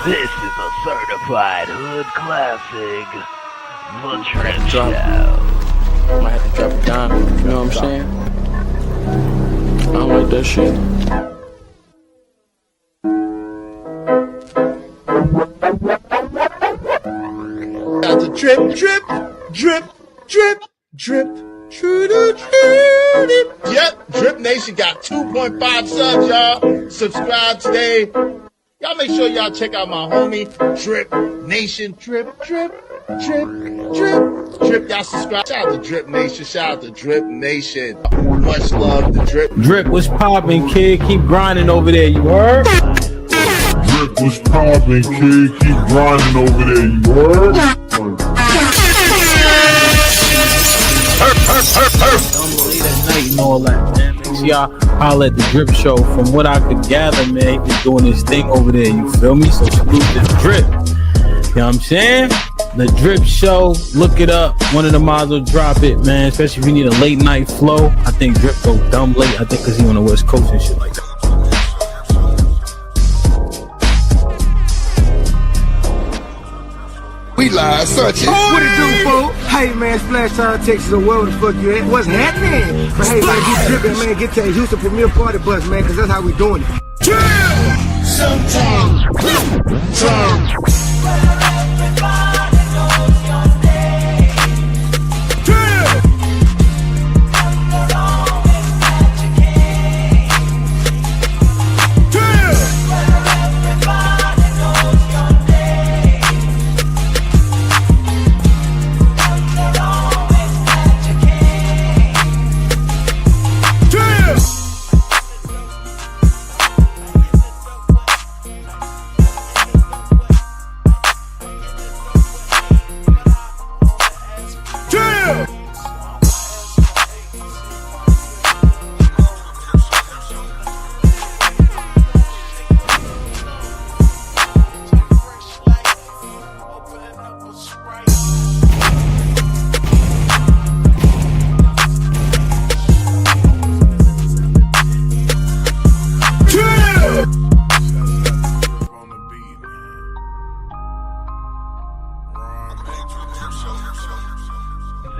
This is a certified hood classic, The Drip Show. Might have to drop it down, you know what I'm saying? I don't like that shit. Got the drip, drip, drip, drip, drip, drip. Yep, Drip Nation got 2.5 subs, y'all. Subscribe today. Y'all make sure y'all check out my homie, Drip Nation. Drip, drip, drip, drip, drip. Y'all subscribe. Shout out to Drip Nation. Shout out to Drip Nation. Much love to Drip. Drip, what's poppin', kid? Keep grinding over there, you heard? Drip, what's poppin', kid? Keep grinding over there, you heard? Late at night and all that, man. Make sure y'all holler at the Drip Show. From what I could gather, man, he's doing his thing over there. You feel me? So salute the Drip. You know what I'm saying? The Drip Show. Look it up. One of the mods will drop it, man. Especially if you need a late night flow. I think Drip go dumb late. I think because he on the West Coast and shit like that. We live, such it. What it do, fool? Hey, man, Splash Town, Texas, or where the fuck you at? What's happening? But hey, man, get dripping, man. Get to the Houston Premier Party Bus, man, because that's how we doing it.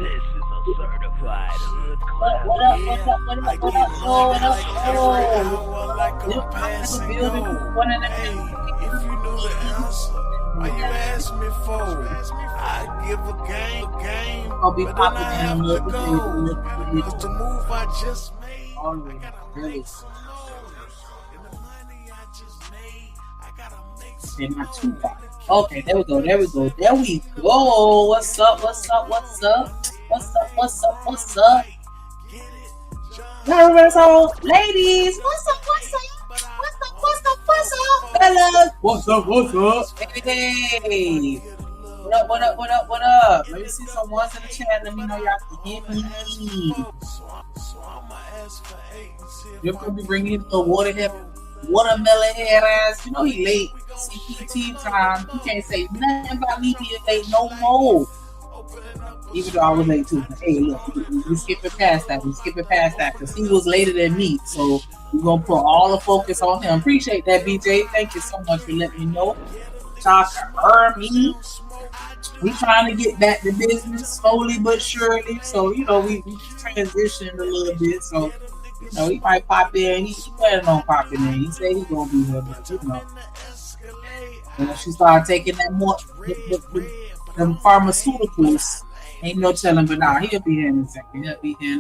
This is a certified hood Why you ask me for? I give a game, I'll be but then I popping have in to the go. Cause the move I just made, always I gotta really make some noise. And the money I just made, I gotta make some and not noise. too far. Okay, there we go. What's up? So, ladies, what's up? Fellas, what's up? Hey. What up? Let me see some ones in the chat. Let me know y'all can hear me. You're going to be bringing the watermelon head ass. You know he late. CPT time. He can't say nothing about me being late no more. Even though I was late too. Hey, look, we skipping past that because he was later than me. So we're going to put all the focus on him. Appreciate that, BJ. Thank you so much for letting me know. Y'all can hear me. We trying to get back to business slowly but surely. So, you know, we transitioned a little bit. So, you know, he might pop in. He planning on popping in. He said he's going to be here, but you know. When she started taking that more, them pharmaceuticals, ain't no telling, but nah, he'll be here in a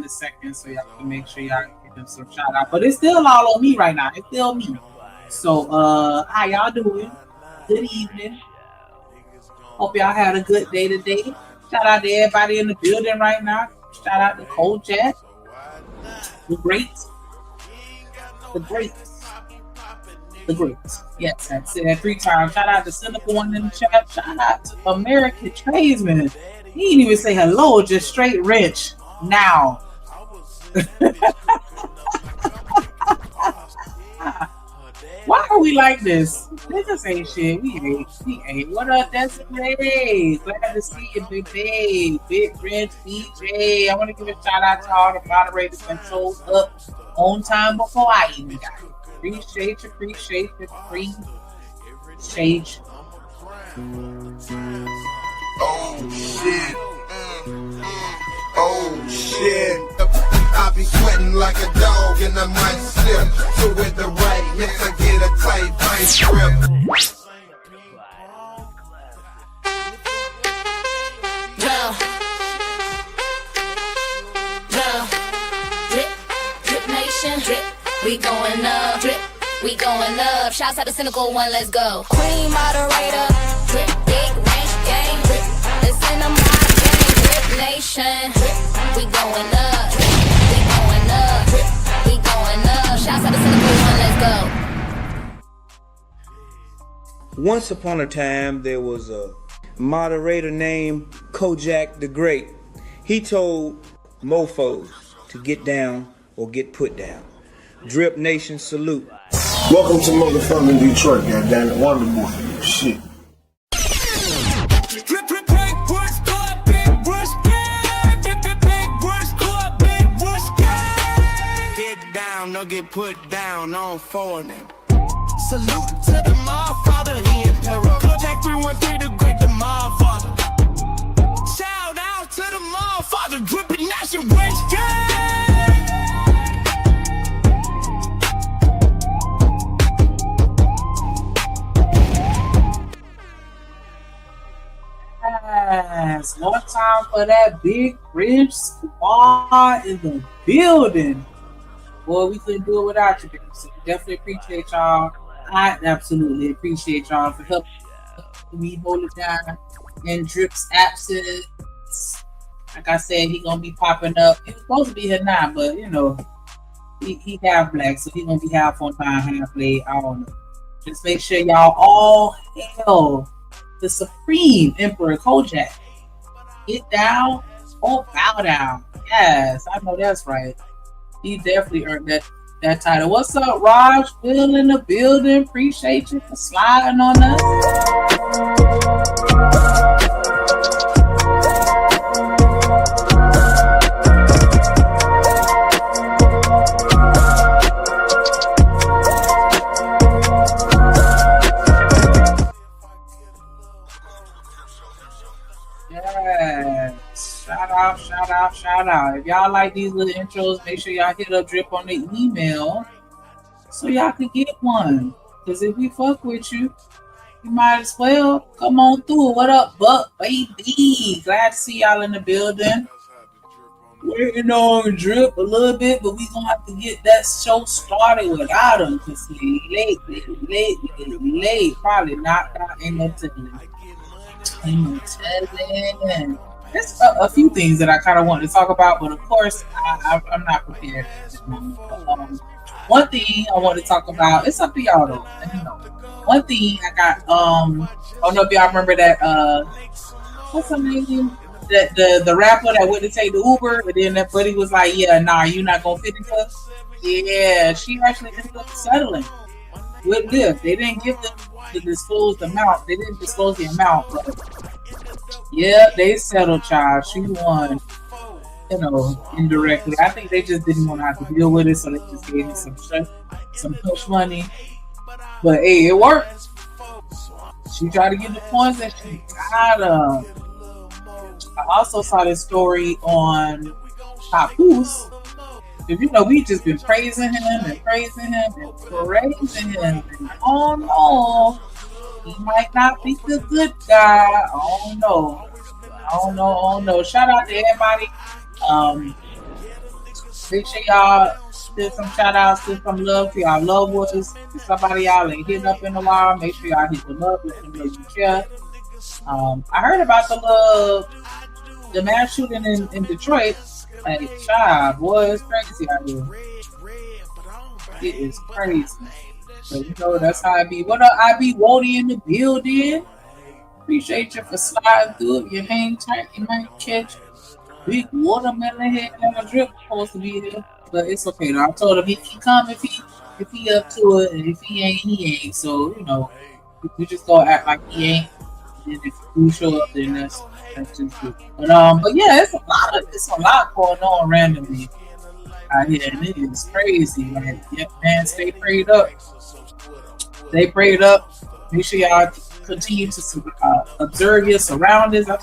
second. So y'all can make sure y'all give him some shout out. But it's still all on me right now. It's still me. So, how y'all doing? Good evening. Hope y'all had a good day today. Shout out to everybody in the building right now. Shout out to Cold Jet. The greats. Yes, I said that 3 times. Shout out to Cynical One in the chat. Shout out to American Tradesman. He didn't even say hello, just straight rich. Now. Why are we like this? Niggas ain't shit. We ain't. What up, Desiree? Glad to see you, big babe. Big Rich DJ. I want to give a shout out to all the moderators that showed up on time before I even got here. Appreciate you. Oh shit. I be sweating like a dog and I might slip. So with the right hits I get a tight vice grip. DripNation, drip, we going up. Drip, we going up. Shouts out to Cynical One, let's go. Queen moderator, drip, big range game. Drip, it's in the mind game. DripNation, drip, we going up. Drip, we going up. Drip, we going up. Shouts out to Cynical One, let's go. Once upon a time, there was a moderator named Kojak the Great. He told mofos to get down or get put down. Drip Nation salute. Welcome to motherfucking Detroit, goddammit. Wonderful shit. Get down, no get put down on for them. Salute to the Motherfather, he emperor. Project 313 to great the Motherfather. Shout out to the Motherfather, DripNation Breaking. Yes, one time for that big rib squad in the building. Boy, we couldn't do it without you, so we definitely appreciate y'all. I absolutely appreciate y'all for helping me hold it down in Drip's absence. Like I said, he gonna be popping up. He was supposed to be here now, but you know, he half black, so he gonna be half on time, half late. I don't know. Just make sure y'all all hail the Supreme Emperor Kojak. Get down or bow down. Yes, I know that's right. He definitely earned that title. What's up, Raj? Will in the building. Appreciate you for sliding on us. Shout out. If y'all like these little intros, make sure y'all hit up Drip on the email so y'all can get one. Because if we fuck with you, you might as well come on through. What up, Buck, baby? Glad to see y'all in the building. Waiting on Drip a little bit, but we gonna have to get that show started without him because he's late. Probably knocked out in the telling. There's a few things that I kind of want to talk about, but of course, I'm not prepared at this moment. One thing I want to talk about, it's up to y'all though. You know, one thing I got, I don't know if y'all remember that, what's her name? The rapper that went to take the Uber, and then that buddy was like, yeah, nah, you're not going to fit into us. Yeah, she actually ended up settling with Lyft. They didn't give them the disclosed amount. They didn't disclose the amount, but yeah, they settled, child. She won, you know, indirectly. I think they just didn't want to have to deal with it, so they just gave me some push money. But hey, it worked. She tried to get the points that she got. I also saw this story on Papoose. If you know, we just been praising him. And oh no, he might not be the good guy. Oh no. Shout out to everybody. Make sure y'all send some shout outs, send some love to y'all loved ones. If somebody y'all ain't hitting up in a while, make sure y'all hit them up. Let them know you care. I heard about the mass shooting in Detroit. Hey, child, boy, it's crazy out here. It is crazy. So, you know, that's how I be. What up, I be Wody in the building? Appreciate you for sliding through. If you hang tight, you might catch big watermelon head and a Drip supposed to be there. But it's okay though. I told him he can come if he up to it, and if he ain't, he ain't. So, you know, we just gonna act like he ain't. And if you show up, then that's just good. But yeah, it's a lot going on randomly. out here, and it is crazy. Like, yeah, man, stay prayed up. Stay prayed up. Make sure y'all continue to observe your surroundings. I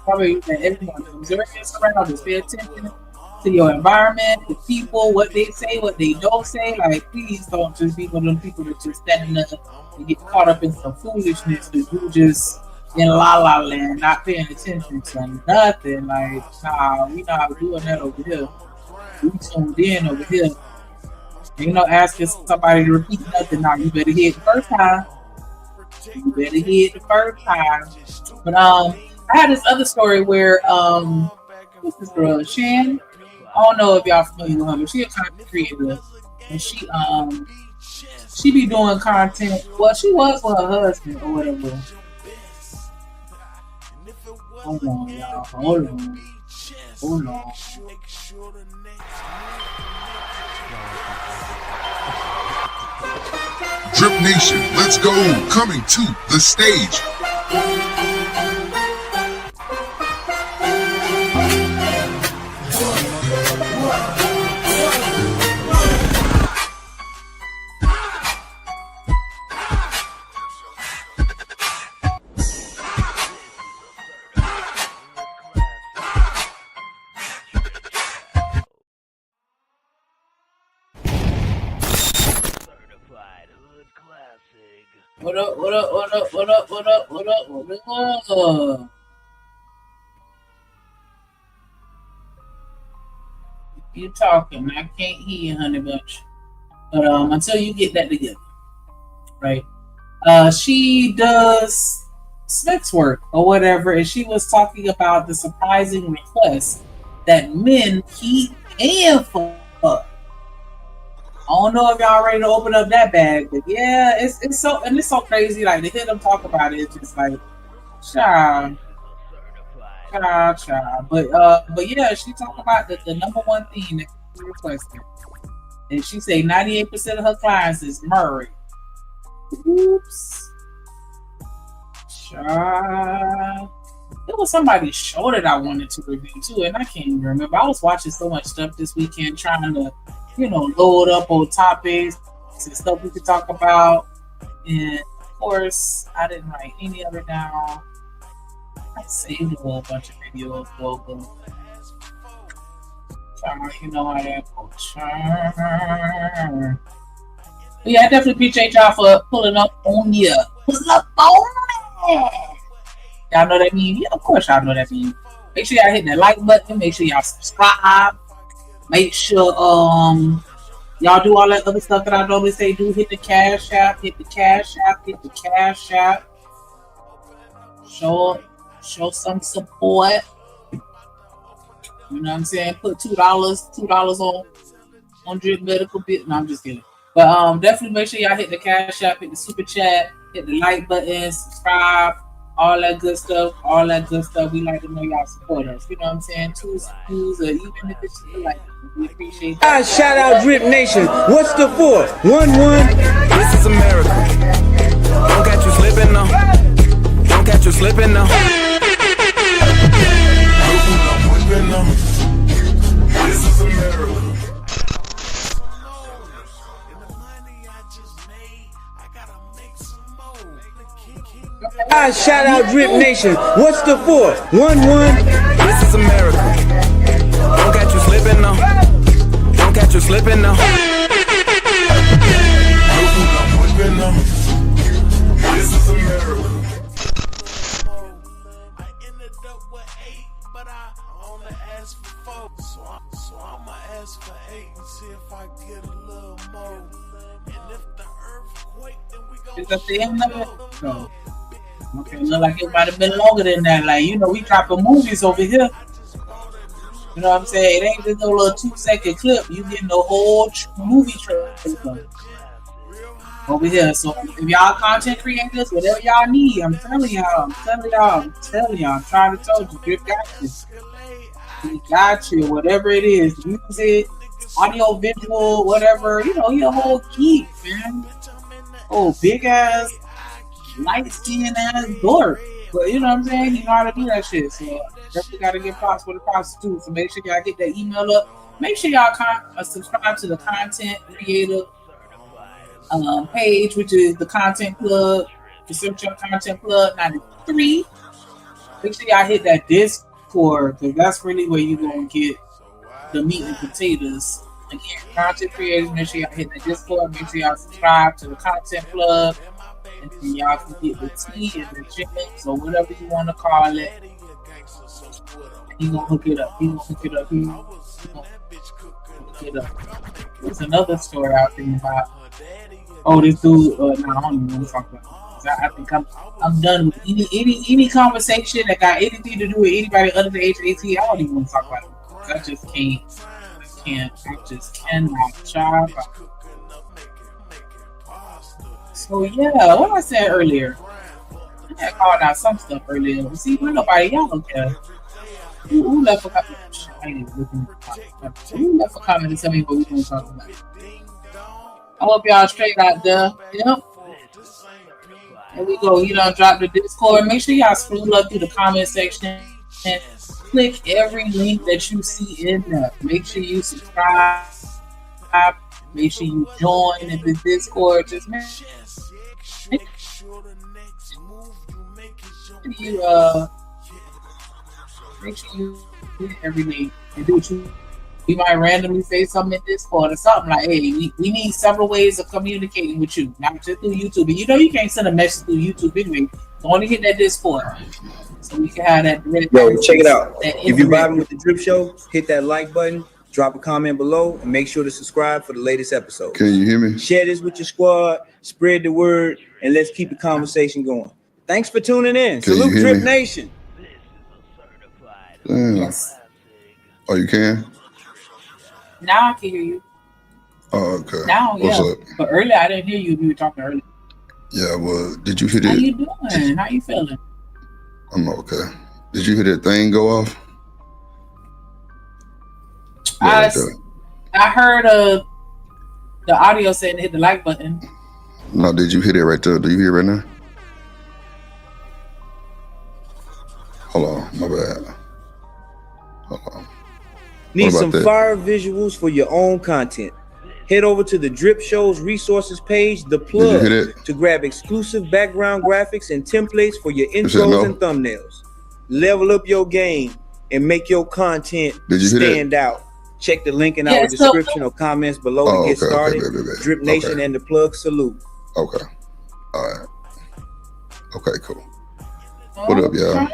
probably that everyone observe your surroundings. Pay attention to your environment, the people, what they say, what they don't say. Like, please don't just be one of them people that just standing up and get caught up in some foolishness that you just in la la land, not paying attention to nothing. Like, nah, we not doing that over here. We tuned in over here. Ain't no asking somebody to repeat nothing. Now you better hear it the first time. You better hear it the first time. But I had this other story where what's this girl? Shan? I don't know if y'all familiar with her, but she a content creator. And she be doing content. Well, she was with her husband or whatever. Hold on, y'all. Hold on. Drip Nation, let's go. Coming to the stage. What up? You talking? I can't hear you, honey bunch. But until you get that together, right? She does sex work or whatever, and she was talking about the surprising request that men keep paying for. I don't know if y'all ready to open up that bag, but yeah, it's so crazy. Like, to hear them talk about it, it's just like, child. But yeah, she talked about the number one thing that she requested, and she say 98% of her clients is married. Oops, child. It was somebody's show that I wanted to review too, and I can't even remember. I was watching so much stuff this weekend, trying to, load up on topics and stuff we could talk about. And of course, I didn't write any of it down. I saved a whole bunch of videos though, but you know how that goes. But yeah, I definitely appreciate y'all for pulling up on me. Pull up on me. Y'all know that mean? Yeah, of course y'all know that mean. Make sure y'all hit that like button. Make sure y'all subscribe. Make sure y'all do all that other stuff that I normally say. Do hit the cash app. Hit the cash app. Hit the cash app. Show some support. You know what I'm saying? Put $2 on Drip Medical Bit. No, I'm just kidding. But definitely make sure y'all hit the cash app, hit the super chat, hit the like button, subscribe, all that good stuff. We like to know y'all support us. You know what I'm saying? Two views, or even if it's like, we appreciate that. Shout out Drip Nation. What's the 4? 1-1. This is America. Don't catch you slipping now. Don't catch you slipping now. This is America. Shout out Drip Nation. What's the 4? 1-1. This is America. Don't catch you slipping now. Don't catch you slipping now. This is America. I ended up with 8, but I only asked for 4. So I'ma ask for 8 and see if I get a little more. And if the earthquake, then we go. Is that the end of it? No. Okay, look like it might have been longer than that. Like, we dropping movies over here. You know what I'm saying? It ain't just no little 2-second clip. You getting the whole movie trailer over here. So if y'all content creators, whatever y'all need, I'm telling y'all. I'm trying to tell you, Drip got you. He got you. Whatever it is, music, audio, visual, whatever. He a whole geek, man. Oh, big ass, light skin ass dork. But you know what I'm saying? He know how to do that shit. So definitely got to get props for the props too. So make sure y'all get that email up. Make sure y'all subscribe to the content creator page, which is the content plug. The search your content plug 93. Make sure y'all hit that Discord because that's really where you're gonna get the meat and potatoes. Again, content creators, make sure y'all hit the Discord. Make sure y'all subscribe to the content plug. And then y'all can get the tea and the chickens or whatever you want to call it. He gonna hook it up. He gonna hook it up. He gonna hook it up. There's another story out there about this dude. No, I don't even want to talk about it. I think I'm done with any conversation that got anything to do with anybody under the age of 18. I don't even want to talk about it. I just can't. I just cannot chop. So yeah, what I said earlier, I had called out some stuff earlier. See, we're nobody, y'all don't care. Who left a comment? I ain't even looking at the comment. Who left a comment to tell me what we gonna talk about? I hope y'all straight out there. Yep. There we go. You done drop the Discord. Make sure y'all scroll up through the comment section and click every link that you see in there. Make sure you subscribe. Make sure you join in the Discord. Just make sure you hit every link and do what you. We might randomly say something in Discord or something like, "Hey, we need several ways of communicating with you, not just through YouTube." And you know you can't send a message through YouTube anyway. So only hit that Discord so we can have that. Yo, check it out. If you're vibing with the Drip Show, hit that like button, drop a comment below, and make sure to subscribe for the latest episode. Can you hear me? Share this with your squad, spread the word, and let's keep the conversation going. Thanks for tuning in. Can Salute you hear Drip me? Nation. Damn. Yes. Oh, you can? Now I can hear you. Oh, okay. Now, What's yeah. up? But earlier I didn't hear you. You were talking earlier. Yeah, well, did you hit How it? you doing? How you feeling? I'm okay. Did you hear that thing go off? I heard the audio saying to hit the like button. No, did you hit it right there? Do you hear it right now? Hold on, my bad. Hold on. Need some that? fire visuals for your own content? Head over to the Drip Show's resources page, the plug, to grab exclusive background graphics and templates for your intros and thumbnails. Level up your game and make your content stand out. Check the link in our description or comments below to get started. Drip Nation and the plug salute. Okay. All right. Okay, cool. What up, y'all?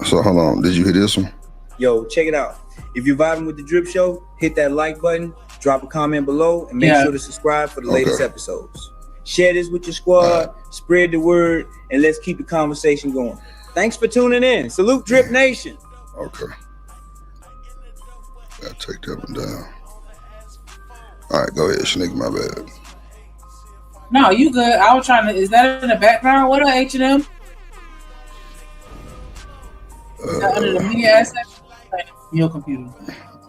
So hold on. Did you hear this one? Yo, check it out. If you're vibing with the Drip Show, hit that like button, drop a comment below, and make sure to subscribe for the latest episodes. Share this with your squad, spread the word, and let's keep the conversation going. Thanks for tuning in. Salute Drip Nation. Okay. Gotta take that one down. All right, go ahead, Shanique, my bad. No, you good. I was trying to, is that in the background? What are H&M? Under the media asset? Your computer.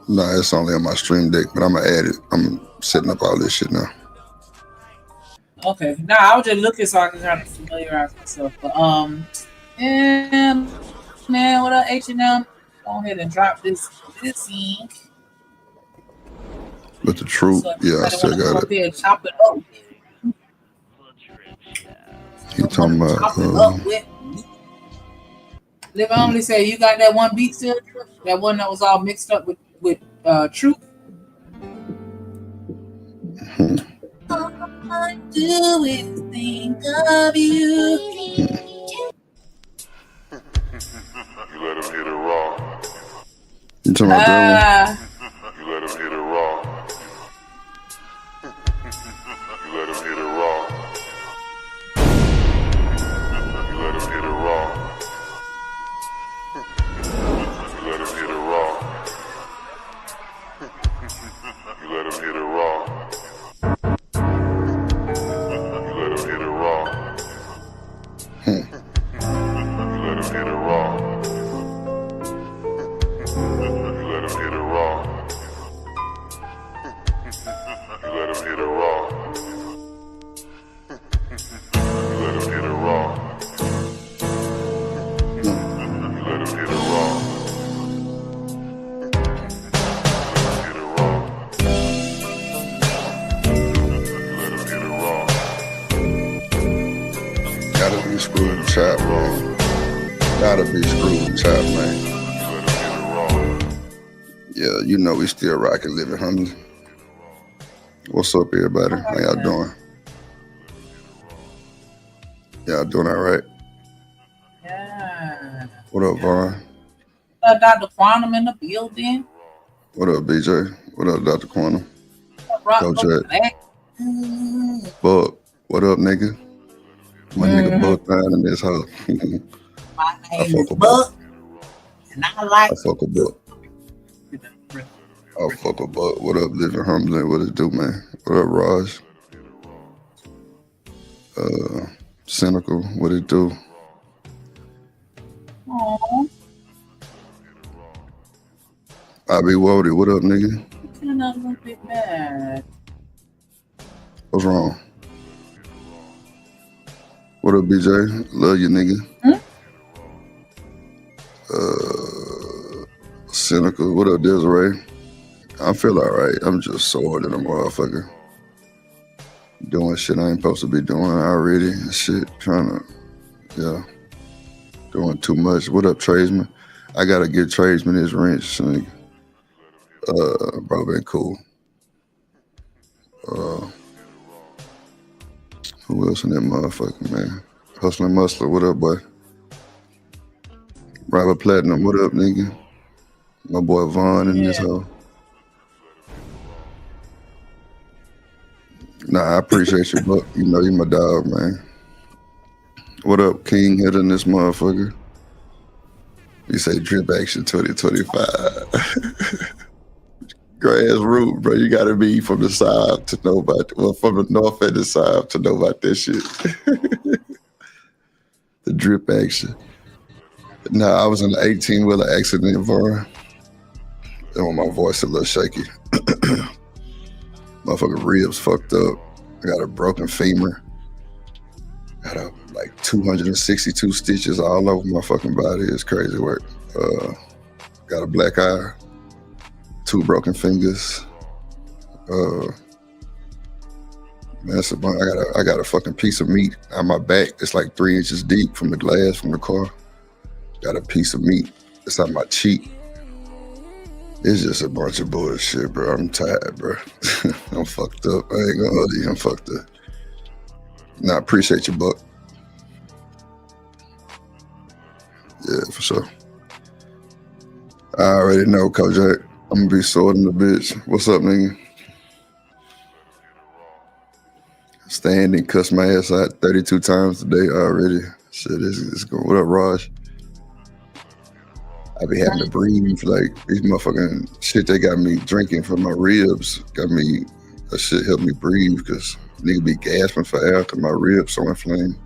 No, it's only on my stream deck, but I'm gonna add it. I'm setting up all this shit now. Okay. Nah, I was just looking so I can kind of familiarize myself. But man, what up, H&M? Go ahead and drop this ink. But the truth, I still got it. And chop it up. He talking about chop it up with. Liv only say you got that one beat still, that one that was all mixed up with truth. All I do is think of you. You let him hit it raw. You talking about that one? You let him hit it raw. You let him hit it raw. You let him hit it raw. You let him hit it raw. You let him hit it raw. You let him hit it raw. You let him hit it raw. You let him hit it raw. chop, man. Gotta be screwed chop, man. Yeah, you know we still rocking living humbly. What's up, everybody? How y'all doing? Y'all doing all right? Yeah. What up, Vaughn? Dr. Quantum in the building. What up, BJ? What up, Dr. Quantum? Coach Jack. Buck. What up, nigga? My nigga Buck down in this house. My name is Buck, and I fuck with Buck. I fuck with Buck. What up, living humbly? What it do, man? What up, Raj? Cynical. What it do? Aww. I be Wody. What up, nigga? Feeling a little bit bad. What's wrong? What up, BJ? Love you, nigga. Cynical. What up, Desiree? I feel all right. I'm just sore than a motherfucker. Doing shit I ain't supposed to be doing already and shit. Doing too much. What up, tradesman? I gotta get tradesman his wrench, nigga. Bro, been cool. Who else in that motherfucker, man? Hustling Muscle, what up, boy? Robert Platinum, what up, nigga? My boy Vaughn in this hoe. Nah, I appreciate you, but you know you my dog, man. What up, King Hitter in this motherfucker? You say drip action 2025. Grassroots, bro. You gotta be from the south to know about, well, from the north and the south to know about this shit. The drip action. Nah, I was in an 18-wheeler accident, Vaughn. And my voice a little shaky. Motherfucking ribs fucked up. I got a broken femur. Got like 262 stitches all over my fucking body. It's crazy work. Got a black eye. 2 broken fingers. Man, that's a bunch. I got a fucking piece of meat on my back. It's like 3 inches deep from the glass from the car. Got a piece of meat. It's on my cheek. It's just a bunch of bullshit, bro. I'm tired, bro. I'm fucked up. I ain't gonna hold you. I'm fucked up. Nah, I appreciate you, Buck. Yeah, for sure. I already know, Coach Jack. I'm gonna be sorting the bitch. What's up, nigga? Standing, cuss my ass out 32 times today already. Shit, it's going. What up, Raj? I be having to breathe. Like, these motherfucking shit they got me drinking for my ribs. Got me, that shit helped me breathe because nigga be gasping for air because my ribs so inflamed.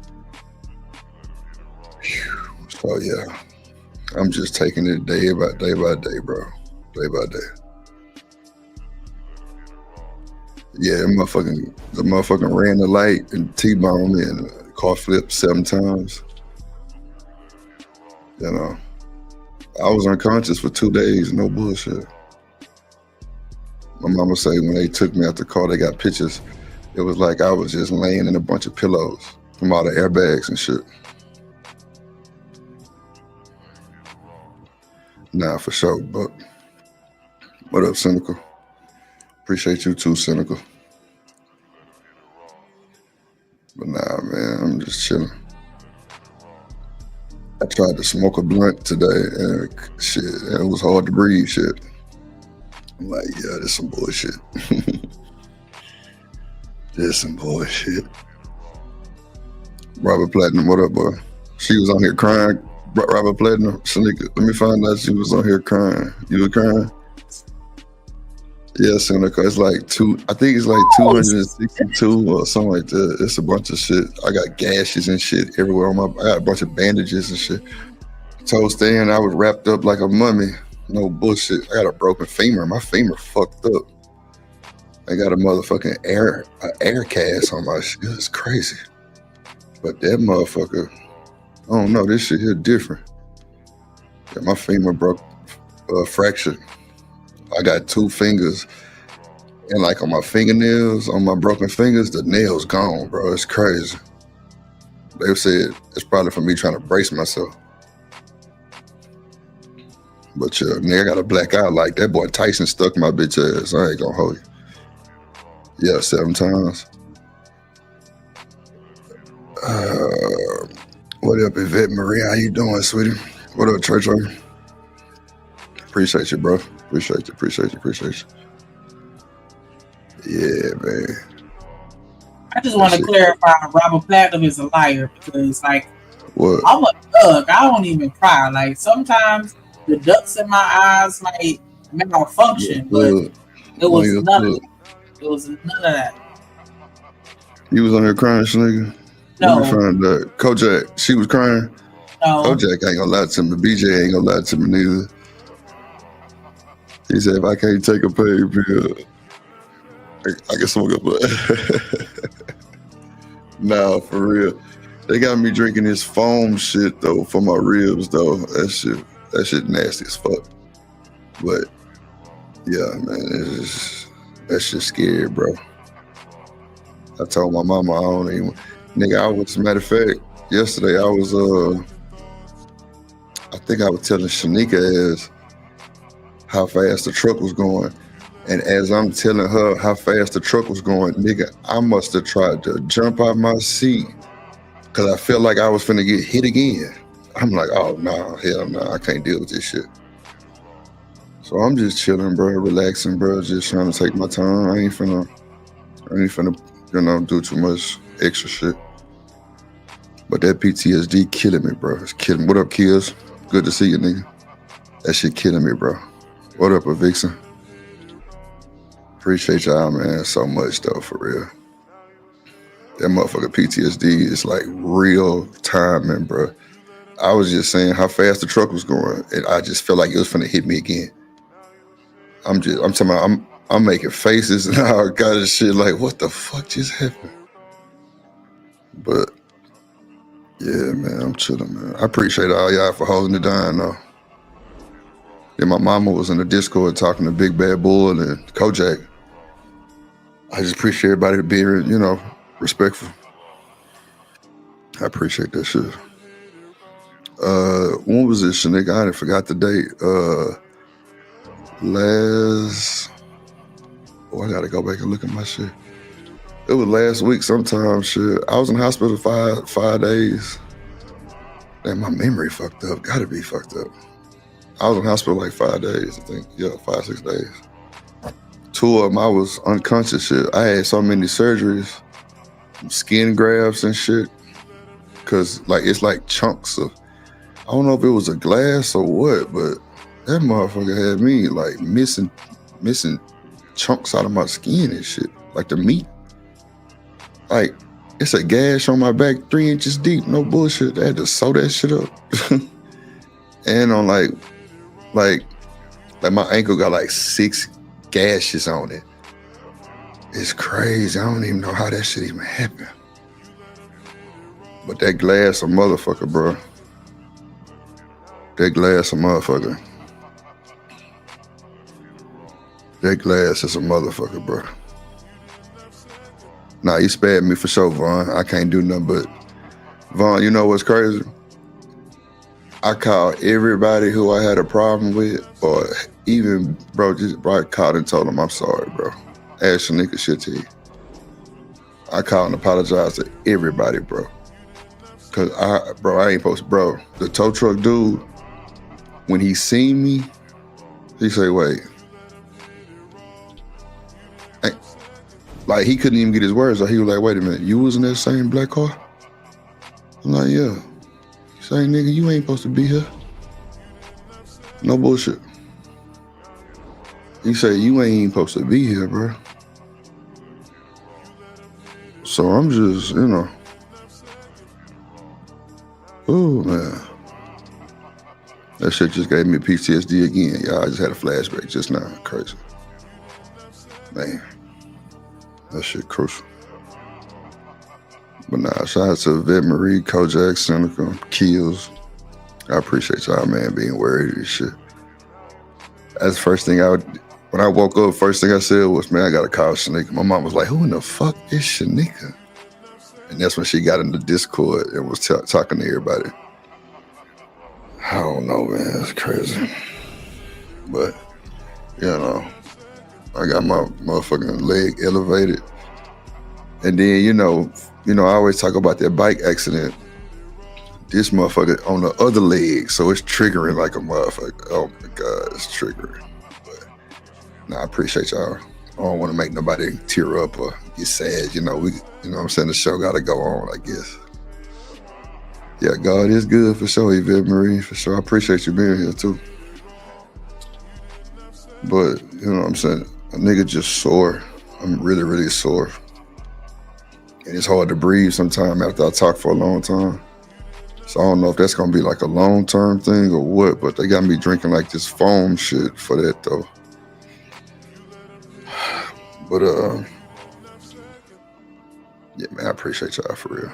So, yeah. I'm just taking it day by day, bro. Day by day. Yeah, the motherfucking ran the light and T-boned me and the car flipped 7 times. You know, I was unconscious for 2 days, no bullshit. My mama say when they took me out the car, they got pictures. It was like I was just laying in a bunch of pillows from all the airbags and shit. Nah, for sure, but what up, Cynical? Appreciate you too, Cynical. But nah, man, I'm just chilling. I tried to smoke a blunt today and shit, it was hard to breathe, shit. I'm like, yeah, this some bullshit. This some bullshit. Robert Platinum, what up, boy? She was on here crying. Robert Platinum, Shanika, let me find out she was on here crying. You were crying? Yeah, Seneca. It's like I think it's like 262 or something like that. It's a bunch of shit. I got gashes and shit everywhere on I got a bunch of bandages and shit. Told Stan I was wrapped up like a mummy. No bullshit. I got a broken femur. My femur fucked up. I got a motherfucking air cast on my shit. It's crazy. But that motherfucker, I don't know, this shit here different. Yeah, my femur broke, fractured. I got 2 fingers, and like on my fingernails, on my broken fingers, the nails gone, bro. It's crazy. They said it's probably for me trying to brace myself. But yeah, nigga, I got a black eye like that boy Tyson stuck my bitch ass. I ain't gonna hold you. Yeah, 7 times. What up, Yvette Marie? How you doing, sweetie? What up, Church? Appreciate you, bro. Appreciate you. Yeah, man. I just want to clarify Robert Platinum is a liar because, like, what? I'm a thug. I don't even cry. Like, sometimes the ducts in my eyes, like, malfunction, but it was none of that. It was none of that. You was on here crying, nigga? No. Kojak, she was crying? No. Kojak ain't gonna lie to me. BJ ain't gonna lie to me neither. He said, if I can't take a pain pill, I can smoke up. Nah, for real. They got me drinking this foam shit, though, for my ribs, though. That shit nasty as fuck. But, yeah, man, that shit scary, bro. I told my mama I don't even... Nigga, as a matter of fact, yesterday I think I was telling Shanika as how fast the truck was going. And as I'm telling her how fast the truck was going, nigga, I must have tried to jump out my seat because I felt like I was finna get hit again. I'm like, oh, nah, hell nah, I can't deal with this shit. So I'm just chilling, bro, relaxing, bro, just trying to take my time. I ain't finna, do too much extra shit. But that PTSD killing me, bro. It's killing me. What up, kids? Good to see you, nigga. That shit killing me, bro. What up, Vixen? Appreciate y'all, man, so much, though, for real. That motherfucker PTSD is like real timing, bro. I was just saying how fast the truck was going, and I just felt like it was finna hit me again. I'm talking about, I'm making faces and all kind of shit like, what the fuck just happened? But yeah, man, I'm chilling, man. I appreciate all y'all for holding it down, though. Then my mama was in the Discord talking to Big Bad Bull and Kojak. I just appreciate everybody being, respectful. I appreciate that shit. When was this, nigga? I forgot the date. I gotta go back and look at my shit. It was last week sometime, shit. I was in the hospital 5 days. Damn, my memory fucked up. Gotta be fucked up. I was in the hospital like 5 days, I think. Yeah, 5, 6 days. 2 of them, I was unconscious shit. I had so many surgeries, skin grafts and shit. Cause like, it's like chunks of, I don't know if it was a glass or what, but that motherfucker had me like missing chunks out of my skin and shit. Like the meat. Like, it's a gash on my back 3 inches deep, no bullshit. I had to sew that shit up. And on like my ankle got like 6 gashes on it. It's crazy. I don't even know how that shit even happened. But that glass a motherfucker, bro. That glass a motherfucker. That glass is a motherfucker, bro. Nah, you spared me for sure, Vaughn. I can't do nothing but... Vaughn, you know what's crazy? I called everybody who I had a problem with, or even, bro, I called and told them I'm sorry, bro. Ask Shanika shit to you. I called and apologized to everybody, bro. Cause I ain't supposed to, bro. The tow truck dude, when he seen me, he say, wait. Like, he couldn't even get his words out. He was like, wait a minute, you was in that same black car? I'm like, yeah. He say, nigga, you ain't supposed to be here. No bullshit. He say, you ain't even supposed to be here, bro. So I'm just, oh, man. That shit just gave me PTSD again. Y'all, I just had a flashback just now. Crazy. Man. That shit crucial. But nah, shout out to Vet Marie, Kojak, Seneca, Keels. I appreciate y'all, man, being worried of this shit. That's the first thing when I woke up, first thing I said was, man, I gotta call Shanika. My mom was like, who in the fuck is Shanika? And that's when she got in the Discord and was talking to everybody. I don't know, man. It's crazy. But, you know, I got my motherfucking leg elevated. And then, you know, I always talk about that bike accident. This motherfucker on the other leg, so it's triggering like a motherfucker. Oh my God, it's triggering. But, I appreciate y'all. I don't want to make nobody tear up or get sad. You know, what I'm saying? The show got to go on, I guess. Yeah, God is good for sure, Yvette Marie, for sure. I appreciate you being here too. But, you know what I'm saying? A nigga just sore. I'm really, really sore. And it's hard to breathe sometimes after I talk for a long time. So I don't know if that's going to be like a long-term thing or what, but they got me drinking like this foam shit for that though. But, yeah, man, I appreciate y'all for real.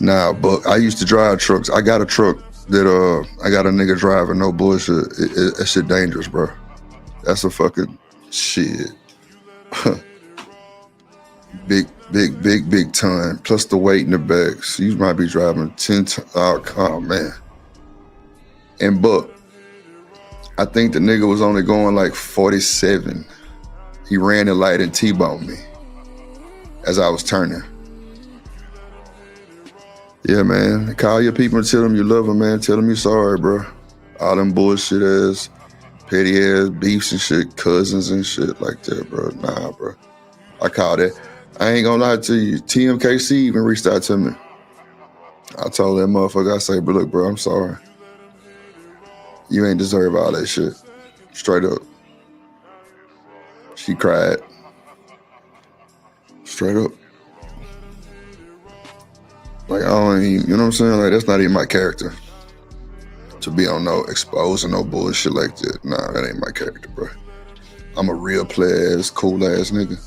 Nah, but I used to drive trucks. I got a truck that I got a nigga driving, no bullshit. That shit dangerous, bro. That's a fucking shit. big ton. Plus the weight in the back. So you might be driving 10 tons. Oh, man. And but I think the nigga was only going like 47. He ran the light and T-boned me as I was turning. Yeah, man. Call your people and tell them you love them, man. Tell them you're sorry, bro. All them bullshit ass, petty ass beefs and shit, cousins and shit like that, bro. Nah, bro. I call that. I ain't gonna lie to you. TMKC even reached out to me. I told that motherfucker, I say, but look, bro, I'm sorry. You ain't deserve all that shit. Straight up. She cried. Straight up. Like, I don't even, you know what I'm saying? Like, that's not even my character. To be on no exposing no bullshit like that. Nah, that ain't my character, bro. I'm a real play-ass, cool-ass nigga.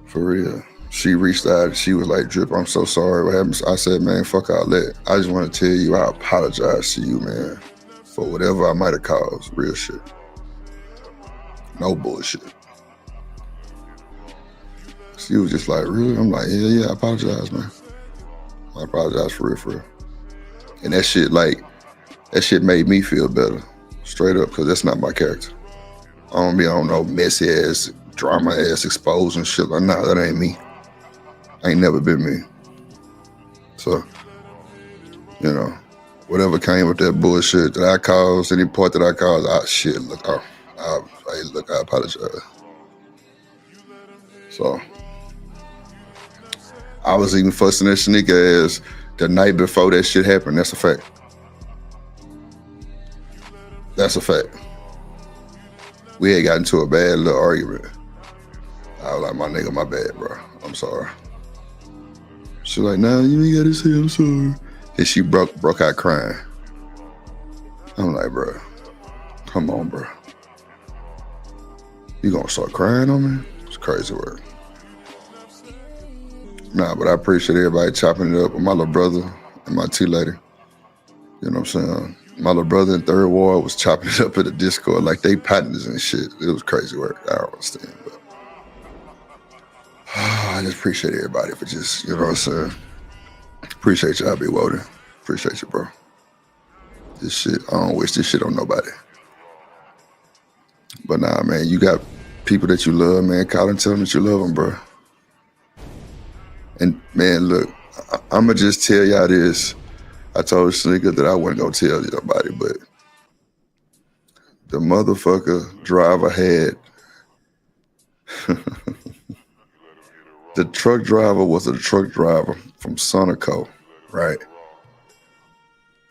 For real. She reached out, she was like, Drip, I'm so sorry what happened. I said, man, fuck all that. I just want to tell you I apologize to you, man, for whatever I might have caused. Real shit. No bullshit. She was just like, really? I'm like, yeah, I apologize, man. I apologize for real. And that shit made me feel better. Straight up, because that's not my character. I don't be on no messy ass, drama ass, exposing shit. Like, nah, that ain't me. Ain't never been me. So, you know, whatever came with that bullshit that I caused, any part that I caused, I apologize. So, I was even fussing that sneaker ass the night before that shit happened. That's a fact. That's a fact. We had gotten into a bad little argument. I was like, my nigga, my bad, bro. I'm sorry. She like, nah, you ain't gotta say I'm sorry. And she broke out crying. I'm like, bro, come on, bro. You gonna start crying on me? It's crazy work. Nah, but I appreciate everybody chopping it up with my little brother and my tea lady. You know what I'm saying? My little brother in Third Ward was chopping it up in the Discord like they partners and shit. It was crazy work. I don't understand, but I just appreciate everybody for just, you know what I'm saying? Appreciate y'all, Big Woden. Appreciate you, bro. This shit, I don't wish this shit on nobody. But nah, man, you got people that you love, man. Call and tell them that you love them, bro. And man, look, I'ma just tell y'all this. I told Sneaker that I wasn't gonna tell nobody, but the motherfucker driver had the truck driver was a truck driver from Sonico, right?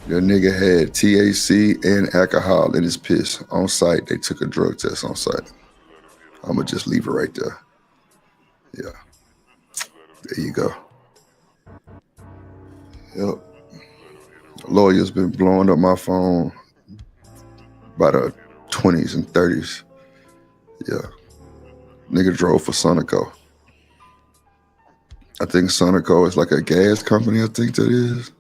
Your nigga had THC and alcohol in his piss on site. They took a drug test on site. I'ma just leave it right there. Yeah. There you go. Yep. Lawyers been blowing up my phone by the 20s and 30s. Yeah. Nigga drove for Sonico. I think Sonico is like a gas company, I think that is.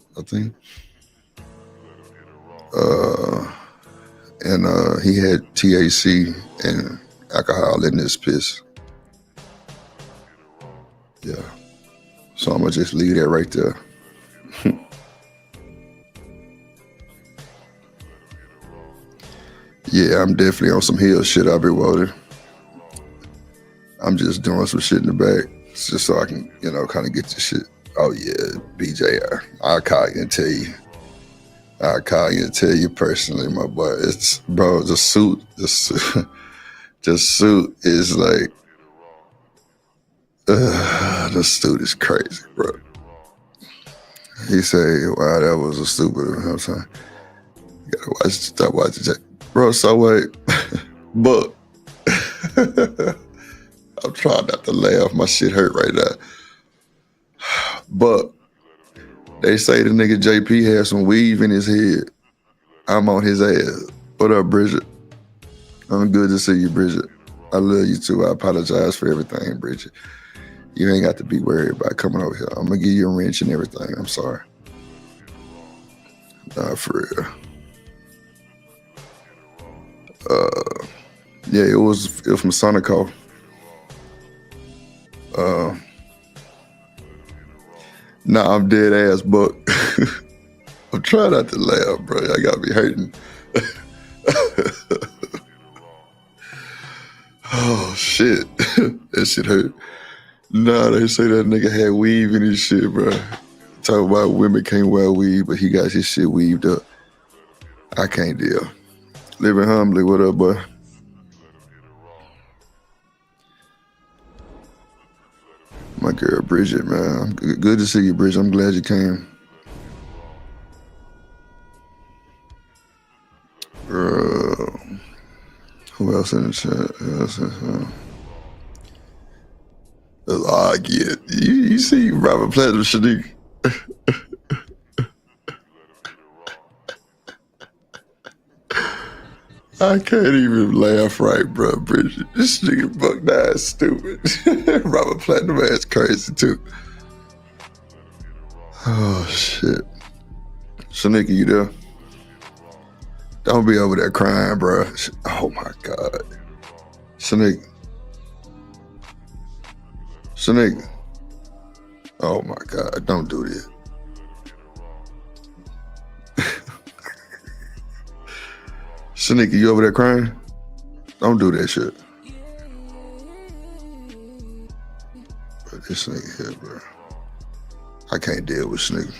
And he had THC and alcohol in his piss. So I'm gonna just leave that right there. Yeah, I'm definitely on some hill shit. I'll be woden. I'm just doing some shit in the back, just so I can, kind of get this shit. Oh yeah, BJ, I'll call you and tell you. I'll call you and tell you personally, my boy. The suit is like, the suit is crazy, bro. He say, wow, that was a stupid, I'm saying? You gotta stop watching that. Bro, so wait, but I'm trying not to laugh. My shit hurt right now. But they say the nigga JP has some weave in his head. I'm on his ass. What up, Bridget? I'm good to see you, Bridget. I love you too. I apologize for everything, Bridget. You ain't got to be worried about coming over here. I'm gonna give you a wrench and everything. I'm sorry. Nah, for real. Yeah, it was from Sonico. Nah, I'm dead ass, but I'm trying not to laugh, bro. I got me hurting. Oh shit, that shit hurt. Nah, they say that nigga had weave in his shit, bro. Talk about women can't wear weave, but he got his shit weaved up. I can't deal. Living humbly, what up, boy? My girl Bridget, man. Good to see you, Bridget. I'm glad you came. Who else in the chat? You see Robert Platinum, Shanique. I can't even laugh right, bro, Bridget. This nigga Buck Nine is stupid. Robert Platinum ass crazy too. Oh shit. Shanika, you there? Don't be over there crying, bro. Oh my God. Shanika. Oh my God, don't do this. Shanika, you over there crying? Don't do that shit. But this nigga here, bro. I can't deal with Shanika.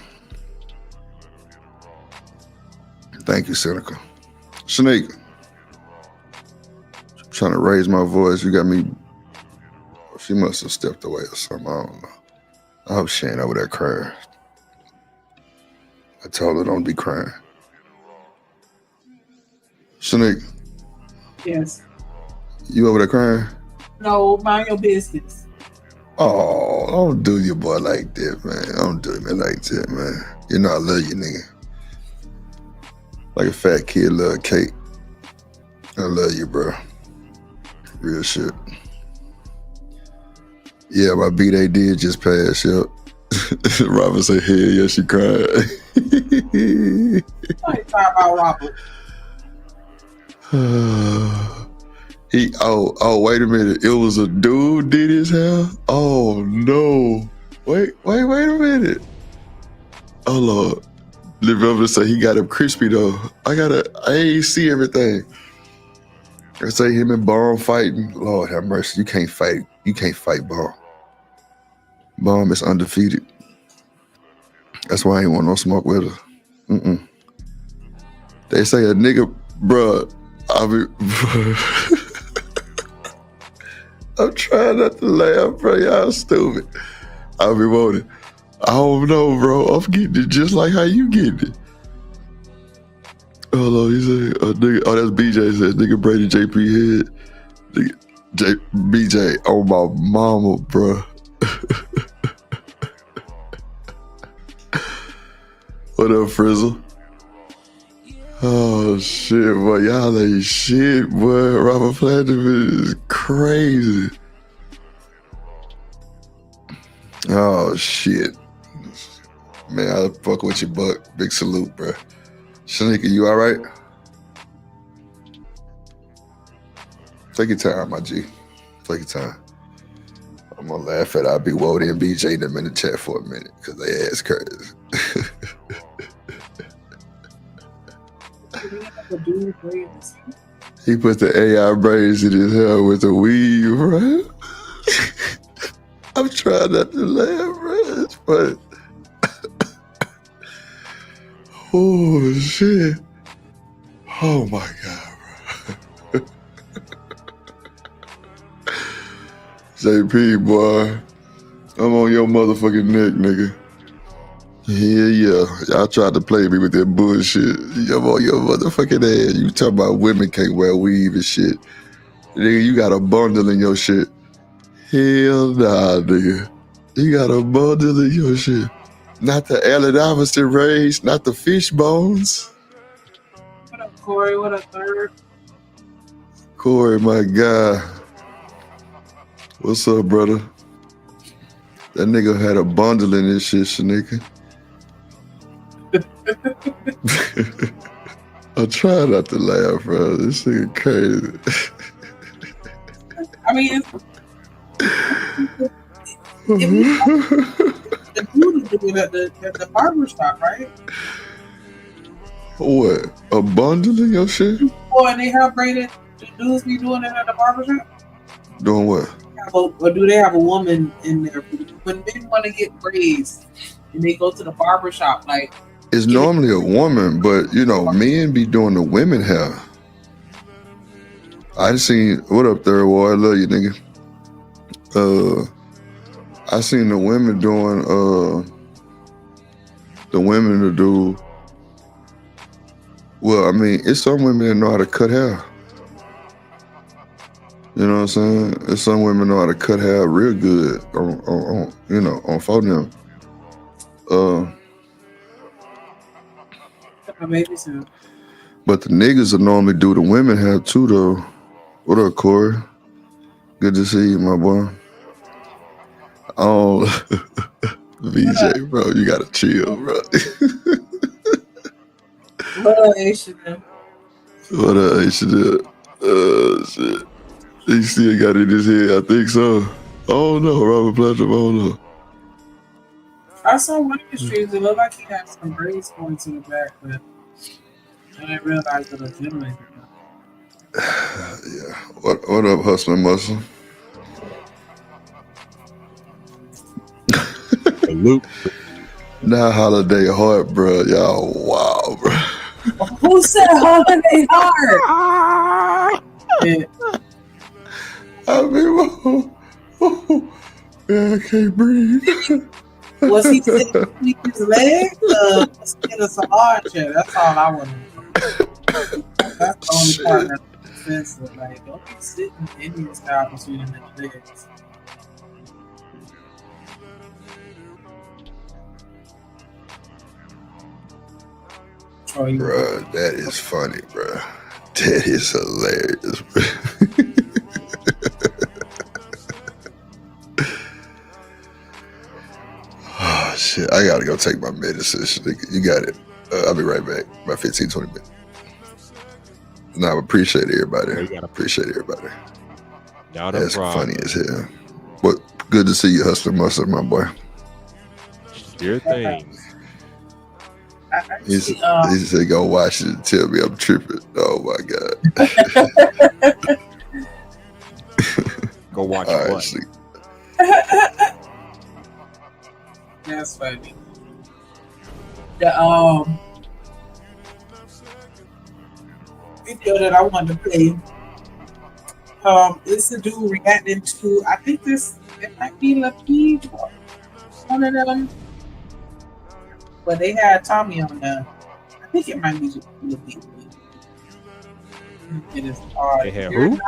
Thank you, Seneca. Shanika. I'm trying to raise my voice. You got me. She must have stepped away or something. I don't know. I hope she ain't over there crying. I told her don't be crying. Shanika. Yes. You over there crying? No, mind your business. Oh, don't do your boy like that, man. Don't do me like that, man. You know I love you, nigga. Like a fat kid love cake. I love you, bro. Real shit. Yeah, my B-Day did just pass, yep. Robert said, hell yeah, she cried. I ain't talking about Robert. Wait a minute. It was a dude did his hair? Oh no. Wait a minute. Oh Lord. Remember to say he got him crispy though. I ain't see everything. I say him and Bomb fighting. Lord have mercy. You can't fight Bomb. Bomb is undefeated. That's why I ain't want no smoke with her. They say a nigga, bruh, I'm trying not to laugh, bro. Y'all stupid. I'll be voting. I don't know, bro. I'm getting it just like how you getting it. Hold on, he said, nigga, that's BJ said, nigga Brady JP head. Nigga, BJ, oh my mama, bro. What up, Frizzle? Oh shit, boy, y'all ain't shit, boy. Robert Platinum is crazy. Oh shit. Man, I fuck with you, Buck. Big salute, bro. Shanika, you all right? Take your time, my G. Take your time. I'm gonna laugh at I'll be Wody and BJ them in the chat for a minute because they ass crazy. He put the AI braids in his hair with a weave, right? I'm trying not to laugh, bro. It's funny. Oh shit. Oh my god, bro. JP, boy. I'm on your motherfucking neck, nigga. Yeah. Y'all tried to play me with that bullshit. I'm on your motherfucking ass. You talking about women can't wear weave and shit. Nigga, you got a bundle in your shit. Hell nah, nigga. You got a bundle in your shit. Not the Allen Iverson rays, not the fish bones. What up, Corey? What up, third? Corey, my guy. What's up, brother? That nigga had a bundle in this shit, Shanika. I try not to laugh, bro. This nigga crazy. I mean, the dude is doing at the barber shop, right? What? A bundle in your shit? Boy, they have braided. The dudes be doing it at the barber shop. Doing what? Or do they have a woman in there? When men want to get braids and they go to the barber shop, like it's normally a woman, but you know, men be doing the women hair. I seen what up there, boy? I love you, nigga. I seen the women doing the women to do. Well, I mean, it's some women that know how to cut hair. You know what I'm saying? There's some women know how to cut hair real good on you know, on phone them. maybe so. But the niggas will normally do the women hair too, though. What up, Corey? Good to see you, my boy. Oh, VJ, bro, you gotta chill, bro. What up, H&M? What up, H&M? Shit. He still got it in his head, I think so. Oh no, Robert Platinum, oh no. I saw one of the streams. It looked like he had some braids going to the back, but I didn't realize it was gentleman. Yeah. What up, Hustling Muscle? Luke. Now Holiday Heart, bro. Y'all wow, bro. Who said Holiday Heart? Yeah. I mean, yeah, I can't breathe. Was he sitting between his legs? Was he in a salon chair? That's all I want to know. That's the only part that makes sense. Like, don't be sitting Indian style between his legs. Bruh, that is funny, bruh. That is hilarious, bruh. Oh, shit. I gotta go take my medicine. You got it. I'll be right back. About 15, 20 minutes. No, I appreciate everybody. Appreciate everybody. That's funny as hell. But good to see you, Hustler Mustard, my boy. Your thing. He said, go watch it and tell me I'm tripping. Oh, my God. Go watch it. That's funny. The video that I wanted to play, it's a dude reacting to, I think it might be Lapid, one of them, but they had Tommy on there. I think it might be Lapid. It is hard. They had who?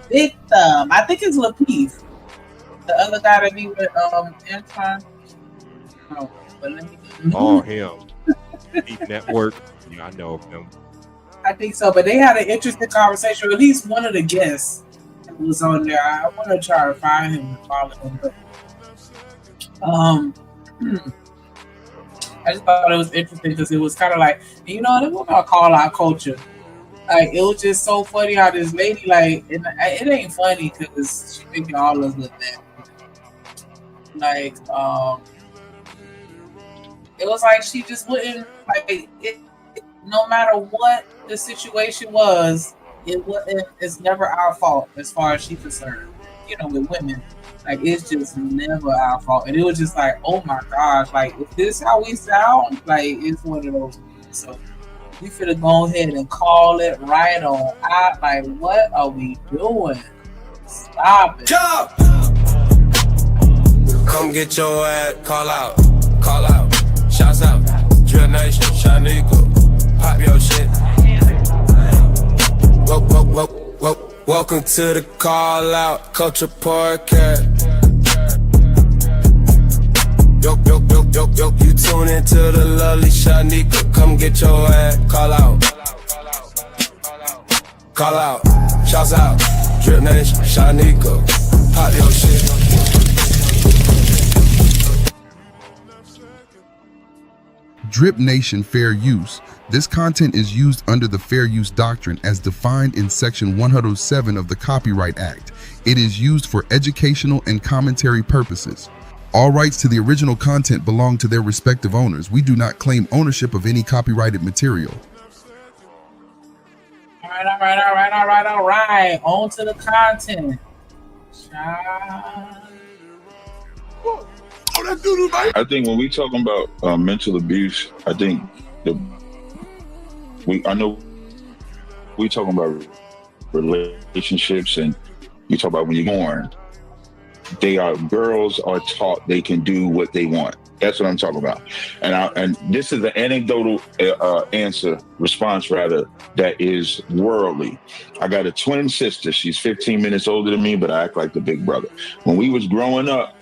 Victim. I think it's Lapid. The other guy that be with Anton. Oh, but let me. Oh, him. Deep Network. Yeah, I know of him. I think so, but they had an interesting conversation. At least one of the guests that was on there. I want to try to find him and follow him. But, I just thought it was interesting because it was kind of like, you know, they want to call out culture. Like, it was just so funny how this lady, like, it ain't funny because she thinking all of us look bad. Like, it was like she just wouldn't like it. No matter what the situation was, it's never our fault as far as she's concerned. You know, with women, like it's just never our fault. And it was just like, oh my gosh, like if this how we sound, like it's one of those. So we finna go ahead and call it right on out. Like, what are we doing? Stop it. Jump! Come get your ass, call out, shouts out, DripNation, Shaniqua, pop your shit. Welcome to the call out, culture podcast. Yo, you tune into the lovely Shaniqua, come get your ass, call out, shouts out, DripNation, Shaniqua, pop your shit. DripNation Fair Use. This content is used under the Fair Use Doctrine as defined in Section 107 of the Copyright Act. It is used for educational and commentary purposes. All rights to the original content belong to their respective owners. We do not claim ownership of any copyrighted material. All right. On to the content. I think when we talking about mental abuse, I think I know we talking about relationships, and you talk about when you're born. Girls are taught they can do what they want. That's what I'm talking about. And this is an anecdotal response that is worldly. I got a twin sister. She's 15 minutes older than me, but I act like the big brother. When we was growing up,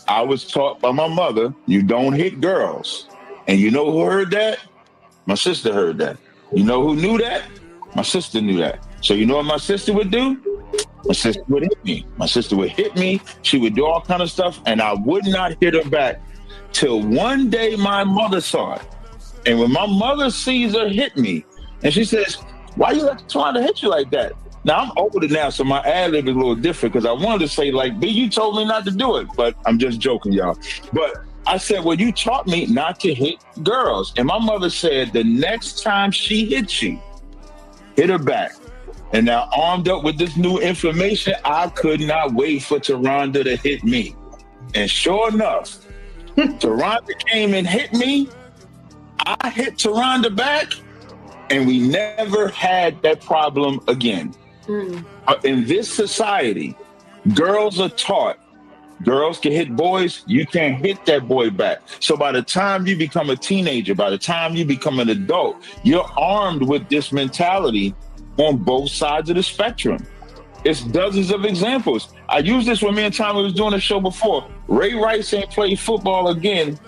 I was taught by my mother, you don't hit girls. And you know who heard that? My sister heard that. You know who knew that? My sister knew that. So you know what my sister would do? My sister would hit me. My sister would hit me. She would do all kind of stuff, and I would not hit her back till one day my mother saw it. And when my mother sees her hit me, and she says, why you let trying to hit you like that? Now, I'm older now, so my ad-lib is a little different because I wanted to say, like, B, you told me not to do it, but I'm just joking, y'all. But I said, well, you taught me not to hit girls. And my mother said, the next time she hits you, hit her back. And now, armed up with this new information, I could not wait for Taronda to hit me. And sure enough, Taronda came and hit me. I hit Taronda back, and we never had that problem again. In this society, girls are taught, girls can hit boys, you can't hit that boy back. So by the time you become a teenager, by the time you become an adult, you're armed with this mentality on both sides of the spectrum. It's dozens of examples. I used this when me and Tommy was doing a show before. Ray Rice ain't played football again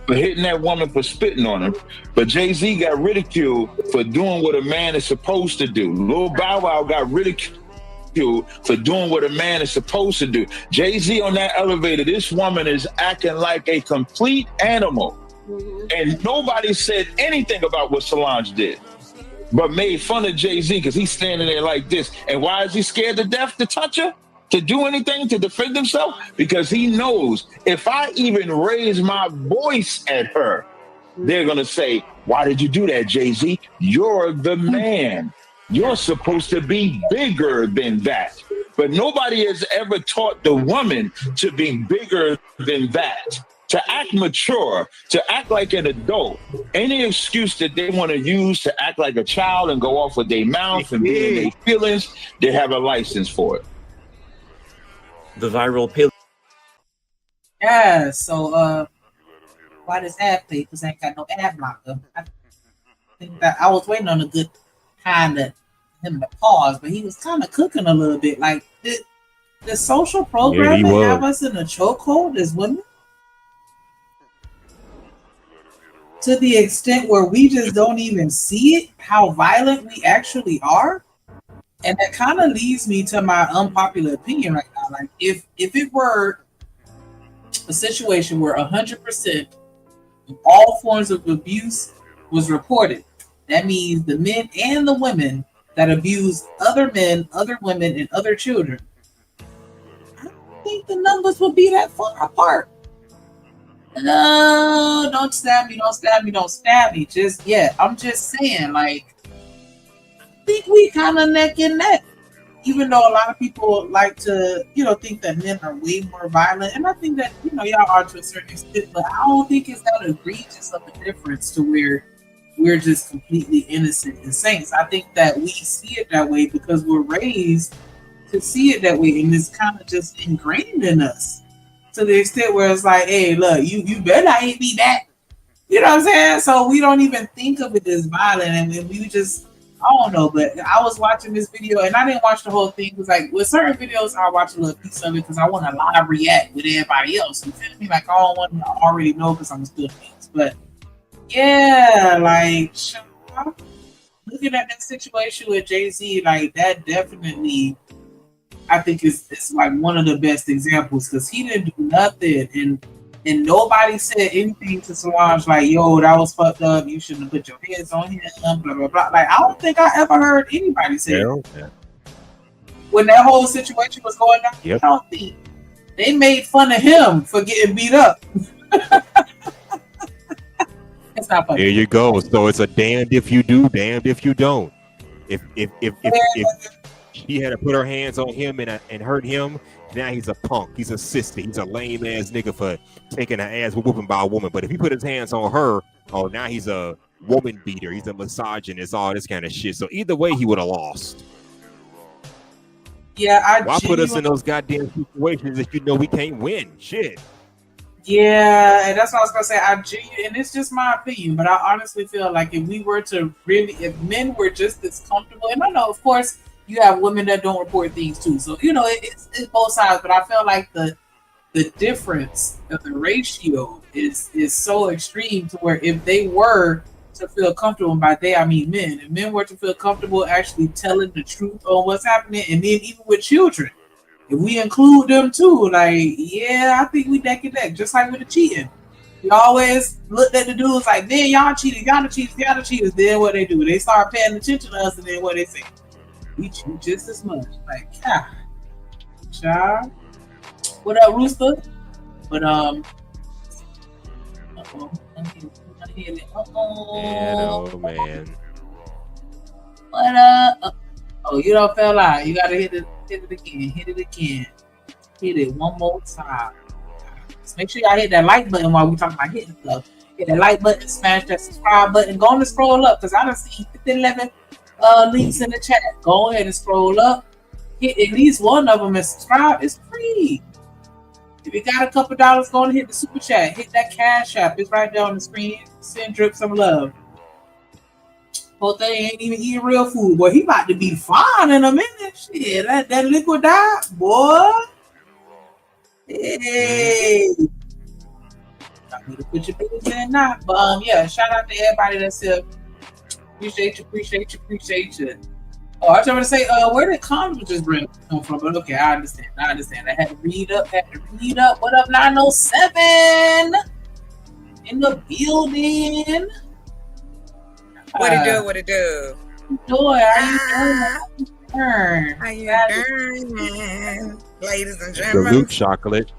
for hitting that woman for spitting on her, but Jay-Z got ridiculed for doing what a man is supposed to do. Lil Bow Wow got ridiculed for doing what a man is supposed to do. Jay-Z on that elevator, this woman is acting like a complete animal. And nobody said anything about what Solange did, but made fun of Jay-Z because he's standing there like this. And why is he scared to death to touch her? To do anything to defend himself? Because he knows if I even raise my voice at her, they're going to say, why did you do that, Jay-Z? You're the man. You're supposed to be bigger than that. But nobody has ever taught the woman to be bigger than that, to act mature, to act like an adult. Any excuse that they want to use to act like a child and go off with their mouth and be in their feelings, they have a license for it. The viral pill. Yeah, so why does ad play? Because I ain't got no ad blocker. I think that I was waiting on a good time to him to pause, but he was kind of cooking a little bit. Like the social programming have us in a chokehold as women to the extent where we just don't even see it, how violent we actually are. And that kind of leads me to my unpopular opinion right now. Like, if it were a situation where 100% of all forms of abuse was reported, that means the men and the women that abuse other men, other women, and other children, I don't think the numbers would be that far apart. No, don't stab me, don't stab me, don't stab me. Just I'm just saying, like, I think we kind of neck and neck. Even though a lot of people like to, think that men are way more violent, and I think that y'all are to a certain extent, but I don't think it's that egregious of a difference to where we're just completely innocent and saints. I think that we see it that way because we're raised to see it that way, and it's kind of just ingrained in us to the extent where it's like, hey, look, you better not hit me back. You know what I'm saying? So we don't even think of it as violent, and we just, I don't know. But I was watching this video, and I didn't watch the whole thing. Because like with certain videos, I watch a little piece of it because I want to live react with everybody else. You feel me? Like I don't want to already know because I'm still fans. But yeah, like looking at that situation with Jay-Z, like that definitely, I think it's like one of the best examples because he didn't do nothing, and nobody said anything to Solange like, yo, that was fucked up, you shouldn't have put your hands on him, blah blah blah. Like I don't think I ever heard anybody say that. When that whole situation was going on. I don't think they made fun of him for getting beat up. It's not funny. There you go. So it's a damned if you do, damned if you don't. If she had to put her hands on him and hurt him, now he's a punk. He's a sister. He's a lame ass nigga for taking an ass whooping by a woman. But if he put his hands on her, oh, now he's a woman beater. He's a misogynist, all this kind of shit. So either way, he would have lost. Yeah, why put us in those goddamn situations if you know we can't win? Shit. Yeah, and that's what I was gonna say. And it's just my opinion, but I honestly feel like if men were just as comfortable, and I know, of course, you have women that don't report things too, so it's both sides. But I feel like the difference of the ratio is so extreme to where if they were to feel comfortable, and by they I mean men, if men were to feel comfortable actually telling the truth on what's happening, and then even with children. If we include them too, like, yeah, I think we neck and neck, just like with the cheating. We always looked at the dudes like, man, y'all cheated, y'all the cheaters, y'all the cheaters. Then what they do? They start paying attention to us, and then what they say? We cheat just as much. Like, yeah. Child. What up, Rooster? But, oh man. What up? Oh, you don't feel like you gotta hit it again. Hit it one more time. Just make sure y'all hit that like button while we talking about hitting stuff. Hit that like button, smash that subscribe button. Go on and scroll up because I done see 11 links in the chat. Go ahead and scroll up. Hit at least one of them and subscribe. It's free. If you got a couple dollars, go on and hit the super chat. Hit that cash app. It's right there on the screen. Send Drip some love. Whole thing ain't even eating real food. Boy, he about to be fine in a minute. Shit, that liquid diet, boy. Hey. I need to put your business in now. But yeah, shout out to everybody that's here. Appreciate you. Oh, I was trying to say, where did condoms just come from? But okay, I understand. I had to read up. What up, 907? In the building. What it do? Joy, how you doing? How you doing, ladies and gentlemen? Salute, chocolate.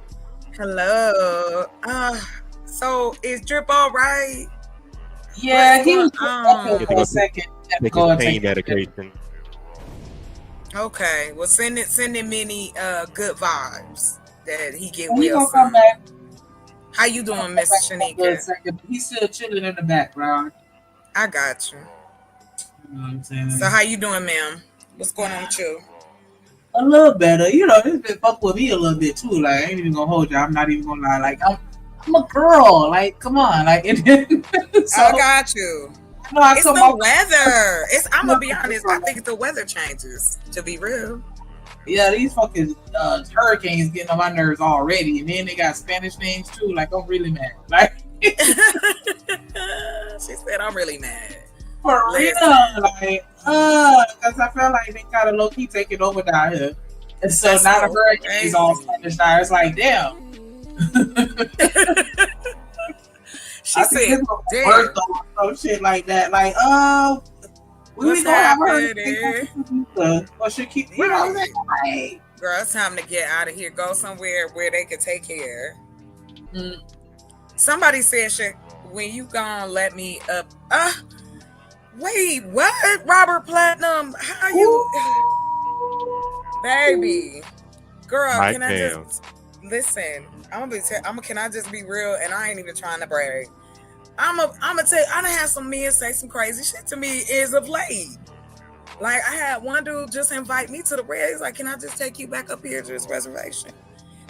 Hello. So is Drip all right? Yeah, he was for a second. Take his pain medication. Okay, well send him many good vibes that he get He well. gonna come back. How you doing, Miss Shanika? He's still chilling in the background. I got you. You know what I'm saying? So how you doing, ma'am? What's going on with you? A little better. It's been fuck with me a little bit too. Like, I ain't even gonna hold you. I'm not even gonna lie. Like, I'm a girl. Like, come on. Like, so, I got you. It's the weather. I'm gonna be honest. I think the weather changes. To be real. Yeah, these fucking hurricanes getting on my nerves already, and then they got Spanish names too. Like, I'm really mad. Like, she said, "I'm really mad." For real, like, because I feel like they kind of low key taking over down here, and so that's now the hurricane is all Spanish now. It's like, damn. She said, "Damn." Or shit like that. Like, we gonna have her. Or should keep, you know what I'm saying? Like, girl, it's time to get out of here. Go somewhere where they can take care. Somebody said, "Shit, when you gonna let me up?" Wait, what? Robert Platinum? How you, baby, girl? Right Can I now. just listen? Can I just be real? And I ain't even trying to brag. I'm gonna tell you, I done had some men say some crazy shit to me as of late. Like, I had one dude just invite me to the red. He's like, "Can I just take you back up here to this reservation?"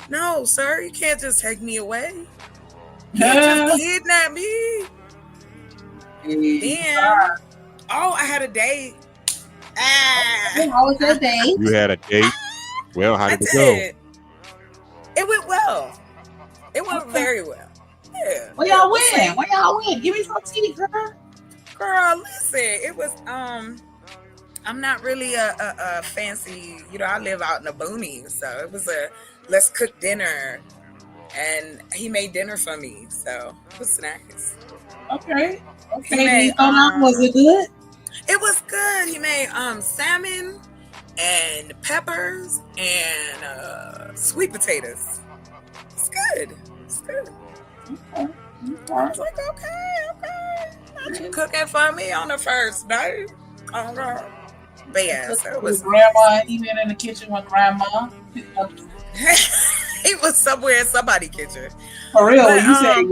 No, sir, you can't just take me away. You can't just kidnap me. Then, I had a date. How was that date? You had a date. Well, how did it go? It went well. It went very well. Yeah. Where y'all went? Where y'all went? Give me some tea, girl. Girl, listen. It was I'm not really a fancy, I live out in the boonies, so it was a let's cook dinner, and he made dinner for me, so it was nice. Okay. Made, was it good? It was good. He made salmon and peppers and sweet potatoes. It's good. It's good. Okay. I was like, okay. Not you cooking for me on the first day. Oh, God. But yeah, so it was grandma. He been in the kitchen with grandma. He was somewhere in somebody's kitchen. For real, but, you said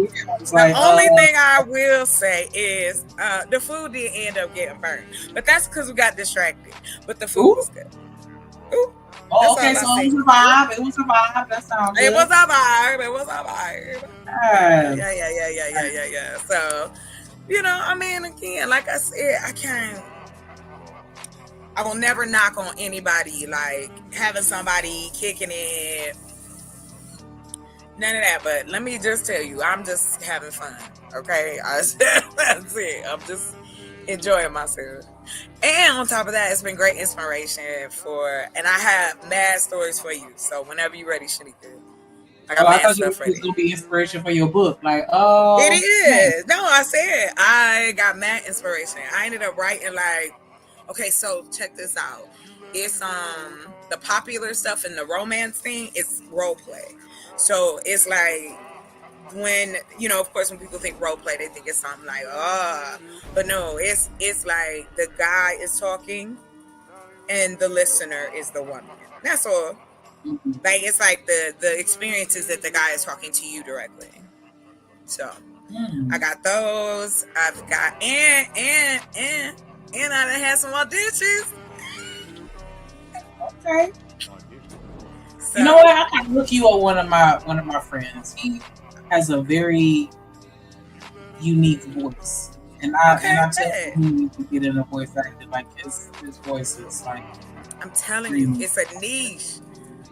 the only thing I will say is the food did end up getting burned, but that's because we got distracted. But the food was good. Ooh. Oh, okay, so it was a vibe. It was a vibe. That sounds good. It was a vibe. Yeah. So, again, like I said, I will never knock on anybody, like having somebody kicking it. None of that. But let me just tell you, I'm just having fun. Okay, that's it. I'm just enjoying myself. And on top of that, it's been great inspiration and I have mad stories for you. So whenever you're ready, Shanika, I got mad stuff ready. It's gonna be inspiration for your book. Like, it is. No, I said I got mad inspiration. I ended up writing okay, so check this out. It's the popular stuff in the romance thing. It's role play. So it's like when of course, when people think role play, they think it's something like but no, it's like the guy is talking and the listener is the woman. That's all. Like, it's like the experiences that the guy is talking to you directly. So I got those. I've got and I done had some auditions. Okay. So, you know what? I can look you up one of my friends. He has a very unique voice, and I tell you, you need to get in a voice actor. Like his voice is like. I'm telling you, it's a niche.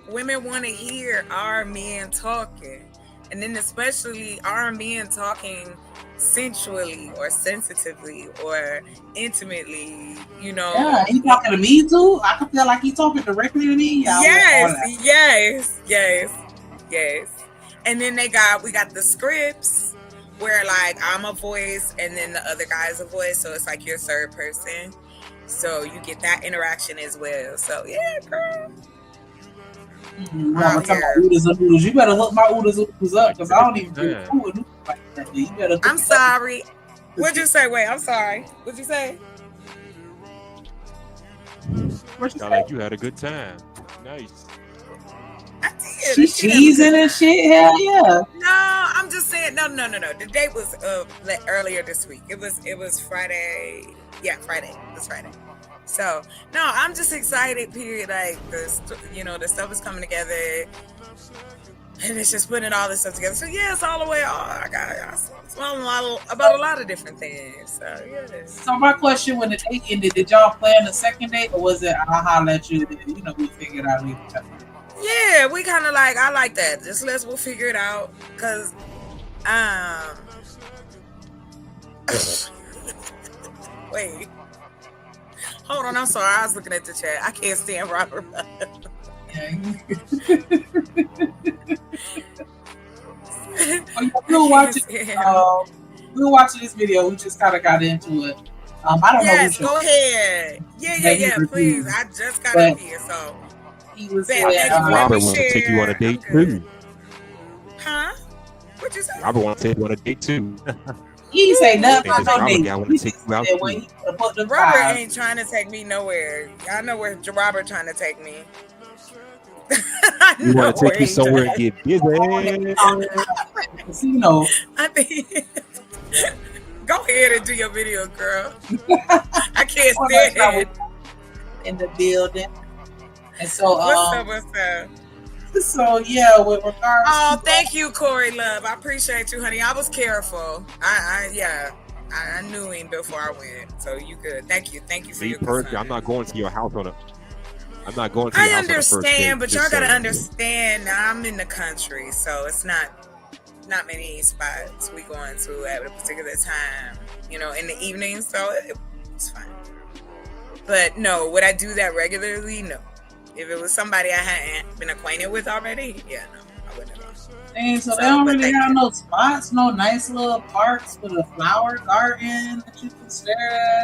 Women want to hear our men talking, and then especially our men talking sensually or sensitively or intimately, Yeah, he talking to me too. I can feel like he's talking directly to me. Yes. And then we got the scripts where like I'm a voice and then the other guy's a voice, so it's like your third person. So you get that interaction as well. So yeah, girl. I'm talking about oodles and noodles. You better hook my oodles and noodles up because I don't even do food like that. You better. I'm sorry. What'd you say? Wait, I'm sorry. What'd you say? Sound like you had a good time. Nice. I did. She's cheesing and shit. Hell yeah. No, I'm just saying. No. The date was earlier this week. It was Friday. Yeah, Friday. It's Friday. So no, I'm just excited. Period. Like the stuff is coming together, and it's just putting all this stuff together. So yeah, it's all the way. I smelling about a lot of different things. So yeah. So my question: when the date ended, did y'all plan the second date, or was it I'll holler at you? We figured out later. Yeah, we kind of I like that. Just we'll figure it out. Cause wait. Hold on, I'm sorry. I was looking at the chat. I can't stand Robert. We were watching this video. We just kind of got into it. I don't know. Yes, go ahead. Yeah. Please, I just got up here, so he was. Robert wants to take you on a date too. Huh? What you say? Robert want to take you on a date too. He ain't say nothing Think about this no Robert date. guy want He to take just you out said where too. he could put the Robert vibes. ain't trying to take me nowhere. I know where Robert trying to take me. I You know want to where take you he somewhere and trying. get busy. Casino. I think. Go ahead and do your video, girl. I can't Oh, stand that's not it. in the building. And so, What's up? What's up? So yeah, with regards Oh, to thank you, Corey Love. I appreciate you, honey. I was careful. I knew him before I went. So you good. Thank you. Thank you for Me your personally, concern. I'm not going to your house on a. I'm not going to your I house on the first date. understand, but y'all just gotta saying. understand. I'm in the country, so it's not many spots we going to at a particular time. You know, in the evening, so it's fine. But no, would I do that regularly? No. If it was somebody I hadn't been acquainted with already, yeah, no, I wouldn't have gone. Dang, so they don't really have no spots, no nice little parks with a flower garden that you can stare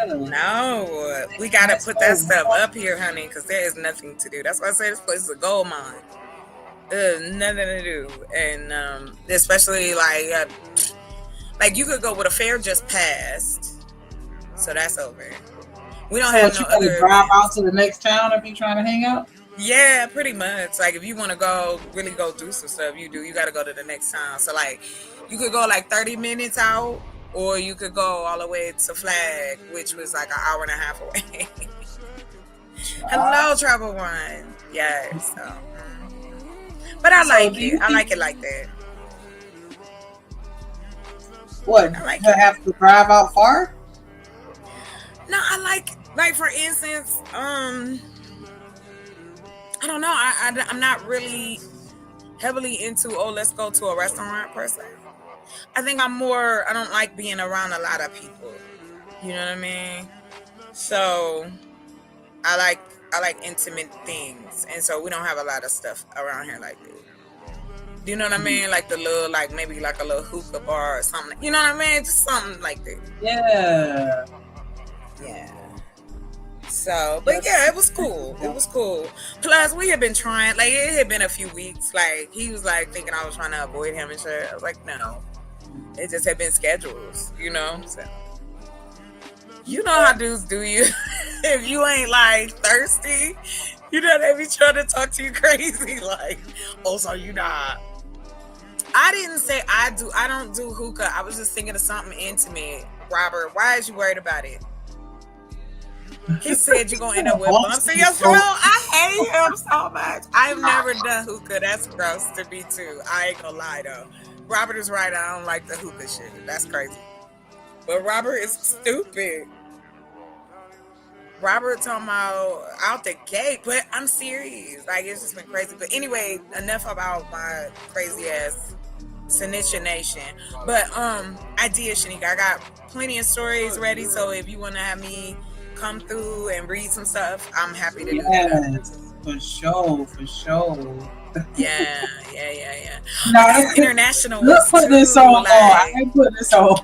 at. No, we gotta put that stuff up here, honey, because there is nothing to do. That's why I say this place is a gold mine. There's nothing to do, and especially like you could go with a fair just passed, so that's over. We don't have no other. Drive out to the next town if you trying to hang out. Yeah, pretty much. Like if you want to really go do some stuff, you got to go to the next town. So like, you could go like 30 minutes out, or you could go all the way to Flag, which was like an hour and a half away. Hello, Travel One. Yes. So. But I like it. I like it like that. What? I like you have to drive out far? No, I like for instance, I don't know. I'm not really heavily into, let's go to a restaurant per se. I think I don't like being around a lot of people. You know what I mean? So I like intimate things. And so we don't have a lot of stuff around here like that. Do you know what I mean? Like the little, like maybe like a little hookah bar or something. You know what I mean? Just something like that. Yeah. Yeah. So, but yeah, it was cool. It was cool. Plus, we had been trying, like, it had been a few weeks. Like, he was like thinking I was trying to avoid him and shit. I was like, no. It just had been schedules, you know? So, you know how dudes do you. If you ain't like thirsty, you know, they be trying to talk to you crazy. Like, so you not. I didn't say I don't do hookah. I was just thinking of something intimate. Robert, why is you worried about it? He said you're gonna end up with bumps in your throat. I hate him so much. I've never done hookah. That's gross to me too. I ain't gonna lie though. Robert is right. I don't like the hookah shit. That's crazy. But Robert is stupid. Robert talking about out the gate, but I'm serious. Like it's just been crazy. But anyway, enough about my crazy ass Sinisha Nation. But I did, Shanika. I got plenty of stories ready. So if you wanna have me come through and read some stuff, I'm happy to do that. For sure. Yeah. No, it's international. Let's put this on. I ain't put this on.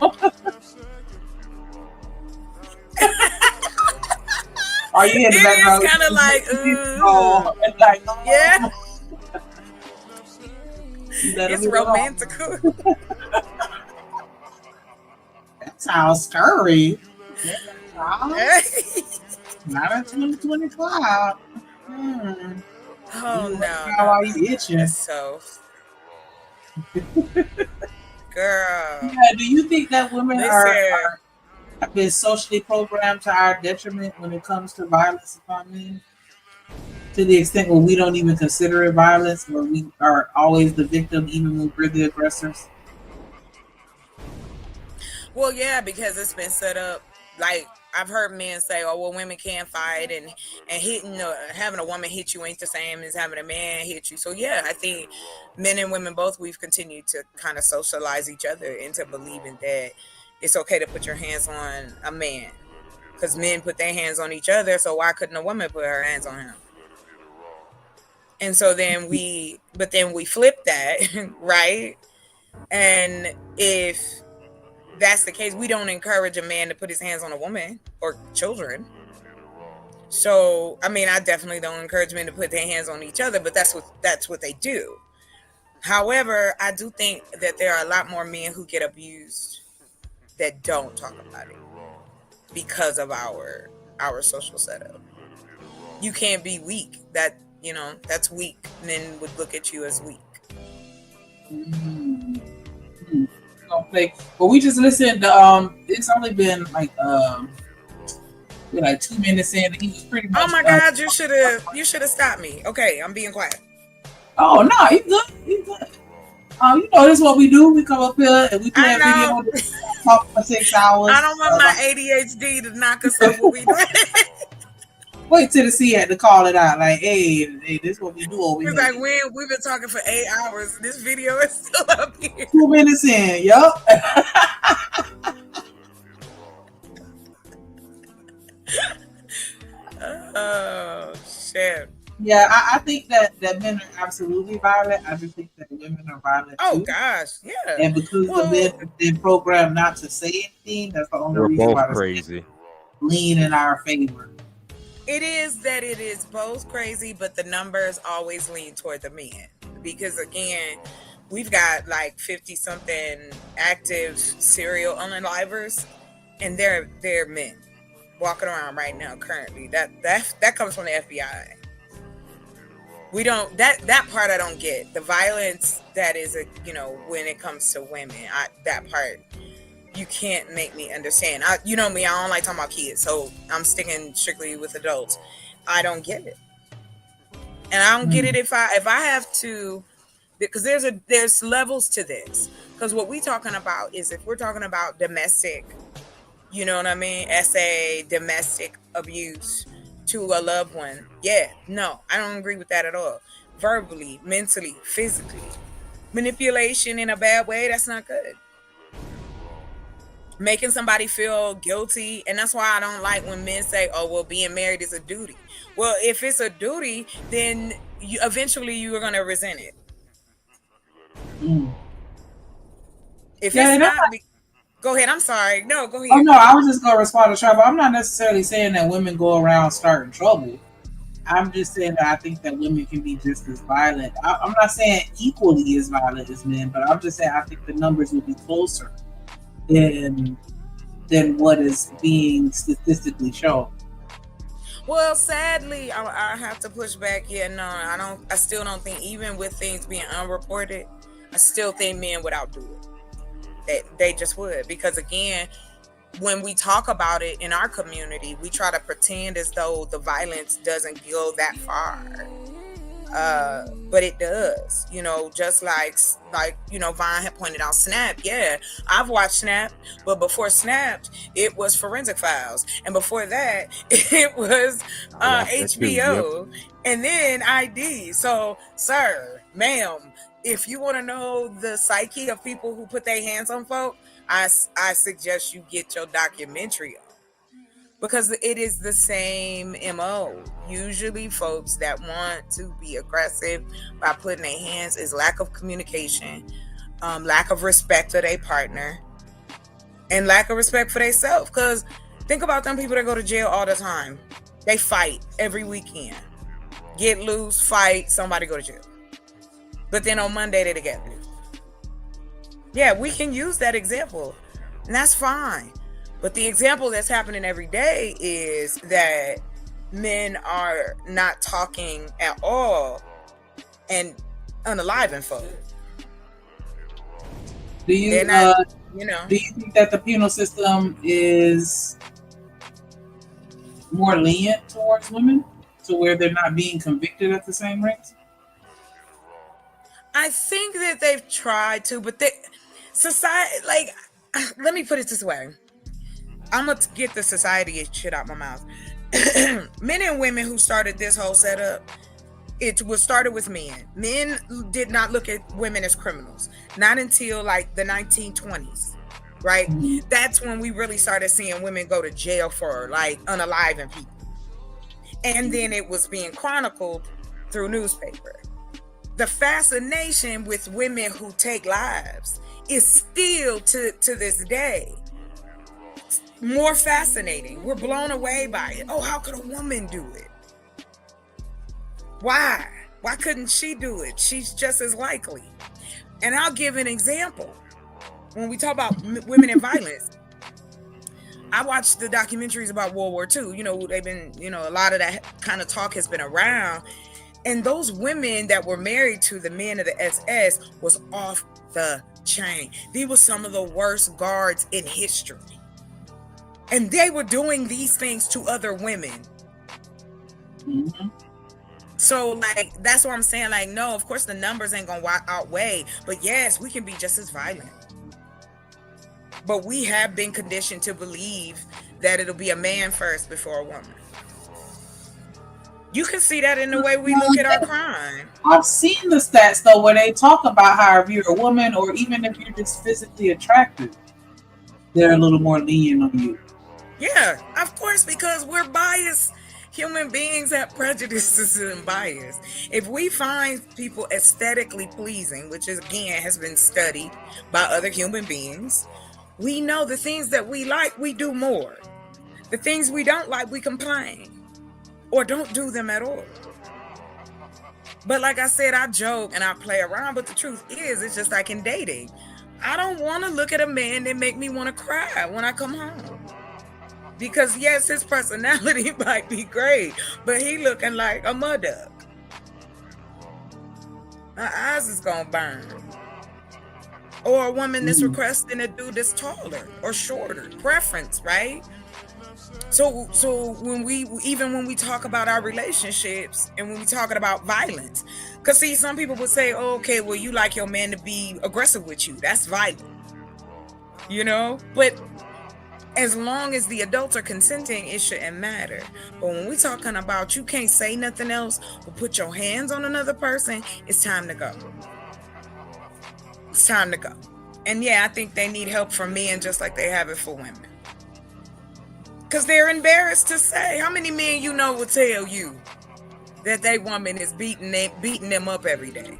Are you in the background? It is kind of like, yeah. It's romantical. That sounds scary. Not a 2025. Oh no! How are you itching? So, girl. Yeah, do you think that women have been socially programmed to our detriment when it comes to violence upon men? To the extent where we don't even consider it violence, where we are always the victim, even when we're the aggressors? Well, yeah, because it's been set up. Like I've heard men say, "Oh, well, women can't fight, and hitting having a woman hit you ain't the same as having a man hit you." So yeah, I think men and women both, we've continued to kind of socialize each other into believing that it's okay to put your hands on a man, because men put their hands on each other. So why couldn't a woman put her hands on him? And so then we flip that, right? And if that's the case, we don't encourage a man to put his hands on a woman or children. So, I mean, I definitely don't encourage men to put their hands on each other, but that's what they do. However, I do think that there are a lot more men who get abused that don't talk about it because of our social setup. You can't be weak. That, that's weak. Men would look at you as weak. Okay. Well, we just listened to, it's only been like 2 minutes in, and he was pretty much. Oh my God, you should have stopped me. Okay, I'm being quiet. Oh no, you good. This is what we do. We come up here and we play a video, talk for 6 hours. I don't want my ADHD to knock us off what we do. Wait till the C had to call it out. Like, hey, this is what we do over here. It's like, we've been talking for 8 hours. This video is still up here. 2 minutes in, yup. Oh shit. Yeah, I think that men are absolutely violent. I just think that women are violent too. Oh gosh, yeah. And because the men have been programmed not to say anything, that's the only reason why both crazy. Lean in our favor. It is both crazy, but the numbers always lean toward the men. Because again, we've got like 50 something active serial unalivers, and they're men walking around right now currently. That comes from the FBI. We don't that part I don't get. The violence that is when it comes to women, that part you can't make me understand. You know me, I don't like talking about kids, so I'm sticking strictly with adults. I don't get it, and I don't get it if I have to, because there's levels to this. Because what we talking about is, if we're talking about domestic, you know what I mean, domestic abuse to a loved one, no, I don't agree with that at all. Verbally, mentally, physically, manipulation in a bad way, that's not good. Making somebody feel guilty, and that's why I don't like when men say, "Oh, well, being married is a duty." Well, if it's a duty, then eventually you are going to resent it. If it's not, go ahead. I'm sorry. No, go ahead. Oh no, I was just going to respond to Trevor. I'm not necessarily saying that women go around starting trouble. I'm just saying that I think that women can be just as violent. I'm not saying equally as violent as men, but I'm just saying I think the numbers will be closer than what is being statistically shown. Well, sadly, I have to push back. Yeah, no, I still don't think, even with things being unreported, I still think men would outdo it. They just would, because again, when we talk about it in our community, we try to pretend as though the violence doesn't go that far. But it does, just like Vaughn had pointed out, Snap. Yeah, I've watched Snap, but before Snap, it was Forensic Files, and before that, it was HBO, and then ID. So, sir, ma'am, if you want to know the psyche of people who put their hands on folk, I suggest you get your documentary on. Because it is the same MO. Usually folks that want to be aggressive by putting their hands is lack of communication, lack of respect for their partner, and lack of respect for themselves. Because think about them people that go to jail all the time. They fight every weekend. Get loose, fight, somebody go to jail. But then on Monday they're together. Yeah, we can use that example, and that's fine. But the example that's happening every day is that men are not talking at all and unaliving folk. Do you think that the penal system is more lenient towards women, to where they're not being convicted at the same rates? I think that they've tried to, but society, let me put it this way. I'm going to get the society shit out my mouth. Men and women who started this whole setup, it was started with men. Men did not look at women as criminals. Not until the 1920s, right? Mm-hmm. That's when we really started seeing women go to jail for unaliving people. And then it was being chronicled through newspaper. The fascination with women who take lives is still to this day more fascinating. We're blown away by it. Oh, how could a woman do it? Why couldn't she do it? She's just as likely. And I'll give an example. When we talk about women and violence, I watched the documentaries about World War II. They've been, a lot of that kind of talk has been around. And those women that were married to the men of the SS was off the chain. These were some of the worst guards in history. And they were doing these things to other women. Mm-hmm. So, like, that's what I'm saying. Like, no, of course the numbers ain't going to outweigh. But yes, we can be just as violent. But we have been conditioned to believe that it'll be a man first before a woman. You can see that in the way we look at our crime. I've seen the stats, though, where they talk about how if you're a woman or even if you're just physically attractive, they're a little more lenient on you. Yeah, of course, because we're biased. Human beings have prejudices and bias. If we find people aesthetically pleasing, which is, again, has been studied by other human beings, we know the things that we like, we do more. The things we don't like, we complain or don't do them at all. But like I said, I joke and I play around, but the truth is, it's just like in dating. I don't want to look at a man that make me want to cry when I come home. Because yes, his personality might be great, but he looking like a mud duck. My eyes is gonna burn. Or a woman that's requesting a dude that's taller or shorter. Preference, right? So when we talk about our relationships and when we talking about violence, because see, some people would say, oh, okay, well, you like your man to be aggressive with you. That's violent. But as long as the adults are consenting, it shouldn't matter. But when we're talking about you can't say nothing else but put your hands on another person, it's time to go. It's time to go. And yeah, I think they need help from men just like they have it for women. Because they're embarrassed to say. How many men will tell you that their woman is beating them up every day?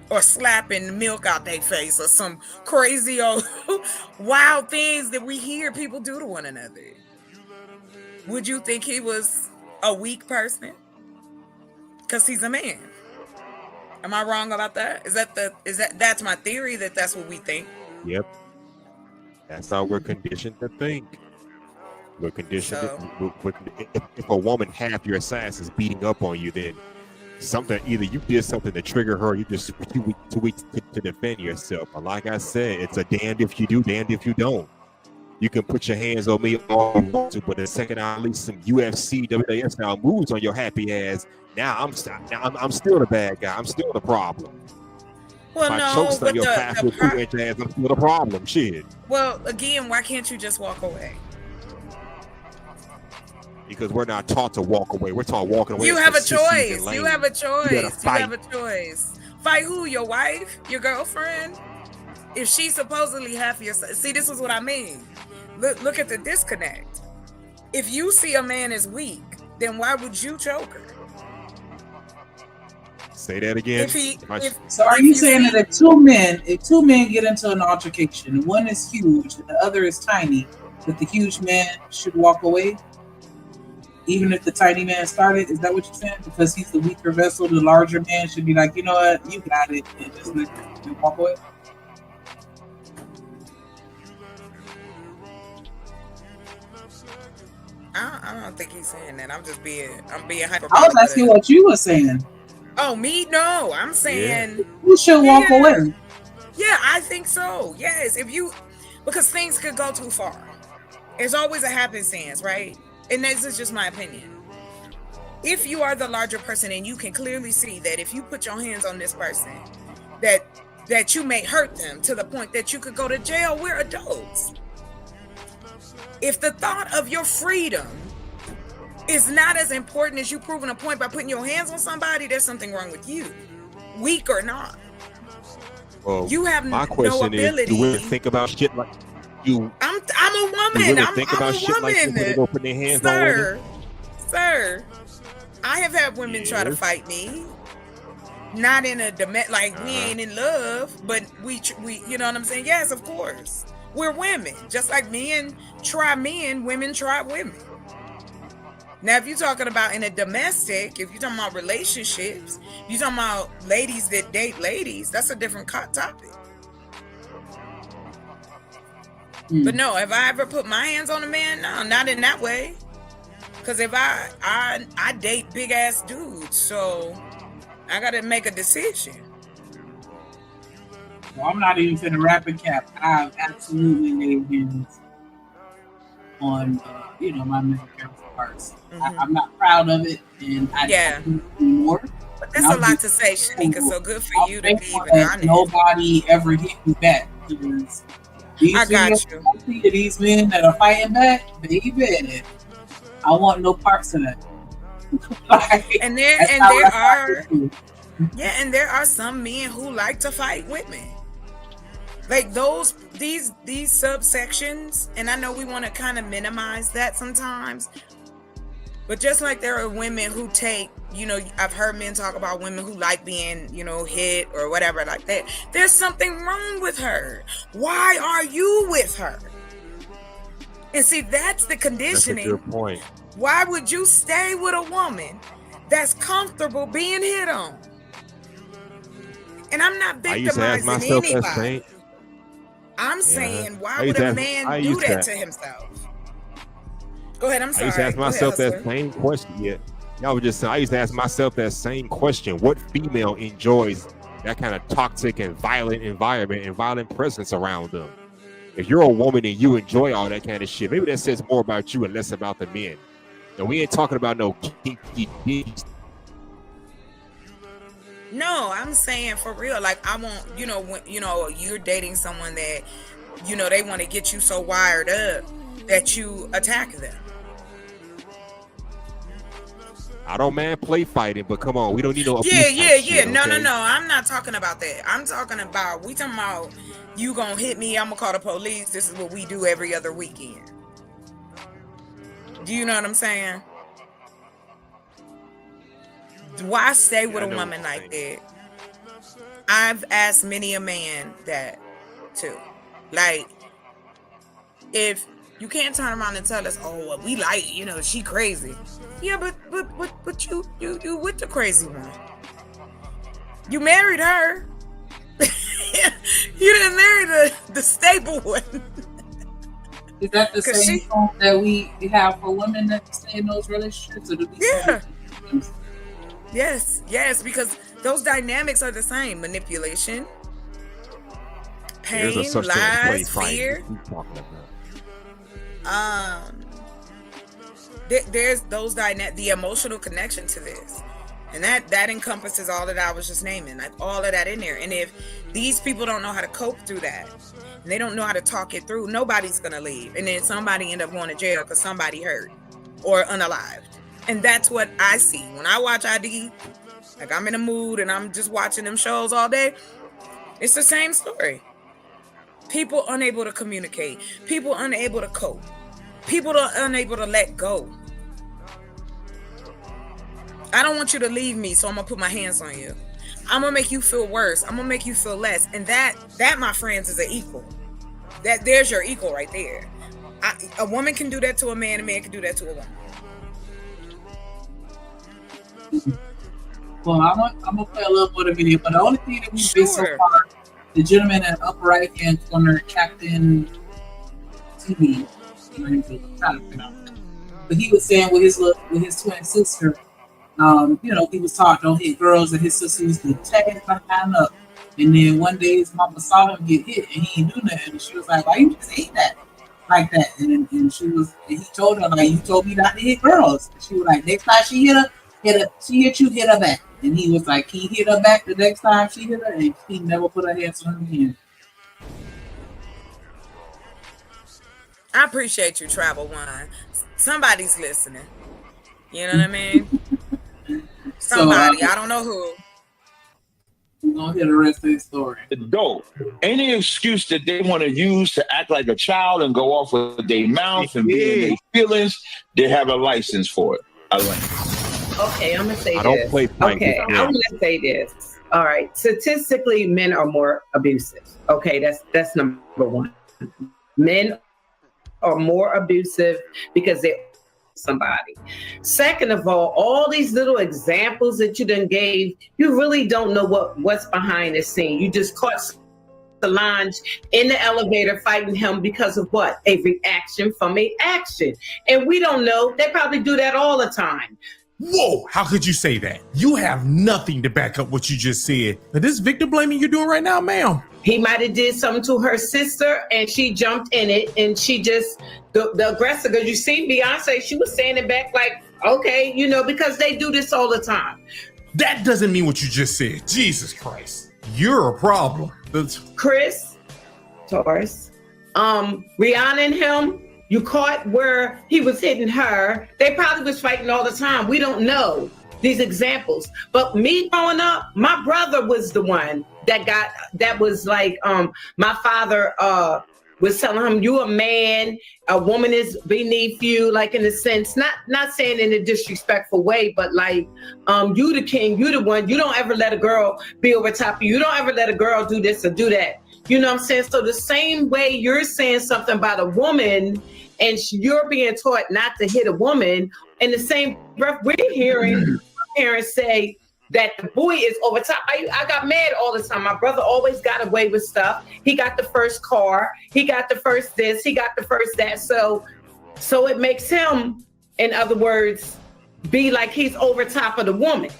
Or slapping milk out their face or some crazy old wild things that we hear people do to one another. Would you think he was a weak person? Because he's a man. Am I wrong about that? That's my theory that that's what we think? Yep. That's how we're conditioned to think. We're conditioned if a woman half your size is beating up on you, then either you did something to trigger her, or you just too weak to defend yourself. But like I said, it's a damned if you do, damned if you don't. You can put your hands on me all you want to, but the second I release some UFC, WWF style moves on your happy ass, now I'm still the bad guy. I'm still the problem. Well, if I choke on your 5'2" ass, I'm still the problem. Shit. Well, again, why can't you just walk away? Because we're not taught to walk away. We're taught walking away. You have a choice. You have a choice. You have a choice. Fight who? Your wife? Your girlfriend? If she's supposedly half your size. See, this is what I mean. Look at the disconnect. If you see a man as weak, then why would you choke her? Say that again. So are you saying that if two men get into an altercation, and one is huge and the other is tiny, that the huge man should walk away? Even if the tiny man started, is that what you're saying? Because he's the weaker vessel, the larger man should be like, you know what, you got it, and just let him walk away. I don't think he's saying that. I'm being hyper. I was asking what you were saying. Oh, me? No, I'm saying you should walk away. Yeah, I think so. Yes, because things could go too far. There's always a happenstance, right? And this is just my opinion. If you are the larger person and you can clearly see that if you put your hands on this person, that you may hurt them to the point that you could go to jail, we're adults. If the thought of your freedom is not as important as you proving a point by putting your hands on somebody, there's something wrong with you, weak or not. Well, you have my question no ability. Is, do women think about shit like you? I'm a woman. I'm think about a shit woman. like this when they go put their hands on women? Sir, I have had women try to fight me. Not in a we ain't in love, but we you know what I'm saying? Yes, of course. We're women. Just like men try men, women try women. Now, if you're talking about in a domestic, if you're talking about relationships, you're talking about ladies that date ladies, that's a different topic. But no, if I ever put my hands on a man, no, not in that way. Because if I date big ass dudes, so I gotta make a decision. Well, I'm not even finna rap and cap. I've absolutely laid hands on, my male counterparts. I'm not proud of it, and I do more. But that's a lot to say, Shanika. So good for you to be even honest. Nobody ever hit me back. I got you. These men that are fighting back, baby, I want no parts of that. and there are some men who like to fight women. Like these subsections, and I know we want to kind of minimize that sometimes, but just like there are women who take, I've heard men talk about women who like being, hit or whatever like that. There's something wrong with her. Why are you with her? And see, that's the conditioning. That's a good point. Why would you stay with a woman that's comfortable being hit on? And I'm not victimizing anybody. I'm saying, why would a man do that to himself? Go ahead, I'm sorry. I used to ask myself that same question. I used to ask myself that same question. What female enjoys that kind of toxic and violent environment and violent presence around them? If you're a woman and you enjoy all that kind of shit, maybe that says more about you and less about the men. And we ain't talking about no kinky. No, I'm saying for real. Like I want, when you're dating someone that, they want to get you so wired up that you attack them. I don't play fighting, but come on, we don't need no abuse. Yeah. No. I'm not talking about that. I'm talking about you gonna hit me, I'm gonna call the police. This is what we do every other weekend. Do you know what I'm saying? Why stay with a woman like that? I've asked many a man that too. Like, if you can't turn around and tell us, oh, well, we like, she crazy. Yeah, but you with the crazy one. You married her. You didn't marry the stable one. Is that the same thing that we have for women that stay in those relationships? Or do we Yes, because those dynamics are the same. Manipulation, pain, lies, fear. There's those the emotional connection to this, and that encompasses all that I was just naming, like all of that in there. And if these people don't know how to cope through that, and they don't know how to talk it through, nobody's gonna leave, and then somebody end up going to jail because somebody hurt or unalived. And that's what I see when I watch ID. Like, I'm in a mood and I'm just watching them shows all day. It's the same story. People unable to communicate. People unable to cope. People unable to let go. I don't want you to leave me, so I'm going to put my hands on you. I'm going to make you feel worse. I'm going to make you feel less. And that, my friends, is an equal. There's your equal right there. A woman can do that to a man can do that to a woman. Well, I'm gonna play a little bit of video, but the only thing that we've been so far, the gentleman in the upper right hand corner, Captain TV, but he was saying with his twin sister, he was taught don't hit girls, and his sister used to tag behind up, and then one day his mama saw him get hit, and he didn't do nothing, and she was like, "Why you just hate that like that?" And he told her, like, "You told me not to hit girls." And she was like, "Next time she hit her, hit her back." And he was like, he hit her back the next time she hit her, and he never put her hands on her again. I appreciate you, Travel One. Somebody's listening. You know what I mean? Somebody. I don't know who. We're going to hear the rest of the story. Dope. Any excuse that they want to use to act like a child and go off with their mouth and be in their feelings, they have a license for it. Okay, I'm going to say this. I don't play okay, I'm going to say this. All right. Statistically, men are more abusive. Okay, that's number one. Men are more abusive because they're somebody. Second of all these little examples that you done gave, you really don't know what's behind the scene. You just caught Solange in the elevator fighting him because of what? A reaction from a action. And we don't know. They probably do that all the time. Whoa, how could you say that? You have nothing to back up what you just said. Now, this victim blaming you're doing right now, ma'am. He might have did something to her sister and she jumped in it and she just, the aggressor, because you see Beyonce, she was standing back like, okay, you know, because they do this all the time. That doesn't mean what you just said. Jesus Christ. You're a problem. Chris, Taurus, Rihanna and him, you caught where he was hitting her. They probably was fighting all the time. We don't know these examples. But me growing up, my brother was the one that was like, my father was telling him, you a man, a woman is beneath you, like in a sense, not saying in a disrespectful way, but like, you the king, you the one, you don't ever let a girl be over top of you. You don't ever let a girl do this or do that. You know what I'm saying? So the same way you're saying something about a woman and you're being taught not to hit a woman, in the same breath, we're hearing parents say that the boy is over top. I got mad all the time. My brother always got away with stuff. He got the first car. He got the first this. He got the first that. So it makes him, in other words, be like he's over top of the woman.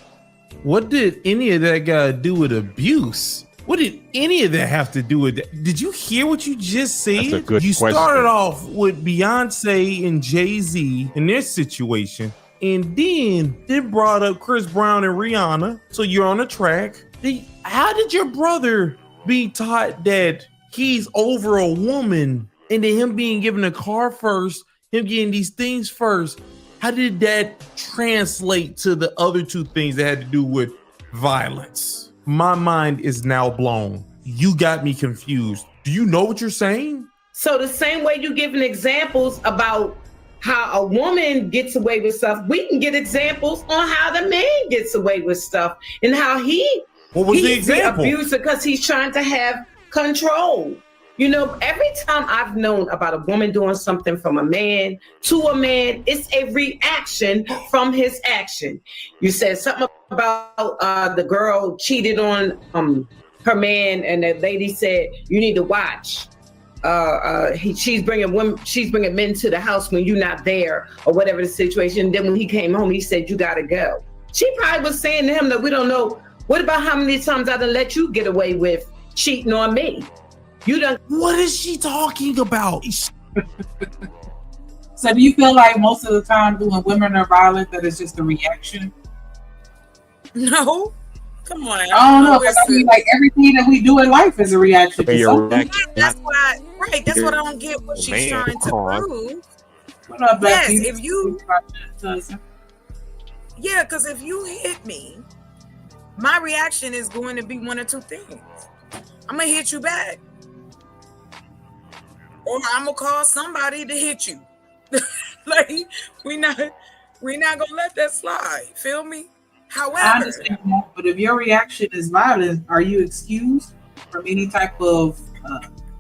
What did any of that got to do with abuse? What did any of that have to do with that? Did you hear what you just said? That's a good you question. Started off with Beyonce and Jay-Z and their situation, and then brought up Chris Brown and Rihanna. So you're on a track. How did your brother be taught that he's over a woman, and then him being given a car first, him getting these things first? How did that translate to the other two things that had to do with violence? My mind is now blown. You got me confused. Do you know what you're saying? So the same way you giving examples about how a woman gets away with stuff, we can get examples on how the man gets away with stuff and how what was the example? The abuser because he's trying to have control. You know, every time I've known about a woman doing something from a man to a man, it's a reaction from his action. You said something about the girl cheated on her man, and the lady said, you need to watch. She's bringing men to the house when you're not there, or whatever the situation. Then when he came home, he said, you gotta go. She probably was saying to him that we don't know, what about how many times I done let you get away with cheating on me? What is she talking about? So do you feel like most of the time when women are violent, that it's just a reaction? No. Come on. I don't know. I mean, like everything that we do in life is a reaction to something. That's what I don't get what she's trying to prove. What up, yes, if you because if you hit me, my reaction is going to be one or two things. I'm gonna hit you back. Or I'm gonna call somebody to hit you. Like we not gonna let that slide. Feel me? However, I understand that, but if your reaction is violent, are you excused from any type of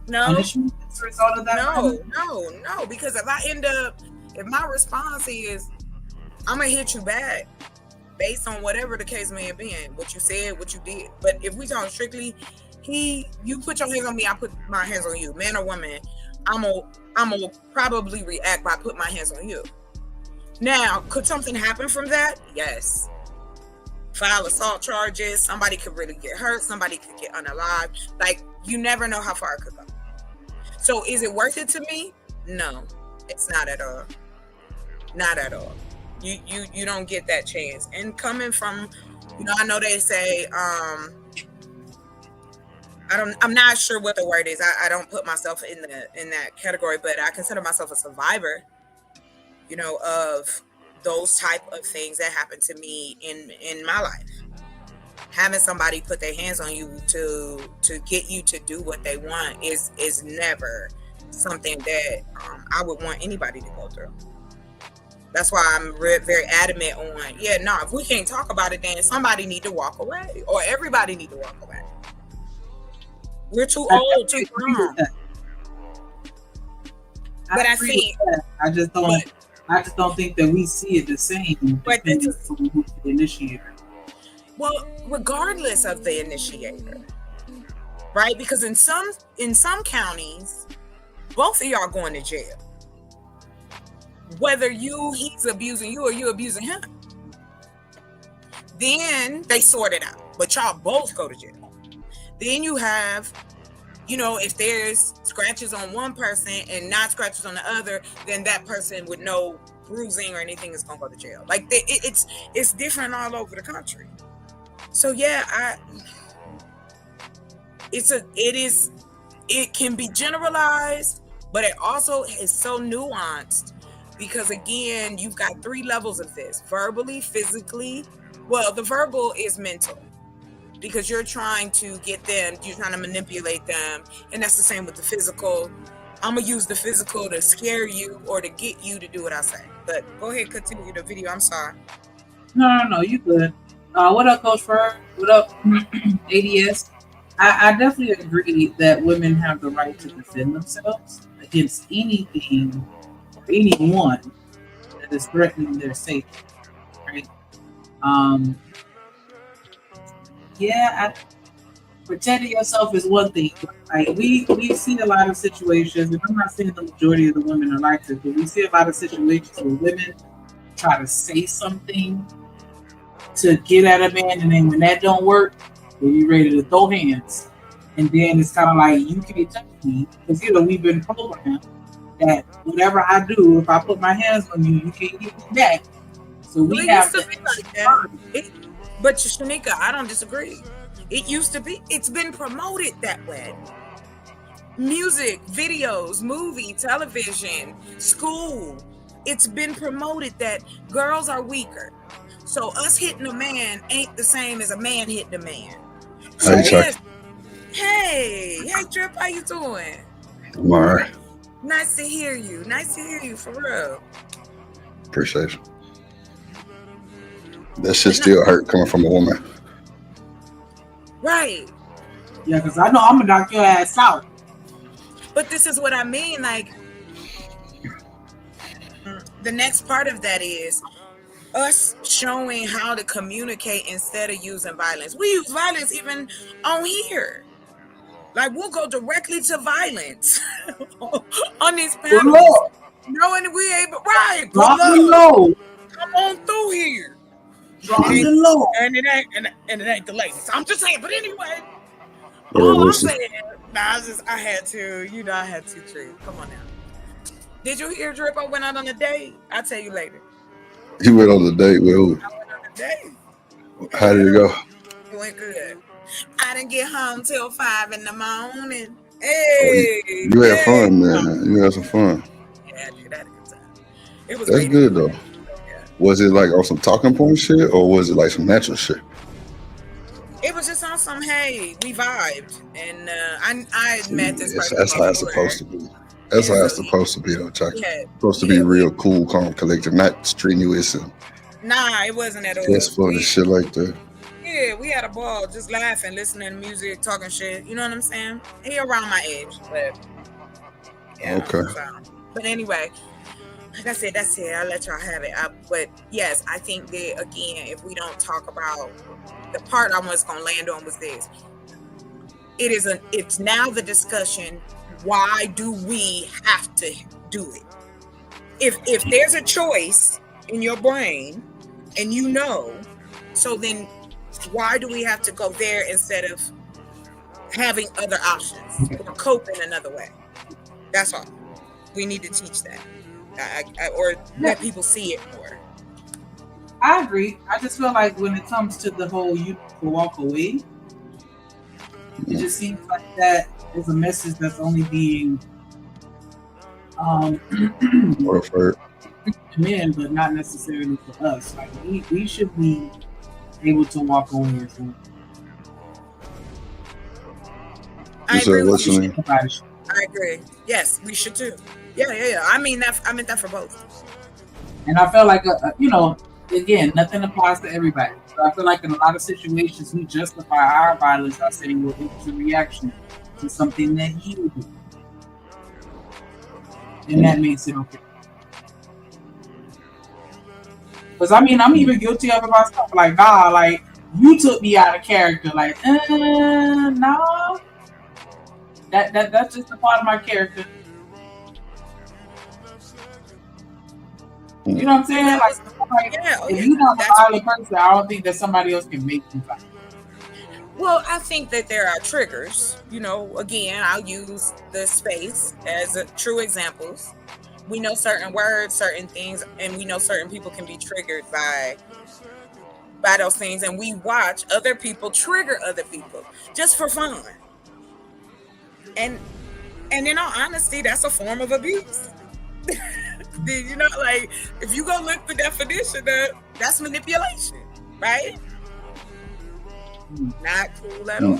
punishment as a result of that? No. Because if my response is, I'm gonna hit you back based on whatever the case may have been, what you said, what you did. But if we talk strictly, you put your hands on me, I put my hands on you, man or woman, I'm gonna probably react by putting my hands on you. Now, could something happen from that? Yes. File assault charges, somebody could really get hurt, somebody could get unalived. Like, you never know how far it could go. So is it worth it to me? No, it's not at all. Not at all. You don't get that chance. And coming from, I know they say, I'm not sure what the word is. I don't put myself in that category, but I consider myself a survivor, of those type of things that happened to me in my life. Having somebody put their hands on you to get you to do what they want is never something that I would want anybody to go through. That's why I'm very adamant on, if we can't talk about it, then somebody need to walk away, or everybody need to walk away. We're too old, too grown. But I think, I just don't. I just don't think that we see it the same. But Depending on who's the initiator. Well, regardless of the initiator, right? Because in some counties, both of y'all going to jail. Whether he's abusing you or you abusing him. Then they sort it out. But y'all both go to jail. Then you have, if there's scratches on one person and not scratches on the other, then that person with no bruising or anything is gonna go to jail. Like it's different all over the country. So yeah, it can be generalized, but it also is so nuanced because again, you've got 3 levels of this: verbally, physically. Well, the verbal is mental because you're trying to get them, you're trying to manipulate them, and that's the same with the physical. I'm gonna use the physical to scare you or to get you to do what I say. But go ahead, continue the video. I'm sorry. No, you good. What up, Coach Fern? What up, ADS? I definitely agree that women have the right to defend themselves against anything or anyone that is threatening their safety, right? Protecting yourself is one thing. Like we see a lot of situations, and I'm not saying the majority of the women are like this, but we see a lot of situations where women try to say something to get at a man, and then when that don't work, then you ready to throw hands. And then it's kind of like, you can't touch me, because we've been programmed that whatever I do, if I put my hands on you, you can't get me back. So we have to be like that. But Shanika, I don't disagree. It used to be. It's been promoted that way. Music, videos, movie, television, school. It's been promoted that girls are weaker. So us hitting a man ain't the same as a man hitting a man. So hey, Drip, how you doing? I'm all right. Nice to hear you. For real. Appreciate you. That shit still hurt coming from a woman. Right. Yeah, because I know I'm gonna knock your ass out. But this is what I mean. Like, the next part of that is us showing how to communicate instead of using violence. We use violence even on here. Like, we'll go directly to violence on these panels. Knowing we able, right? Drop the low. Come on through here. Drop the low. And it ain't the latest. I'm just saying. But anyway, all I'm saying, I had to treat. Come on now. Did you hear Drip? I went out on a date. I'll tell you later. You went on the date with who? I went on a date. How did it go? It went good. I didn't get home till 5 in the morning. Hey, you had fun, man. You had some fun. Yeah, I did. I had a good time. It was. That's good though. Yeah. Was it like on some talking point shit, or was it like some natural shit? It was just on some, hey, we vibed, and I met this person. That's how it's supposed to be. That's how it's supposed to be, though, Chuck. Supposed to be real cool, calm, collective, not strenuous and. Nah, it wasn't at all. Just for the shit like that. Yeah, we had a ball, just laughing, listening to music, talking shit. You know what I'm saying? He around my age, but yeah. Okay. But anyway, like I said, that's it. I'll let y'all have it. But yes, I think that again, if we don't talk about the part I was gonna land on was this. It's now the discussion. Why do we have to do it? If there's a choice in your brain, and so then why do we have to go there instead of having other options or cope in another way? That's all. We need to teach that, or let people see it more. I agree. I just feel like when it comes to the whole you walk away, it just seems like that is a message that's only being for men, but not necessarily for us. Like we should be able to walk away as well. I agree with you. I agree. Yes, we should too. Yeah. I meant that for both. And I feel like again, nothing applies to everybody. So I feel like in a lot of situations, we justify our violence by saying, well, it was a reaction to something that you do. And that makes it okay. Because I mean, I'm even guilty of it myself. Like, nah, like you took me out of character. Like, no, that's just a part of my character. You know what I'm saying? Like if you're not a violent person, I don't think that somebody else can make you violent. Well, I think that there are triggers. You know, again, I'll use the space as true examples. We know certain words, certain things, and we know certain people can be triggered by those things, and we watch other people trigger other people just for fun. And in all honesty, that's a form of abuse. You know, like if you go look the definition of that's manipulation, right? Not cool at all.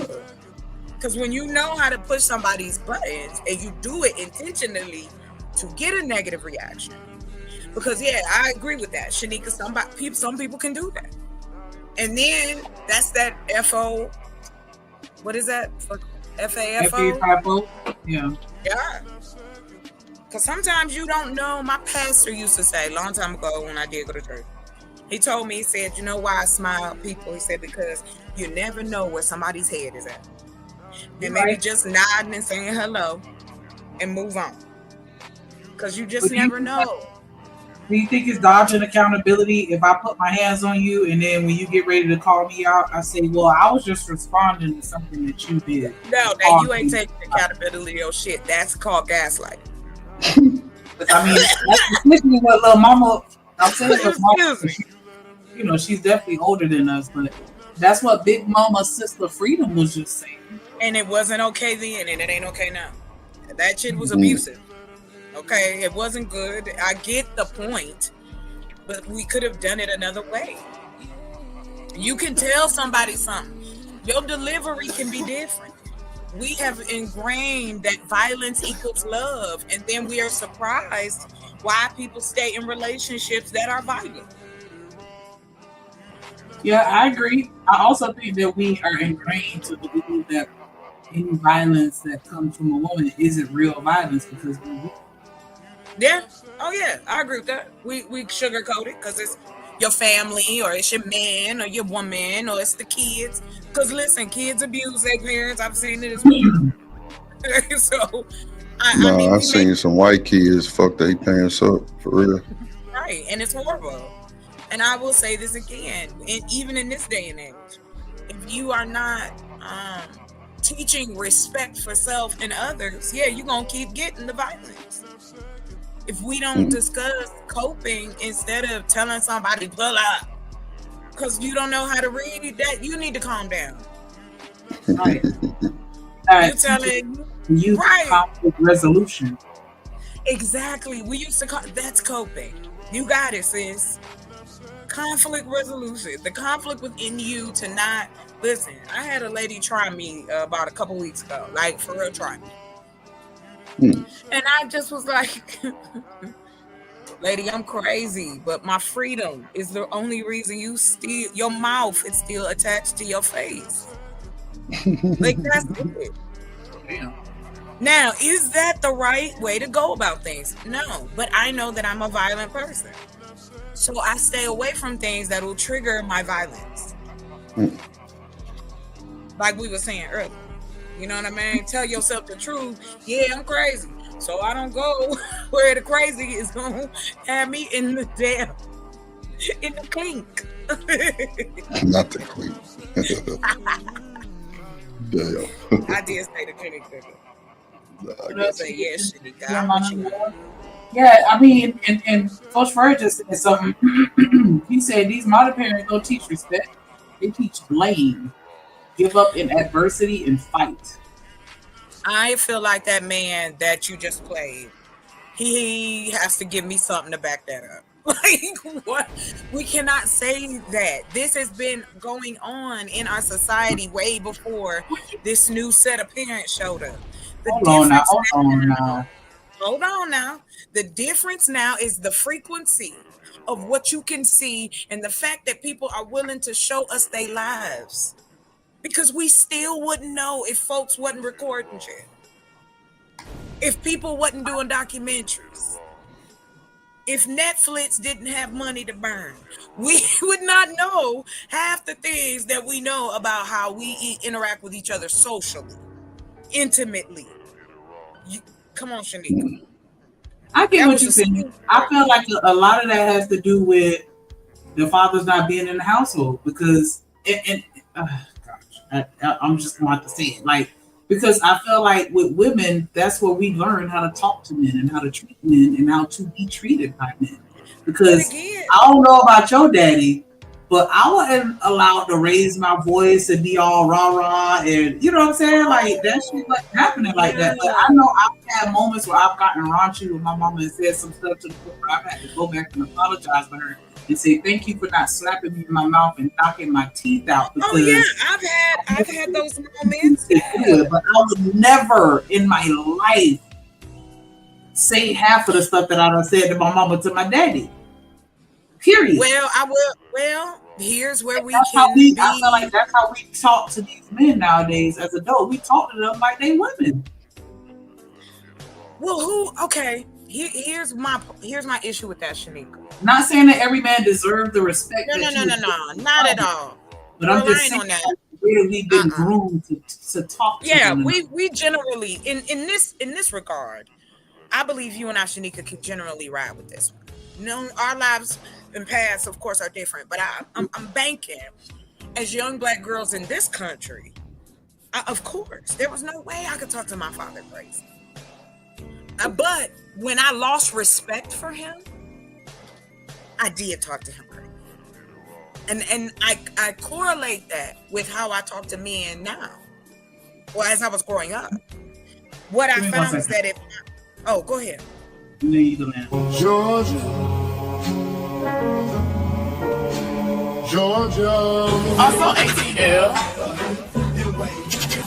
Because when you know how to push somebody's buttons and you do it intentionally to get a negative reaction, because yeah, I agree with that, Shanika. Some people can do that, and then that's that FO. What is that? FAFO. Yeah. Yeah. Because sometimes you don't know. My pastor used to say a long time ago when I did go to church. He told me, he said, you know why I smile at people? He said, because you never know where somebody's head is at. And maybe just nodding and saying hello and move on. Because you just never know. Do you think it's dodging accountability if I put my hands on you and then when you get ready to call me out, I say, well, I was just responding to something that you did? No, that you ain't taking accountability or shit. That's called gaslighting. I mean, that's essentially what little mama, I'm saying, mama, you know, she's definitely older than us, but that's what Big Mama Sister Freedom was just saying. And it wasn't okay then, and it ain't okay now. That shit was abusive. Okay, it wasn't good. I get the point, but we could have done it another way. You can tell somebody something. Your delivery can be different. We have ingrained that violence equals love, and then we are surprised why people stay in relationships that are violent. Yeah, I agree. I also think that we are ingrained to believe that any violence that comes from a woman isn't real violence because yeah. Oh yeah, I agree with that. We sugarcoat it because it's your family or it's your man or your woman or it's the kids. Because listen, kids abuse their parents. I've seen it as well. So I've seen some white kids fuck their parents up for real. Right, and it's horrible. And I will say this again, and even in this day and age, if you are not teaching respect for self and others, yeah, you're gonna keep getting the violence. If we don't discuss coping instead of telling somebody pull up because you don't know how to read that, you need to calm down. Right. You're telling you conflict resolution. Exactly. We used to call that's coping. You got it, sis. Conflict resolution. The conflict within you to not listen. I had a lady try me about a couple weeks ago, like for real, try me. And I just was like, lady, I'm crazy, but my freedom is the only reason your mouth is still attached to your face. Like, that's it. Damn. Now, is that the right way to go about things? No, but I know that I'm a violent person. So I stay away from things that will trigger my violence. Like we were saying earlier. You know what I mean? Tell yourself the truth. Yeah, I'm crazy. So I don't go where the crazy is going to have me in the clink. Not the clink. Damn. I did say the clink. I say, yeah, shit. Yeah, I mean, and Coach Fred just said something. He said these modern parents don't teach respect. They teach blame. Give up in adversity and fight. I feel like that man that you just played, he has to give me something to back that up. Like, what? We cannot say that. This has been going on in our society way before this new set of parents showed up. Hold on now. The difference now is the frequency of what you can see and the fact that people are willing to show us their lives. Because we still wouldn't know if folks wasn't recording shit. If people wasn't doing documentaries. if Netflix didn't have money to burn, we would not know half the things that we know about how we interact with each other socially, intimately. Come on, Shanika. I get That what was you're a saying. smooth I feel like a lot of that has to do with the father's not being in the household because, I'm just going to have to say it. Like, because I feel like with women, that's where we learn how to talk to men and how to treat men and how to be treated by men. Because I don't know about your daddy, but I wasn't allowed to raise my voice and be all rah-rah and, you know what I'm saying? Like, that shit wasn't happening like that. But I know I've had moments where I've gotten raunchy with my mama and said some stuff to the point where I've had to go back and apologize to her and say, thank you for not slapping me in my mouth and knocking my teeth out. Because I've had those moments. But I would never in my life say half of the stuff that I done said to my mama to my daddy. Period. Well, here's where we I feel like that's how we talk to these men nowadays as adults. We talk to them like they women. Well, okay. Here's my issue with that, Shanika. Not saying that every man deserves the respect. No, not at all. But I'm just saying that where we've been groomed to talk to them. we generally in this regard, I believe you and I, Shanika, could generally ride with this one. You know, our lives and paths, of course, are different, but I'm banking as young Black girls in this country. Of course, there was no way I could talk to my father crazy. But when I lost respect for him, I did talk to him crazy. And I correlate that with how I talk to men now. Well, as I was growing up. What I found is that go ahead. Georgia. Also ATL.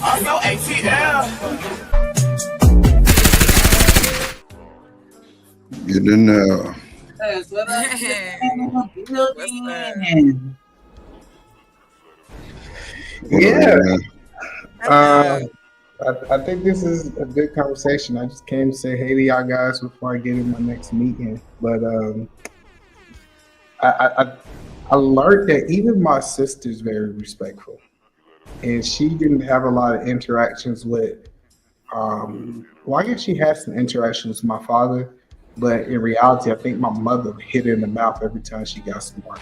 Also ATL. Get in there. Yeah. I think this is a good conversation. I just came to say hey to y'all guys before I get in my next meeting. But I learned that even my sister's very respectful, and she didn't have a lot of interactions with. Well, I guess she had some interactions with my father, but in reality, I think my mother hit her in the mouth every time she got smart.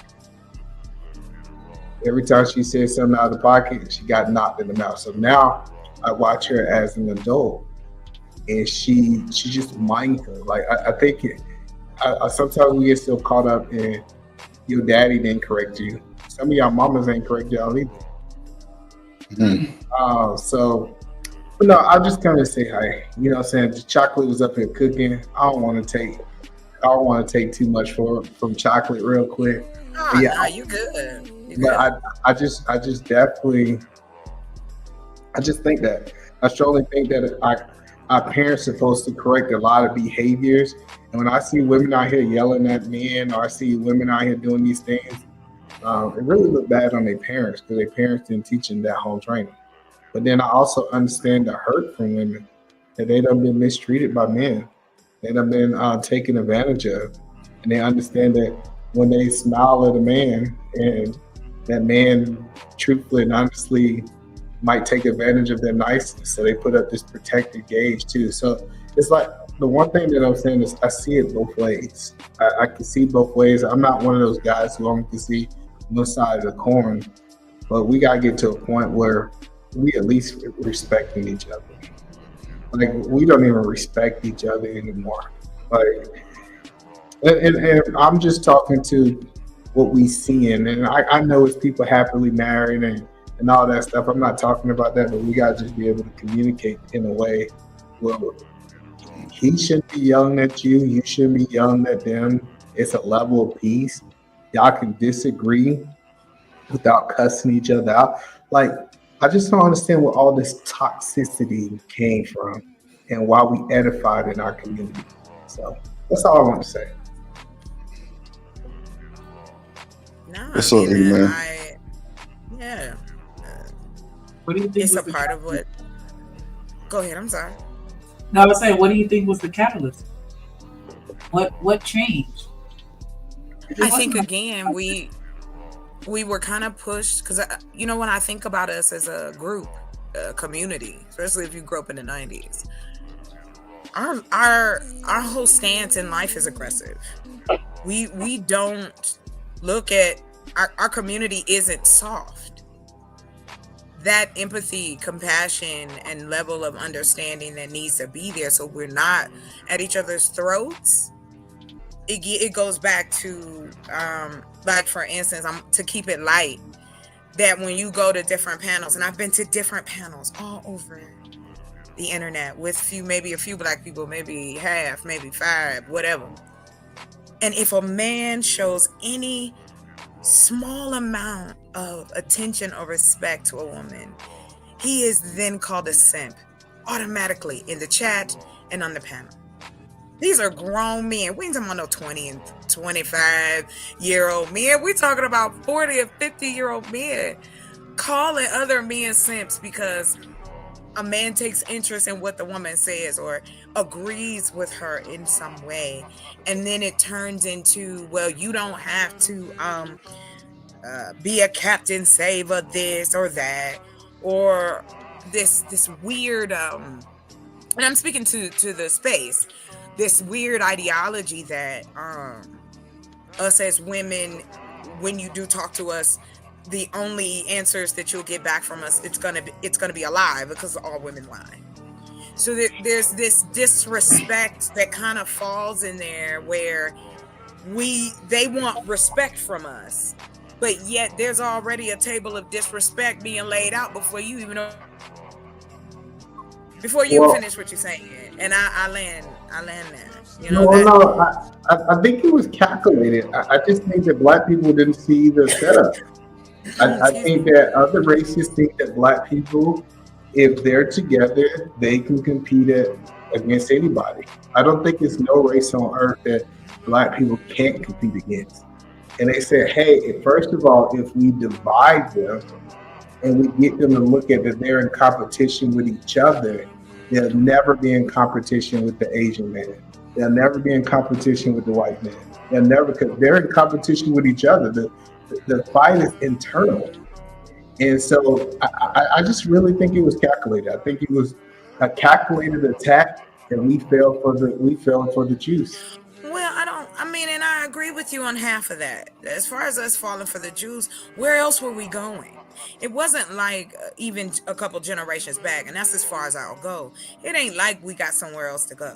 Every time she said something out of the pocket, she got knocked in the mouth. So now I watch her as an adult, and she's just mindful. Like I think sometimes we get so caught up in your daddy didn't correct you. Some of y'all mamas ain't correct y'all either. But no, I'll just kind of say hi. You know what I'm saying? The chocolate was up here cooking. I don't want to take too much from chocolate real quick. No, you good. But I just definitely, I just think that, I strongly think that our parents are supposed to correct a lot of behaviors. And when I see women out here yelling at men, or I see women out here doing these things, it really look bad on their parents, because their parents didn't teach them that home training. But then I also understand the hurt from women, that they done been mistreated by men. They done been taken advantage of. And they understand that when they smile at a man, and that man truthfully and honestly might take advantage of their niceness. So they put up this protected gauge too. So it's like, the one thing that I'm saying is I see it both ways. I can see both ways. I'm not one of those guys who only can see one side of the coin, but we got to get to a point where we at least respecting each other. Like, we don't even respect each other anymore. Like, and I'm just talking to what we seeing, and I know it's people happily married and all that stuff. I'm not talking about that, but we got to just be able to communicate in a way where he shouldn't be yelling at you, you shouldn't be yelling at them. It's a level of peace. Y'all can disagree without cussing each other out. Like, I just don't understand where all this toxicity came from and why we edified in our community. So that's all I want to say. What's up, man? Yeah. What do you think? It's a part of what. Go ahead. I'm sorry. No, I was saying, what do you think was the catalyst? What changed? I think again we were kind of pushed because when I think about us as a group, a community, especially if you grew up in the 90s, our whole stance in life is aggressive. We don't look at our community isn't soft. That empathy, compassion, and level of understanding that needs to be there, so we're not at each other's throats. It goes back to like, for instance, to keep it light, that when you go to different panels, and I've been to different panels all over the internet with maybe a few black people, maybe half, maybe 5, whatever. And if a man shows any small amount of attention or respect to a woman, he is then called a simp automatically in the chat and on the panel. These are grown men. We ain't talking about no 20 and 25-year-old men. We're talking about 40 or 50-year-old men calling other men simps because a man takes interest in what the woman says or agrees with her in some way. And then it turns into, well, you don't have to be a captain saver, this or that, or this weird and I'm speaking to the space, this weird ideology that us as women, when you do talk to us, the only answers that you'll get back from us, it's gonna be a lie, because all women lie. So there's this disrespect that kind of falls in there, where they want respect from us, but yet there's already a table of disrespect being laid out before you even finish what you're saying. And I land there. No, I think it was calculated. I just think that black people didn't see the setup. I think that other races think that black people, if they're together, they can compete against anybody. I don't think there's no race on earth that black people can't compete against. And they said, hey, first of all, if we divide them and we get them to look at that they're in competition with each other, they'll never be in competition with the Asian man. They'll never be in competition with the white man. They'll never, because they're in competition with each other. The fight is internal. And so I just really think it was calculated. I think it was a calculated attack, and we fell for the juice. Well, and I agree with you on half of that. As far as us falling for the Jews, where else were we going? It wasn't like even a couple generations back, and that's as far as I'll go. It ain't like we got somewhere else to go.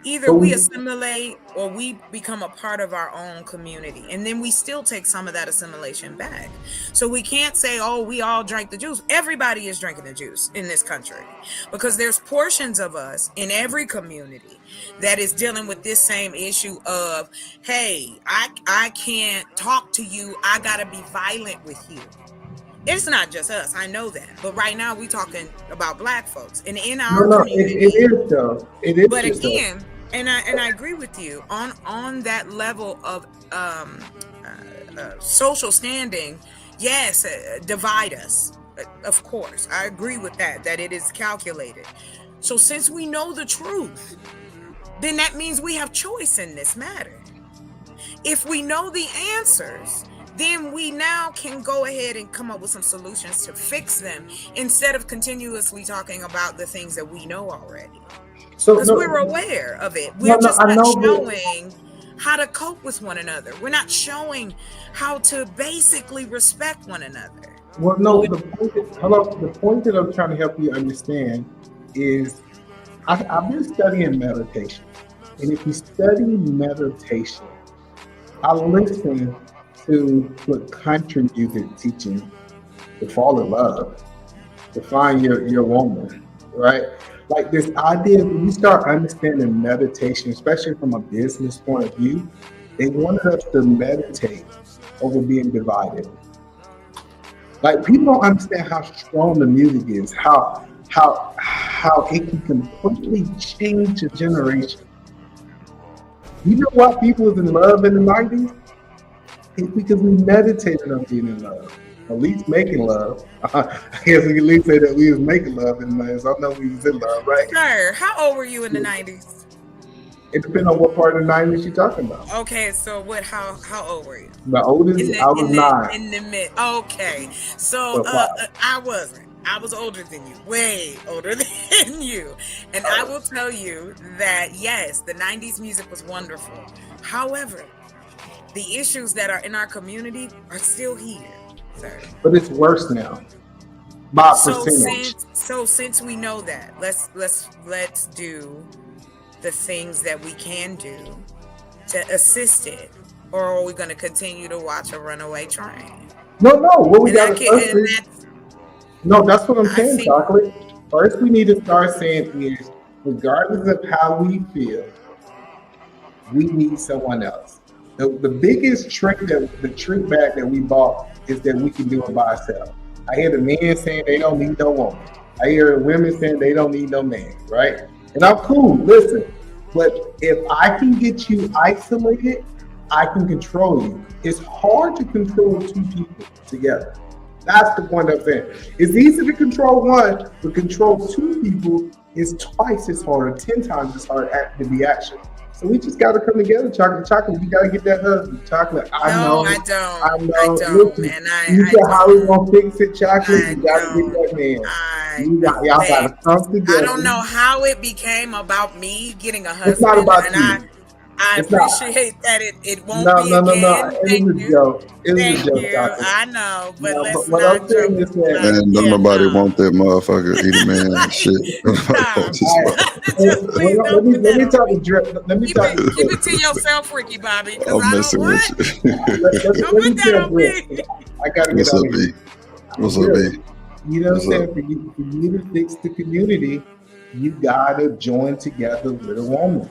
Either we assimilate or we become a part of our own community, and then we still take some of that assimilation back. So we can't say, oh, we all drank the juice. Everybody is drinking the juice in this country, because there's portions of us in every community that is dealing with this same issue of, hey, I can't talk to you. I gotta be violent with you. It's not just us, I know that. But right now we're talking about black folks. And in our community. It is though. It is. But again, and I agree with you on that level of social standing. Yes, divide us. Of course, I agree with that it is calculated. So since we know the truth, then that means we have choice in this matter. If we know the answers, then we now can go ahead and come up with some solutions to fix them, instead of continuously talking about the things that we know already. Because we're aware of it. We're just not showing how to cope with one another. We're not showing how to basically respect one another. Well, no, the point that I'm trying to help you understand is I've been studying meditation. And if you study meditation, I listen to what country music teaching to fall in love, to find your woman, right? Like this idea, when you start understanding meditation, especially from a business point of view, they wanted us to meditate over being divided. Like, people don't understand how strong the music is, how it can completely change a generation. You know why people was in love in the 90s? It's because we meditated on being in love, at least making love. I guess we can at least say that we was making love in the 90s. I know we was in love, right? Sir, how old were you in the 90s? It depends on what part of the 90s you're talking about. Okay, so what? How old were you? The oldest, I was 9. In the mid. Okay, so I wasn't. I was older than you, way older than you, and I will tell you that yes, the '90s music was wonderful. However, the issues that are in our community are still here, sir. But it's worse now. By So percentage. since we know that, let's do the things that we can do to assist it, or are we going to continue to watch a runaway train? No. What we And got to No, that's what I'm saying, Chocolate. First, we need to start saying is, regardless of how we feel, we need someone else. The biggest trick bag that we bought is that we can do it by ourselves. I hear the men saying they don't need no woman. I hear women saying they don't need no man, right? And I'm cool, listen. But if I can get you isolated, I can control you. It's hard to control 2 people together. That's the point I'm saying. It's easy to control one, but control 2 people is twice as hard, or 10 times as hard to be action. So we just got to come together, Chocolate. You got to get that husband, Chocolate. I know. I don't. I know. Listen, and you said how we gonna fix it, Chocolate. You got to get that man. Y'all got to come together. I don't know how it became about me getting a husband. It's not about and you. I appreciate that it won't be No. again. It was a joke. It was a joke, you. Chocolate. I know, but No, let's what not I'm saying is that And don't nobody want that motherfucker eating man shit. Let me talk to Drip. Let me talk to Keep it to yourself, Ricky Bobby, because I'm I messing don't want. with you. Let me tell Drip. I gotta get What's out up, of B? here. What's up, B? You know what I'm What's saying? For you to fix the community, you gotta join together with a woman.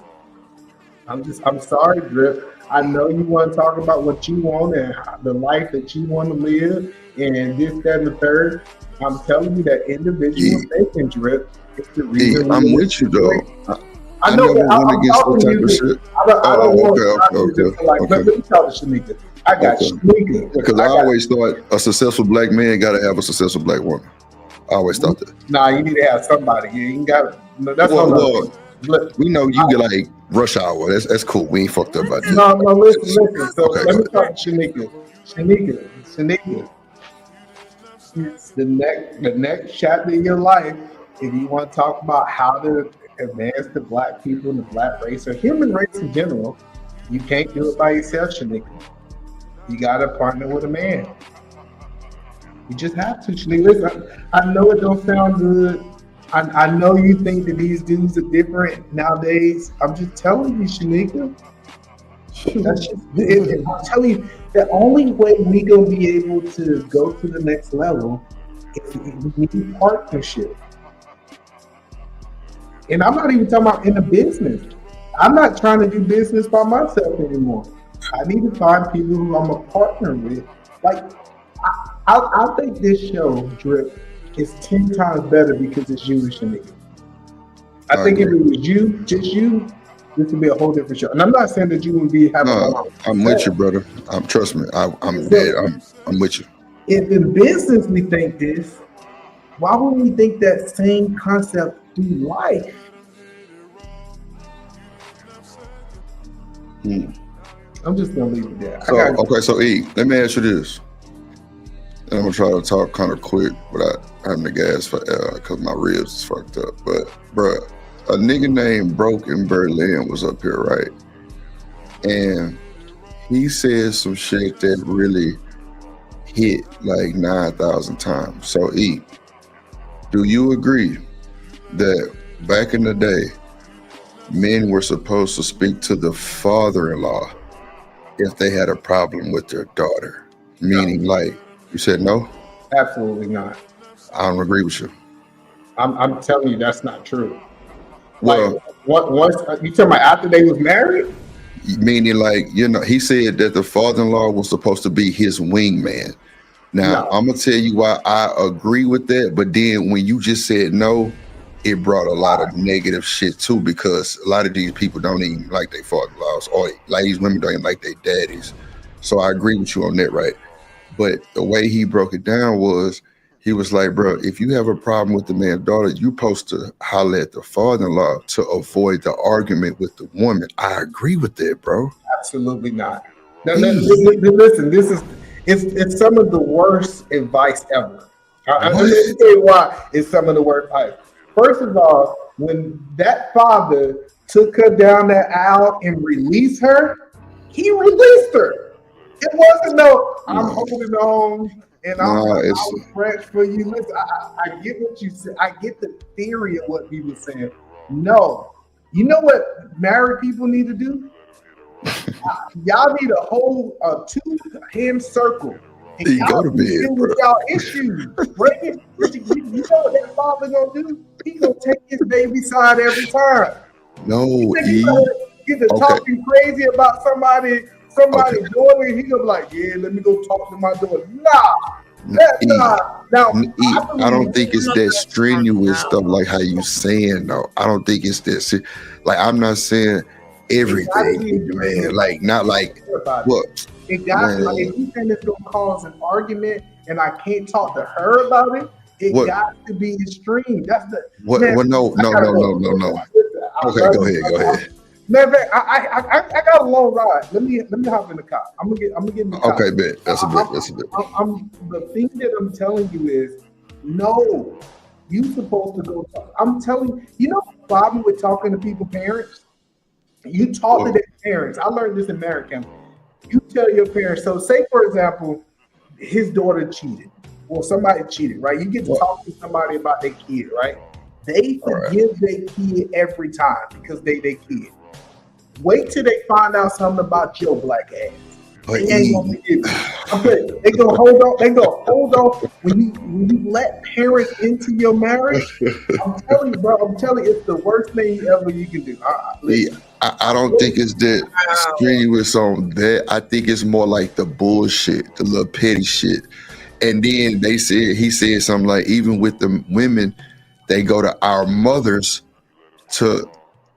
I'm sorry, Drip. I know you want to talk about what you want and the life that you want to live and this, that, and the third. I'm telling you that individual thinking, Drip, is the reason. I'm with you though. I know that I'm talking to you. shit. I don't want Okay. Let me talk to Shanika. I got Shanika. Because I always thought a successful black man got to have a successful black woman. I always thought that. Nah, you need to have somebody. You got no. That's well, we know you get like rush hour. That's cool. We ain't fucked up about this. No, listen. So let me talk to Shanika. Shanika. The next chapter in your life, if you want to talk about how to advance the black people and the black race or human race in general, you can't do it by yourself, Shanika. You got to partner with a man. You just have to, Shanika. Listen, I know it don't sound good. I know you think that these dudes are different nowadays. I'm just telling you, Shanika. That's just it. I'm telling you, the only way we gonna be able to go to the next level is we need partnership. And I'm not even talking about in the business. I'm not trying to do business by myself anymore. I need to find people who I'm a partner with. Like, I think this show, Drip, is 10 times better because it's you and Shanika. I think if it was you, just you, this would be a whole different show. And I'm not saying that you would be having. No, I'm with you, brother. Trust me. I'm dead. I'm with you. If in business we think this, why would we think that same concept through life? I'm just gonna leave it there. So E, let me ask you this. And I'm gonna try to talk kind of quick without having the gas for because my ribs is fucked up. But bruh, a nigga named Broken Berlin was up here, right? And he said some shit that really hit like 9,000 times. So E, do you agree that back in the day, men were supposed to speak to the father-in-law if they had a problem with their daughter? Meaning, like, you said no? Absolutely not. I don't agree with you. I'm telling you, that's not true. Well, like, once you talking about after they was married? Meaning, like, he said that the father-in-law was supposed to be his wingman. Now, I'm gonna tell you why I agree with that, but then when you just said no, it brought a lot of negative shit too, because a lot of these people don't even like their father-in-laws, or like these women don't even like their daddies. So I agree with you on that, right? But the way he broke it down was He was like, bro, if you have a problem with the man's daughter, you supposed to holler at the father-in-law to avoid the argument with the woman. I agree with that, bro. Absolutely not. No, listen, it's some of the worst advice ever. Let me tell you why it's some of the worst advice. First of all, when that father took her down that aisle and released her, he released her. It wasn't no, I'm holding on and I was fresh for you. Listen, I get what you said. I get the theory of what people saying. No. You know what married people need to do? Y'all need a whole 2-hand circle. And You y'all go to bed, deal with y'all issues. Bring it. You know what that father gonna do? He gonna take his baby side every time. No, Get to talking crazy about somebody's daughter, and he gonna be like, yeah, let me go talk to my daughter. That's not. Now, I don't think it's that strenuous stuff like how you saying though. I don't think it's that. Like I'm not saying everything, man. Like not like what. It got like if you think it's gonna cause an argument, and I can't talk to her about it. It got to be extreme. That's the what? Man, no. Okay, go ahead. Matter of fact, I got a long ride. Let me hop in the car. I'm gonna get in the car. Okay, bet. That's a bit. The thing that I'm telling you is, no, you supposed to go talk. I'm telling you know the problem with talking to people, parents. You talk to their parents. I learned this in American. You tell your parents. So say for example, his daughter cheated, or somebody cheated, right? You get to talk to somebody about their kid, right? They forgive their kid every time because they their kid. Wait till they find out something about your black ass. They ain't gonna forgive you. Okay, they gonna hold on. They gonna hold on. When you let parents into your marriage, I'm telling you, bro. I'm telling you, it's the worst thing ever you can do. I don't think it's that strenuous on that. I think it's more like the bullshit, the little petty shit. And then he said something like, even with the women, they go to our mothers to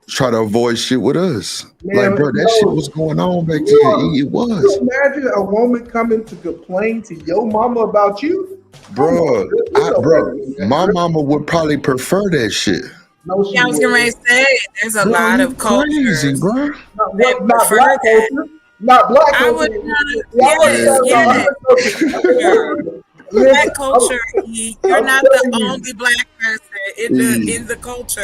try to avoid shit with us. Man, like, bro, that shit was going on back then. It was. Can you imagine a woman coming to complain to your mama about you? Bro, my mama would probably prefer that shit. No, I was going to say, there's a lot of cultures. Crazy, bro. Not black culture. Not black culture. I would Black culture, you're not the only black person in the culture.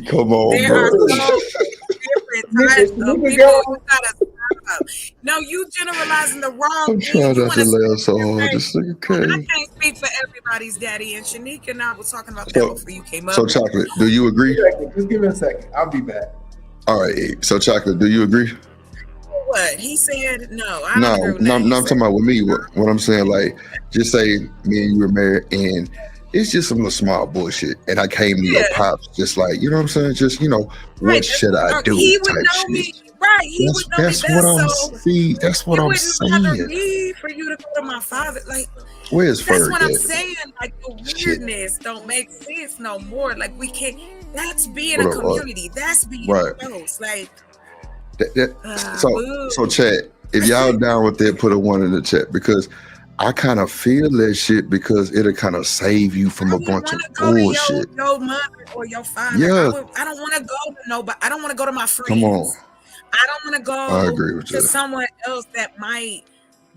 Come on, there bro. Are so different types of people. You gotta stop. No, you generalizing the wrong I'm trying not to laugh so hard. This nigga crazy. I can't speak for everybody's daddy, and Shanique and I was talking about that before you came up. So, Chocolate, do you agree? Just give me a second. I'll be back. All right. So, Chocolate, do you agree? What he said? No, I No, don't agree with that. I'm talking about with me. What I'm saying, like, just say me and you were married, and it's just some little small bullshit, and I came to your pops, just like, you know what I'm saying, just what should I do? He would know me, right? He would know me. That's what I'm saying. It wouldn't bother me for you to go to my father, like. Where's That's Ferg what I'm at? saying. Like the weirdness don't make sense no more. Like we can't. That's being a community. That's being close. Like. So chat, if y'all down with that, put a 1 in the chat, because I kind of feel that shit, because it'll kind of save you from a bunch of bullshit. Your mother or your father. Yeah. I don't want to go to nobody. I don't want to go to my friends. Come on. I don't want to go I agree with to you. someone else that might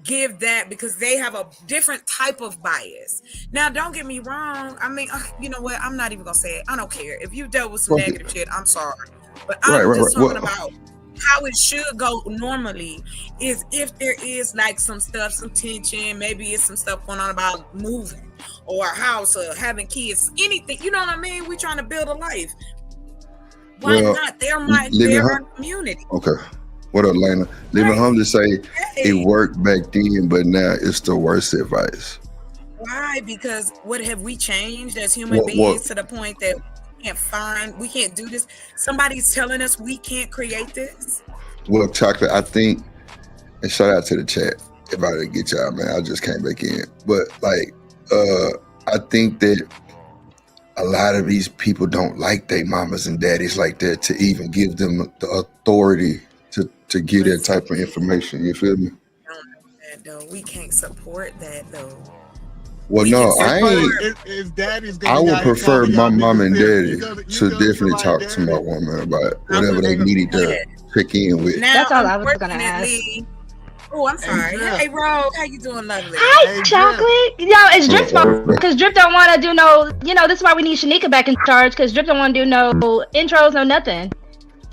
give that, because they have a different type of bias. Now, don't get me wrong. I mean, you know what? I'm not even gonna say it. I don't care if you dealt with some negative shit. I'm sorry, but I'm just talking about how it should go normally. Is if there is like some stuff, some tension, maybe it's some stuff going on about moving or a house or having kids, anything. You know what I mean? We trying to build a life. Why not? They're a community. Okay. What up, Lena? Living home to say it worked back then, but now it's the worst advice. Why? Because what have we changed as human beings to the point that we can't do this? Somebody's telling us we can't create this. Well, Chocolate, I think, and shout out to the chat if I didn't get y'all, man. I just came back in. But I think that a lot of these people don't like their mamas and daddies like that to even give them the authority to get that type of information. You feel me? I don't know that though. We can't support that though. Well, We no, can I support. ain't. His daddy's I gonna would got him prefer calling my y'all mom niggas and simps. daddy You to gonna feel definitely like talk to my daddy? woman about I whatever they wouldn't. needed to check in with. Now, That's all I was gonna ask. unfortunately, oh, I'm sorry. Drip. Hey, Rogue, how you doing, lovely? Hi, Hey, Drip. chocolate. Yo, it's Drip's fault because Drip don't want to do no. You know, this is why we need Shanika back in charge because Drip don't want to do no intros, no nothing.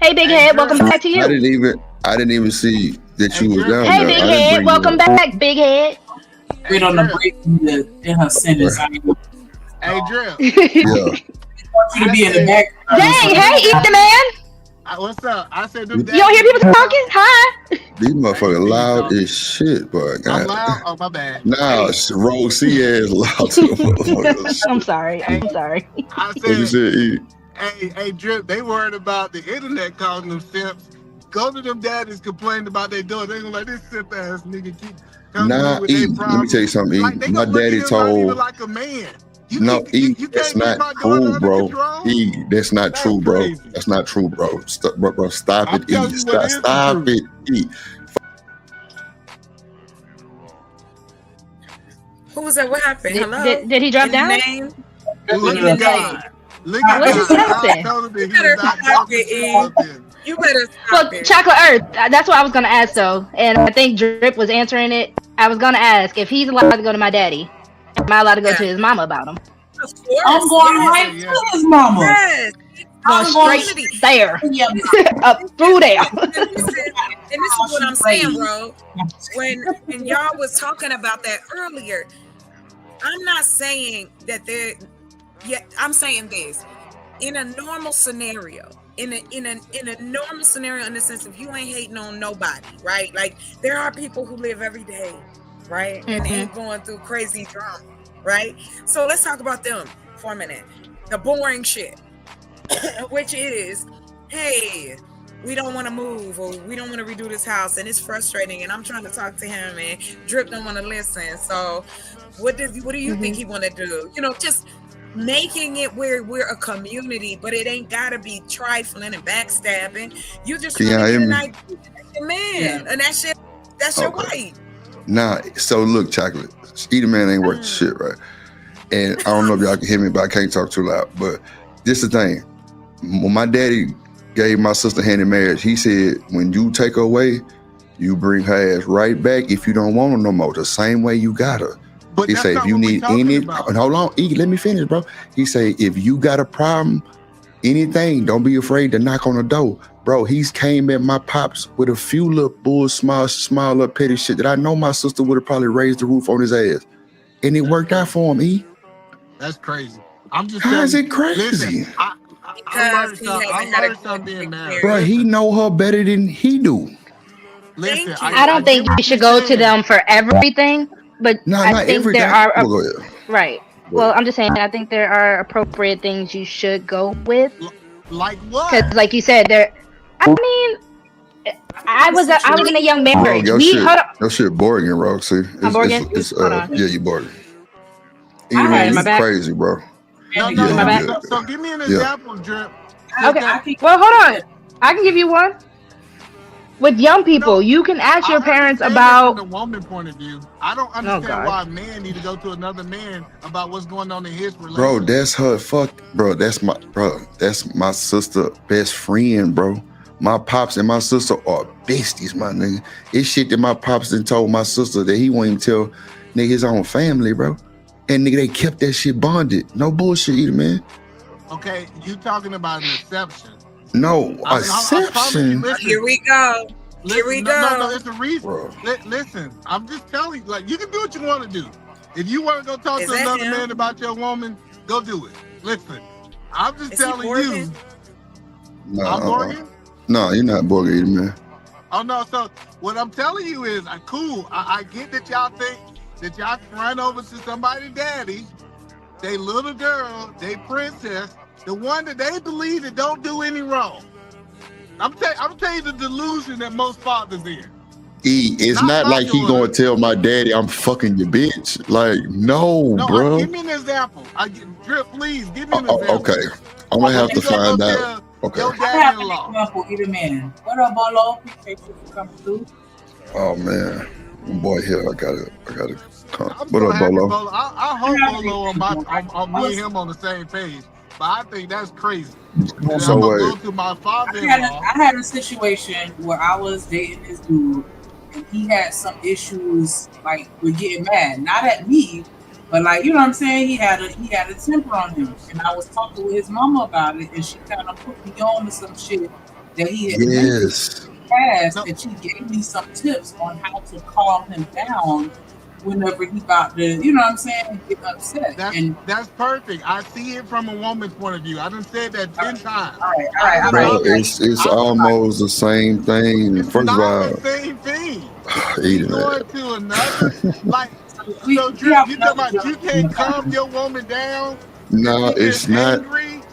Hey, big head, welcome back to you. I didn't even see that you was down Hey, there. big I didn't head, bring welcome you up. back, big head. Wait on the break in her sentence. I didn't want Hey, Drip. Yeah. you to be in the background. Dang, hey, eat the man. What's up? I said them You don't hear people talking? Hi. These motherfuckers loud as shit, boy. I'm loud? Oh, my bad. Nah, Rogue C ass loud to the motherfuckers. I'm sorry. I'm sorry. I What you said, said, E? hey, Drip, they worried about the internet calling them simps. Go to them daddies complaining about their daughter. They gonna let this simp ass nigga keep coming Nah, in with E. their Let me problems. tell you something, E. Like, they My gonna look at daddy him not even told. like a man. No, E, You that's can't get not my daughter true, under bro. control? E, that's not true, bro. That's not true, bro. Bro, stop I'm it, E. telling you what is the Stop truth. it, E. Who was that? What happened? Hello? Did he drop In the down? name? Look In the at name. God. Look What at just God. happened? God told him that You he better was not stop talking it, shit E. up there. You better stop Well, it. Chocolate Earth, that's what I was gonna ask though, and I think Drip was answering it. I was gonna ask if he's allowed to go to my daddy. Am I allowed to go to his mama about him? Of course. I'm going yes. right to his mama. Yes. Going I'm going straight there, up through there. And this is what I'm saying, bro. When y'all was talking about that earlier, I'm not saying that there. Yeah, I'm saying this. In a normal scenario, in a normal scenario, in the sense of you ain't hating on nobody, right? Like there are people who live every day, right, and ain't going through crazy drama, right? So let's talk about them for a minute. The boring shit, which is, hey, we don't want to move, or we don't want to redo this house, and it's frustrating, and I'm trying to talk to him, and Drip don't want to listen. So, what do you think he want to do? You know, just making it where we're a community, but it ain't gotta be trifling and backstabbing. You just Can trying y'all to hear get an me? idea of your man, and that's your wife. Nah, so look, Chocolate. Eat a man ain't worth shit, right? And I don't know if y'all can hear me, but I can't talk too loud. But this is the thing. When my daddy gave my sister hand in marriage, he said, when you take her away, you bring her ass right back if you don't want her no more. The same way you got her. But He that's say, not if you what we need talking any, about. hold on, E, let me finish, bro. He say, if you got a problem, anything, don't be afraid to knock on the door. Bro, he's came at my pops with a few little bull, small little petty shit that I know my sister would have probably raised the roof on his ass. And it worked out for him, E. That's crazy. I'm just How is telling it you. crazy? Listen, I learned something being married. Bro, he know her better than he do. Listen, I don't think you should go to them for everything, but No, I not think there everything. are Well, go ahead. right. Well, I'm just saying I think there are appropriate things you should go with. Like what? Because, like you said, there. I mean, I was in a young Bro, marriage. your We shit, hold on. your shit Borgen, bro. See, I'm Borgen? Hold on. Yeah, you Borgen. All right, You my back. crazy, bro. No, Yeah, you good. so give me an Yeah. example, Drip. Okay. Well, hold on. I can give you one. With young people, you can ask your parents From about. the woman point of view, I don't understand why a man need to go to another man about what's going on in his relationship. Bro, that's her that's my sister best friend, bro. My pops and my sister are besties, my nigga. It's shit that my pops done told my sister that he won't even tell nigga his own family, bro. And nigga, they kept that shit bonded. No bullshit either, man. Okay, you talking about an exception. No, I promise you, exception. listen, Here we go. Here we go. No, it's a reason. Listen, I'm just telling you, like, you can do what you want to do. If you want to go talk Is to that another him? man about your woman, go do it. Listen, I'm just Is he telling you. Borgen? I'm Borgen? No, you're not Borgen either, man. Oh, no, so what I'm telling you is, cool, I get that y'all think that y'all can run over to somebody's daddy, they little girl, they princess, the one that they believe that don't do any wrong. I'm telling you the delusion that most fathers in. E, it's not like he gonna tell my daddy I'm fucking your bitch. Like, no, bro. Give me an example. Drip, please, give me an example. Okay, I'm gonna have to find out. Okay. Your I have an daddy-in-law. example, either man. What up, Bolo? Appreciate you for coming through. Oh man, boy, here I gotta What up, Bolo? I hope Bolo on me and him on the same page, but I think that's crazy. So I'm gonna wait. go to my I father-in-law. had a situation where I was dating this dude, and he had some issues like with getting mad, not at me, but like, you know what I'm saying. He had a temper on him, and I was talking with his mama about it, and she kind of put me on to some shit that he had mentioned Yes. in the past, and she gave me some tips on how to calm him down whenever he about to, you know what I'm saying, get upset. That's perfect. I see it from a woman's point of view. I done said that 10 times. All right. Bro, it's almost the same thing. First of all, The same thing. eating Going it. to another, like, so Drip, you talking about you can't calm your woman down? No, it's not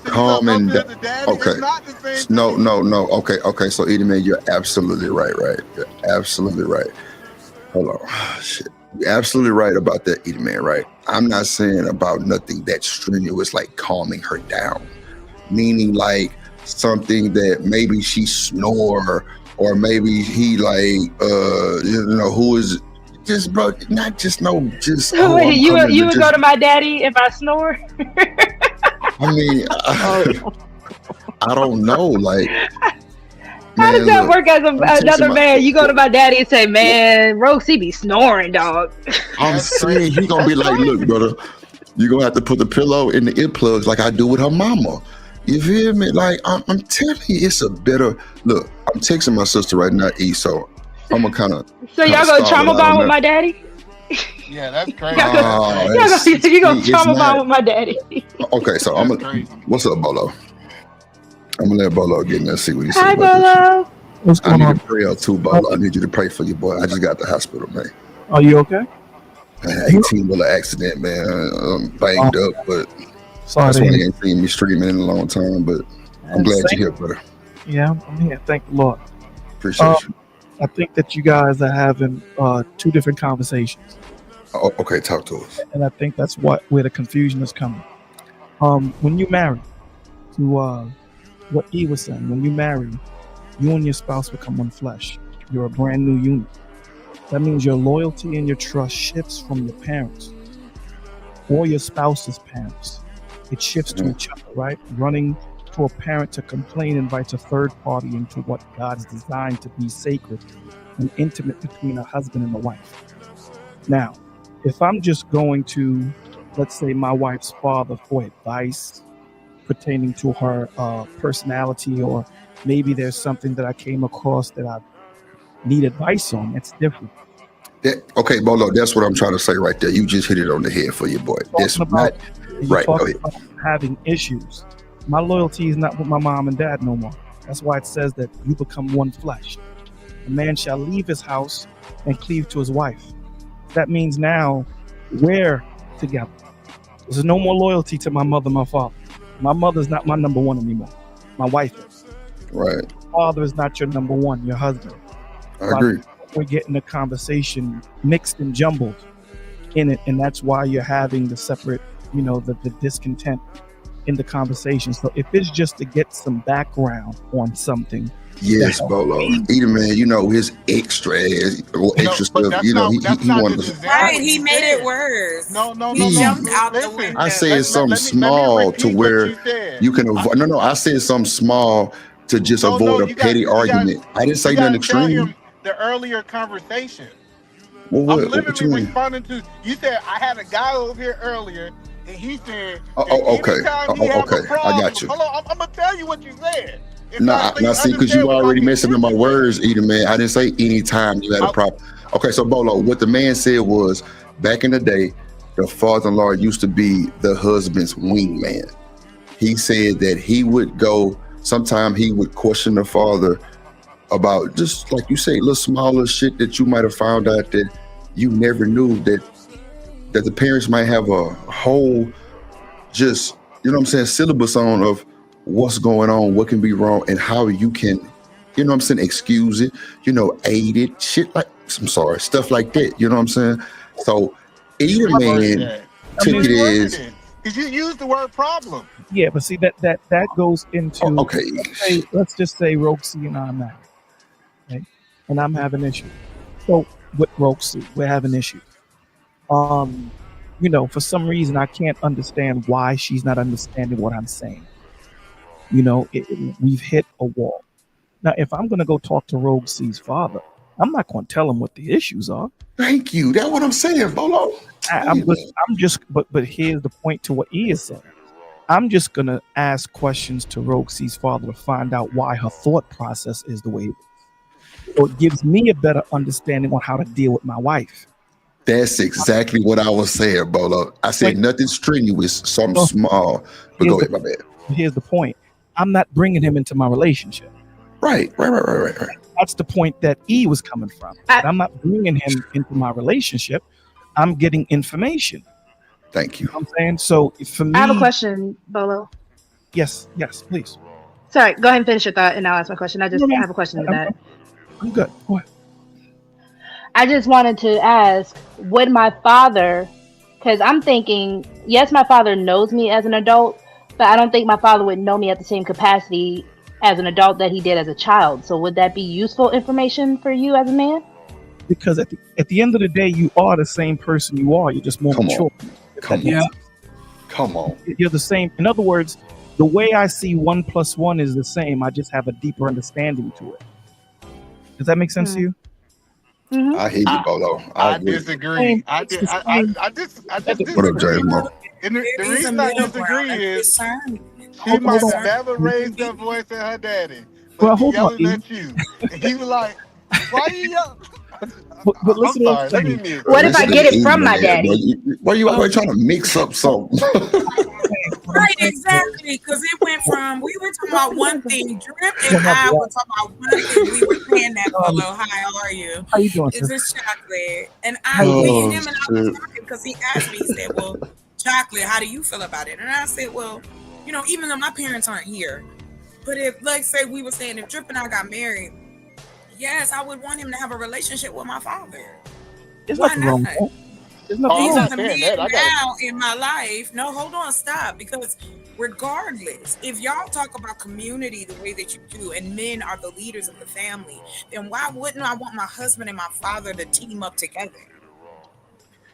calming down. Okay. It's not the same No. Okay. So, Edie, man, you're absolutely right. You're absolutely right. Hold on. Shit. You're absolutely right about that, Edie, man, right? I'm not saying about nothing that strenuous, like calming her down. Meaning like something that maybe she snore, or maybe he like, who is just, bro, not just just. Wait, I'm you coming would go to my daddy if I snore? I mean, I don't know. Like, How does that work as another man? Look, You go to my daddy and say, "Man, Rose, he be snoring, dog." I'm saying he gonna be like, "Look, brother, you gonna have to put the pillow in the earplugs like I do with her mama." You feel me? Like, I'm telling you, it's a better look. I'm texting my sister right now, E. So I'm gonna kind of. So y'all gonna trauma bond with my daddy? Yeah, that's crazy. You gonna trauma bond with my daddy? Okay, so I'm gonna. What's up, Bolo? I'm gonna let Bolo get in there and see what he says. Hi, about Bolo. This. I need to pray out too, Bolo. I need you to pray for your boy. I just got to the hospital, man. Are you okay? 18-wheeler accident, man. I'm banged up, but that's why you ain't seen me streaming in a long time. But I'm glad you're here, brother. Yeah, I'm here. Thank the Lord. Appreciate you. I think that you guys are having two different conversations. Oh, okay, talk to us. And I think that's where the confusion is coming. When you marry, to what he was saying, when you marry, you and your spouse become one flesh. You're a brand new unit. That means your loyalty and your trust shifts from your parents or your spouse's parents. It shifts to each other, right? Running to a parent to complain invites a third party into what God has designed to be sacred and intimate between a husband and a wife. Now, if I'm just going to, let's say, my wife's father for advice pertaining to her personality, or maybe there's something that I came across that I need advice on, it's different. Okay, Bolo, that's what I'm trying to say right there. You just hit it on the head for your boy. That's not right. Go ahead. Having issues. My loyalty is not with my mom and dad no more. That's why it says that you become one flesh. A man shall leave his house and cleave to his wife. That means now we're together. There's no more loyalty to my mother, my father. My mother's not my number one anymore. My wife is. Right. Father is not your number one, your husband. I agree. We're getting the conversation mixed and jumbled in it, and that's why you're having the separate, the discontent in the conversation. So if it's just to get some background on something. Yes, Bolo. Either man, his extra stuff. He wanted to. Right, he made it worse. No. He jumped out the window. I said something small to where you can avoid. No. I said something small to just avoid a petty argument. I didn't say nothing extreme. The earlier conversation. Well, I'm literally responding to. You said I had a guy over here earlier, and he said, okay. I got you. Hold on, I'm gonna tell you what you said. Now see, because you already messing up my words, Edie, man. I didn't say anytime you had a problem. Okay, so Bolo, what the man said was, back in the day, the father-in-law used to be the husband's wingman. He said that he would go, sometime he would question the father about, just like you say, little smaller shit that you might have found out that you never knew, that the parents might have a whole, just, syllabus on of what's going on, what can be wrong, and how you can, excuse it, aid it, shit like, I'm sorry, stuff like that, you know what I'm saying? So either man took it as, because you used the word problem. Yeah, but see that goes into, let's just say Roxy and I'm married, right? And I'm having issues. So with Roxy, we're having issues. For some reason, I can't understand why she's not understanding what I'm saying. We've hit a wall. Now, if I'm going to go talk to Rogue C's father, I'm not going to tell him what the issues are. Thank you. That's what I'm saying, Bolo. But here's the point to what he is saying. I'm just going to ask questions to Rogue C's father to find out why her thought process is the way it is. So it gives me a better understanding on how to deal with my wife. That's exactly what I was saying, Bolo. I said nothing strenuous, something small. But go ahead, my bad. Here's the point. I'm not bringing him into my relationship. Right. That's the point that E was coming from. I'm not bringing him into my relationship. I'm getting information. Thank you. You know what I'm saying? So for me, I have a question, Bolo. Yes, please. Sorry, go ahead and finish your thought and I'll ask my question. I have a question to that. I'm good. Go ahead. I just wanted to ask, would my father, because I'm thinking, yes, my father knows me as an adult, but I don't think my father would know me at the same capacity as an adult that he did as a child. So would that be useful information for you as a man? Because at the end of the day, you are the same person you are. You're just more mature. Come on. You're the same. In other words, the way I see 1 + 1 is the same. I just have a deeper understanding to it. Does that make sense to you? Mm-hmm. I hear you, Bolo. I agree. disagree. I just What up, James? And the reason I disagree is she might have never raised her voice at her daddy, but she yelling at you. And he was like, why you yelling? But listen, I'm sorry, let me mute. What if I get it from my daddy? Why you always trying to mix up something? Right, exactly. Because it went from, we were talking about one thing, Drip and I were talking about one thing. We were saying that, Polo, hi, how are you? How you doing, Is sir? this Chocolate? And I, me and him and I was talking because he asked me, he said, well, Chocolate, how do you feel about it? And I said, well, even though my parents aren't here, but if, like, say we were saying, if Drip and I got married, yes, I would want him to have a relationship with my father. There's Why nothing not? wrong with that. There's nothing These wrong are with the that. men now in my life. No, hold on, stop. Because regardless, if y'all talk about community the way that you do, and men are the leaders of the family, then why wouldn't I want my husband and my father to team up together?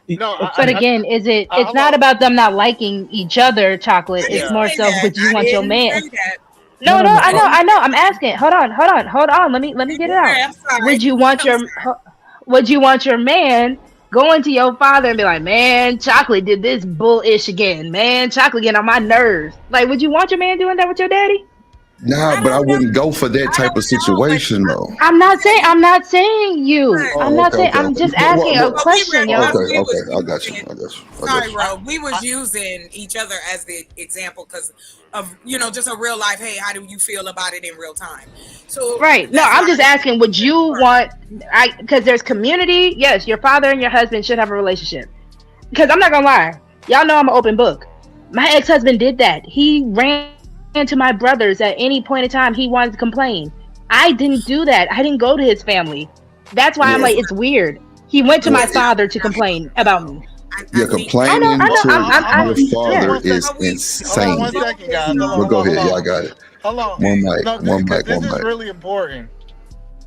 But again, it's not about them not liking each other, Chocolate. It's more so would you want your man. No, I know. I'm asking. Hold on. Let me get it out. Would you want your man going to your father and be like, man, Chocolate did this bullish again. Man, Chocolate getting on my nerves. Like, would you want your man doing that with your daddy? Nah, but I wouldn't go for that type of situation, though. I'm not saying you. I'm just asking a question, yo. Okay, I got you. Sorry, Ro. We was using each other as the example because of, just a real life, hey, how do you feel about it in real time? So right. No, I'm just asking, would you want, because there's community. Yes, your father and your husband should have a relationship. Because I'm not going to lie. Y'all know I'm an open book. My ex-husband did that. He ran to my brothers at any point in time he wanted to complain. I didn't do that. I didn't go to his family. That's why I'm like, it's weird. He went to my father to complain about me. You're complaining to your father is insane. 1 second, guys. Well, go ahead. Yeah, I got it. Hold on. One mic. This is really important.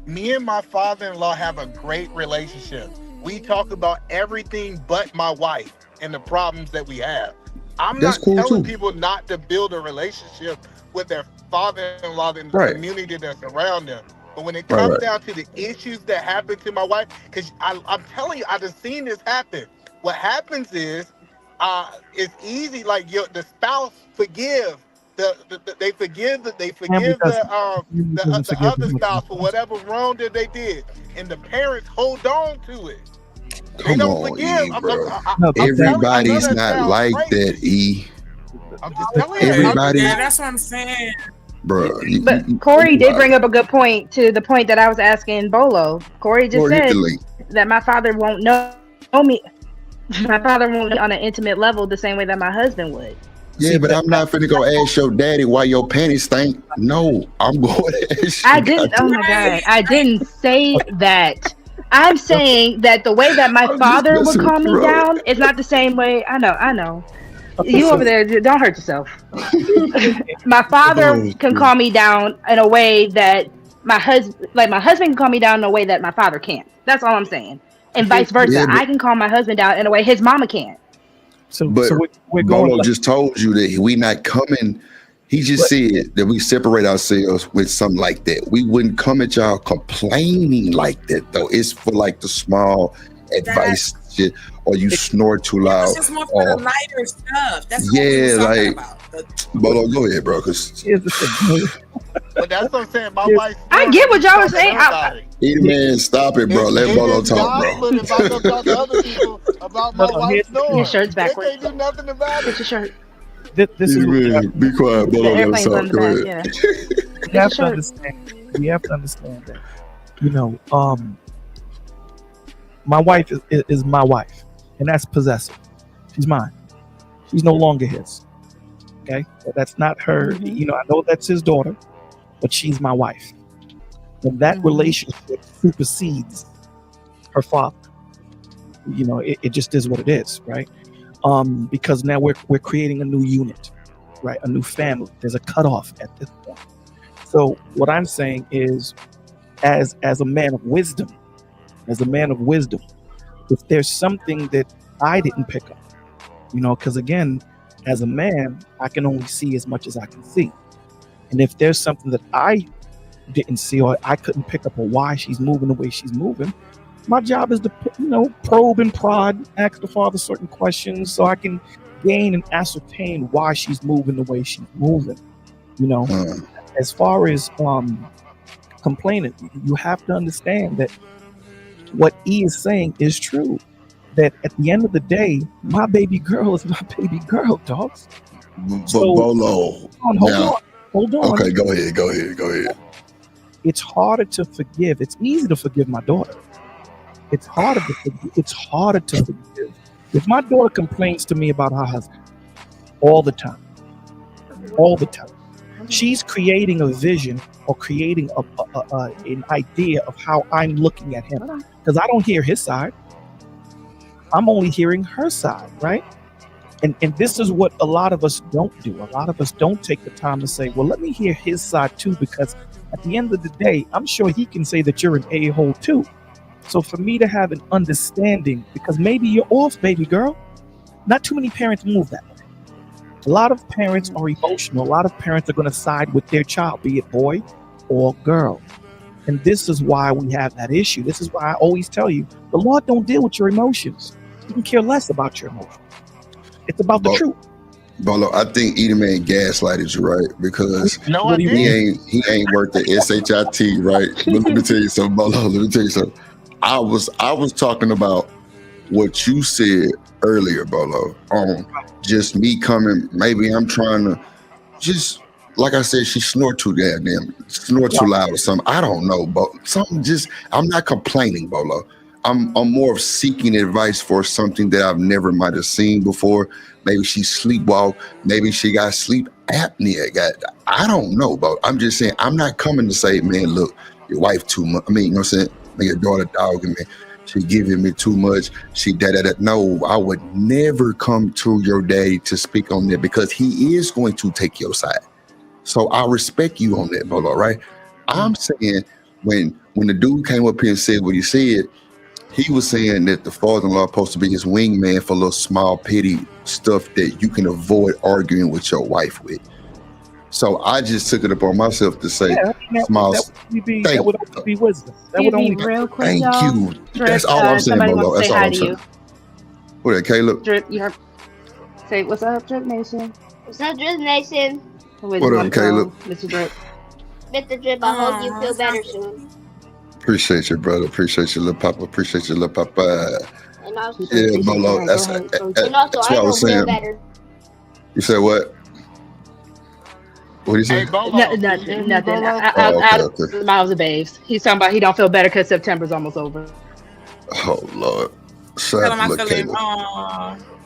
Me and my father-in-law have a great relationship. We talk about everything but my wife and the problems that we have. I'm not telling people not to build a relationship with their father-in-law and the community that's around them. But when it comes down to the issues that happen to my wife, because I'm telling you, I've just seen this happen. What happens is, it's easy. Like the spouse forgive they forgive the other spouse for whatever wrong that they did, and the parents hold on to it. Come on, E, bro. Everybody's not like that, E. I'm just telling you. Everybody. Yeah, that's what I'm saying. Bro, but Corey did bring up a good point to the point that I was asking Bolo. Corey just said that my father won't know me. My father won't know on an intimate level the same way that my husband would. Yeah, but I'm not finna go ask your daddy why your panties stink. No, I'm going to ask you. I didn't. Oh my God, I didn't say that. I'm saying that the way that my father would calm me down is not the same way. I know. You over there, don't hurt yourself. My father can calm me down in a way that my husband can calm me down in a way that my father can't. That's all I'm saying. and vice versa. Yeah, but- I can calm my husband down in a way his mama can't. But we're going. Bolo just told you that we not coming. He just said that we separate ourselves with something like that. We wouldn't come at y'all complaining like that though. It's for like the small advice shit, or you snore too loud. It's just more for the lighter stuff. That's what we Yeah, was talking like about. Bolo, go ahead, bro. Cause Here's the thing. But that's what I'm saying. My wife. I get what y'all were saying. Either man, stop it, bro. Let Bolo talk, bro. But if I go talk to other people about my wife's door, Your shirt's they backwards. can't do nothing about Get it. your shirt. This is be quiet, Bolo. The Let him airplane's on talk. the Go back. ahead. Yeah. We have to understand. We have to understand that. You know, my wife is my wife, and that's possessive. She's mine. She's no longer his. Okay, that's not her. You know, I know that's his daughter, but she's my wife, and that relationship supersedes her father. You know, it just is what it is, right? Because now we're creating a new unit, right? A new family. There's a cutoff at this point. So what I'm saying is, as a man of wisdom, if there's something that I didn't pick up, you know, because again, as a man, I can only see as much as I can see. And if there's something that I didn't see or I couldn't pick up on why she's moving the way she's moving, my job is to, you know, probe and prod, ask the father certain questions so I can gain and ascertain why she's moving the way she's moving. You know, as far as complaining, you have to understand that what E is saying is true. That at the end of the day, my baby girl is my baby girl, dogs. But Bolo, hold on. Okay, go ahead. It's harder to forgive. It's easy to forgive my daughter. It's harder to forgive. If my daughter complains to me about her husband all the time, she's creating a vision or creating an idea of how I'm looking at him. Because I don't hear his side. I'm only hearing her side, right? And this is what a lot of us don't do. A lot of us don't take the time to say, well, let me hear his side too, because at the end of the day, I'm sure he can say that you're an a-hole too. So for me to have an understanding, because maybe you're off, baby girl. Not too many parents move that way. A lot of parents are emotional. A lot of parents are going to side with their child, be it boy or girl. And this is why we have that issue. This is why I always tell you, the Lord don't deal with your emotions. He can care less about your emotions. It's about the truth. Bolo, I think Edelman gaslighted you, right? Because No, he ain't worth the SHIT, right? But let me tell you something, Bolo. Let me tell you something. I was talking about what you said earlier, Bolo, on just me coming. Maybe I'm trying to just, like I said, she snore too too loud or something. I don't know, but something just, I'm not complaining, Bolo. I'm more of seeking advice for something that I've never might have seen before. Maybe she sleepwalk. Maybe she got sleep apnea. I don't know, but I'm just saying, I'm not coming to say, man, look, your wife too much. I mean, you know what I'm saying? Your daughter dogging me. She giving me too much. She da-da-da. No, I would never come to your daddy to speak on that because he is going to take your side. So I respect you on that, Bolo, right? I'm saying when the dude came up here and said what he said, he was saying that the father-in-law is supposed to be his wingman for little small petty stuff that you can avoid arguing with your wife with. So I just took it upon myself to say, that would only be wisdom. That would only be real quick, thank y'all. you. Drip, That's all I'm saying, somebody Bolo. wants to That's say all hi I'm to saying. you. What that, Caleb? Drip, you heard. Say what's up, Drip Nation. What's up, Drip Nation? What up, Caleb? Mr. Drip. Mr. Drip, I hope you feel better soon. Appreciate you, brother. Appreciate you, little papa. Appreciate you, little papa. And also, Yeah, Bolo. That's and also what I I hope was feel saying. better. You said what? What did you say? Hey, Bolo, Nothing. Okay. Miles of babes. He's talking about he don't feel better because September's almost over. Oh Lord. Tell him I Look, feel Caleb.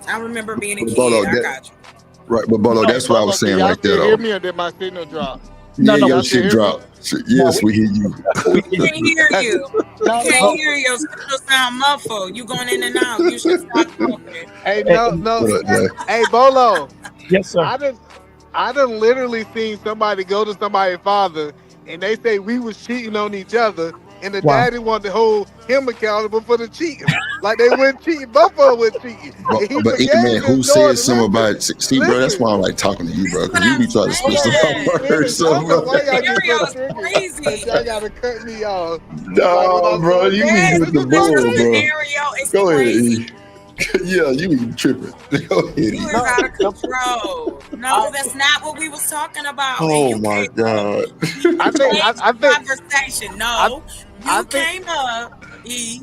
I remember being a kid. Bolo, I got you. Right, but Bolo, that's what I was saying y'all right there, still hear though. me or did my signal drop? Yeah, y'all your still shit hear dropped. Yes, we hear you. We can hear you. We can't hear you. Your signal sound muffled. You going in and out. You should stop talking. Hey, no. What up, Jay? Hey, Bolo. Yes, sir. I done literally seen somebody go to somebody's father and they say we was cheating on each other and the Wow. daddy wanted to hold him accountable for the cheating. Like they went cheating, both of them went cheating. And he But either forgave man, who his said daughter. something Listen, about? See, bro, that's why I like talking to you, bro, because you be trying to spit stuff hold out on, first. I don't know So, why y'all get so Scenario's triggered. crazy. That y'all gotta cut me off. Like when no, I bro, start you talking, be Yes, with this the is my because bull, your thing. bro. scenario is Go ahead, crazy. E. Yeah, you be tripping. Go ahead, You E. is out of control. No, that's not what we was talking about. And Oh you my came God. I think changed I the think conversation. I No, I you think came up, E.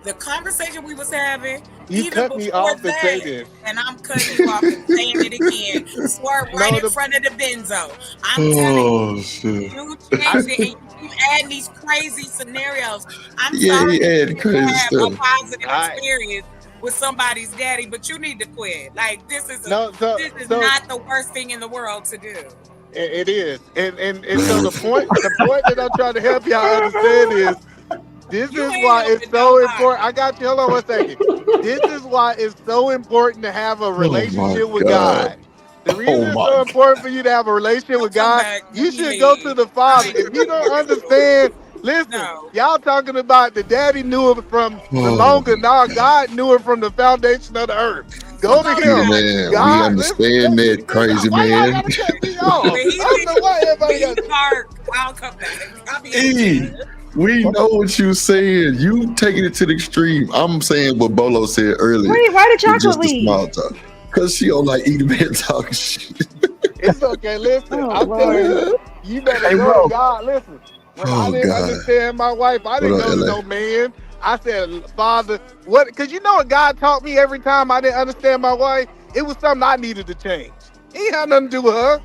The conversation we was having, you even cut me before off to say that, this. and I'm cutting you off and saying it again. Swerve right No, in front of the benzo. I'm telling Oh you, shit. you changed it, and you keep adding these crazy scenarios. I'm Yeah, sorry he that you had didn't crazy have a stuff. positive I experience with somebody's daddy, but you need to quit. Like this is no this is so not the worst thing in the world to do. it is. And so the point that I'm trying to help y'all understand is this You is ain't why it's helping so nobody. important. I got you. Hold on one second. This is why it's so important to have a Oh my relationship with God. God. The Oh reason it's my so God. important for you to have a relationship He'll with come God, back when you he should go to leaves. the I Father. ain't If you tripping. don't understand, listen, No. y'all talking about the daddy knew it from the Oh longer. Now God knew it from the foundation of the earth. Well, Go to go to See, him. God. man, we God, understand that, crazy why y'all man. gotta cut me off? When he I don't know why leaves, when everybody he got. park, I'll come back. I'll be in the E, chair. we know what you saying. You taking it to the extreme. I'm saying what Bolo said earlier. Wait, why did It's chocolate just the leave? small talk. Cause she don't like eating man talking shit. It's okay. Listen, Oh I'm telling Lord. you, you better Hey, go to bro. God. Listen, when I Oh didn't God. understand my wife, I What didn't up, go to LA? no man. I said, Father, what? Because you know what God taught me every time I didn't understand my wife? It was something I needed to change. He ain't had nothing to do with her.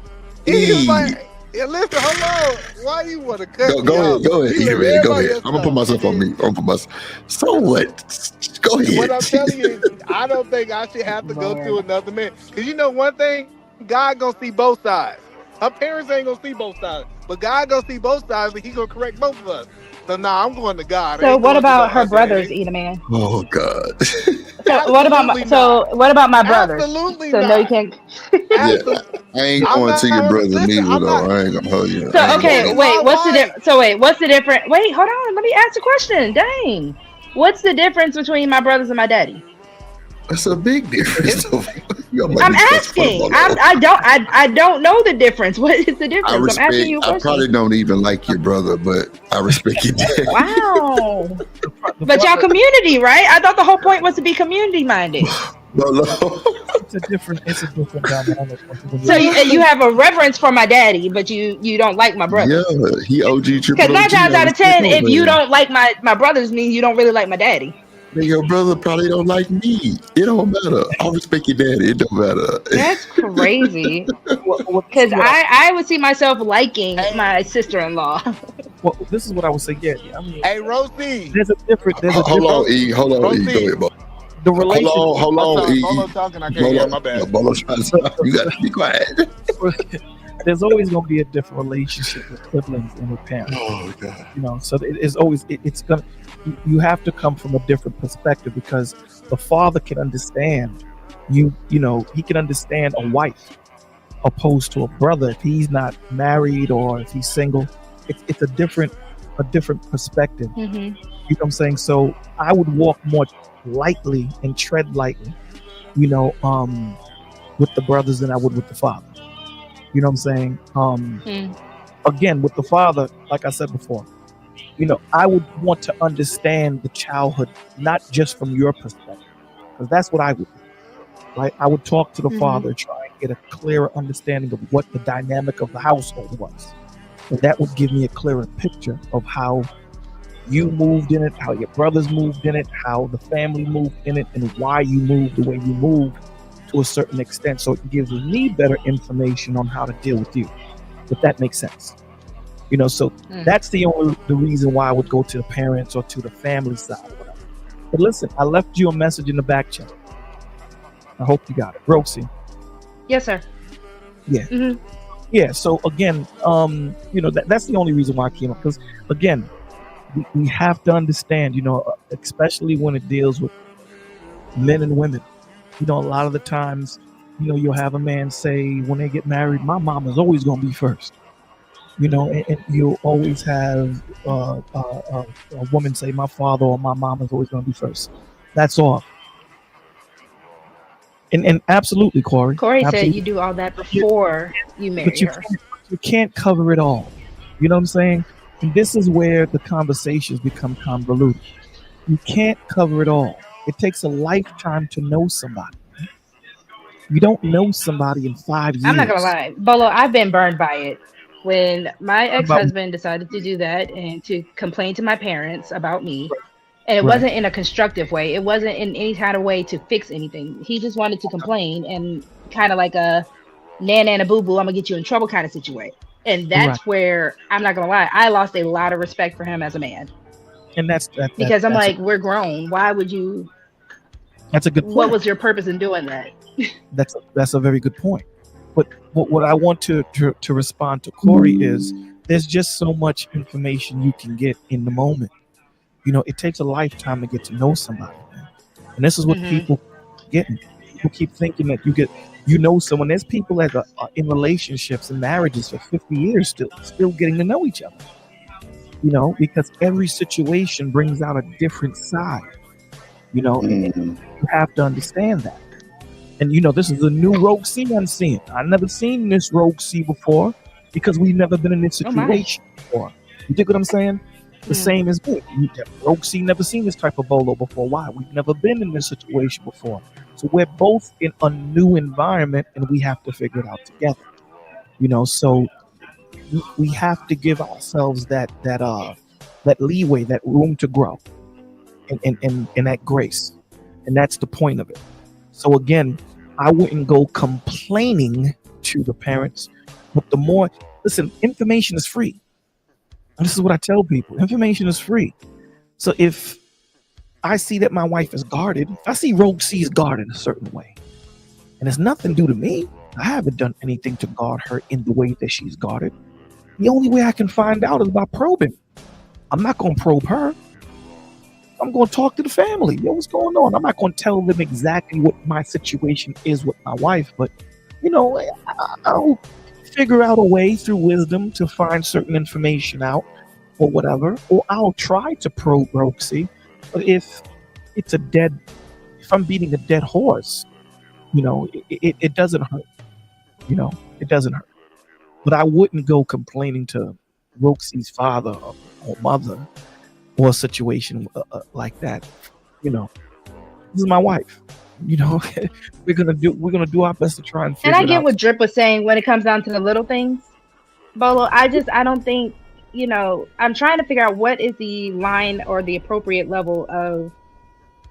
He was E. like, yeah, listen, hold on. Why you want to cut me Go off? ahead, You E let ready. Go everybody ahead. else I'm gonna put talk. And myself on then mute. I'm gonna put myself. So what? Go what ahead. I'm telling you is, I don't think I should have to go to Lord. another man. Because you know one thing, God gonna see both sides. Her parents ain't gonna see both sides, but God gonna see both sides, and He gonna correct both of us. So nah, I'm going to God. I So ain't what going to no about her other brothers, man. Eat Man? Oh God. Absolutely not. What about my brothers? Absolutely So no, you not. can't. Yeah, Absolutely. I ain't I'm going not to your going to brother listen. neither I'm though. not. I ain't gonna hold you. I So ain't gonna okay, That hold is you. wait. my wife. What's the difference? Wait, hold on. Let me ask the question. Dang. What's the difference between my brothers and my daddy? That's a big difference. It's Though. You gotta make I'm me special for the asking. Bolo. I don't know the difference. What is the I difference? I'm asking respect. you a I question. probably don't even like your brother, but I respect your dad. Wow. The But y'all father, community, right? I thought the whole point was to be community minded. Bolo. it's a different dynamic when you're So not. you have a reverence for my daddy, but you don't like my Yeah, brothers. he OG Because triple nine OG. times I out of respect 10, that if you man. don't like my brothers, mean you don't really like my daddy. Then your brother probably don't like me. It don't matter. I respect your daddy. It don't matter. That's crazy. Well, this Because is what I would see myself liking hey, my sister-in-law. this is what I would say. Yeah, I mean, hey, Rosie. there's a Hold different on, E. Hold on, E. Go Rosie. ahead, Bo. the relation. Hold I'm on, sorry. E. Bolo talking. I can't hear. Bolo. My bad. Bolo trying to talk. You gotta be quiet. There's always going to be a different relationship with siblings and with parents. Oh God. So it is always it's gonna. You have to come from a different perspective because the father can understand you. He can understand a wife opposed to a brother if he's not married or if he's single. It's a different perspective. Mm-hmm. You know what I'm saying? So I would walk more lightly and tread lightly, with the brothers than I would with the father. You know what I'm saying? Again, with the father, like I said before, I would want to understand the childhood, not just from your perspective, because that's what I would do, right? I would talk to the father, try and get a clearer understanding of what the dynamic of the household was. And that would give me a clearer picture of how you moved in it, how your brothers moved in it, how the family moved in it, and why you moved the way you moved to a certain extent. So it gives me better information on how to deal with you, if that makes sense. So that's the reason why I would go to the parents or to the family side or whatever. But listen, I left you a message in the back channel. I hope you got it. Roxy. Yes, sir. Yeah. Mm-hmm. Yeah. So again, that's the only reason why I came up, because again, we have to understand, especially when it deals with men and women. A lot of the times, you'll have a man say when they get married, my mom is always going to be first. You know, and you'll always have a woman say, "My father or my mom is always going to be first." That's all. And absolutely, Corey. Corey said Absolutely. you do all that before you But marry her. you can't cover it all. You know what I'm saying? And this is where the conversations become convoluted. You can't cover it all. It takes a lifetime to know somebody. You don't know somebody in 5 I'm not gonna years. lie, Bolo, I've been burned by it. When my About ex-husband decided to do that and to complain to my parents about me, and it right, wasn't in a constructive way, it wasn't in any kind of way to fix anything. He just wanted to complain and kind of like a nana boo boo, I'm gonna get you in trouble kind of situation. And right, that's where I'm not gonna lie, I lost a lot of respect for him as a man and because I'm like, we're grown. Why would you? that's a good What point. was your purpose in doing that? That's a very good point. But what I want to respond to Corey is there's just so much information you can get in the moment. You know, it takes a lifetime to get to know somebody, man. And this is what people getting. People keep thinking that you know someone. There's people that are in relationships and marriages for 50 years still getting to know each other. You know, because every situation brings out a different side. You know, and you have to understand that. And you know, this is a new Rogue C I'm seeing. I've never seen this Rogue C before because we've never been in this Oh my. situation before. You dig what I'm saying? The same as me. Rogue C never seen this type of bolo before. Why? We've never been in this situation before. So we're both in a new environment and we have to figure it out together. You know, so we have to give ourselves that leeway, that room to grow and that grace. And that's the point of it. So again, I wouldn't go complaining to the parents, but the more, listen, information is free. And this is what I tell people. Information is free. So if I see that my wife is guarded, if I see Rogue C is guarded a certain way, and it's nothing due to me, I haven't done anything to guard her in the way that she's guarded. The only way I can find out is by probing. I'm not going to probe her. I'm going to talk to the family. Yo, what's going on? I'm not going to tell them exactly what my situation is with my wife, but you know, I'll figure out a way through wisdom to find certain information out or whatever, or I'll try to probe Roxy. But if I'm beating a dead horse, you know, it doesn't hurt. You know, it doesn't hurt. But I wouldn't go complaining to Roxy's father or mother or a situation like that. You know, this is my wife. You know, we're gonna do our best to try and figure And I it get out. what Drip was saying when it comes down to the little things, Bolo. I don't think, you know, I'm trying to figure out what is the line or the appropriate level of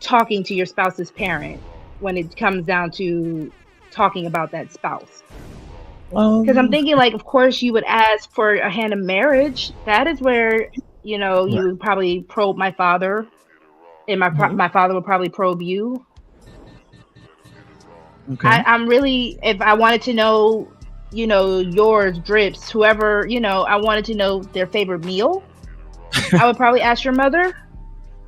talking to your spouse's parent when it comes down to talking about that spouse. Because I'm thinking, like, of course, you would ask for a hand in marriage. That is where, you know, you would probably probe my father, and my father would probably probe you. Okay. I'm really, if I wanted to know, you know, yours, Drips, whoever, you know, I wanted to know their favorite meal, I would probably ask your mother.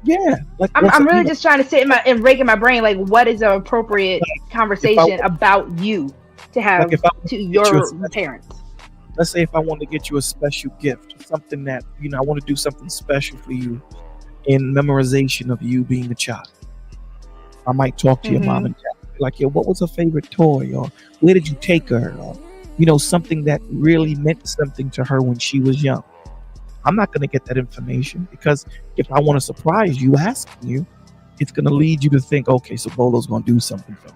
Yeah. I'm really just trying to sit and rake in my brain, like, what is an appropriate conversation about you to have to your parents? Let's say if I want to get you a special gift, something that, you know, I want to do something special for you in memorization of you being a child. I might talk to your mom and dad, like, yo, what was her favorite toy? Or where did you take her? Or, you know, something that really meant something to her when she was young. I'm not going to get that information because if I want to surprise you asking you, it's going to lead you to think, okay, so Bolo's going to do something for me.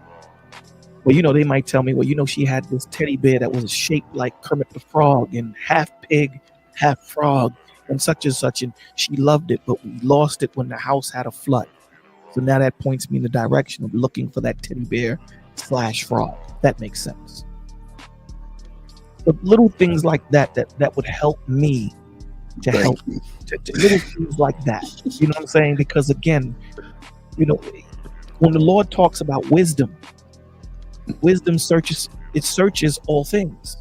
Well, you know, they might tell me, well, you know, she had this teddy bear that was shaped like Kermit the Frog and half pig, half frog and such, and she loved it, but we lost it when the house had a flood. So now that points me in the direction of looking for that teddy bear / frog. That makes sense. But little things like that would help me to help you. To little things like that. You know what I'm saying? Because again, you know, when the Lord talks about wisdom searches all things.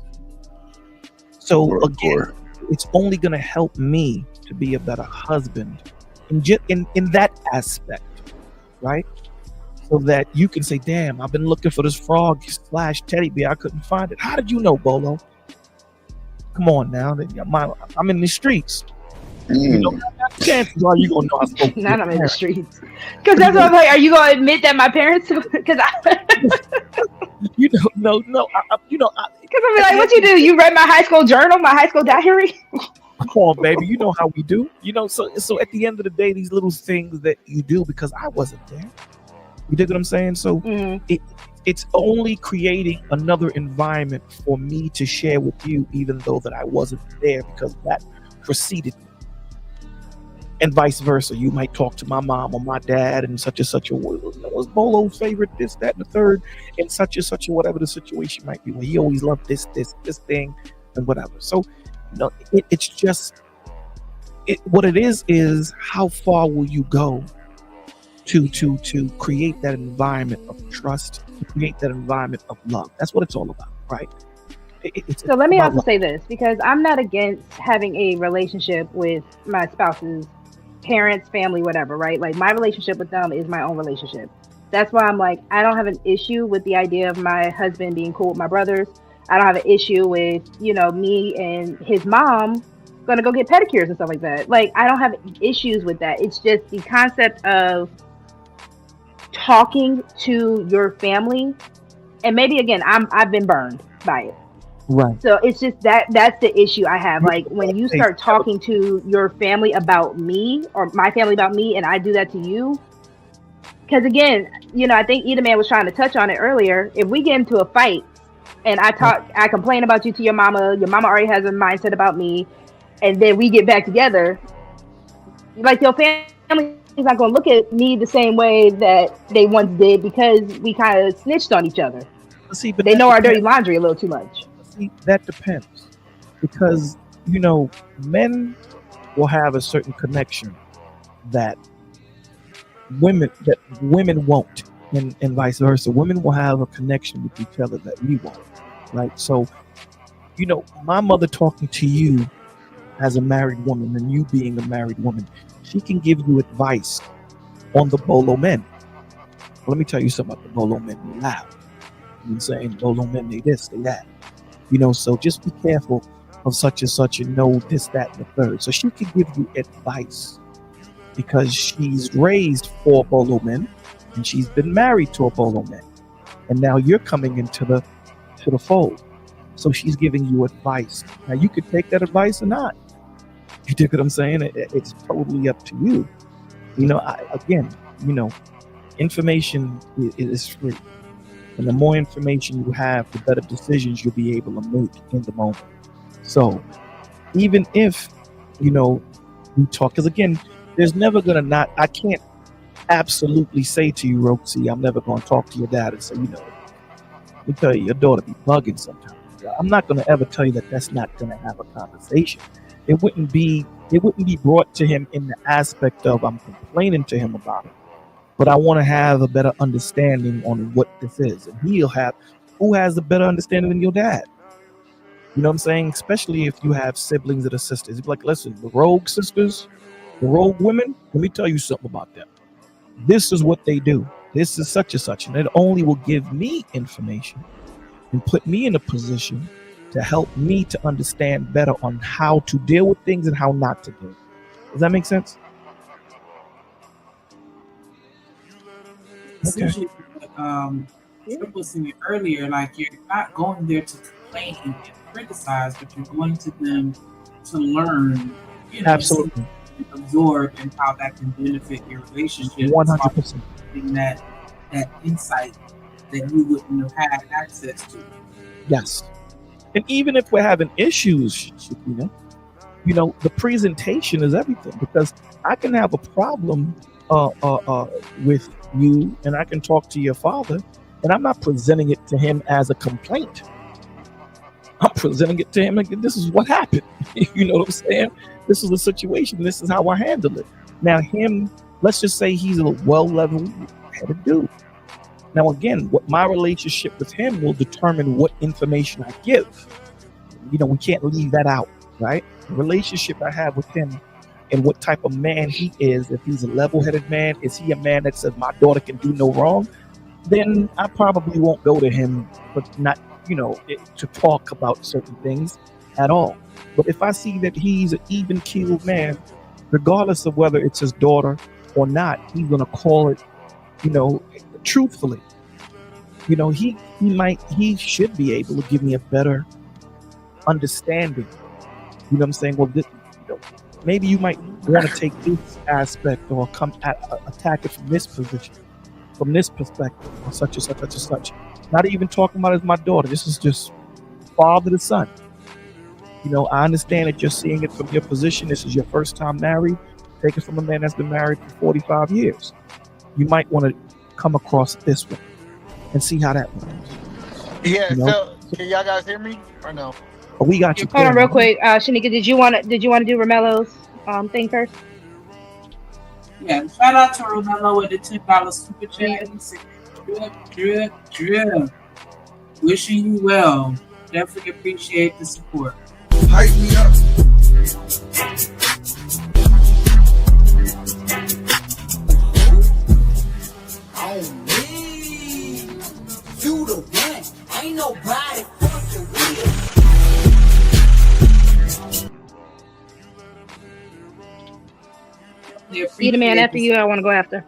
So again, it's only going to help me to be a better husband in that aspect, right? So that you can say, damn, I've been looking for this frog / teddy bear. I couldn't find it. How did you know, Bolo? Come on now. I'm in the streets. You know, chances are you gonna know I spoke to Not your I'm in the parents. streets. Because that's what I'm like. Are you gonna admit that my parents? Because You know, no. Because I'm like, what you do? You read my high school journal, my high school diary? Come on, baby. You know how we do. You know, so at the end of the day, these little things that you do because I wasn't there. You dig what I'm saying? So it's only creating another environment for me to share with you, even though that I wasn't there because that preceded me. And vice versa. You might talk to my mom or my dad and such a was Bolo's favorite, this, that, and the third, and such a whatever the situation might be. Well, he always loved this thing, and whatever. So, you know, it's just what it is how far will you go to create that environment of trust, to create that environment of love. That's what it's all about, right? So let me about also love. say this, because I'm not against having a relationship with my spouse's parents, family, whatever, right? Like my relationship with them is my own relationship. That's why I'm like, I don't have an issue with the idea of my husband being cool with my brothers. I don't have an issue with, me and his mom gonna go get pedicures and stuff like that. Like I don't have issues with that. It's just the concept of talking to your family, and maybe again I've been burned by it. Right. So it's just that's the issue I have. Like when you start talking to your family about me or my family about me, and I do that to you, because again, I think Eda Man was trying to touch on it earlier. If we get into a fight and I complain about you to your mama already has a mindset about me, and then we get back together, like your family is not going to look at me the same way that they once did because we kind of snitched on each other. See, but they know our dirty laundry a little too much. See, that depends, because men will have a certain connection that women won't, and vice versa. Women will have a connection with each other that we won't, right? So, my mother talking to you as a married woman and you being a married woman, she can give you advice on the Bolo men. Well, let me tell you something about the Bolo men. They're loud. I'm saying Bolo men, they this, they that. So just be careful of such and such and know this, that, and the third. So she can give you advice because she's raised 4 Bolo men and she's been married to a Bolo man. And now you're coming into the fold. So she's giving you advice. Now you could take that advice or not. You dig what I'm saying? It's totally up to you. Information is free. And the more information you have, the better decisions you'll be able to make in the moment. So even if, we talk, because again, there's never going to I can't absolutely say to you, Roxy, I'm never going to talk to your dad and say, let me tell you, your daughter be bugging sometimes. I'm not going to ever tell you that that's not going to have a conversation. It wouldn't be brought to him in the aspect of I'm complaining to him about it. But I want to have a better understanding on what this is. And who has a better understanding than your dad? You know what I'm saying? Especially if you have siblings that are sisters. You'd be like, listen, the rogue sisters, the rogue women, let me tell you something about them. This is what they do. This is such and such. And it only will give me information and put me in a position to help me to understand better on how to deal with things and how not to do it. Does that make sense? Essentially, Trip was saying earlier, like you're not going there to complain and criticize, but you're going to them to learn, Absolutely, absorb, and how that can benefit your relationship. 100%. That insight that you wouldn't have had access to. Yes. And even if we're having issues, the presentation is everything, because I can have a problem with you and I can talk to your father, and I'm not presenting it to him as a complaint. I'm presenting it to him like, this is what happened. You know what I'm saying? This is the situation. This is how I handle it. Now him, let's just say he's a well-leveled-headed dude. Now again, what my relationship with him will determine what information I give. We can't leave that out, right? The relationship I have with him and what type of man he is, if he's a level-headed man, is he a man that says my daughter can do no wrong? Then I probably won't go to him, but not, to talk about certain things. at all. But if I see that he's an even-keeled man, regardless of whether it's his daughter or not, he's gonna call it, truthfully. He should be able to give me a better understanding. You know what I'm saying? Well, maybe you might want to take this aspect or attack it from this position, from this perspective, or such and such and such. Not even talking about it as my daughter. This is just father to son. I understand that you're seeing it from your position. This is your first time married. Take it from a man that's been married for 45 years. You might want to come across this way and see how that works. Yeah. So can y'all guys hear me or no? Oh, we got you. Hold on, real quick, Shanika. Did you want to do Romelo's thing first? Yeah. Shout out to Romelo with the $10 super chat. He said, drip. Wishing you well. Definitely appreciate the support. Hype me up. On me, you the one. Ain't nobody fucking with. Eat a man after you. I want to go after.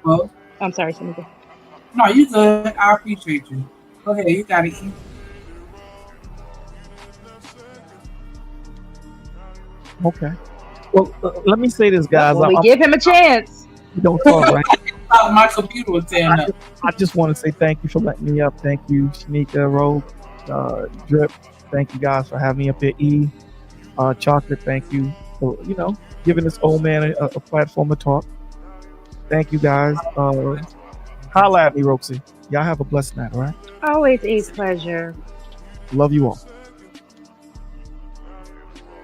Well, I'm sorry, Shanika. No, you good. I appreciate you. Go ahead. You got to eat. Okay. Well, let me say this, guys. Well, we give him a chance. You don't talk, right? My computer was tearing up. I just want to say thank you for letting me up. Thank you, Shanika, Rogue, Drip. Thank you guys for having me up here. Chocolate, thank you for, giving this old man a platform to talk. Thank you guys. Holla at me, Roxy. Y'all have a blessed night, all right? Always a pleasure. Love you all.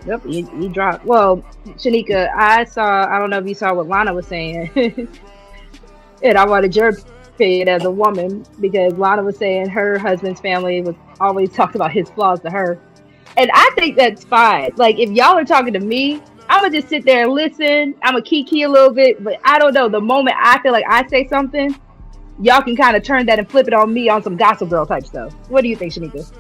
Yep, you dropped. Well, Shanika, I don't know if you saw what Lana was saying. And I wanted your opinion as a woman, because Lana was saying her husband's family was always talking about his flaws to her. And I think that's fine. Like, if y'all are talking to me, I'm going to just sit there and listen. I'm going to kiki a little bit. But I don't know. The moment I feel like I say something, y'all can kind of turn that and flip it on me on some Gossip Girl type stuff. What do you think, Shanika?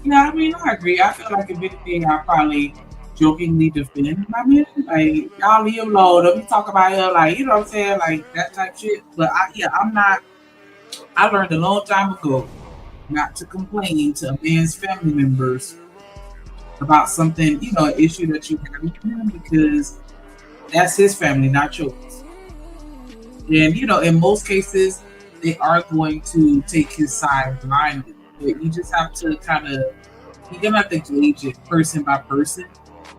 Yeah, I mean, I agree. I feel like if anything, I probably jokingly defend my man. Like, y'all leave him alone. Don't be talking about him, like, you know what I'm saying? Like, that type shit. But I learned a long time ago not to complain to a man's family members about something, an issue that you have with him, because that's his family, not yours. And, in most cases, they are going to take his side blindly. But you just have to you're going to have to gauge it person by person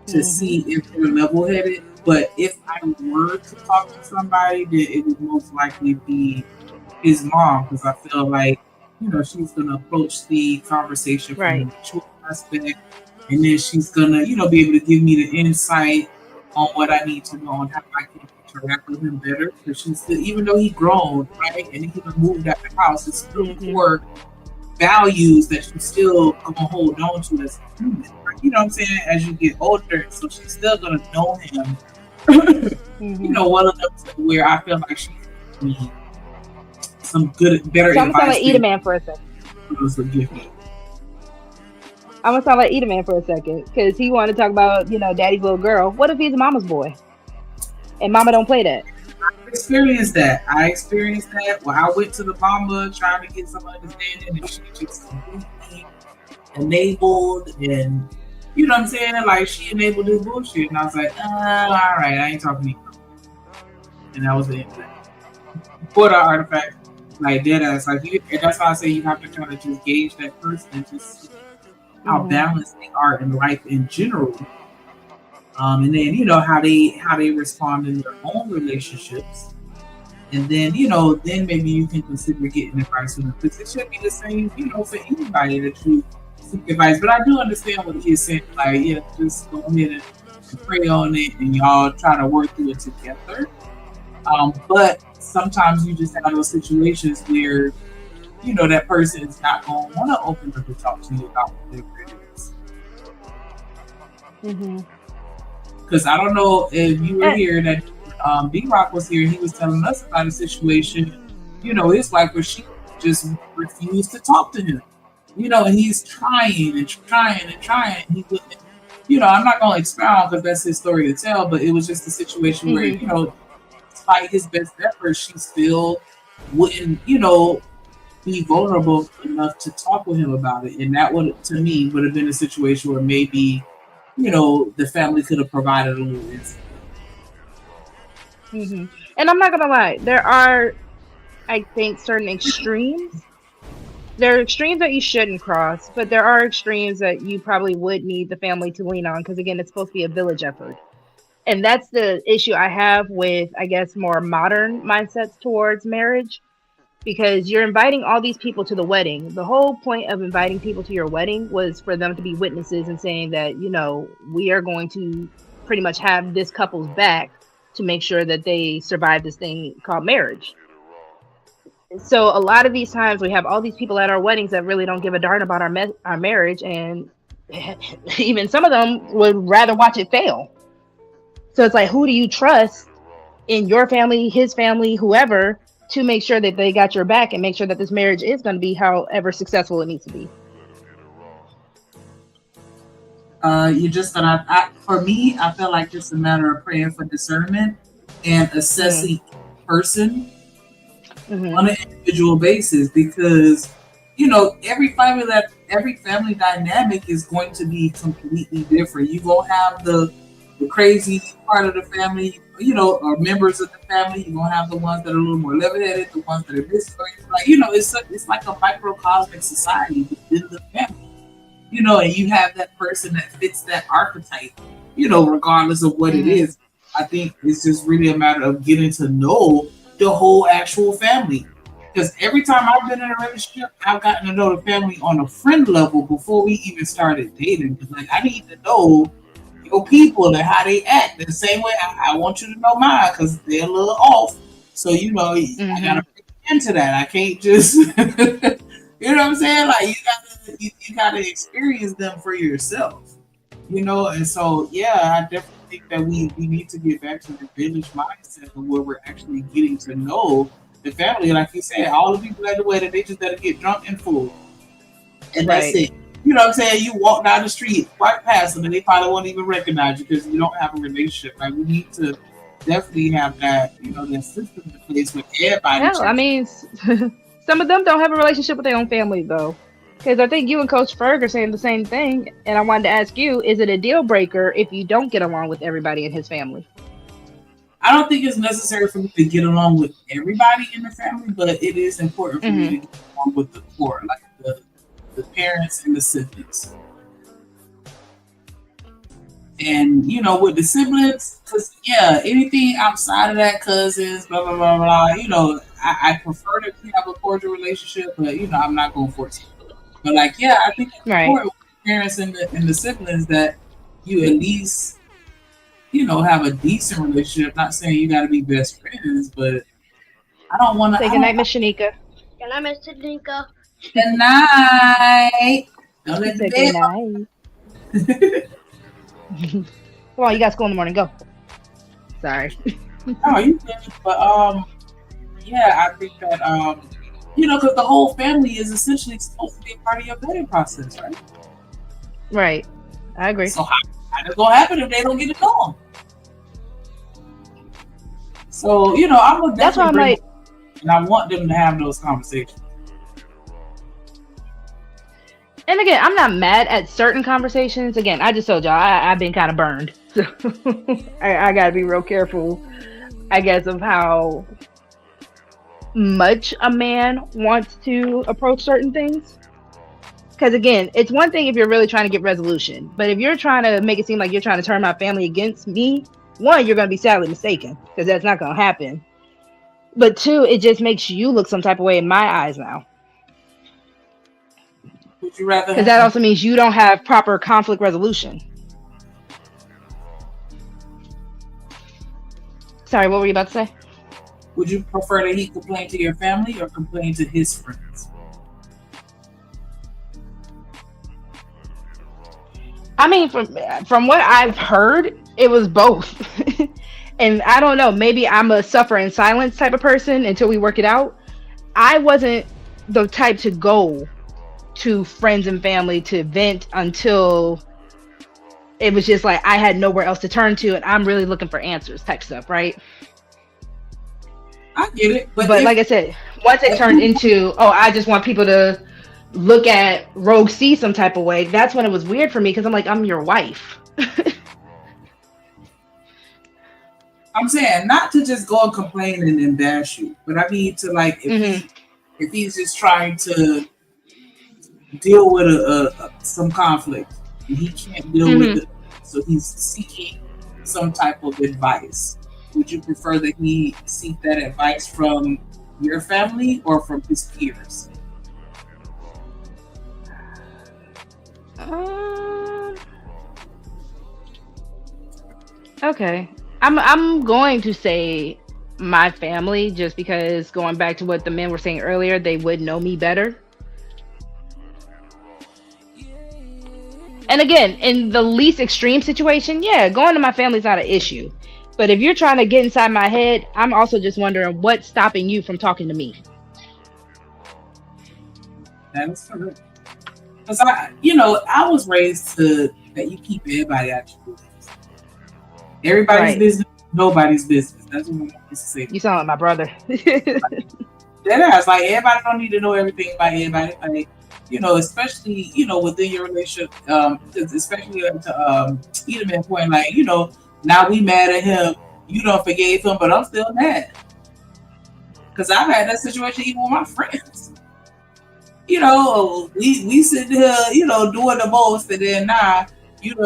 to see if they're level-headed. But if I were to talk to somebody, then it would most likely be his mom, because I feel like, she's going to approach the conversation from a mature aspect, and then she's going to, be able to give me the insight on what I need to know on how I can interact with him better. Because she's still, even though he's grown, right, and he moved out the house, it's still core values that she's still going to hold on to as a human. You know what I'm saying? As you get older, so she's still going to know him. One of them where I feel like she gives me some better so I'm advice. gonna sound like Eat a Man for a second. I'm gonna sound like Eat a Man for a second, because he wanted to talk about, daddy's little girl. What if he's mama's boy? And mama don't play that. I experienced that. When I went to the mama trying to get some understanding, and she just completely enabled, and you know what I'm saying? Like, she enabled this bullshit. And I was like, all right, I ain't talking to you. And that was the end of that. For the artifact, like, dead ass. Like, and that's why I say you have to kind of just gauge that person and just see how balanced they are in life in general. And then, how they respond in their own relationships. And then, then maybe you can consider getting advice from them. Because it should be the same, for anybody that you seek advice. But I do understand what he is saying. Like, just go ahead and pray on it, and y'all try to work through it together. But sometimes you just have those situations where, that person is not going to want to open up to talk to you about whatever it is. Because I don't know if you were here, that B-Rock was here, he was telling us about a situation, his wife, where she just refused to talk to him. And he's trying and trying and trying. He wouldn't, I'm not going to expound because that's his story to tell, but it was just a situation where, despite his best efforts, she still wouldn't, be vulnerable enough to talk with him about it. And that would, to me, would have been a situation where maybe, the family could have provided a little insight. And I'm not gonna lie, there are, I think, certain extremes. There are extremes that you shouldn't cross, but there are extremes that you probably would need the family to lean on because, again, it's supposed to be a village effort. And that's the issue I have with, I guess, more modern mindsets towards marriage, because you're inviting all these people to the wedding. The whole point of inviting people to your wedding was for them to be witnesses and saying that, we are going to pretty much have this couple's back to make sure that they survive this thing called marriage. So a lot of these times we have all these people at our weddings that really don't give a darn about our marriage, and even some of them would rather watch it fail. So it's like, who do you trust in your family, his family, whoever, to make sure that they got your back and make sure that this marriage is going to be however successful it needs to be? You're just gonna. For me, I feel like it's a matter of praying for discernment and assessing each person on an individual basis, because every family dynamic is going to be completely different. You gonna have the crazy part of the family, or members of the family. You're gonna have the ones that are a little more level-headed, the ones that are this, it's like a microcosmic society within the family. And you have that person that fits that archetype, regardless of what it is. I think it's just really a matter of getting to know the whole actual family. Because every time I've been in a relationship, I've gotten to know the family on a friend level before we even started dating. Because I need to know your people and how they act. The same way I want you to know mine, because they're a little off. So, I gotta break into that. I can't just you know what I'm saying? Like you gotta experience them for yourself. And so I definitely think that we need to get back to the village mindset of where we're actually getting to know the family. Like you said, all the people at the wedding, they just gotta get drunk and full. And that's it. You know what I'm saying? You walk down the street, right past them, and they probably won't even recognize you because you don't have a relationship. Like, we need to definitely have that, that system in place with everybody. Hell, I mean, some of them don't have a relationship with their own family, though. Because I think you and Coach Ferg are saying the same thing. And I wanted to ask you, is it a deal breaker if you don't get along with everybody in his family? I don't think it's necessary for me to get along with everybody in the family, but it is important for me to get along with the core, like the parents and the siblings. And, with the siblings, because, anything outside of that, cousins, blah, blah, blah, blah, I prefer to have a cordial relationship, but, I'm not going to force it. But, I think it's important with the parents and the siblings that you at least, have a decent relationship. Not saying you got to be best friends, but I don't want to. Say goodnight, Miss Shanika. Good night, Miss Shanika. Good night. Don't let the bed. Come on, you got school in the morning. Go. Sorry. Oh, you good. But I think that because the whole family is essentially supposed to be a part of your vetting process, right? Right. I agree. So how it's gonna happen if they don't get it going? So I'm that's why I'm like, and I want them to have those conversations. And again, I'm not mad at certain conversations. Again, I just told y'all I've been kind of burned, so I gotta be real careful, I guess, of how much a man wants to approach certain things. Because again, it's one thing if you're really trying to get resolution, but if you're trying to make it seem like you're trying to turn my family against me, one, you're going to be sadly mistaken, because that's not going to happen. But two, it just makes you look some type of way in my eyes now. Would you rather? Because that also means you don't have proper conflict resolution. Sorry, what were you about to say? Would you prefer that he complain to your family or complain to his friends? I mean, from what I've heard, it was both. And I don't know, maybe I'm a suffer in silence type of person until we work it out. I wasn't the type to go to friends and family to vent until it was just like I had nowhere else to turn to, and I'm really looking for answers type stuff, right? I get it, but like I said, once it turned into, oh, I just want people to look at Rogue C some type of way, that's when it was weird for me, because I'm like, I'm your wife. I'm saying not to just go and complain and then bash you, but I mean to like if he's just trying to deal with some conflict and he can't deal with it, so he's seeking some type of advice. Would you prefer that he seek that advice from your family or from his peers? Okay. I'm going to say my family, just because going back to what the men were saying earlier, they would know me better. And again, in the least extreme situation, yeah, going to my family's not an issue. But if you're trying to get inside my head, I'm also just wondering what's stopping you from talking to me. That's correct. Because I was raised to that you keep everybody out your business. Everybody's business, nobody's business. That's what I want to say. You sound like my brother. That's like everybody don't need to know everything about everybody. Like, especially within your relationship, especially to Edelman point, like now we mad at him. You don't forgave him, but I'm still mad because I've had that situation even with my friends. We sitting here, doing the most, and then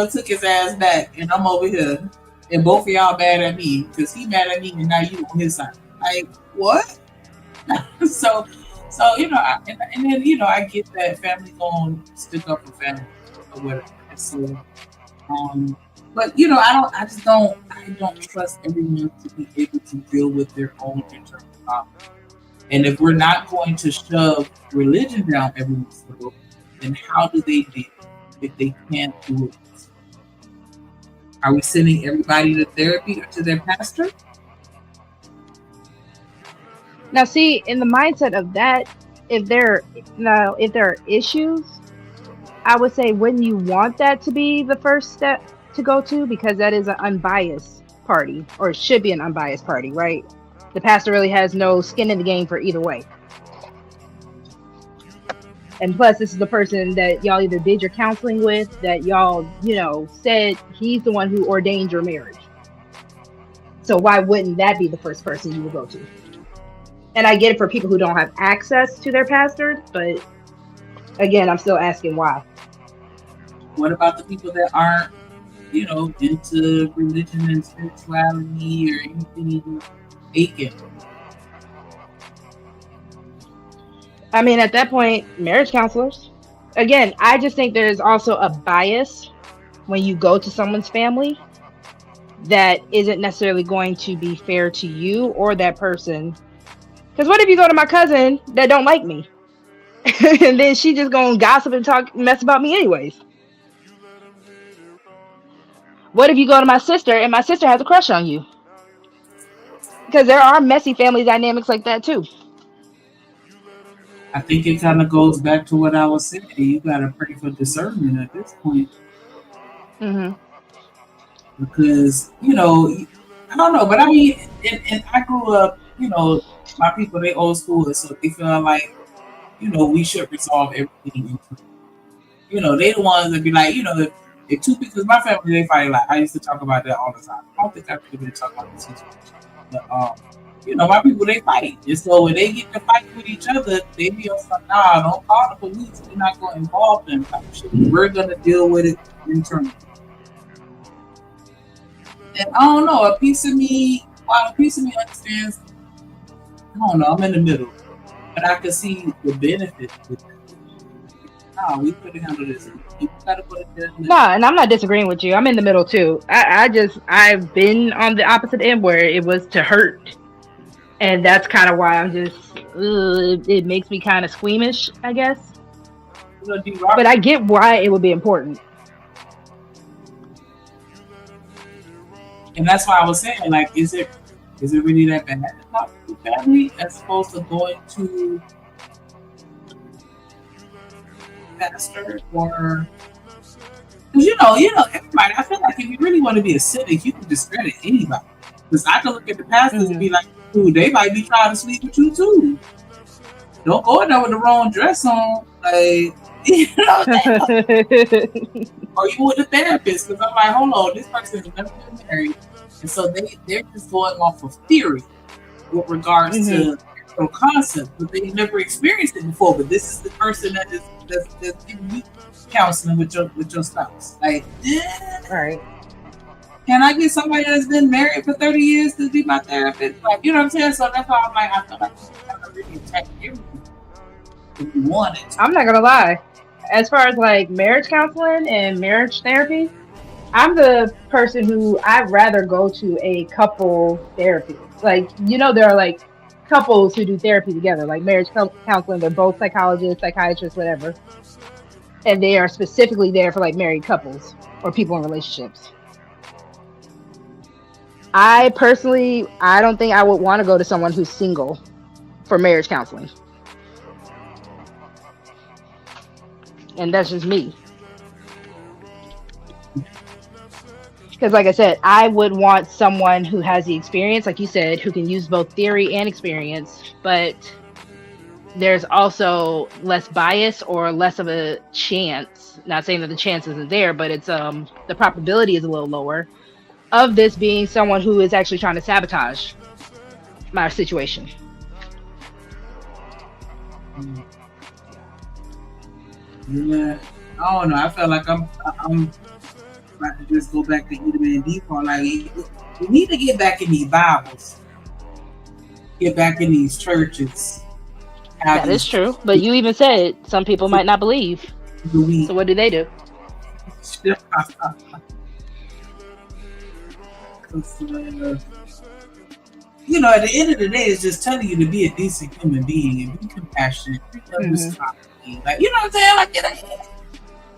took his ass back, and I'm over here, and both of y'all mad at me because he mad at me, and now you on his side. Like what? so and then I get that family gonna stick up for family or whatever. So, but I don't trust everyone to be able to deal with their own internal problems. And if we're not going to shove religion down everyone's throat, then how do they deal if they can't do it? Are we sending everybody to therapy or to their pastor? Now, see, in the mindset of that, if there are issues, I would say, wouldn't you want that to be the first step to go to, because that is an unbiased party, or it should be an unbiased party, right? The pastor really has no skin in the game for either way. And plus, this is the person that y'all either did your counseling with, that y'all, said he's the one who ordained your marriage. So why wouldn't that be the first person you would go to? And I get it for people who don't have access to their pastors, but again, I'm still asking why. What about the people that aren't, into religion and spirituality or anything aching? I mean, at that point, marriage counselors. Again, I just think there's also a bias when you go to someone's family that isn't necessarily going to be fair to you or that person. Because what if you go to my cousin that don't like me? And then she just gonna gossip and talk mess about me anyways? What if you go to my sister and my sister has a crush on you? Because there are messy family dynamics like that too. I think it kind of goes back to what I was saying. You gotta pray for discernment at this point. Because, I don't know, but I mean, and I grew up, my people, they old school, so they feel like, we should resolve everything. They the ones that be like, if two people, my family, they fight a lot. I used to talk about that all the time. I don't think I've really been talking about this situation. But, my people, they fight. And so when they get to fight with each other, they be on some, don't call the police. We're not going to involve them. We're going to deal with it internally. And I don't know, a piece of me understands, I don't know, I'm in the middle. But I can see the benefit with that. We could have handled this. No, and I'm not disagreeing with you. I'm in the middle too. I've been on the opposite end where it was to hurt. And that's kind of why I'm just, it makes me kind of squeamish, I guess. But I get why it would be important. And that's why I was saying, like, is it really that bad to talk to family as opposed to going to pastor or. Because everybody. I feel like if you really want to be a cynic, you can discredit anybody. Because I can look at the pastors and be like, "Ooh, they might be trying to sleep with you too. Don't go in there with the wrong dress on, like or you with the therapist." Because I'm like, hold on, this person has never been married, and so they're just going off of theory with regards to concept, but they've never experienced it before. But this is the person that's giving you counseling with your spouse. Like, right? Can I get somebody that's been married for 30 years to be my therapist? Like, you know what I'm saying? So that's why I'm like, I feel like you have to really attack everything if you want it. I'm not gonna lie. As far as like marriage counseling and marriage therapy, I'm the person who I'd rather go to a couple therapy. Like, there are like couples who do therapy together, like marriage counseling. They're both psychologists, psychiatrists, whatever. And they are specifically there for like married couples or people in relationships. I personally, I don't think I would want to go to someone who's single for marriage counseling. And that's just me. Because like I said, I would want someone who has the experience, like you said, who can use both theory and experience, but there's also less bias or less of a chance, not saying that the chance isn't there, but it's the probability is a little lower of this being someone who is actually trying to sabotage my situation. Yeah, I don't know. I feel like I'm about to just go back to Edom and default. Like, we need to get back in these Bibles, get back in these churches. That is true, but you even said some people might not believe. So what do they do? At the end of the day, it's just telling you to be a decent human being and be compassionate. Like, you know what I'm saying?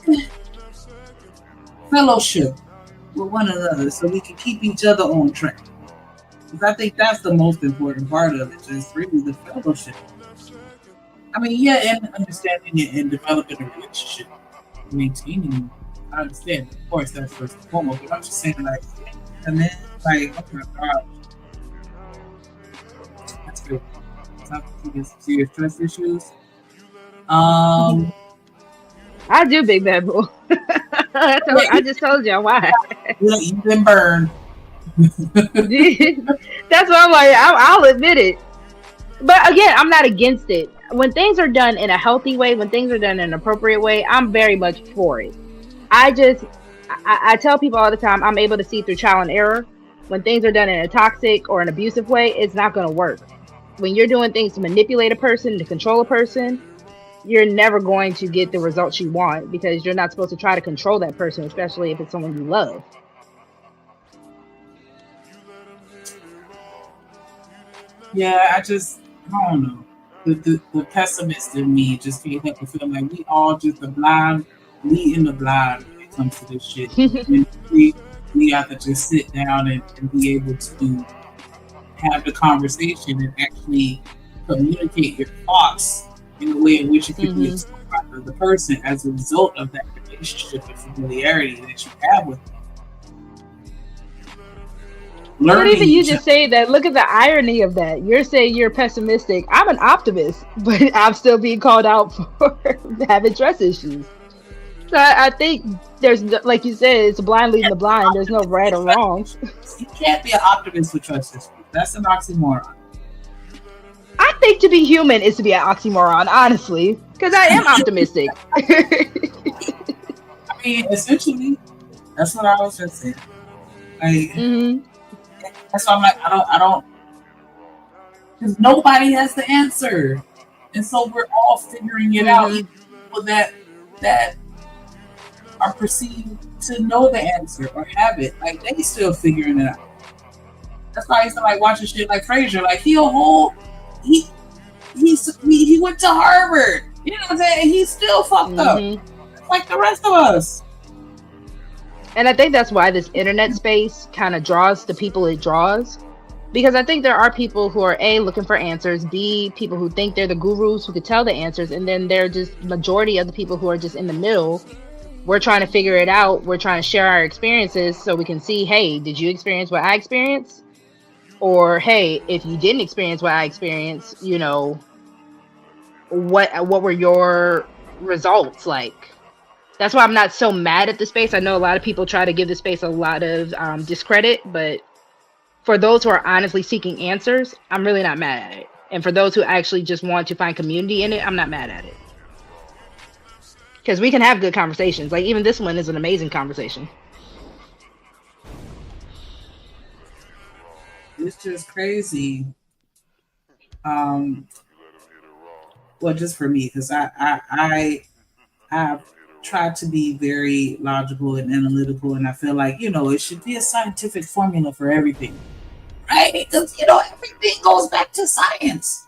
Like, fellowship with one another so we can keep each other on track. Because I think that's the most important part of it, just really the fellowship. I mean, yeah, and understanding it and developing a relationship, maintaining. I understand, of course, that's first and foremost. But I'm just saying, like, and then, like, oh my God, that's good. Some serious trust issues. I do, Big Bad Bull. I just told you why. You've been burned. That's why I'm like, I'll admit it. But again, I'm not against it. When things are done in a healthy way, when things are done in an appropriate way, I'm very much for it. I tell people all the time, I'm able to see through trial and error. When things are done in a toxic or an abusive way, it's not going to work. When you're doing things to manipulate a person, to control a person, you're never going to get the results you want because you're not supposed to try to control that person, especially if it's someone you love. Yeah, I don't know. The pessimist in me just can't help but feel like we all just the blind, leading the blind when it comes to this shit. And we have to just sit down and be able to have the conversation and actually communicate your thoughts in a way in which it can be absorbed by the person as a result of that relationship and familiarity that you have with them. But even you just say that, look at the irony of that. You're saying you're pessimistic. I'm an optimist, but I'm still being called out for having trust issues. So I think there's, like you said, it's blind leading the blind. There's no right or wrong. You can't be an optimist with trust issues. That's an oxymoron. I think to be human is to be an oxymoron, honestly, because I am optimistic. I mean, essentially, that's what I was just saying. Like, that's why I'm like, I don't, because nobody has the answer, and so we're all figuring it out. Even people that are perceived to know the answer or have it, like they still figuring it out. That's why I used to like watching shit like Frasier. Like he went to Harvard. You know what I'm saying? He's still fucked up, like the rest of us. And I think that's why this internet space kind of draws the people it draws, Because I think there are people who are A, looking for answers, B, people who think they're the gurus who could tell the answers, and then there are just majority of the people who are just in the middle. We're trying to figure it out. We're trying to share our experiences so we can see, hey, did you experience what I experienced? Or, hey, if you didn't experience what I experienced, you know, what were your results like? That's why I'm not so mad at the space. I know a lot of people try to give the space a lot of discredit, but for those who are honestly seeking answers, I'm really not mad at it. And for those who actually just want to find community in it, I'm not mad at it. Because we can have good conversations. Like, even this one is an amazing conversation. It's just crazy. Well, just for me, because I have tried to be very logical and analytical, and I feel like, you know, it should be a scientific formula for everything, right? Because, you know, everything goes back to science.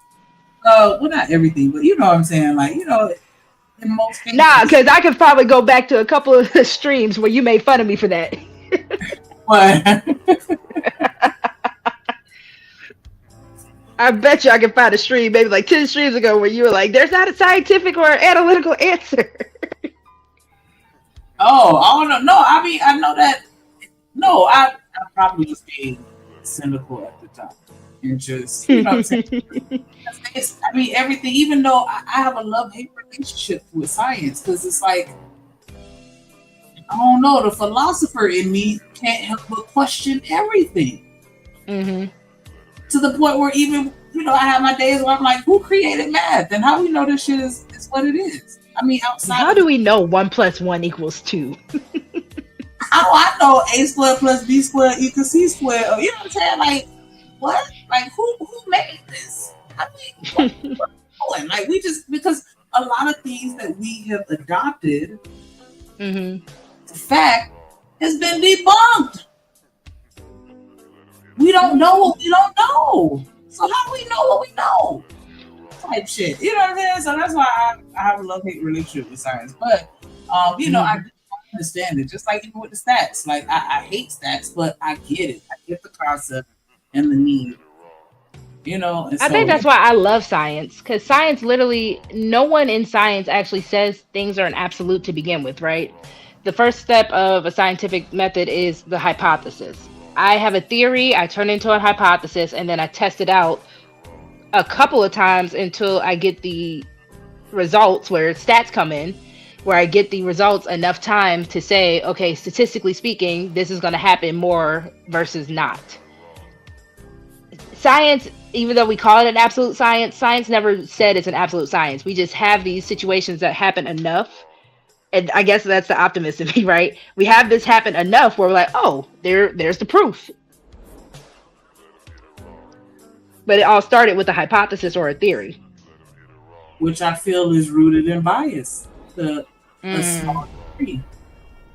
Well, not everything, but you know what I'm saying? Like, you know, in most cases. Nah, because I could probably go back to a couple of streams where you made fun of me for that. What? I bet you I can find a stream maybe like 10 streams ago where you were like, there's not a scientific or analytical answer. Oh, no. I mean, I know that. No, I probably just being cynical at the time. And just, you know what I'm saying? I mean, everything, even though I have a love-hate relationship with science, because it's like, I don't know, the philosopher in me can't help but question everything. Mm-hmm. To the point where even, you know, I have my days where I'm like, who created math? And how we know this shit is what it is? I mean, outside. How do we know 1 + 1 = 2? How do I know A squared plus B squared equals C squared? Or, you know what I'm saying? Like, what? Like, who made this? I mean, what doing? Like, we just, because a lot of things that we have adopted, the fact has been debunked. We don't know what we don't know. So how do we know what we know? Type shit. You know what I'm saying? So that's why I have a love-hate relationship with science. But, you know, I understand it. Just like even with the stats. Like, I hate stats, but I get it. I get the concept and the need. You know? And I think that's why I love science. Because science literally, no one in science actually says things are an absolute to begin with, right? The first step of a scientific method is the hypothesis. I have a theory, I turn it into a hypothesis, and then I test it out a couple of times until I get the results where stats come in, where I get the results enough time to say, okay, statistically speaking, this is going to happen more versus not. Science, even though we call it an absolute science, science never said it's an absolute science. We just have these situations that happen enough. And I guess that's the optimist in me, right? We have this happen enough where we're like, oh, there's the proof. But it all started with a hypothesis or a theory. Which I feel is rooted in bias. A small degree.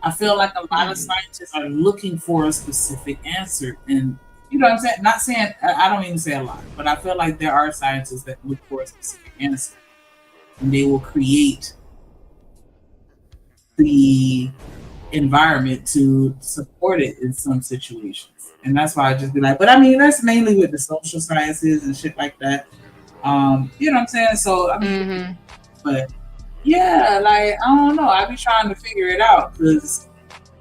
I feel like a lot of scientists are looking for a specific answer. And you know what I'm saying? Not saying, I don't even say a lot, but I feel like there are scientists that look for a specific answer. And they will create the environment to support it in some situations. And that's why I just be like, but I mean, that's mainly with the social sciences and shit like that. You know what I'm saying? So, I mean, but yeah, like, I don't know. I be trying to figure it out because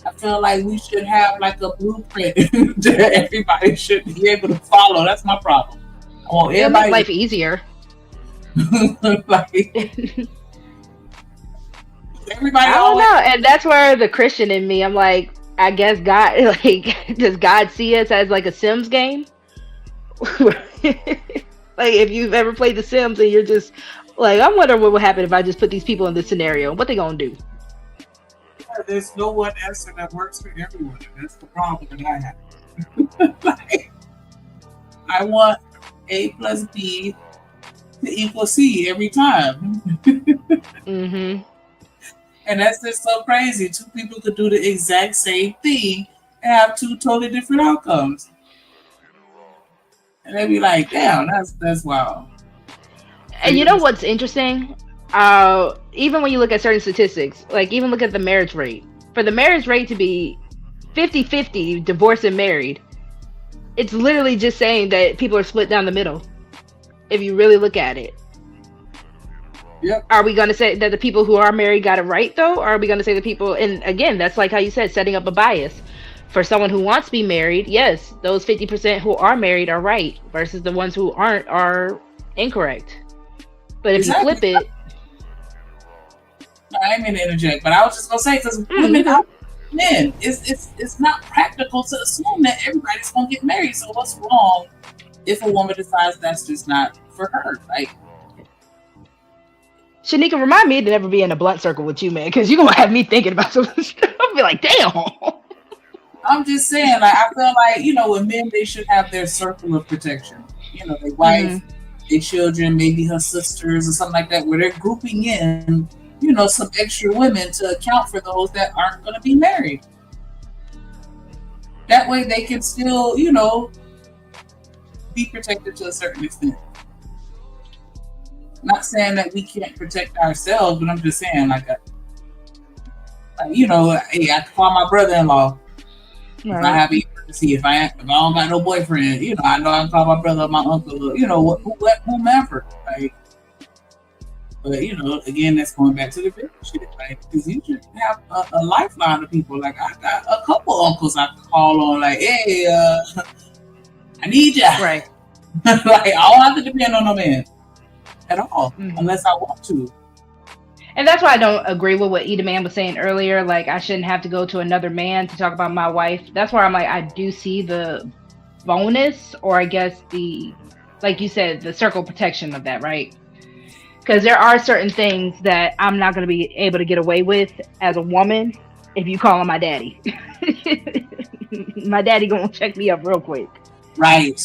I feel like we should have like a blueprint that everybody should be able to follow. That's my problem. I want It'll make life easier. Like, everybody I don't know, and that's where the Christian in me, I'm like, I guess God, like, does God see us as like a Sims game? Like, if you've ever played The Sims and you're just like, I wonder what would happen if I just put these people in this scenario. What they gonna do? There's no one answer that works for everyone. That's the problem that I have. Like, I want A plus B to equal C every time. And that's just so crazy. Two people could do the exact same thing and have two totally different outcomes. And they'd be like, damn, that's wild. And you know what's interesting? Even when you look at certain statistics, like even look at the marriage rate. For the marriage rate to be 50-50, divorced and married, It's literally just saying that people are split down the middle. If you really look at it. Yep. Are we going to say that the people who are married got it right, though? Or are we going to say the people, and again, that's like how you said, setting up a bias. For someone who wants to be married, yes, those 50% who are married are right, versus the ones who aren't are incorrect. But if you flip it... I didn't mean to interject, but I was just going to say, because women out men, it's not practical to assume that everybody's going to get married. So what's wrong if a woman decides that's just not for her? Like, Shanika, remind me to never be in a blunt circle with you, man, because you're going to have me thinking about some stuff. I'll be like, damn. I'm just saying, like, I feel like, you know, with men, they should have their circle of protection. You know, their wife, their children, maybe her sisters or something like that, where they're grouping in, you know, some extra women to account for those that aren't going to be married. That way they can still, you know, be protected to a certain extent. Not saying that we can't protect ourselves, but I'm just saying, like you know, hey, I can call my brother-in-law if I have an emergency. If I don't got no boyfriend, you know, I know I can call my brother or my uncle, or, you know, whomever. Like, but you know, again, that's going back to the big shit, like, because you should have a lifeline of people. Like, I got a couple uncles I can call on, like, hey, I need ya. Right. Like, I don't have to depend on no man at all, unless I want to. And that's why I don't agree with what Eda Man was saying earlier. Like, I shouldn't have to go to another man to talk about my wife. That's why I'm like, I do see the bonus, or I guess the, like you said, the circle protection of that, right? Because there are certain things that I'm not going to be able to get away with as a woman if you call him my daddy. My daddy going to check me up real quick. Right.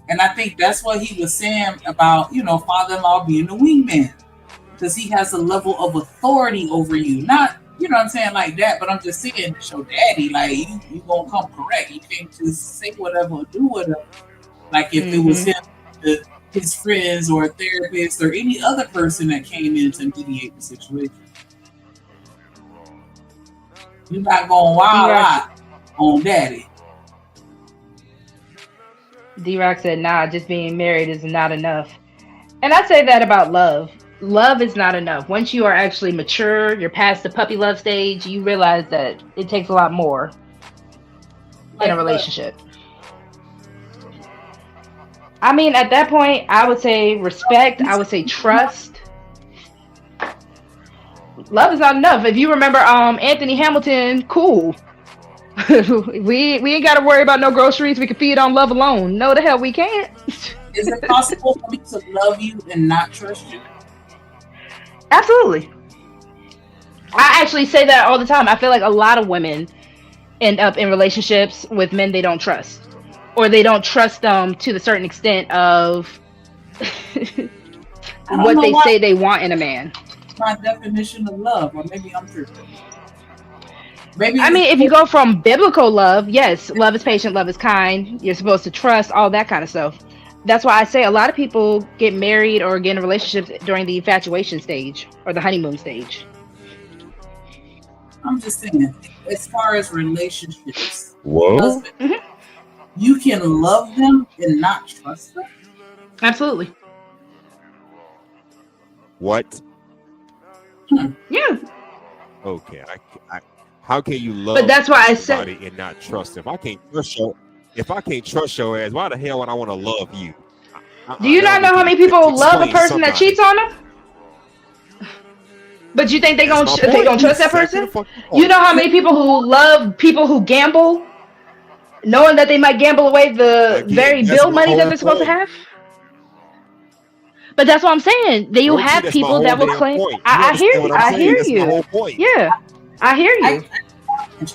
And I think that's what he was saying about, you know, father-in-law being the wingman. Because he has a level of authority over you. Not, you know what I'm saying, like that, but I'm just saying, it's your daddy. Like, you going to come correct. You can't just say whatever or do whatever. Like, if it was him, his friends or a therapist or any other person that came in to mediate the situation. You're not going wild out on daddy. D-Rock said, nah, just being married is not enough. And I say that about love. Love is not enough. Once you are actually mature, you're past the puppy love stage, you realize that it takes a lot more in a relationship. I mean, at that point, I would say respect. I would say trust. Love is not enough. If you remember Anthony Hamilton, cool. we ain't got to worry about no groceries. We can feed on love alone. No, the hell we can't. Is it possible for me to love you and not trust you? Absolutely. I actually say that all the time. I feel like a lot of women end up in relationships with men they don't trust. Or they don't trust them to the certain extent of what they say they want in a man. My definition of love, or maybe I'm tripping. Maybe I mean, if you go from biblical love, yes, love is patient, love is kind. You're supposed to trust, all that kind of stuff. That's why I say a lot of people get married or get in relationships during the infatuation stage or the honeymoon stage. I'm just saying, as far as relationships, whoa, you can love them and not trust them? Absolutely. What? Yeah. Okay. I how can you love But that's why I said somebody and not trust them? If I can't trust your ass, why the hell would I want to love you? Do you not know how many people love a person that cheats on them? But you think they gonna trust that person? You know how many people who love people who gamble, knowing that they might gamble away the very bill money that they're supposed to have? But that's what I'm saying. You have people that will claim. I hear you. I hear you. Yeah, I hear you.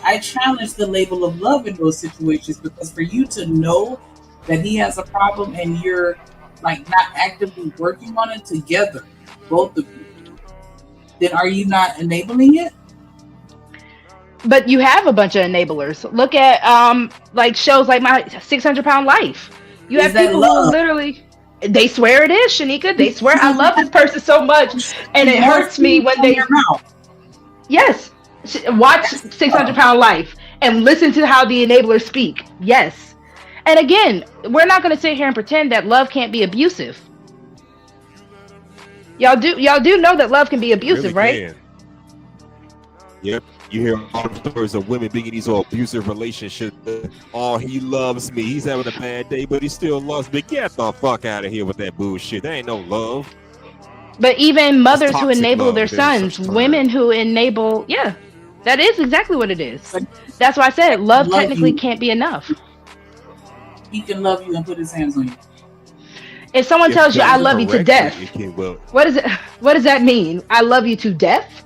I challenge the label of love in those situations, because for you to know that he has a problem and you're like not actively working on it together, both of you, then are you not enabling it? But you have a bunch of enablers. Look at like shows like My 600-Pound Life. You have people who literally, they swear it is, Shanika. They swear I love this person so much, and it hurts me when they. Yes, watch 600-Pound Life and listen to how the enablers speak. Yes, And again, we're not going to sit here and pretend that love can't be abusive. Y'all do know that love can be abusive, Really right? can. Yep. You hear all the stories of women being in these all abusive relationships. Oh, he loves me. He's having a bad day, but he still loves me. Get the fuck out of here with that bullshit. That ain't no love. But even mothers who toxic enable love their within such sons, term. women who enable, yeah, that is exactly what it is. That's why I said love technically can't be enough. He can love you and put his hands on you. If someone tells you I love you to death, what does that mean? I love you to death?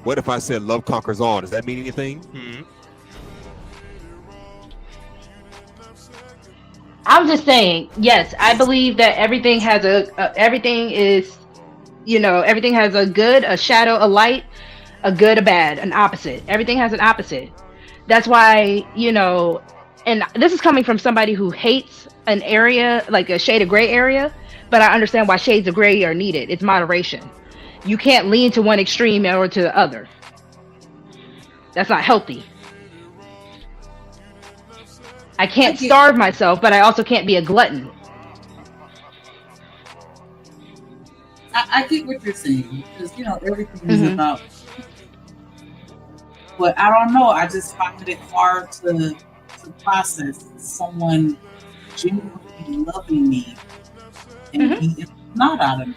What if I said love conquers all? Does that mean anything? I'm just saying, yes, I believe that everything has everything is, everything has a good, a shadow, a light, a good, a bad, an opposite. Everything has an opposite. That's why, and this is coming from somebody who hates an area, like a shade of gray area, but I understand why shades of gray are needed. It's moderation. You can't lean to one extreme or to the other. That's not healthy. I can't starve myself, but I also can't be a glutton. I get what you're saying, because everything is about. But I don't know. I just find it hard to process someone genuinely loving me and being not out of me.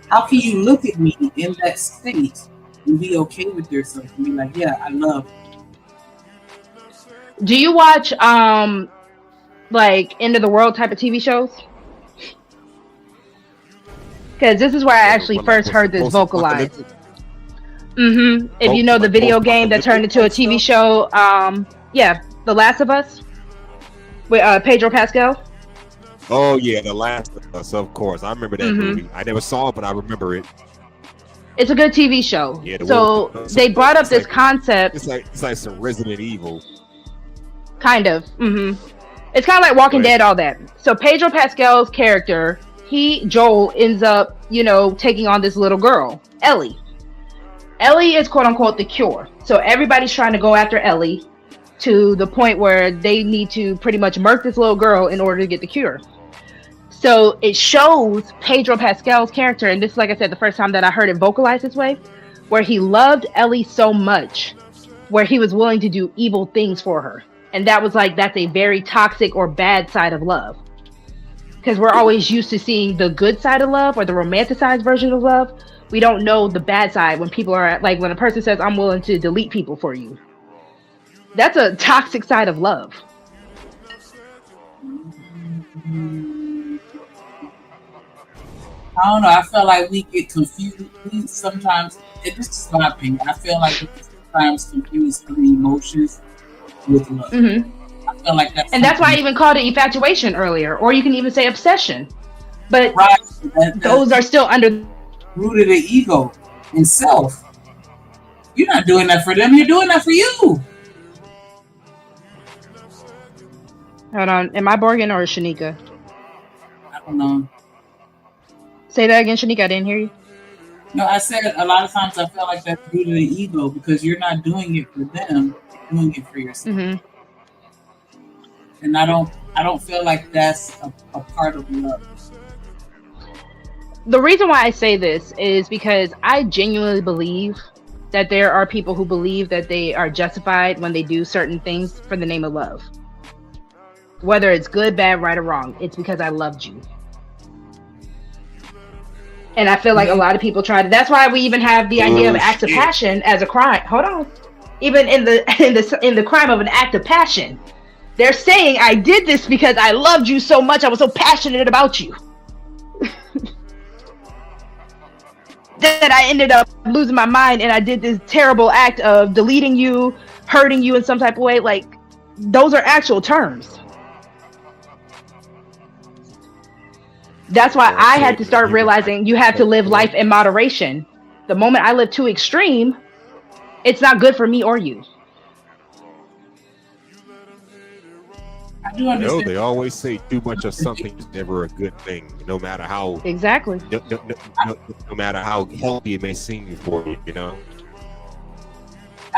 How can you look at me in that state and be okay with yourself and be like, yeah, I love you? Do you watch like end of the world type of TV shows? Because this is where I actually first heard this vocalized. If you know the video game that turned into a TV show, yeah, The Last of Us with Pedro Pascal. Oh yeah, The Last of Us, of course. I remember that movie. I never saw it, but I remember it. It's a good TV show. Yeah, so they brought up this concept. It's like some Resident Evil. Kind of. It's kind of like Walking Dead, all that. So Pedro Pascal's character, Joel, ends up, taking on this little girl, Ellie. Ellie is quote unquote the cure. So everybody's trying to go after Ellie to the point where they need to pretty much murk this little girl in order to get the cure. So it shows Pedro Pascal's character, and this is, like I said, the first time that I heard it vocalized this way, where he loved Ellie so much, where he was willing to do evil things for her. And that was that's a very toxic or bad side of love. Because we're always used to seeing the good side of love or the romanticized version of love. We don't know the bad side when people are when a person says, I'm willing to delete people for you. That's a toxic side of love. I don't know. I feel like we get confused. We sometimes, and this is my opinion, I feel like we sometimes confuse the emotions with love. I feel like that's why I even called it infatuation earlier, or you can even say obsession. But those are still under rooted in ego and self. You're not doing that for them. You're doing that for you. Hold on. Am I Borgen or Shanika? I don't know. Say that again, Shanika. I didn't hear you. No, I said a lot of times I feel like that's rooted in ego because you're not doing it for them. You're doing it for yourself. And I don't feel like that's a part of love. The reason why I say this is because I genuinely believe that there are people who believe that they are justified when they do certain things for the name of love. Whether it's good, bad, right, or wrong, it's because I loved you. And I feel like a lot of people try to. That's why we even have the idea of acts of passion as a crime. Hold on. Even in the crime of an act of passion, they're saying I did this because I loved you so much. I was so passionate about you. That I ended up losing my mind and I did this terrible act of deleting you, hurting you in some type of way. Like, those are actual terms. That's why I had to start realizing you have to live life in moderation. The moment I live too extreme, it's not good for me or you. I do understand. They always say too much of something is never a good thing, no matter how exactly. No matter how healthy it may seem for you,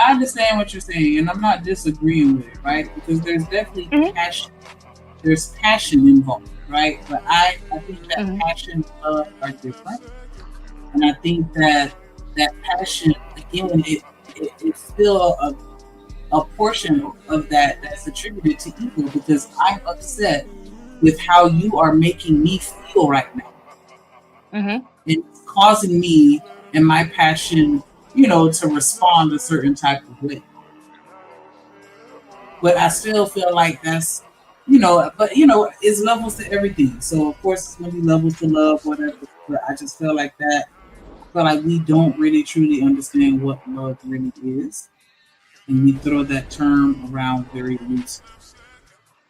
I understand what you're saying, and I'm not disagreeing with it, right? Because there's definitely passion. There's passion involved, right? But I think that passion and love are different, and I think that passion, again, it's still a portion of that's attributed to ego, because I'm upset with how you are making me feel right now. It's causing me and my passion, to respond a certain type of way. But I still feel like that's, it's levels to everything. So of course it's gonna be levels to love, whatever. But I just feel like that. I feel like we don't really truly understand what love really is, and we throw that term around very loosely.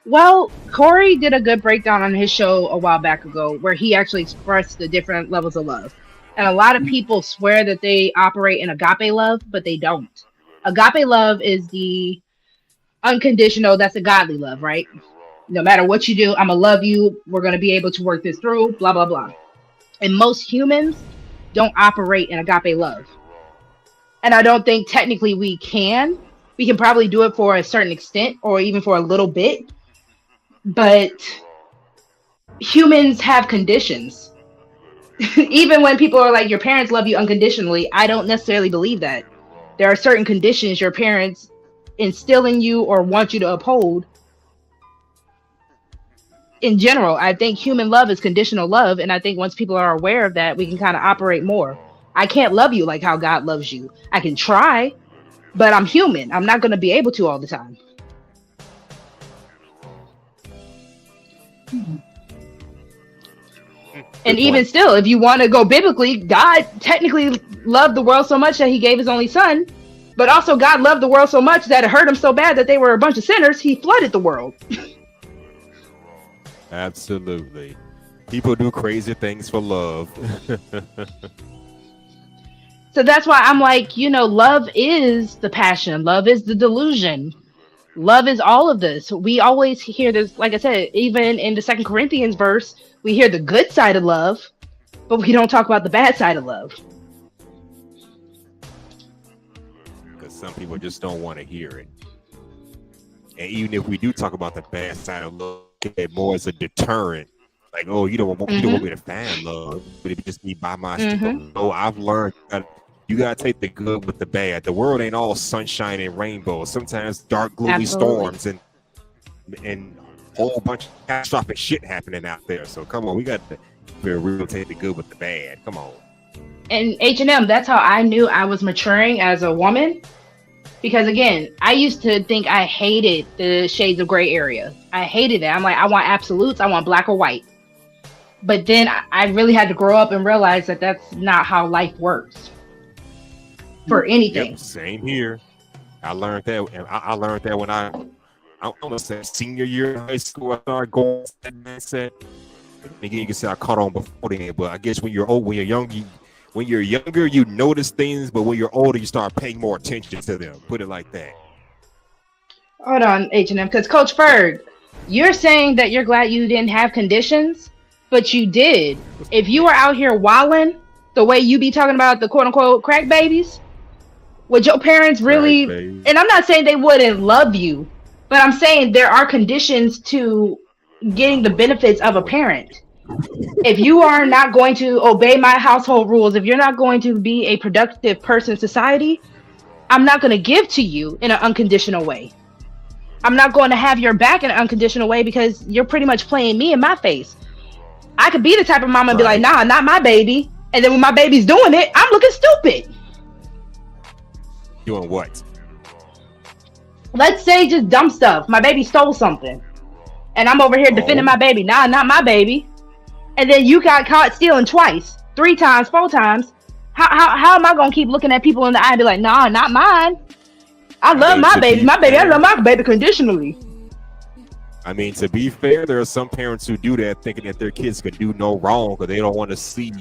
Well, Corey did a good breakdown on his show a while back ago where he actually expressed the different levels of love. And a lot of people swear that they operate in agape love, but they don't. Agape love is the unconditional, that's a godly love, right? No matter what you do, I'm going to love you. We're going to be able to work this through, blah, blah, blah. And most humans don't operate in agape love. And I don't think technically we can. We can probably do it for a certain extent or even for a little bit. But humans have conditions. Even when people are like, your parents love you unconditionally, I don't necessarily believe that. There are certain conditions your parents instill in you or want you to uphold. In general, I think human love is conditional love. And I think once people are aware of that, we can kind of operate more. I can't love you like how God loves you. I can try, but I'm human. I'm not going to be able to all the time. And even still, if you want to go biblically, God technically loved the world so much that he gave his only son. But also God loved the world so much that it hurt him so bad that they were a bunch of sinners. He flooded the world. Absolutely. People do crazy things for love. So that's why I'm like, love is the passion. Love is the delusion. Love is all of this. We always hear this, like I said, even in the 2 Corinthians verse, we hear the good side of love, but we don't talk about the bad side of love. Because some people just don't want to hear it. And even if we do talk about the bad side of love, it more as a deterrent. Like, oh, you don't want me to find love, but it just be by myself. No, I've learned that you gotta take the good with the bad. The world ain't all sunshine and rainbows. Sometimes dark, gloomy storms and a whole bunch of catastrophic shit happening out there. So come on, we got to be real, take the good with the bad. Come on. And H&M, that's how I knew I was maturing as a woman. Because again, I used to think I hated the shades of gray area. I hated it. I'm like, I want absolutes. I want black or white. But then I really had to grow up and realize that that's not how life works. For anything. Yep, same here. I learned that. I learned that when I almost said senior year in high school. I started going to that mindset. Again, you can say I caught on before then, but I guess when you're old, when you're younger, you notice things, but when you're older, you start paying more attention to them. Put it like that. Hold on, H&M, because Coach Ferg, you're saying that you're glad you didn't have conditions, but you did. If you were out here wilding the way you be talking about the quote-unquote crack babies, would your parents really, and I'm not saying they wouldn't love you, but I'm saying there are conditions to getting the benefits of a parent. If you are not going to obey my household rules, if you're not going to be a productive person in society, I'm not going to give to you in an unconditional way. I'm not going to have your back in an unconditional way because you're pretty much playing me in my face. I could be the type of mama and be like, nah, not my baby. And then when my baby's doing it, I'm looking stupid. Doing what? Let's say just dumb stuff. My baby stole something. And I'm over here defending my baby. Nah, not my baby. And then you got caught stealing twice, 3 times, 4 times. How am I going to keep looking at people in the eye and be like, nah, not mine. I love my baby. My baby, I love my baby conditionally. I mean, to be fair, there are some parents who do that thinking that their kids could do no wrong because they don't want to see,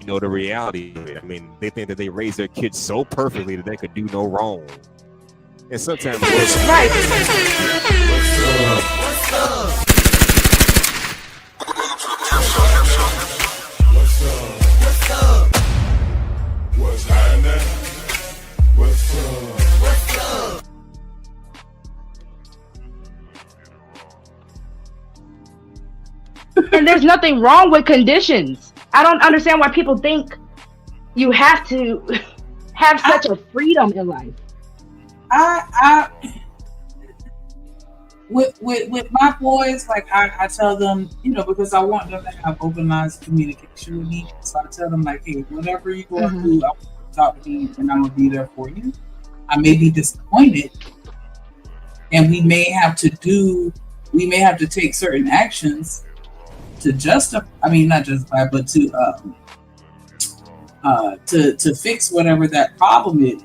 the reality of it. I mean, they think that they raise their kids so perfectly that they could do no wrong. And sometimes right. What's up? What's happening? What's up? And there's nothing wrong with conditions. I don't understand why people think you have to have such a freedom in life. With my boys, like I tell them, because I want them to have open lines of communication with me. So I tell them like, hey, whatever you go through, I want you to talk to me and I'm gonna be there for you. I may be disappointed, and we may have to take certain actions to justify. I mean, not justify, but to fix whatever that problem is.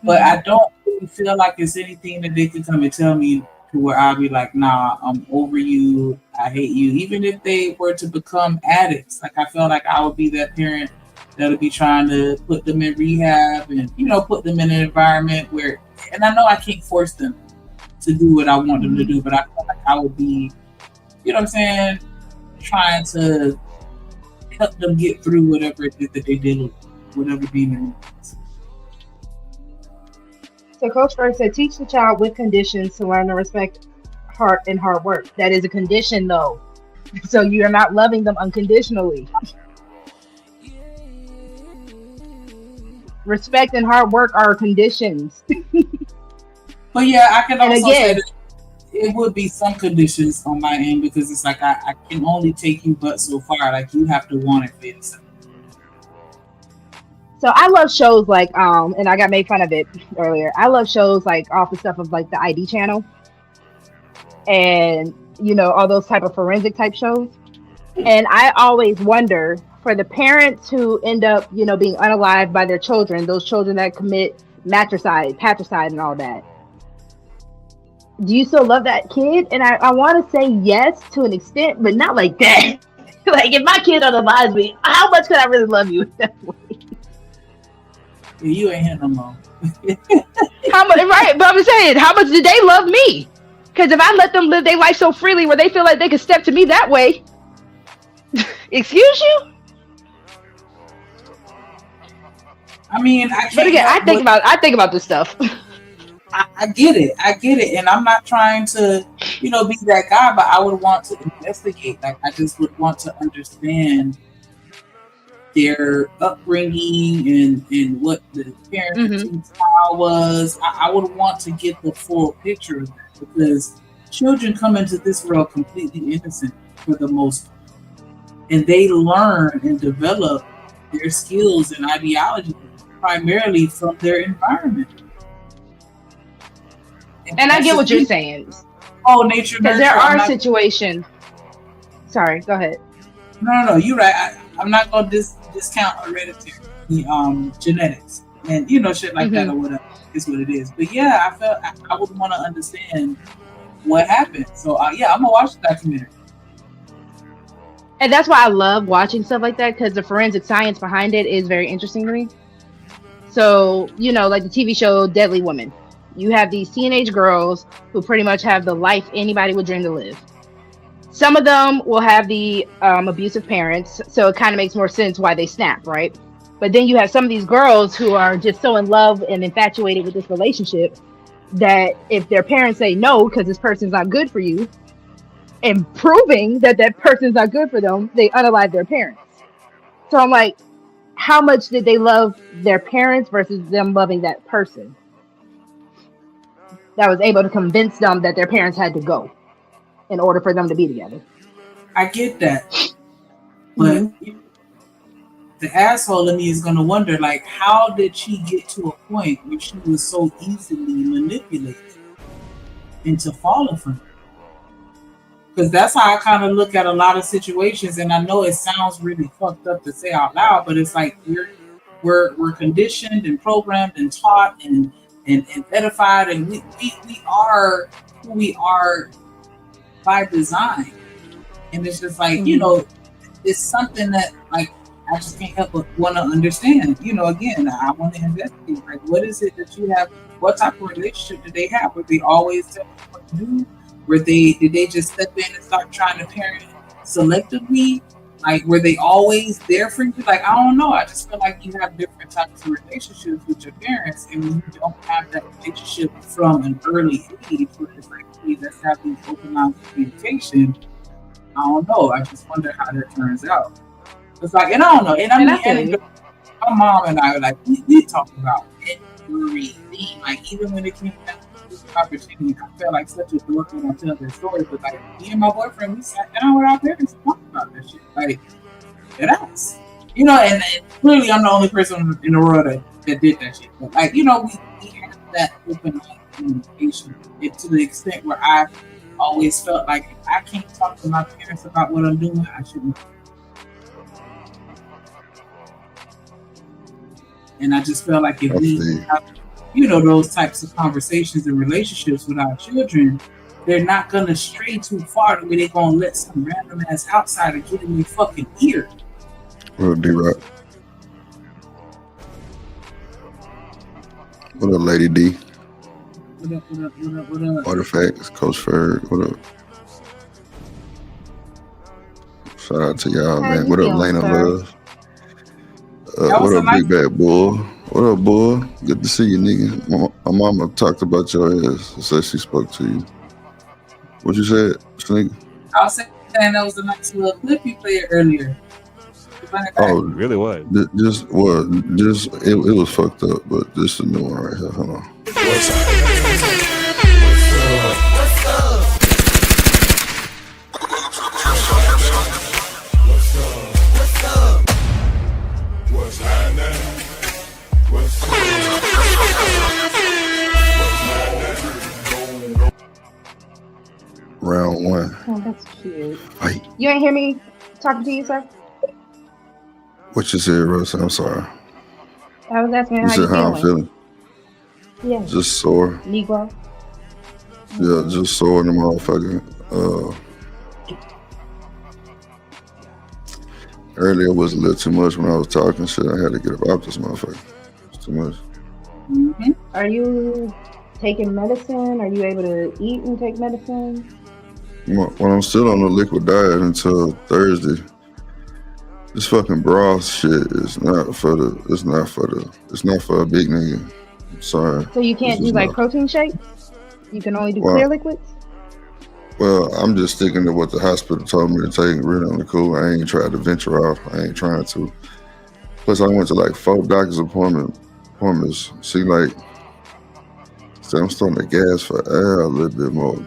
But I don't really feel like it's anything that they can come and tell me to where I'll be like, nah, I'm over you. I hate you. Even if they were to become addicts, like I feel like I would be that parent that'll be trying to put them in rehab and, put them in an environment where, and I know I can't force them to do what I want them to do, but I feel like I would be, you know what I'm saying, trying to help them get through whatever it is that they deal with, whatever demon it is. So Coach First said, teach the child with conditions to learn to respect hard work. That is a condition, though. So you're not loving them unconditionally. Respect and hard work are conditions. But yeah, I can also say that it would be some conditions on my end, because it's like I can only take you but so far. Like you have to want it for yourself. So I love shows like and I got made fun of it earlier. I love shows like off the stuff of like the ID channel and all those type of forensic type shows. And I always wonder for the parents who end up, being unalived by their children, those children that commit matricide, patricide and all that. Do you still love that kid? And I want to say yes to an extent, but not like that. Like if my kid unalives me, how much could I really love you that way? You ain't here no more. How much, right? But I'm saying, how much did they love me? Because if I let them live their life so freely where they feel like they can step to me that way, excuse you? I mean, but again, I think about this stuff. I get it, and I'm not trying to, be that guy, but I would want to investigate. Like I just would want to understand their upbringing and what the parenting style was. I would want to get the full picture of that, because children come into this world completely innocent for the most part, and they learn and develop their skills and ideology primarily from their environment. And I get what you're saying. Oh, nature. Because there are situations. Sorry, go ahead. No, you're right. I'm not going to discount hereditary genetics and shit like that or whatever. Is what it is. But yeah, I felt I would want to understand what happened. So yeah, I'm gonna watch the documentary. And that's why I love watching stuff like that, because the forensic science behind it is very interesting to me. So like the TV show Deadly Women. You have these teenage girls who pretty much have the life anybody would dream to live. Some of them will have the abusive parents, so it kind of makes more sense why they snap, right? But then you have some of these girls who are just so in love and infatuated with this relationship that if their parents say no because this person's not good for you, and proving that person's not good for them, they unalive their parents. So I'm like, how much did they love their parents versus them loving that person that was able to convince them that their parents had to go in order for them to be together? I get that. But the asshole in me is going to wonder, like, how did she get to a point where she was so easily manipulated into falling for her? Because that's how I kind of look at a lot of situations, and I know it sounds really fucked up to say out loud, but it's like we're conditioned and programmed and taught and edified, and we are who we are by design. And it's just like, it's something that like I just can't help but want to understand. Again, I want to investigate. Like, what is it that you have? What type of relationship did they have? Were they always telling you what to do? Did they just step in and start trying to parent selectively? Like, were they always there for you? Like, I don't know. I just feel like you have different types of relationships with your parents, and when you don't have that relationship from an early age, where it's like, hey, let's have these open lines of communication. I don't know. I just wonder how that turns out. It's like, and I don't know. And I mean, my mom and I were like, we talk about everything. Like, even when it came down to this opportunity, I felt like such a dork when I tell their stories. But like, me and my boyfriend, we sat down with our parents and talked about that shit. Like, that's, you know, and clearly I'm the only person in the world that did that shit. But like, you know, we have that open communication to the extent where I always felt like if I can't talk to my parents about what I'm doing, I shouldn't. And I just felt like if we have, you know, those types of conversations and relationships with our children, they're not gonna stray too far to where they're gonna let some random ass outsider get in their fucking ear. What up, D-Rock? What up, Lady D? What up? Artifacts, Coach Ferg, what up? Shout out to y'all, How man. you What up, feeling, Lena sir? Love? What up, Big Bad Bull? What up, boy? Good to see you, nigga. My mama talked about your ass. Said she spoke to you. What you said, Sneak? I was saying that was a nice little clip you played earlier. Oh, it really was. It was fucked up, but this is the new one right here. Hold on. What's happening? Round one. Oh, that's cute. Fight. You ain't hear me talking to you, sir? What you said, Rose? I'm sorry. I was asking You how said you how I'm feeling. Yeah. Just sore. Negro. Yeah, just sore in the motherfucker. Earlier was a little too much when I was talking shit. I had to get up out this motherfucker. It's too much. Mm-hmm. Are you taking medicine? Are you able to eat and take medicine? When I'm still on the liquid diet until Thursday, this fucking broth shit is not for a big nigga. I'm sorry. So you can't do like protein shakes? You can only do clear liquids? Well, I'm just sticking to what the hospital told me to take. Really on the cool. I ain't tried to venture off. I ain't trying to. Plus, I went to like 4 doctor's appointments. See, like, so I'm starting to gas for air a little bit more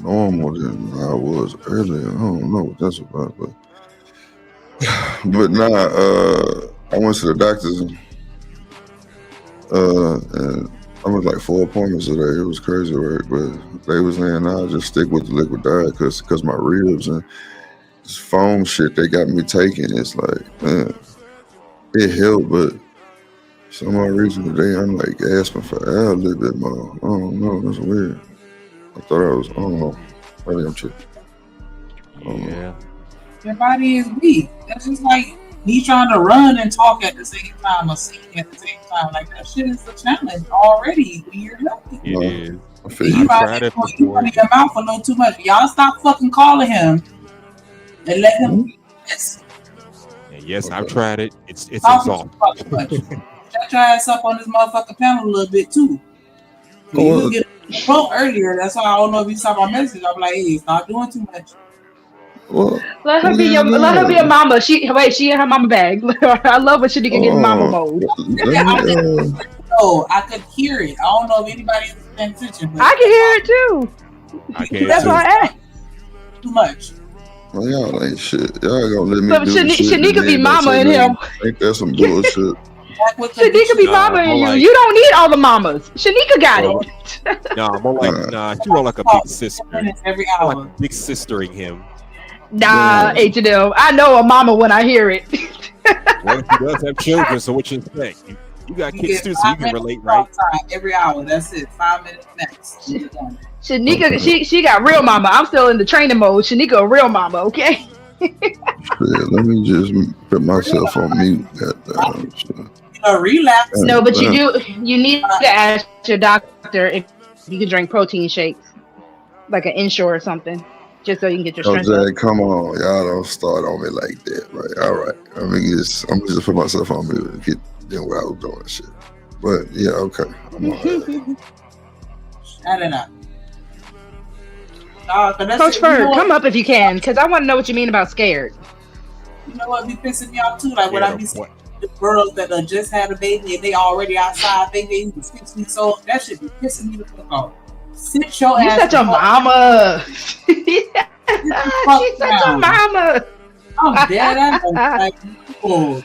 normal than I was earlier. I don't know what that's about, but I went to the doctors and I went like 4 appointments today. It was crazy work, but they was saying I'll just stick with the liquid diet because my ribs and this foam shit they got me taking. It's like, man, it helped, but some odd reason today I'm like gasping for air a little bit more. I don't know, that's weird. I don't know. Maybe I'm tripping. Yeah. Your body is weak. That's just like me trying to run and talk at the same time or sing at the same time. Like, that shit is a challenge already when you're healthy. It is. You running your mouth a little too much. Y'all stop fucking calling him and let him. And yes, I've tried it. It's exhausting. Shut your ass up on this motherfucking panel a little bit too. You get a earlier. That's why I don't know if you saw my message. I'm like, hey, stop doing too much. Let her be your mama. She in her mama bag. I love when she can get in mama mode. I could hear it. I don't know if anybody is paying attention. But I can hear it too. I can That's why I asked. Too much. Well, y'all ain't shit. Y'all gonna let me So do the shit. Shanika be mama in him. Ain't that some bullshit? Shanika be mama in you. You don't need all the mamas. Shanika got it. Nah, more like she more like a big sister. Every hour. Like big sistering him. Nah, H&M. I know a mama when I hear it. Well, she does have children, so what you expect? You got kids too, so you can relate, right? Every hour. That's it. 5 minutes max. Shanika, she got real mama. I'm still in the training mode. Shanika, a real mama, okay? Let me just put myself on mute. Relapse. No, but you need to ask your doctor if you can drink protein shakes, like an Ensure or something, just so you can get your strength up. Come on, y'all don't start on me like that, right? All right, I'm gonna just put myself on mute and get doing what I was doing, shit. But yeah, okay. I'm all right. Shut it up. Coach Ferg, come up if you can, because I want to know what you mean about scared. You know what be pissing me off too? Like when I be seeing the girls that just had a baby and they already outside, baby 6 weeks old. That should be pissing me the fuck off. Sit your You ass. such a mama. She's such a mama. I'm dead. Like, oh,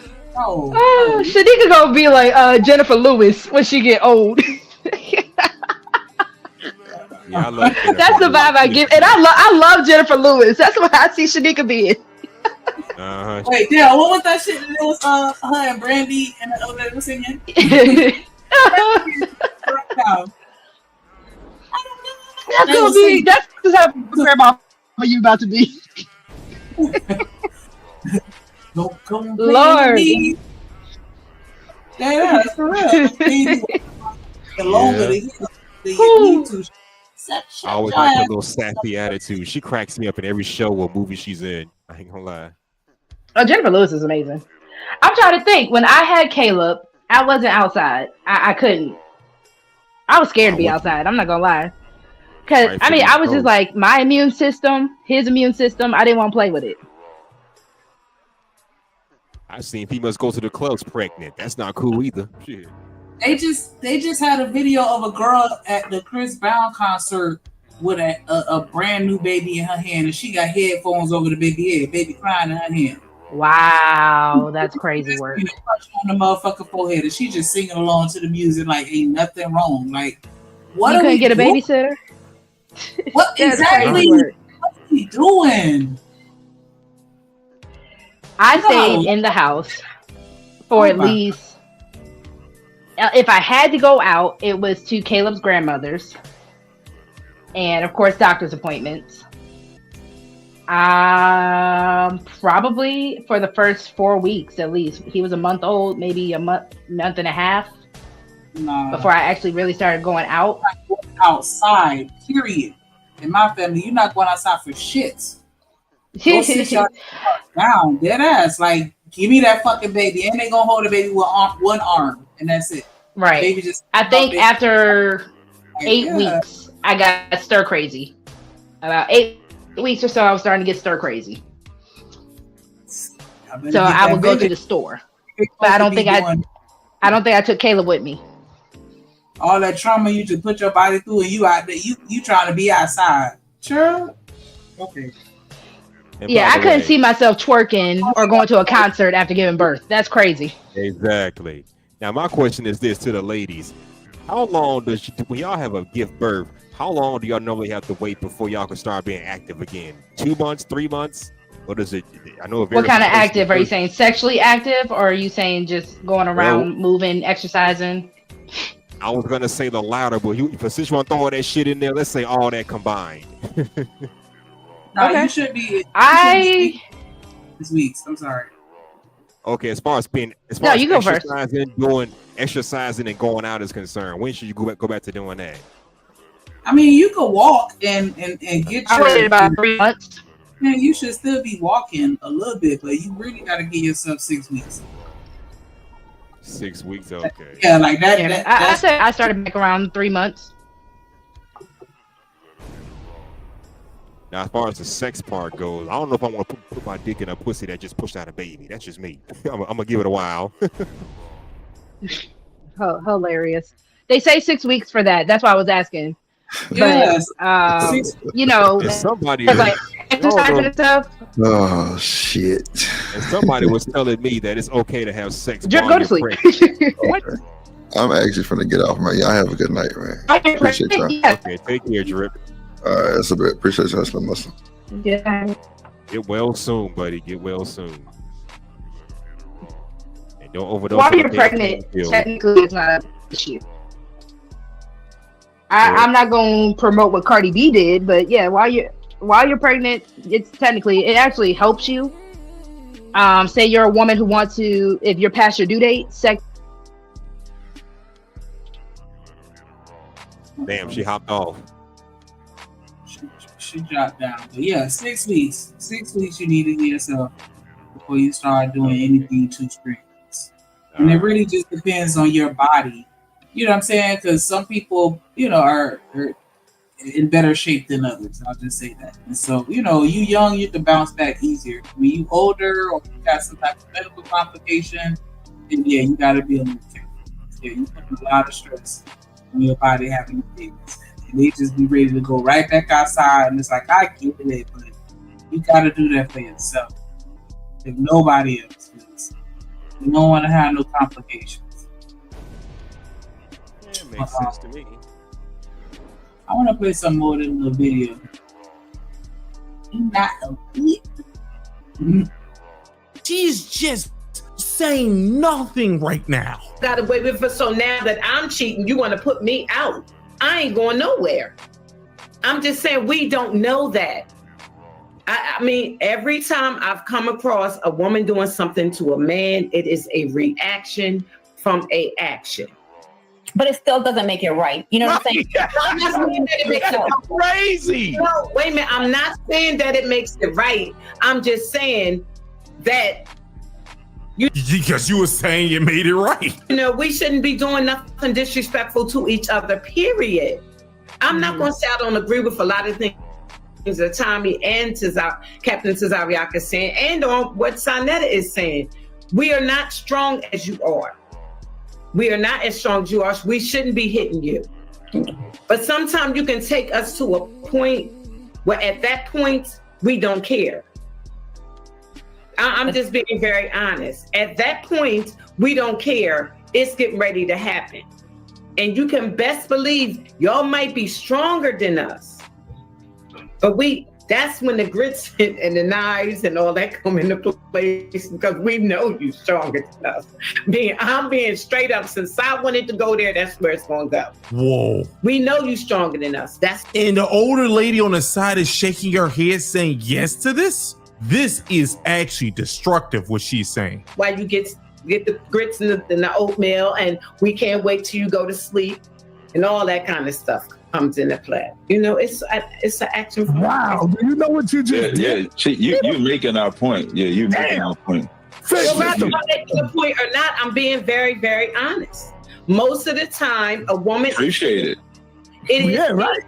Shanika gonna be like Jennifer Lewis when she get old. Yeah, I love That's the vibe I give, and I love Jennifer Lewis. That's what I see Shanika being. Wait, yeah, what was that shit? It was her and Brandy and the other lady was singing. That's gonna be. That's the type of grandma you about to be. Don't come Lord. Yeah, that's for real. The longer the need to. I always like her little sassy attitude. She cracks me up in every show or movie she's in. I ain't gonna lie. Oh, Jennifer Lewis is amazing. I'm trying to think. When I had Caleb, I wasn't outside. I couldn't. I was scared to be outside. I'm not gonna lie. Because, I mean, I was just like, my immune system, his immune system, I didn't want to play with it. I've seen females go to the clubs pregnant. That's not cool either. Shit. They just had a video of a girl at the Chris Brown concert with a brand new baby in her hand, and she got headphones over the baby head, baby crying in her hand. Wow, that's crazy work. On the motherfucking forehead, and she just singing along to the music like ain't nothing wrong. Like, what? You are couldn't we get a doing? babysitter? What exactly? What are we doing? I stayed in the house for at least. If I had to go out, it was to Caleb's grandmother's, and of course, doctor's appointments. Probably for the first 4 weeks at least. He was a month old, maybe a month and a half before I actually really started going out. Outside, period. In my family, you're not going outside for shits. Go sit your down, dead ass. Like, give me that fucking baby, and they gonna hold the baby with one arm, and that's it. Right. Baby just. I think after 8 weeks, I got stir crazy. About 8 weeks or so, I was starting to get stir crazy. So I would go to the store, but I don't think I took Caleb with me. All that trauma you just put your body through, and you out there, you trying to be outside. Sure. Okay. Yeah, I couldn't see myself twerking or going to a concert after giving birth. That's crazy. Exactly. Now, my question is this to the ladies. How long when y'all have a give birth, how long do y'all normally have to wait before y'all can start being active again? 2 months, 3 months? What is it? I know. What kind of active? Are you saying sexually active, or are you saying just going around, moving, exercising? I was going to say the latter, but since you want to throw all that shit in there, let's say all that combined. No, Okay. you should be. 6 weeks. I'm sorry. Okay, as far as you go first. doing exercising and going out is concerned, when should you go back to doing that? I mean, you could walk and get I waited about 3 months. Man, you should still be walking a little bit, but you really got to give yourself 6 weeks. 6 weeks, okay. Yeah, like that. Yeah, I said I started back around 3 months. Now, as far as the sex part goes, I don't know if I want to put my dick in a pussy that just pushed out a baby. That's just me. I'm gonna give it a while. Hilarious. They say 6 weeks for that. That's why I was asking. Yes. But, you know, somebody like exercising and stuff. Oh shit! And somebody was telling me that it's okay to have sex. Drip, go to sleep. I'm actually finna get off, man. Y'all have a good night, man. Appreciate y'all. Okay, take care, Drip. All right, that's a bit. Appreciate y'all, Slim Muscle. Yeah. Get well soon, buddy. Get well soon. And don't overdose. While you're pregnant, technically it's not an issue. I'm not going to promote what Cardi B did, but yeah, while you're pregnant, it actually helps you. Say you're a woman who wants to, if you're past your due date, Damn, she hopped off. She dropped down. But yeah, 6 weeks. 6 weeks you need to give yourself before you start doing anything too strenuous. And it really just depends on your body. You know what I'm saying? Because some people, you know, in better shape than others. I'll just say that. And so, you young, you can bounce back easier. When you older or you got some type of medical complication, then yeah, you got to be a little careful. Yeah, you put a lot of stress on your body having babies. And they just be ready to go right back outside. And it's like, I get it, but you got to do that for yourself. If nobody else does. You don't want to have no complications. Yeah, it makes sense to me. I want to play some more than the video. Not a bit. She's just saying nothing right now. Got away with it, so now that I'm cheating, you want to put me out. I ain't going nowhere. I'm just saying we don't know that. I mean, every time I've come across a woman doing something to a man, it is a reaction from a action. But it still doesn't make it right. You know what I'm saying? I'm not saying that it makes it crazy. No, wait a minute. I'm not saying that it makes it right. I'm just saying that because you were saying you made it right. We shouldn't be doing nothing disrespectful to each other, period. I'm not going to say I don't agree with a lot of things that Tommy and Captain Tazariak is saying, and on what Sonetta is saying. We are not strong as you are. We are not as strong as you are. We shouldn't be hitting you. But sometimes you can take us to a point where at that point, we don't care. I'm just being very honest. At that point, we don't care. It's getting ready to happen. And you can best believe y'all might be stronger than us. But that's when the grits and the knives and all that come into place, because we know you stronger than us. I'm being straight up. Since I wanted to go there, that's where it's going to go. Whoa. We know you stronger than us. And the older lady on the side is shaking her head saying yes to this? This is actually destructive, what she's saying. Why you get the grits and the oatmeal, and we can't wait till you go to sleep, and all that kind of stuff comes into play. It's an action. Wow, do you know what you just did? Yeah, you're making our point. Yeah, you're making our point. So whether I'm making a point or not, I'm being very, very honest. Most of the time, a woman appreciate it. It is right.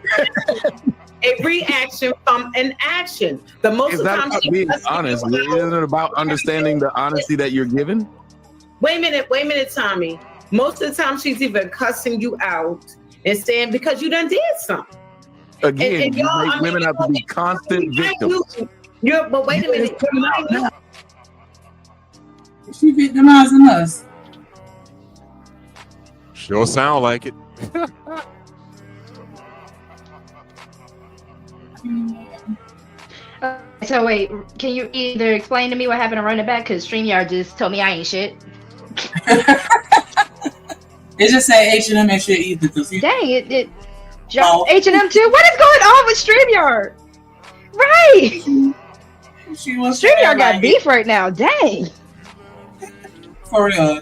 A reaction from an action. The most is of the that time, about being honest? Isn't it about understanding the honesty that you're given? Wait a minute, Tommy. Most of the time, she's even cussing you out and saying because you done did something. Again, and you make women have to be constant victims. But wait a minute. She victimizing us. Sure sound like it. So wait, can you either explain to me what happened to Run It Back? Because StreamYard just told me I ain't shit. It just said H&M and shit either. Dang, it jumped H&M too? What is going on with StreamYard? Right. StreamYard got beef right now. Dang. For real.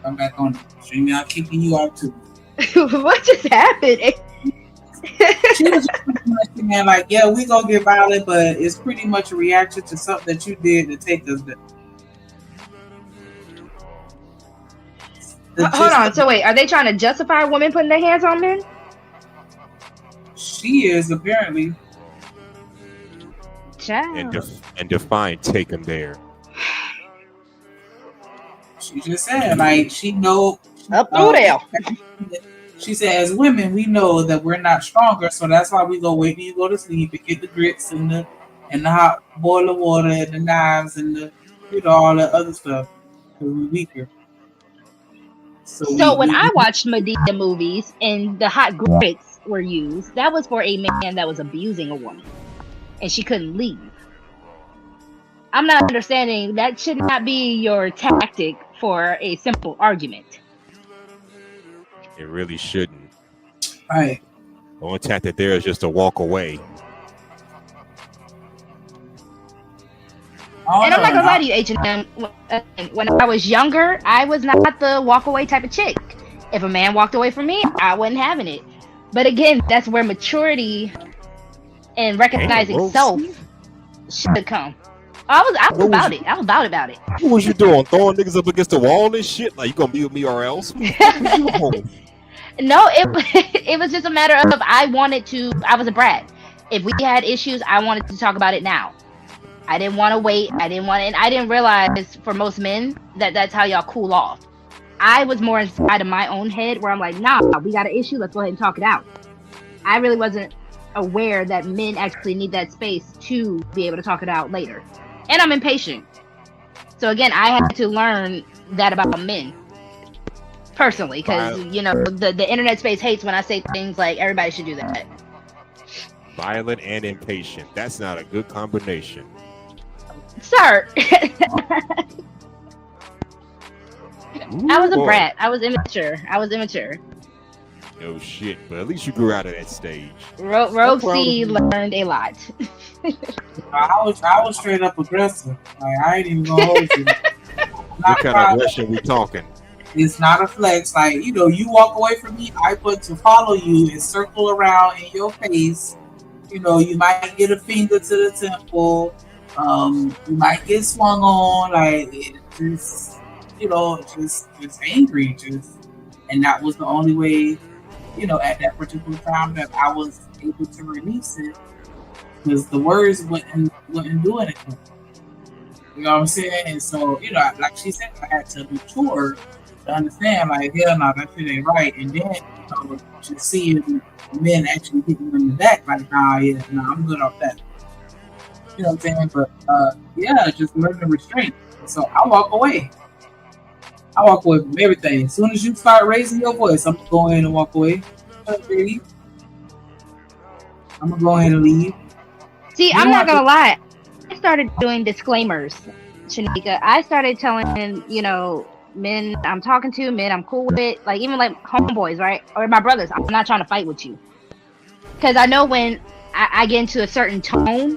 I'm back on StreamYard kicking you out too. What just happened? She was just pretty much saying like, yeah, we gonna get violent, but it's pretty much a reaction to something that you did to take us there. Hold on. So wait, are they trying to justify women putting their hands on men? She is apparently. Child. And define take them there. She just said like she know up through there. She said, as women, we know that we're not stronger, so that's why we go wait till you go to sleep and get the grits and the hot boiling water and the knives and the all the other stuff. Because we're weaker. So when I watched Medea movies and the hot grits were used, that was for a man that was abusing a woman, and she couldn't leave. I'm not understanding that should not be your tactic for a simple argument. It really shouldn't. Right. The only tactic there is just to walk away. And I'm not gonna lie to you, H&M. When I was younger, I was not the walk away type of chick. If a man walked away from me, I wasn't having it. But again, that's where maturity and recognizing self should come. I was about it. I was about it. What was you doing? Throwing niggas up against the wall and shit? Like, you gonna be with me or else? No, it was just a matter of I was a brat. If we had issues, I wanted to talk about it now. I didn't want to wait. And I didn't realize for most men that that's how y'all cool off. I was more inside of my own head where I'm like, nah, we got an issue. Let's go ahead and talk it out. I really wasn't aware that men actually need that space to be able to talk it out later. And I'm impatient. So again, I had to learn that about men personally, because the internet space hates when I say things like everybody should do that. Violent and impatient. That's not a good combination. Sir. I was a boy. brat. I was immature. No shit, but at least you grew out of that stage. Rogue C learned a lot. I was straight up aggressive. Like, I ain't even gonna hold you. What kind of aggression we talking? It's not a flex. Like, you walk away from me, I put to follow you and circle around in your face. You might get a finger to the temple. You might get swung on. Like, it just, just angry. And that was the only way, at that particular time that I was able to release it, because the words wouldn't do anything. You know what I'm saying? And so, like she said, I had to mature to understand, like, hell no, that shit ain't right. And then, just seeing men actually hitting them in the back, like, I'm good off that. You know what I'm saying? But, just learning restraint. So I walk away. From everything. As soon as you start raising your voice, I'm going to go in and walk away. I'm going to go ahead and leave. See, I'm not going to lie. I started doing disclaimers, Shanika. I started telling, men I'm talking to, men I'm cool with, like even like homeboys, right? Or my brothers, I'm not trying to fight with you. Because I know when I get into a certain tone,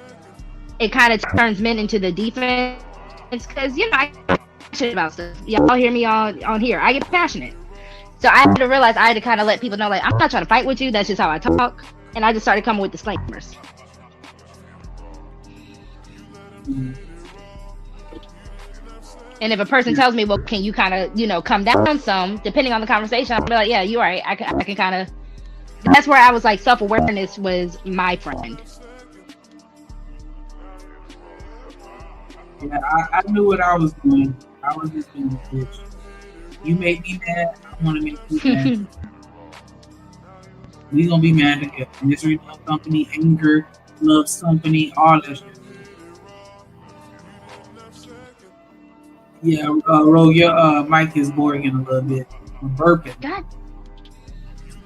it kind of turns men into the defense. Because, I shit about stuff. Y'all hear me on here. I get passionate. So I had to realize I had to kind of let people know, like, I'm not trying to fight with you. That's just how I talk. And I just started coming with disclaimers. And if a person tells me, well, can you kind of, come down some, depending on the conversation, I'll be like, yeah, you're right. I can kind of. That's where I was like, self-awareness was my friend. Yeah, I knew what I was doing. I was just being a bitch. You made me mad. I want to make you mad. We gonna be mad together. Misery Love Company, Anger Loves Company, all that shit. Yeah, Ro, your mic is boring in a little bit. I'm burping. God.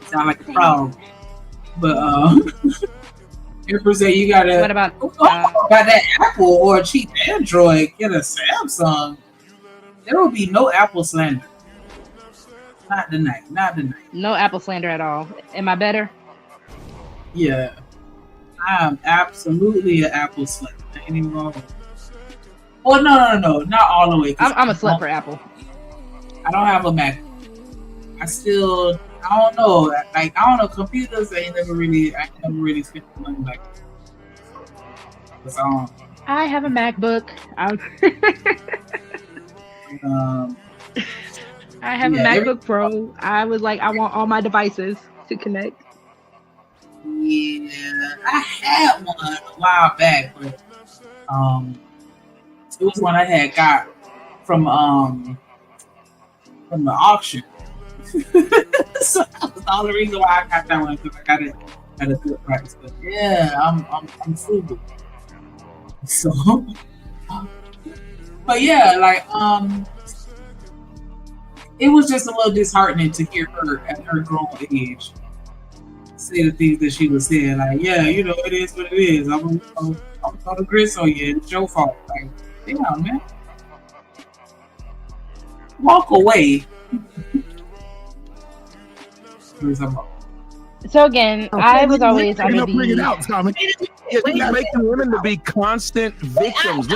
Sound like a frog. But Empress said you gotta. What about buy that Apple or a cheap Android? Get a Samsung. There will be no Apple slander. Not tonight. No Apple slander at all. Am I better? Yeah, I am absolutely an Apple slander. I ain't even gonna. Oh no, not all the way. I'm a slut for Apple. I don't have a Mac. I don't know. Like, I don't know. Computers, I never really spent the money like that. I have a MacBook. I have a MacBook Pro. I was like, I want all my devices to connect. Yeah, I had one a while back, but it was one I had got from the auction. So that was the only reason why I got that one, because I got it at a good price. But yeah, I'm frugal. So, but yeah, like it was just a little disheartening to hear her at her grown age say the things that she was saying. Like, yeah, it is what it is. I'm gonna grits on you. It's your fault. Like, damn, man, walk away. So again, I was always under the. Bring it out, Tommy. You're making women to be constant victims.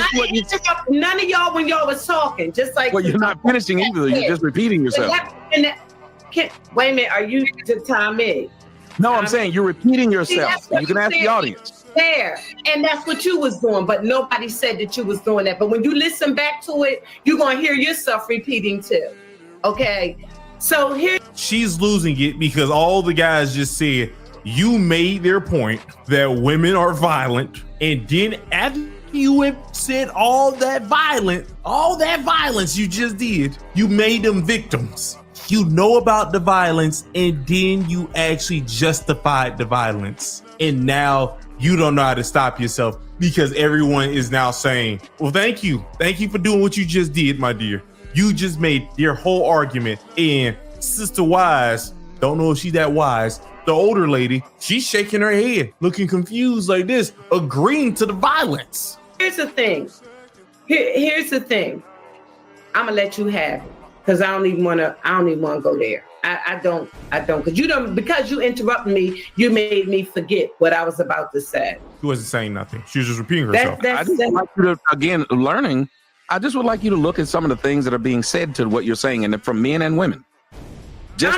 None of y'all, when y'all was talking, just like. Well, you're not finishing either. You're just repeating yourself. Wait a minute. Are you to Tommy? No, I'm saying you're repeating yourself. You can ask the audience. there. And that's what you was doing, but nobody said that you was doing that. But when you listen back to it, you're going to hear yourself repeating too. Okay? So here... She's losing it because all the guys just said, you made their point that women are violent. And then after you have said all that violence you just did, you made them victims. You know about the violence, and then you actually justified the violence. And now you don't know how to stop yourself because everyone is now saying, well, thank you. Thank you for doing what you just did, my dear. You just made your whole argument. And Sister Wise, don't know if she's that wise, the older lady, she's shaking her head, looking confused like this, agreeing to the violence. Here's the thing. Here's the thing. I'm gonna let you have it because I don't even want to go there. I don't because you interrupted me. You made me forget what I was about to say. She wasn't saying nothing. She was just repeating herself. I just would like you to, again, learning. I just would like you to look at some of the things that are being said to what you're saying, and from men and women. You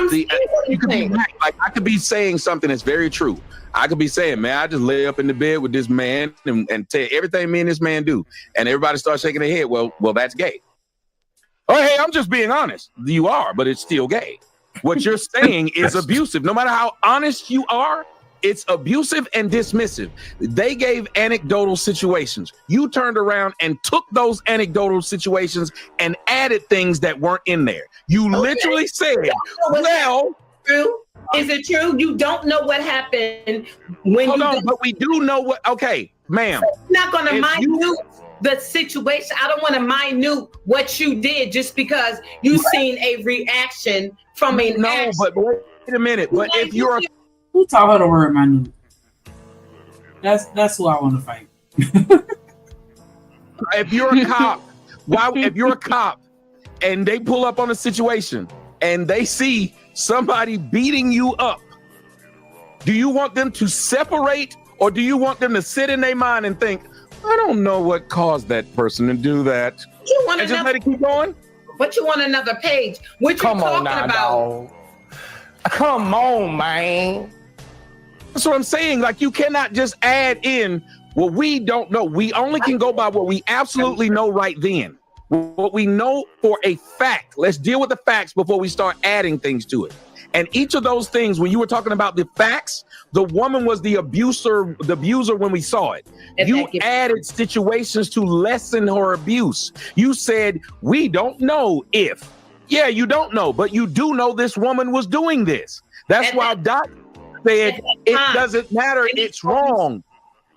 could be like, I could be saying something that's very true. I could be saying, man, I just lay up in the bed with this man and tell everything me and this man do, and everybody starts shaking their head. Well, that's gay. Oh, hey, I'm just being honest. You are, but it's still gay. What you're saying is abusive. No matter how honest you are, it's abusive and dismissive. They gave anecdotal situations. You turned around and took those anecdotal situations and added things that weren't in there. You literally said, well, true. Is it true? You don't know what happened when hold on, but we do know what. Okay, ma'am. So you're not going to minute the situation. I don't want to minute what you did just because you seen a reaction from an action. But wait a minute. But if you're who taught her the word minute? That's who I want to fight. If you're a cop, if you're a cop and they pull up on a situation and they see somebody beating you up, do you want them to separate or do you want them to sit in their mind and think, I don't know what caused that person to do that? You want and just let it keep going? But you want another page. What you talking about? Dog. Come on, man. That's what I'm saying. Like, you cannot just add in what we don't know. We only can go by what we absolutely know right then. What we know for a fact. Let's deal with the facts before we start adding things to it. And each of those things, when you were talking about the facts, the woman was the abuser when we saw it. You added situations to lessen her abuse. You said, we don't know if. Yeah, you don't know, but you do know this woman was doing this. That's why Doc said it doesn't matter. It's wrong.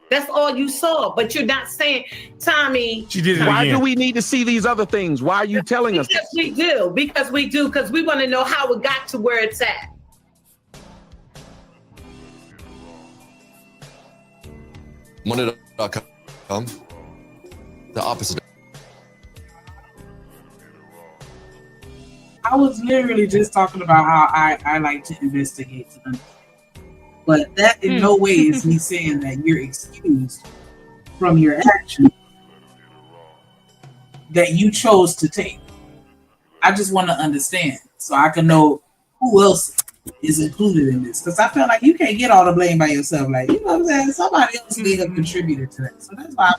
That's all you saw, but you're not saying, Tommy. She did it Why again. Do we need to see these other things? Why are you telling us? Because we do, because we want to know how it got to where it's at. Monday.com. The opposite. I was literally just talking about how I like to investigate. But that in no way is me saying that you're excused from your action that you chose to take. I just want to understand so I can know who else is included in this. Because I feel like you can't get all the blame by yourself. Like, you know what I'm saying? Somebody else may have contributed to that. So that's why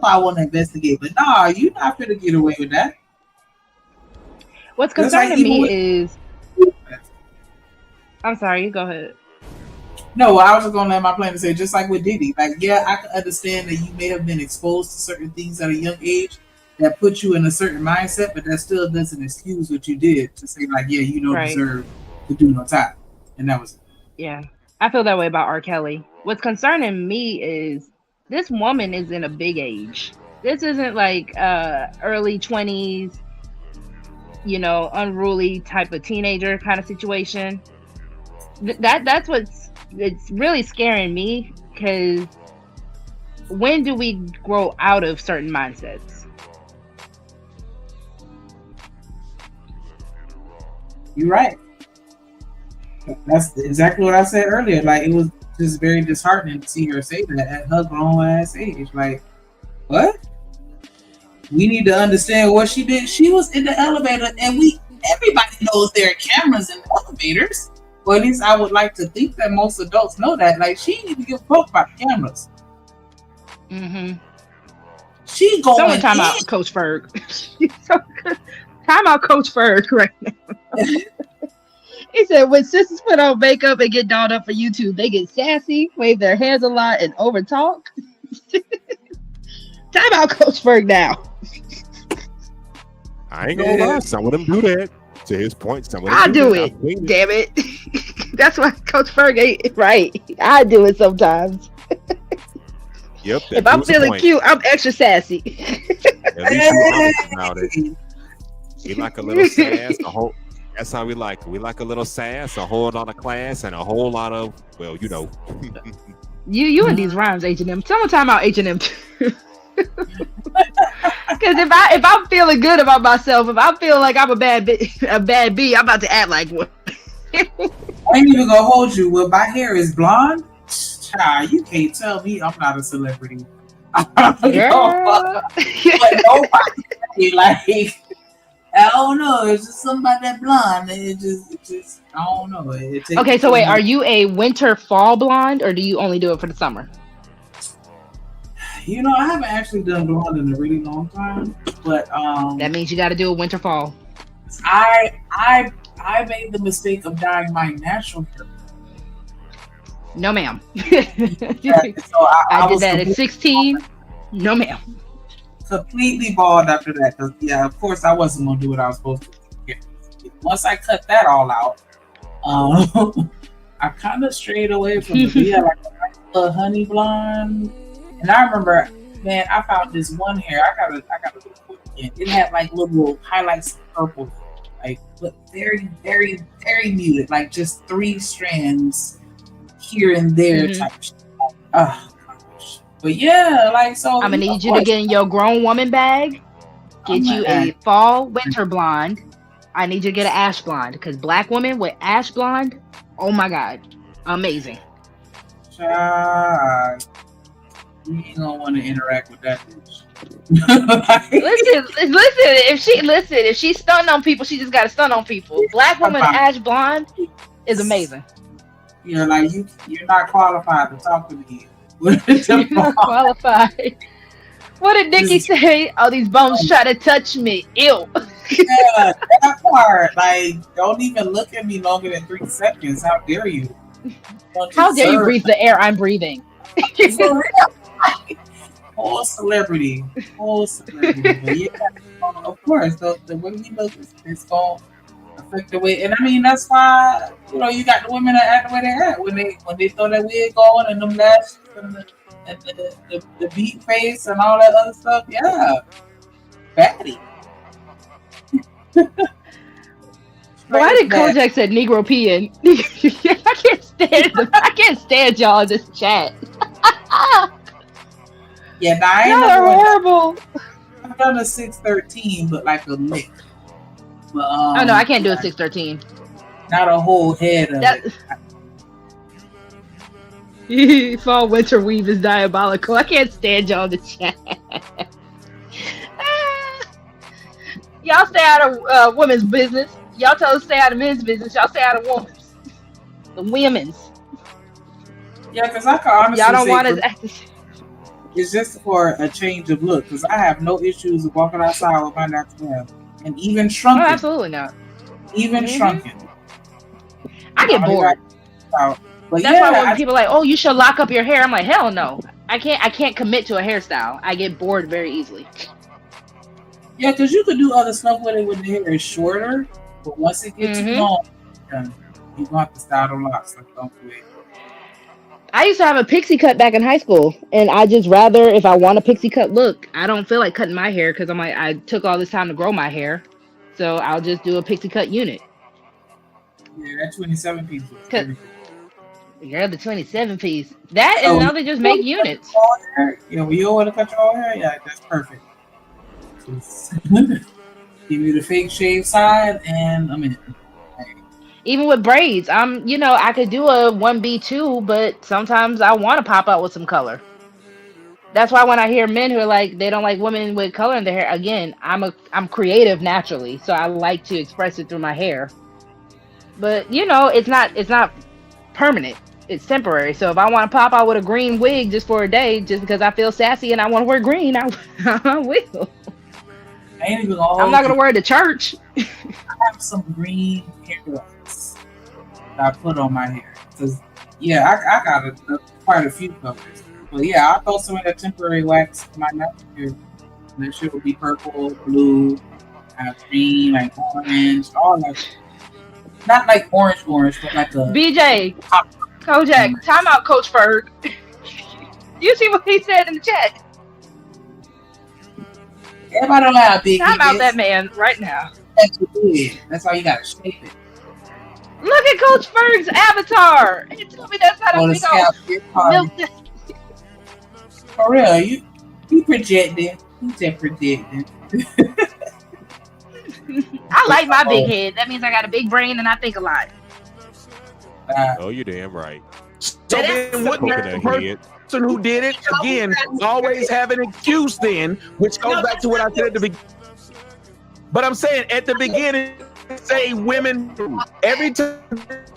I want to investigate. But no, you're not going to get away with that. What's concerning me is... I'm sorry, you go ahead. No, I was just gonna let my plan to say, just like with Diddy, like, yeah, I can understand that you may have been exposed to certain things at a young age that put you in a certain mindset, but that still doesn't excuse what you did to say, like, yeah, you don't deserve to do no time. And that was it. Yeah, I feel that way about R. Kelly. What's concerning me is this woman is in a big age. This isn't like early 20s, you know, unruly type of teenager kind of situation. That's what's it's really scaring me, because when do we grow out of certain mindsets? You're right. That's exactly what I said earlier. Like, it was just very disheartening to see her say that at her grown ass age. Like, what? We need to understand what she did. She was in the elevator, and everybody knows there are cameras in the elevators. Well, at least I would like to think that most adults know that. Like, she didn't even give a fuck about cameras. Mm-hmm. She going Someone time in. out, Coach Ferg. Time out, Coach Ferg right now. He said, when sisters put on makeup and get dolled up for YouTube, they get sassy, wave their hands a lot, and overtalk. Time out, Coach Ferg now. I ain't gonna lie, some of them do that. To his point, some of them I do that. it. Damn it. That's why Coach Ferg ain't right. I do it sometimes. Yep. If I'm feeling cute, I'm extra sassy. At least you honest about it. We like a little sass, a whole. That's how we like it. We like a little sass, a whole lot of class, and a whole lot of, well, you know. You and these rhymes, H&M. Someone time out H&M too. Because if I'm feeling good about myself, if I feel like I'm a bad B, I'm about to act like one. I ain't even gonna hold you. Well, my hair is blonde. Child, you can't tell me I'm not a celebrity. But nobody like. I don't know. It's just something about that blonde. It just. I don't know. Okay, so wait, are you a winter fall blonde, or do you only do it for the summer? You know, I haven't actually done blonde in a really long time, but that means you got to do a winter fall. I made the mistake of dyeing my natural hair. No, ma'am. Yeah, so I did that at 16. No, ma'am. Completely bald after that. Cause yeah, of course I wasn't gonna do what I was supposed to do. Once I cut that all out, I kind of strayed away from it. Yeah, like a honey blonde. And I remember, man, I found this one hair. I gotta look for it again. It had like little highlights of purple, like but very, very, very muted, like just 3 strands here and there type shit. But yeah, like so. I'm gonna need you to get in your grown woman bag. Get you a fall winter blonde. I need you to get an ash blonde because black women with ash blonde, oh my god, amazing. Child, you ain't gonna want to interact with that bitch. listen. If she's stunting on people, she just got to stun on people. Black woman ash blonde is amazing. You're like you're not qualified to talk to me. You're not qualified. What did Nikki say? Oh, these bones try to touch me. Ew. Yeah, that part. Like, don't even look at me longer than 3 seconds. How dare you? How dare you breathe the air I'm breathing? Whole celebrity. But yeah, of course, the way we look is going to affect the way. And I mean, that's why, you know, you got the women that act the way they act. When they throw that wig on and them lashes and the beat face and all that other stuff. Yeah. Baddie. Why did Kojak said Negro peeing? I can't stand y'all in this chat. Yeah, now y'all are horrible. I've done a 613, but like a lick. But, oh no, I can't do a 613. Not a whole head of it. Fall winter weave is diabolical. I can't stand y'all in the chat. Y'all stay out of women's business. Y'all tell us to stay out of men's business. Y'all stay out of women's. The women's. Yeah, because I can honestly y'all don't say want to. It's just for a change of look. Because I have no issues with walking outside with my natural hair, and even shrunken. Oh, absolutely not. Even shrunken. I get bored. But that's yeah, why when people are like, "Oh, you should lock up your hair," I'm like, "Hell no! I can't commit to a hairstyle. I get bored very easily." Yeah, because you could do other stuff with it when the hair is shorter, but once it gets too long, you're gonna have to style the locks. Like, don't do it. I used to have a pixie cut back in high school, and I just rather, if I want a pixie cut look, I don't feel like cutting my hair because I'm like, I took all this time to grow my hair, so I'll just do a pixie cut unit. Yeah, that 27 piece. Girl, the 27 piece. That and now they just make units. Yeah, when you don't want to cut your own hair, yeah, that's perfect. Just give you the fake shave side, and I'm in. Even with braids, I could do a 1B2, but sometimes I want to pop out with some color. That's why when I hear men who are like, they don't like women with color in their hair, again, I'm creative naturally, so I like to express it through my hair. But you know, it's not permanent. It's temporary. So if I want to pop out with a green wig just for a day, just because I feel sassy and I want to wear green, I will. I ain't even gonna I'm not gonna wear it to church. I have some green hair wax that I put on my hair because I got quite a few colors. But yeah, I'll throw some of that temporary wax in my natural hair. And that shit will be purple, blue, green, like orange, all that shit. Not like orange, but like a BJ, Kojak, time out, Coach Ferg. You see what he said in the chat? Everybody don't have big. Time out that man right now. That's why you gotta shape it. Look at Coach Ferg's avatar. He told me that's how to milk this. For real, you projecting. You just projecting. I like my big head. That means I got a big brain and I think a lot. Oh, you're damn right. So then wouldn't that person who did it, again, always have an excuse then, which goes back to what I said at the beginning. But I'm saying at the beginning, say women, every time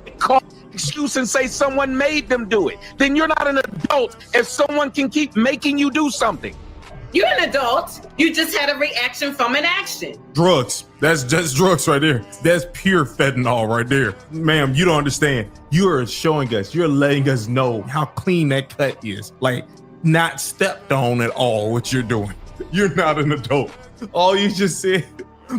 they call excuse and say someone made them do it, then you're not an adult if someone can keep making you do something. You're an adult. You just had a reaction from an action. Drugs. That's just drugs right there. That's pure fentanyl right there. Ma'am, you don't understand. You are showing us, you're letting us know how clean that cut is. Like, not stepped on at all what you're doing. You're not an adult. All you just said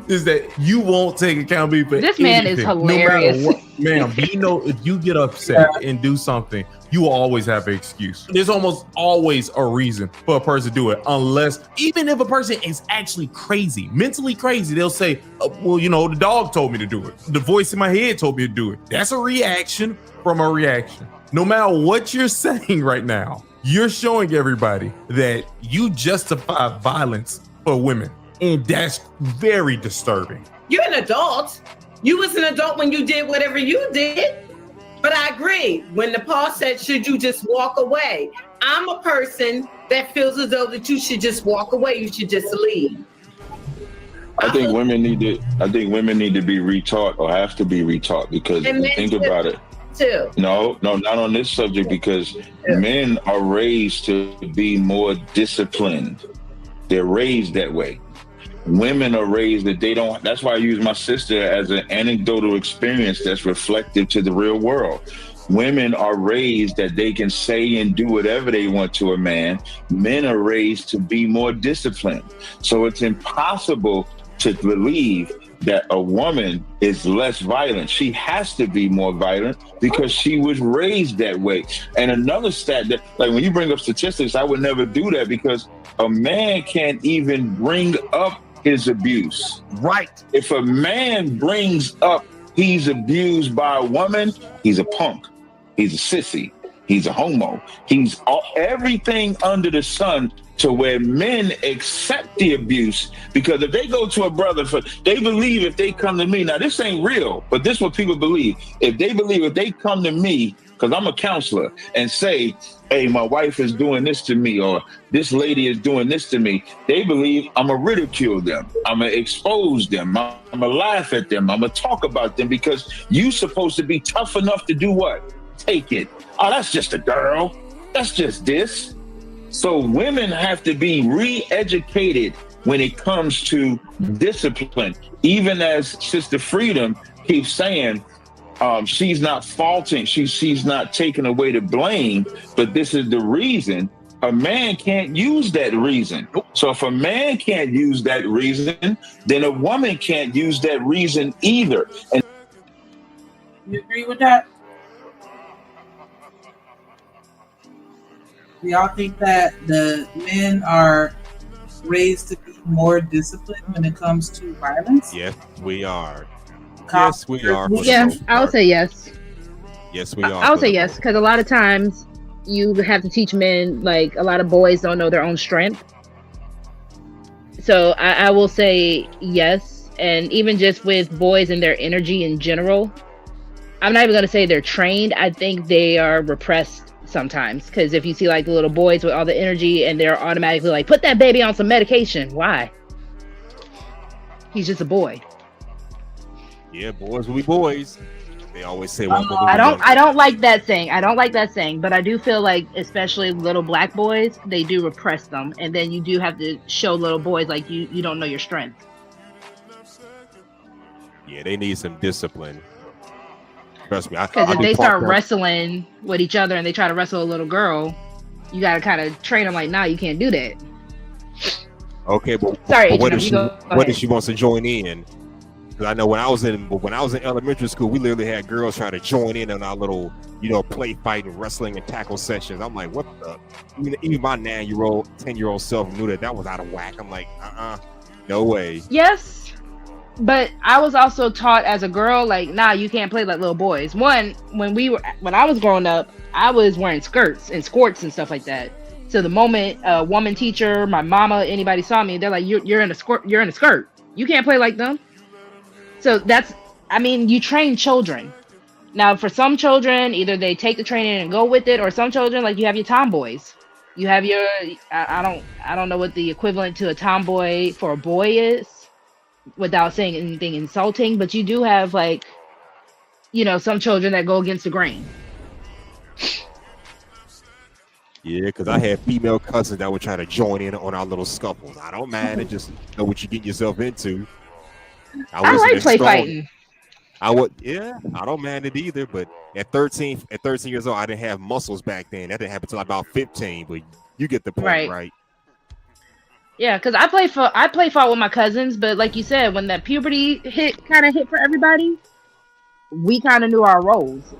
is that you won't take accountability for this man is hilarious. No matter what, ma'am, you know, if you get upset and do something, you will always have an excuse. There's almost always a reason for a person to do it, unless, even if a person is actually crazy, mentally crazy, they'll say, well, you know, the dog told me to do it. The voice in my head told me to do it. That's a reaction from a reaction. No matter what you're saying right now, you're showing everybody that you justify violence for women. And that's very disturbing. You're an adult. You was an adult when you did whatever you did. But I agree. When Nepal said, should you just walk away? I'm a person that feels as though that you should just walk away. You should just leave. I think women need to be retaught or have to be retaught because if you think about it. Too. No, not on this subject because men are raised to be more disciplined. They're raised that way. Women are raised that they don't. That's why I use my sister as an anecdotal experience that's reflective to the real world. Women are raised that they can say and do whatever they want to a man. Men are raised to be more disciplined. So it's impossible to believe that a woman is less violent. She has to be more violent because she was raised that way. And another stat that, like when you bring up statistics, I would never do that because a man can't even bring up his abuse. Right. If a man brings up he's abused by a woman, he's a punk. He's a sissy. He's a homo. He's everything under the sun to where men accept the abuse because if they go to a brother they believe if they come to me, now this ain't real, but this is what people believe. If they come to me, because I'm a counselor, and say, hey, my wife is doing this to me, or this lady is doing this to me, they believe I'm going to ridicule them. I'm going to expose them. I'm going to laugh at them. I'm going to talk about them because you're supposed to be tough enough to do what? Take it. Oh, that's just a girl. That's just this. So women have to be re-educated when it comes to discipline. Even as Sister Freedom keeps saying, she's not faulting, she's not taking away the blame, but this is the reason. A man can't use that reason. So if a man can't use that reason, then a woman can't use that reason either. And you agree with that? Do y'all think that the men are raised to be more disciplined when it comes to violence? Yes, we are. Yes, we are. Yeah, I would say yes. Yes, we are. I would say yes, because a lot of times you have to teach men, like a lot of boys don't know their own strength. So I will say yes. And even just with boys and their energy in general, I'm not even going to say they're trained. I think they are repressed sometimes. Because if you see like the little boys with all the energy and they're automatically like, put that baby on some medication. Why? He's just a boy. Yeah, boys will be boys. They always say, I don't like that saying. I don't like that saying, but I do feel like, especially little black boys, they do repress them, and then you do have to show little boys like you don't know your strength. Yeah, they need some discipline. Trust me. Because if they start wrestling with each other and they try to wrestle a little girl, you got to kind of train them like, nah, you can't do that. Okay, but Sorry, what if H&M, she wants to join in? Because I know when I was in elementary school, we literally had girls try to join in on our little, play fighting, wrestling, and tackle sessions. I'm like, what the? Even my 9-year-old, 10-year-old self knew that was out of whack. I'm like, no way. Yes, but I was also taught as a girl, like, nah, you can't play like little boys. One, when I was growing up, I was wearing skirts and skorts and stuff like that. So the moment a woman teacher, my mama, anybody saw me, they're like, you're in a skirt. You're in a skirt. You can't play like them. So you train children. Now, for some children, either they take the training and go with it, or some children, like you have your tomboys. You have your, I don't know what the equivalent to a tomboy for a boy is, without saying anything insulting, but you do have some children that go against the grain. Yeah, because I had female cousins that would try to join in on our little scuffles. I don't mind it, just know what you get yourself into. I like play fighting. I don't mind it either, but at 13 years old, I didn't have muscles back then. That didn't happen until about 15, but you get the point, right? Yeah, because I play fight with my cousins, but like you said, when that puberty hit for everybody, we kind of knew our roles.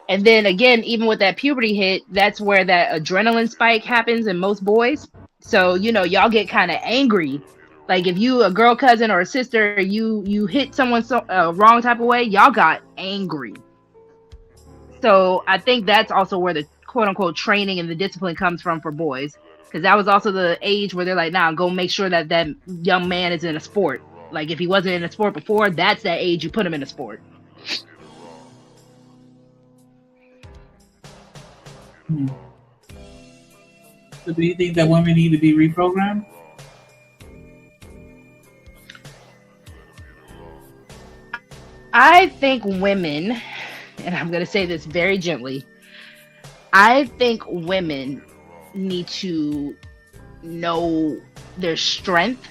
And then again, even with that puberty hit, that's where that adrenaline spike happens in most boys. So, y'all get kind of angry. Like if you a girl cousin or a sister, you hit someone wrong type of way, y'all got angry. So I think that's also where the quote unquote training and the discipline comes from for boys. Because that was also the age where they're like, nah, go make sure that young man is in a sport. Like if he wasn't in a sport before, that's that age you put him in a sport. So do you think that women need to be reprogrammed? I think women, and I'm going to say this very gently, I think women need to know their strength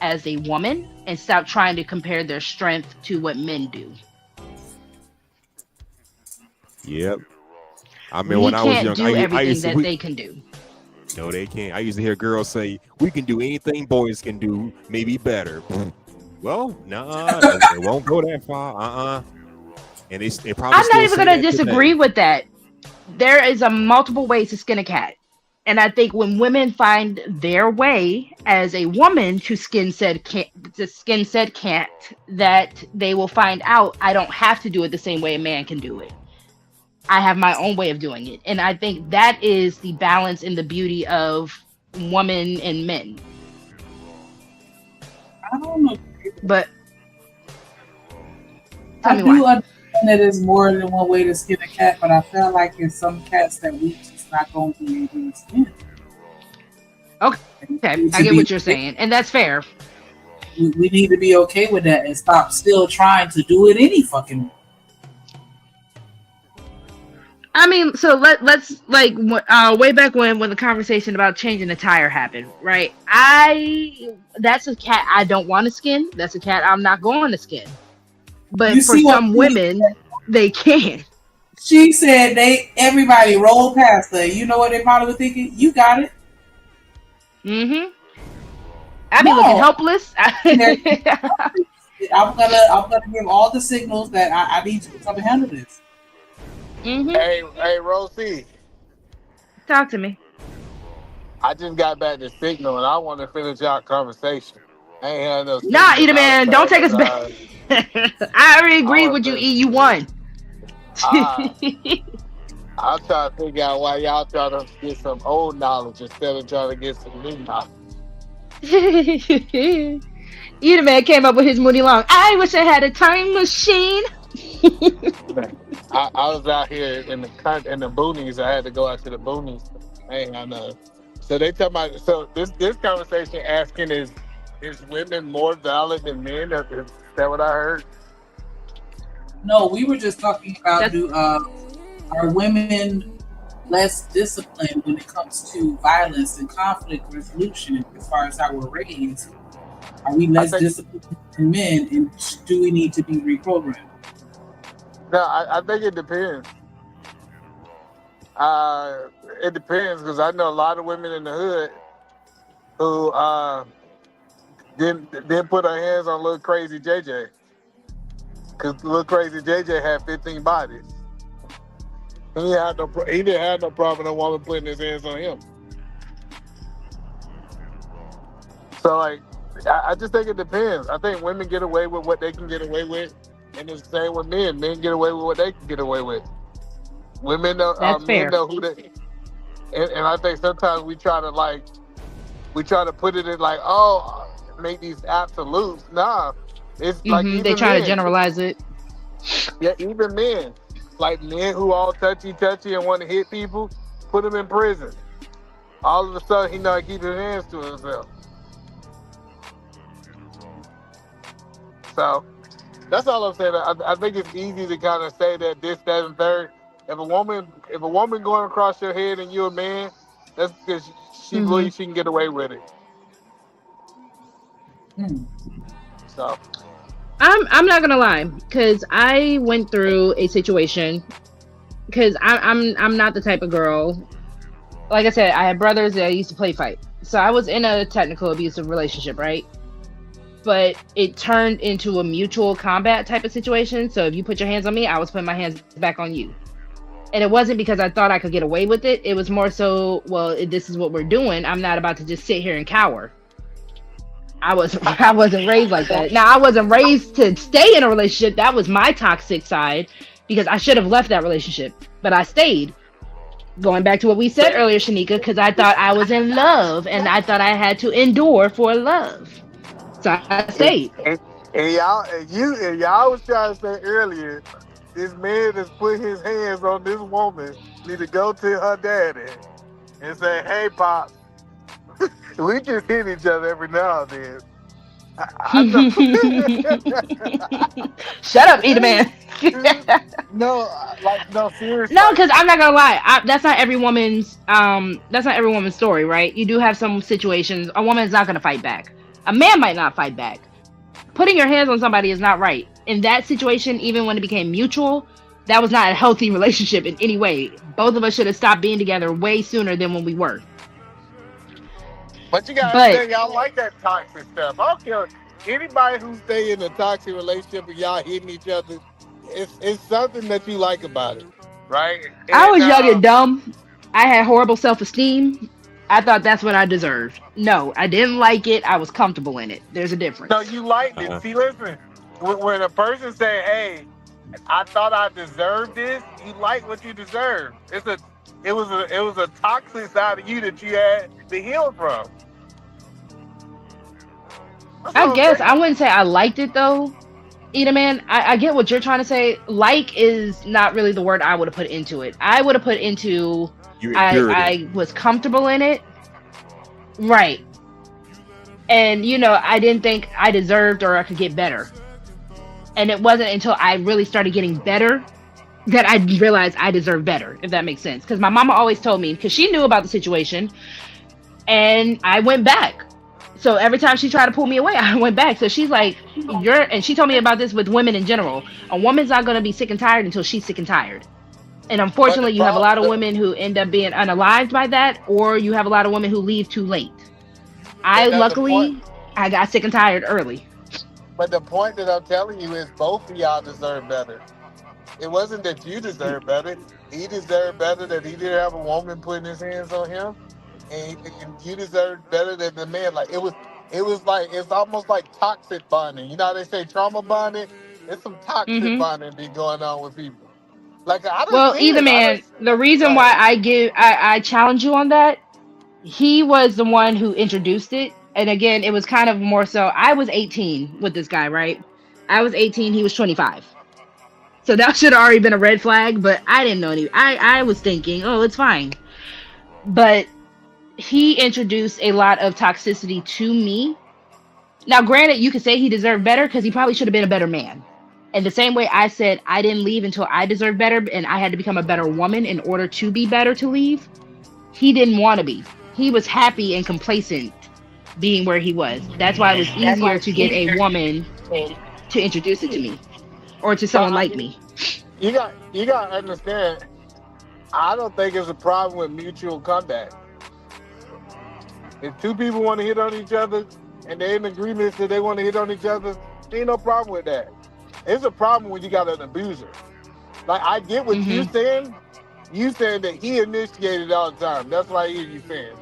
as a woman and stop trying to compare their strength to what men do. Yep. I mean, when I was young, I used to they can do. No, they can't. I used to hear girls say, "We can do anything boys can do, maybe better." Well, nah, it won't go that far. And they probably. I'm not even going to disagree with that. There is a multiple ways to skin a cat, and I think when women find their way as a woman to skin said cat, that they will find out I don't have to do it the same way a man can do it. I have my own way of doing it. And I think that is the balance and the beauty of women and men. I don't know. But I do understand that there's more than one way to skin a cat, but I feel like there's some cats that we just not going to be able to skin. Okay, I get what you're saying. And that's fair. We need to be okay with that and stop still trying to do it any fucking way. I mean, so let's way back when the conversation about changing the tire happened, right? That's a cat I don't want to skin. That's a cat I'm not going to skin. But for some women, they can. She said everybody rolled past her. You know what they probably were thinking? You got it. Mm-hmm. I be looking helpless. I'm gonna give all the signals that I need you to handle this. Mm-hmm. Hey, Rosie. Talk to me. I just got back to Signal and I want to finish our conversation. I ain't had no. Nah, Eater Man, don't take us back. I already agreed with you, E. You won. I'm trying to figure out why y'all trying to get some old knowledge instead of trying to get some new knowledge. Eater Man came up with his Moody Long. I wish I had a time machine. I was out here in the boonies. I had to go out to the boonies. I know. So they talking about. So this conversation asking is women more valid than men? Is that what I heard? No, we were just talking about are women less disciplined when it comes to violence and conflict resolution as far as how we're raised? Are we less disciplined than men, and do we need to be reprogrammed? No, I think it depends. It depends because I know a lot of women in the hood who didn't put her hands on little crazy JJ because little crazy JJ had 15 bodies. He didn't have no problem with a woman putting his hands on him. So like, I just think it depends. I think women get away with what they can get away with, and it's the same with men. Men get away with what they can get away with. Women know, men know who they. And I think sometimes we try to put it in like, oh, make these absolutes. Nah, it's like even they try to men. generalize it. Yeah, even men, like men who all touchy and want to hit people, put them in prison. All of a sudden, he not keep his hands to himself. So that's all I'm saying. I think it's easy to kind of say that this, that, and third. If a woman going across your head and you're a man, that's because she believes she can get away with it. So I'm not gonna lie, because I went through a situation. Because I'm not the type of girl. Like I said, I had brothers that I used to play fight, so I was in a technical abusive relationship, right? But it turned into a mutual combat type of situation. So if you put your hands on me, I was putting my hands back on you. And it wasn't because I thought I could get away with it. It was more so, well, if this is what we're doing, I'm not about to just sit here and cower. I wasn't raised like that. Now, I wasn't raised to stay in a relationship. That was my toxic side, because I should have left that relationship, but I stayed. Going back to what we said earlier, Shanika, because I thought I was in love and I thought I had to endure for love. So I stayed. And y'all was trying to say earlier, this man that's put his hands on this woman need to go to her daddy and say, "Hey, Pop, we just hit each other every now and then." Shut up, eat a man. No, seriously. No, because I'm not gonna lie. That's not every woman's. That's not every woman's story, right? You do have some situations. A woman is not gonna fight back. A man might not fight back. Putting your hands on somebody is not right. In that situation, even when it became mutual, that was not a healthy relationship in any way. Both of us should have stopped being together way sooner than when we were. But you gotta understand, y'all like that toxic stuff. I don't care. Anybody who stay in a toxic relationship and y'all hitting each other, it's something that you like about it, right? I was young and dumb. I had horrible self-esteem. I thought that's what I deserved. No, I didn't like it. I was comfortable in it. There's a difference. No, you liked it. See, listen, when a person say, "Hey, I thought I deserved this," you like what you deserve. It was a toxic side of you that you had to heal from. I guess I wouldn't say I liked it though. Eda man, I get what you're trying to say. Like is not really the word I would have put into it. I would have put into I was comfortable in it. Right. And I didn't think I deserved or I could get better. And it wasn't until I really started getting better that I realized I deserved better, if that makes sense. Because my mama always told me, because she knew about the situation, and I went back. So every time she tried to pull me away, I went back. So she's like, and she told me about this with women in general. A woman's not going to be sick and tired until she's sick and tired. And unfortunately, you have a lot of women who end up being unalived by that, or you have a lot of women who leave too late. Luckily, I got sick and tired early. But the point that I'm telling you is both of y'all deserve better. It wasn't that you deserve better. He deserved better that he didn't have a woman putting his hands on him. And you deserve better than the man. Like it was like, it's almost like toxic bonding. You know how they say trauma bonding? It's some toxic bonding be going on with people. Like either man, the reason why I challenge you on that, he was the one who introduced it. And again, it was kind of more so, I was 18 with this guy, right? I was 18, he was 25. So that should have already been a red flag, but I didn't know any. I was thinking, oh, it's fine. But he introduced a lot of toxicity to me. Now, granted, you could say he deserved better because he probably should have been a better man. And the same way I said I didn't leave until I deserved better and I had to become a better woman in order to be better to leave, he didn't want to be. He was happy and complacent being where he was. That's why it was easier to get a woman to introduce it to me or to someone like me. You got to understand, I don't think it's a problem with mutual comeback. If two people want to hit on each other and they're in agreement that they want to hit on each other, ain't no problem with that. It's a problem when you got an abuser. Like, I get what you're saying. You saying that he initiated all the time. That's what I hear you saying.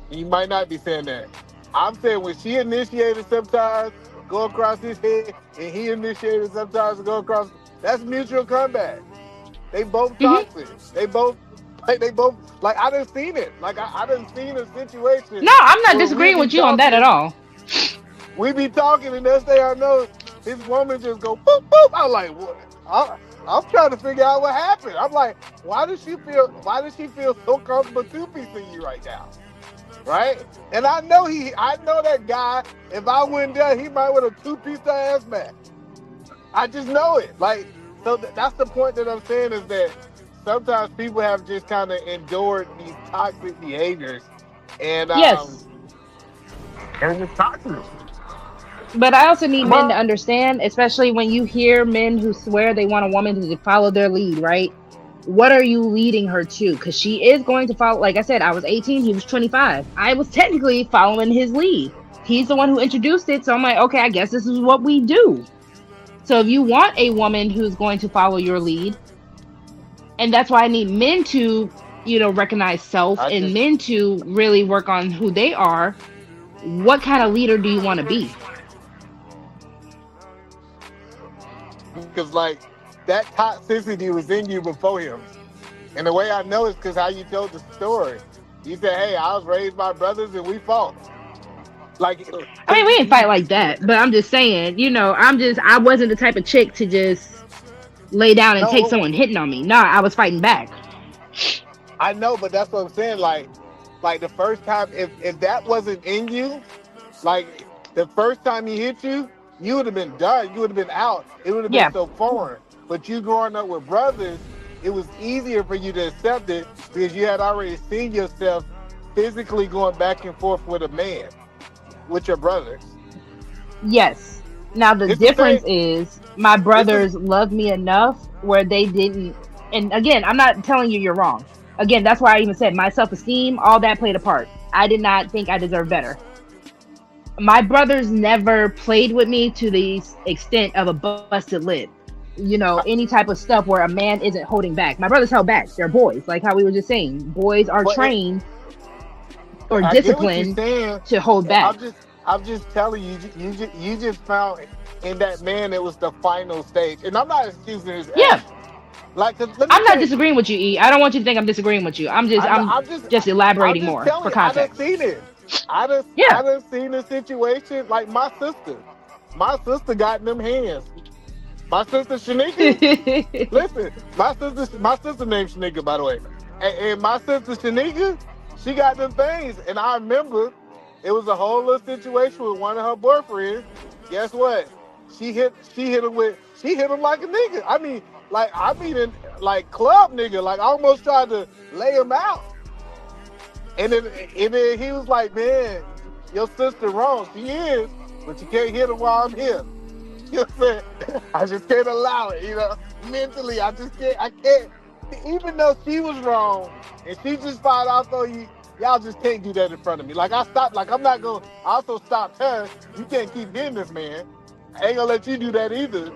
And you might not be saying that. I'm saying when she initiated sometimes, go across his head, and he initiated sometimes to go across, that's mutual comeback. They both toxic. They both, I done seen it. Like, I done seen a situation. No, I'm not disagreeing with you on that at all. We be talking, and next thing I know, this woman just go boop boop. I'm like, what? I'm trying to figure out what happened. I'm like, why does she feel so comfortable two-piecing you right now? Right? And I know that guy, if I went there, he might would have two-pieced her ass back. I just know it. Like, so that's the point that I'm saying, is that sometimes people have just kind of endured these toxic behaviors. And yes. And it's toxic. But I also need men to understand, especially when you hear men who swear they want a woman to follow their lead, right? What are you leading her to? Because she is going to follow. Like I said, I was 18, he was 25. I was technically following his lead. He's the one who introduced it. So I'm like, okay, I guess this is what we do. So if you want a woman who's going to follow your lead, and that's why I need men to, recognize self and men to really work on who they are. What kind of leader do you want to be? Because, like, that toxicity was in you before him. And the way I know is because how you told the story. You said, hey, I was raised by brothers and we fought. Like, I mean, we didn't fight like that, but I'm just saying, I wasn't the type of chick to just lay down and take someone hitting on me. Nah, I was fighting back. I know, but that's what I'm saying. Like the first time, if that wasn't in you, like the first time he hit you, you would have been done. You would have been out. It would have been so foreign. But you growing up with brothers, it was easier for you to accept it because you had already seen yourself physically going back and forth with a man, with your brothers. Yes. Now the difference is my brothers loved me enough where they didn't. And again, I'm not telling you you're wrong. Again, that's why I even said my self-esteem, all that played a part. I did not think I deserved better. My brothers never played with me to the extent of a busted lip. Any type of stuff where a man isn't holding back. My brothers held back. They're boys, like how we were just saying. Boys are trained or disciplined to hold back. I'm just telling you, you just found in that man it was the final stage. And I'm not excusing his action. Like, I'm not disagreeing with you, E. I don't want you to think I'm disagreeing with you. I'm just elaborating more for context. I done seen it. I done seen the situation. Like my sister got in them hands. My sister Shanika. Listen, my sister named Shanika, by the way. And my sister Shanika, she got them things. And I remember it was a whole little situation with one of her boyfriends. Guess what? She hit him like a nigga. I mean like club nigga. Like I almost tried to lay him out. And then he was like, man, your sister wrong. She is, but you can't hit her while I'm here. You know what I'm saying? I just can't allow it, mentally. I can't. Even though she was wrong and she just filed out for you, y'all just can't do that in front of me. Like I stopped, like I'm not gonna also stop her. You can't keep hitting this man. I ain't gonna let you do that either.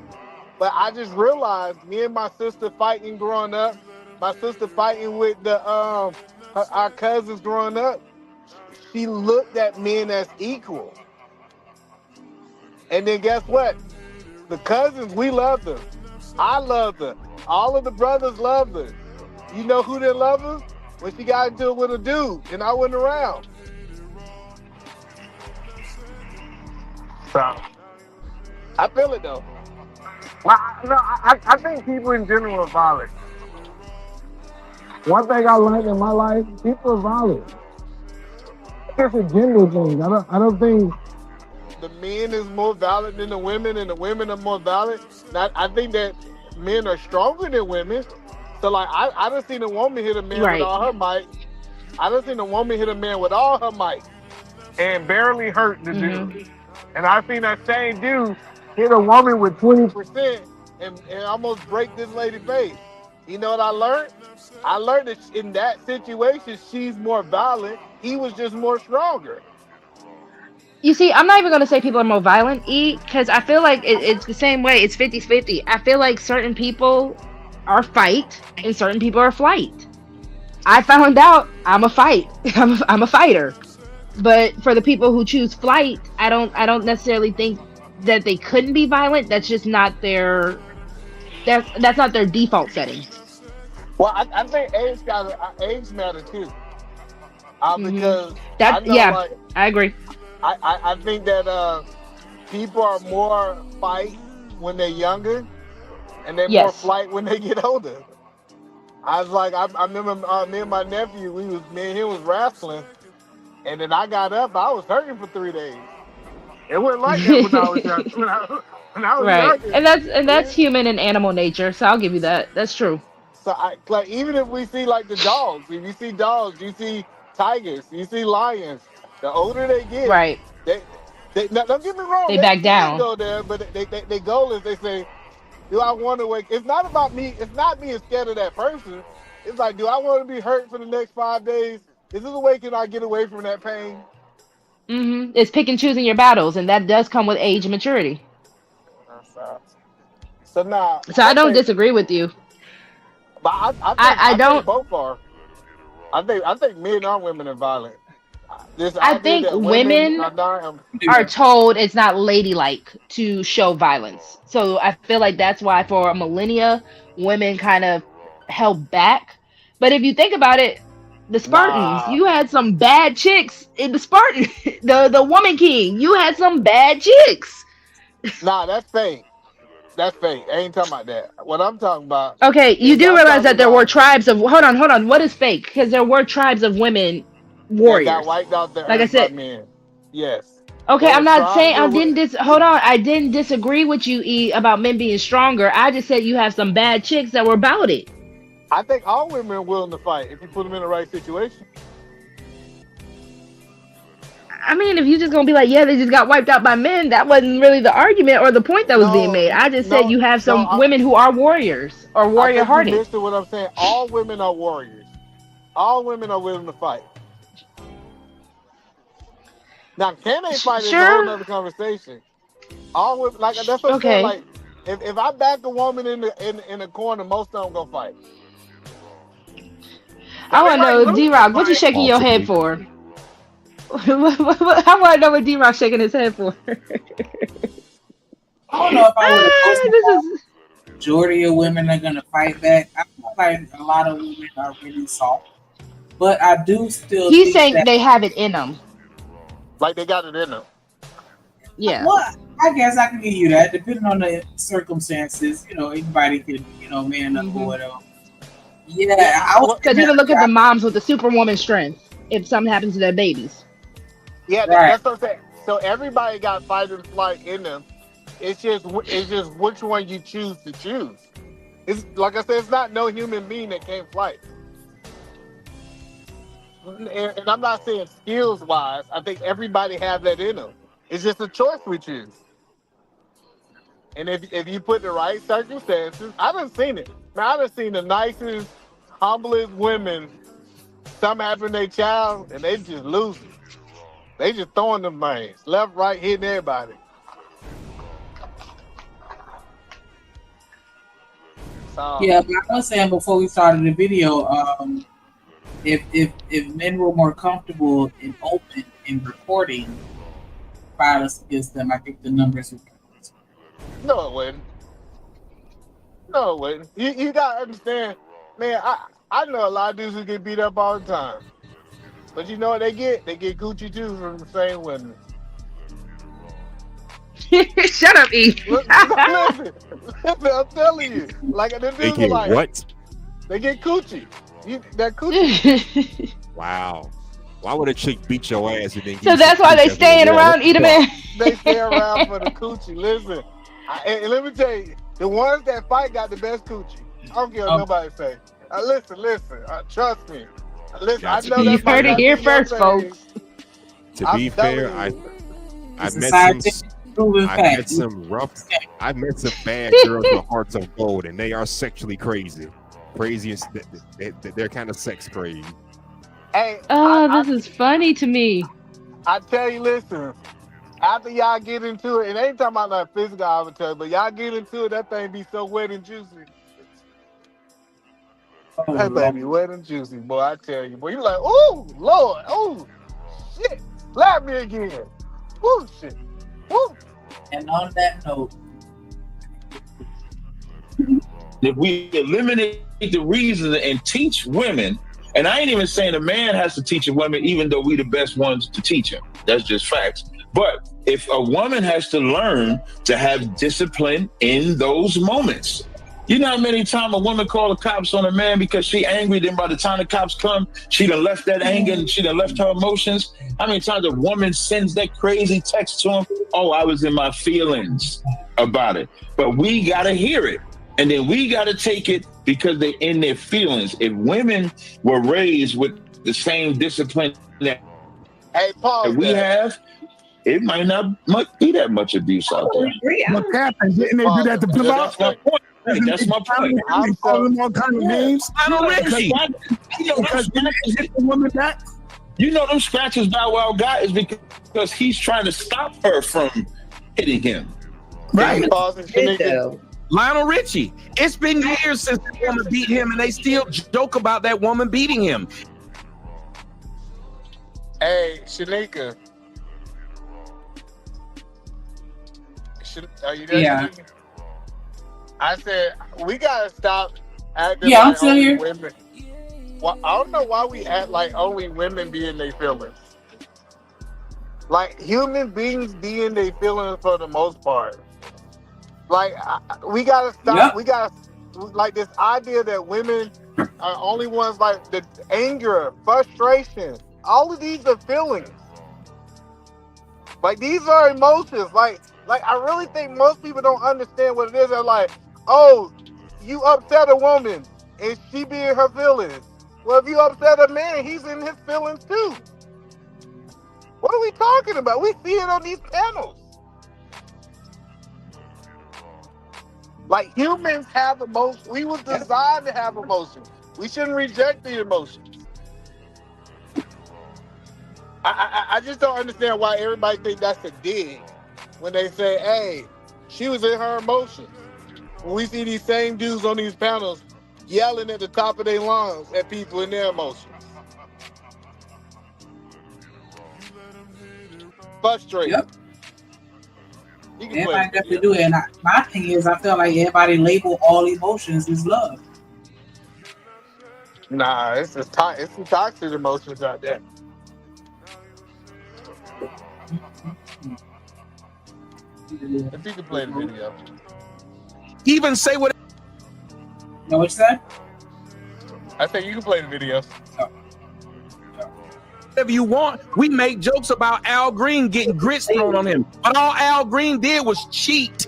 But I just realized me and my sister fighting growing up, my sister fighting with our cousins growing up, she looked at men as equal. And then guess what? The cousins, we loved her. I loved her. All of the brothers loved her. You know who didn't love her? When she got into it with a dude and I wasn't around. So, I feel it though. I think people in general are violent. One thing I learned in my life, people are violent. It's a gender thing. I don't think the men is more violent than the women and the women are more violent. I think that men are stronger than women. So like I done seen a woman hit a man with all her might. I done seen a woman hit a man with all her might and barely hurt the dude. And I seen that same dude hit a woman with 20% and almost break this lady's face. You know what I learned? I learned that in that situation, she's more violent. He was just more stronger. You see, I'm not even gonna say people are more violent, because I feel like it's the same way. It's 50-50. I feel like certain people are fight and certain people are flight. I found out I'm a fight. I'm a fighter. But for the people who choose flight, I don't necessarily think that they couldn't be violent. That's just not their that's not their default setting. Well, I think age matter too. Because that I know, like, I agree. I think that people are more fight when they're younger, and they're more flight when they get older. I was like, I remember me and my nephew, me and him was wrestling, and then I got up, I was hurting for 3 days. It wasn't like that when I was young. When I was younger. And that's human and animal nature. So I'll give you that. That's true. So like even if we see like the dogs, if you see dogs, you see tigers, you see lions. The older they get, they now, don't get me wrong, they back down. Go there, but they goal is they say, do I want to wake? It's not about me. It's not being scared of that person. It's like, do I want to be hurt for the next 5 days? Is this a way can I get away from that pain? It's pick and choosing your battles, and that does come with age and maturity. So now, so I don't disagree with you. But I don't. Think both are. I think men and women are violent. I think women are told it's not ladylike to show violence. So I feel like that's why for millennia, women kind of held back. But if you think about it, the Spartans, you had some bad chicks in the Spartan. the Woman King, you had some bad chicks. Nah, that's fake. That's fake. I ain't talking about that. What I'm talking about. Okay, you do realize that there were tribes of. Hold on. What is fake? Because there were tribes of women warriors. That got wiped out the like I said, men. Yes. Okay, I'm not saying I didn't. Hold on, I didn't disagree with you, E, about men being stronger. I just said you have some bad chicks that were about it. I think all women are willing to fight if you put them in the right situation. I mean, if you just gonna be like, yeah, they just got wiped out by men, that wasn't really the argument or the point that was being made. I just said you have some women who are warriors or warrior-hearted. Listen to what I'm saying. All women are warriors. All women are willing to fight. Now, can they fight is a whole other conversation. All women, like that's what I'm saying. Like, if I back a woman in the corner, most of them gonna fight. I want to know, D-Rock, what you shaking your head for? I want to know what D-Rock shaking his head for. I don't know if I would majority of women are gonna fight back. I feel like a lot of women are really soft, but I do still. He's saying they have it in them. Like they got it in them. Yeah. Well, I guess I can give you that, depending on the circumstances. You know, anybody can, man up or whatever. Yeah, because even look at the moms with the superwoman strength. If something happens to their babies. Yeah, that's what I'm saying. So everybody got fight and flight in them. It's just which one you choose to choose. It's like I said, it's not no human being that can't fight. And I'm not saying skills wise. I think everybody have that in them. It's just a choice we choose. And if you put the right circumstances, I done seen it. Man, I done seen the nicest, humblest women. Something happen to their child and they just lose it. They just throwing them things left, right, hitting everybody. Yeah, but I was saying before we started the video, if men were more comfortable and open in reporting violence against them, I think the numbers would. No, it wouldn't. No, it wouldn't. You gotta understand, man. I know a lot of dudes who get beat up all the time, but you know what they get? They get Gucci too from the same women. Shut up, E. Listen, I'm telling you, like the They dudes get like what? They get coochie. That coochie. Wow. Why would a chick beat your ass and then? So that's why they staying around, eat a man. They stay around for the coochie. Listen, and let me tell you, The ones that fight got the best coochie. I don't care what nobody say. Listen. Trust me. Listen, I know You that might heard it not here be your first, thing. folks. To be fair, telling I've you. met some bad girls with hearts of gold, and they are sexually crazy. Craziest, they're kind of sex crazy. Hey, Oh, this is funny to me. I tell you, listen. After y'all get into it, and ain't talking about like physical avatar, but y'all get into it, that thing be so wet and juicy. That baby wet and juicy, boy. I tell you, boy. You like, ooh, Lord, ooh, shit. Slap me again. Ooh, shit. Ooh. And on that note, if we eliminate the reason and teach women, and I ain't even saying a man has to teach a woman, even though we the best ones to teach him. That's just facts. But if a woman has to learn to have discipline in those moments, you know how many times a woman call the cops on a man because she angry, then by the time the cops come, she done left that anger and she done left her emotions. How many times a woman sends that crazy text to him? Oh, I was in my feelings about it. But we got to hear it. And then we got to take it because they're in their feelings. If women were raised with the same discipline that we have, it might not be that much abuse out there. What happened? Didn't they do that to Plymouth? That's my point. That's my point. They call them all kind of names. Because the woman back. You know them scratches Bow Wow got is because he's trying to stop her from hitting him. Right. Lionel Richie. It's been years since the woman beat him, and they still joke about that woman beating him. Hey, Shanika. Are you there? Yeah. Shanika? I said we gotta stop acting Yeah, I'm like still only here. women. Well, I don't know why we act like only women be in their feelings. Like human beings be in their feelings for the most part. Like we gotta stop. Yep. We gotta like this idea that women are only ones like the anger, frustration. All of these are feelings. Like these are emotions. Like I really think most people don't understand what it is. They're like, oh, you upset a woman and she be in her feelings. Well, if you upset a man, he's in his feelings too. What are we talking about? We see it on these panels. Like humans have emotions. We was designed to have emotions. We shouldn't reject the emotions. I just don't understand why everybody think that's a dig when they say, hey, she was in her emotions. When we see these same dudes on these panels yelling at the top of their lungs at people in their emotions. Frustrated. Yep. You can Everybody play definitely do it. And my thing is, I feel like everybody label all emotions as love. Nah, it's some toxic emotions out there. If you can play the video. Even say what. Know what you said? I think you can play the video. Whatever you want. We make jokes about Al Green getting grits thrown on him, but all Al Green did was cheat.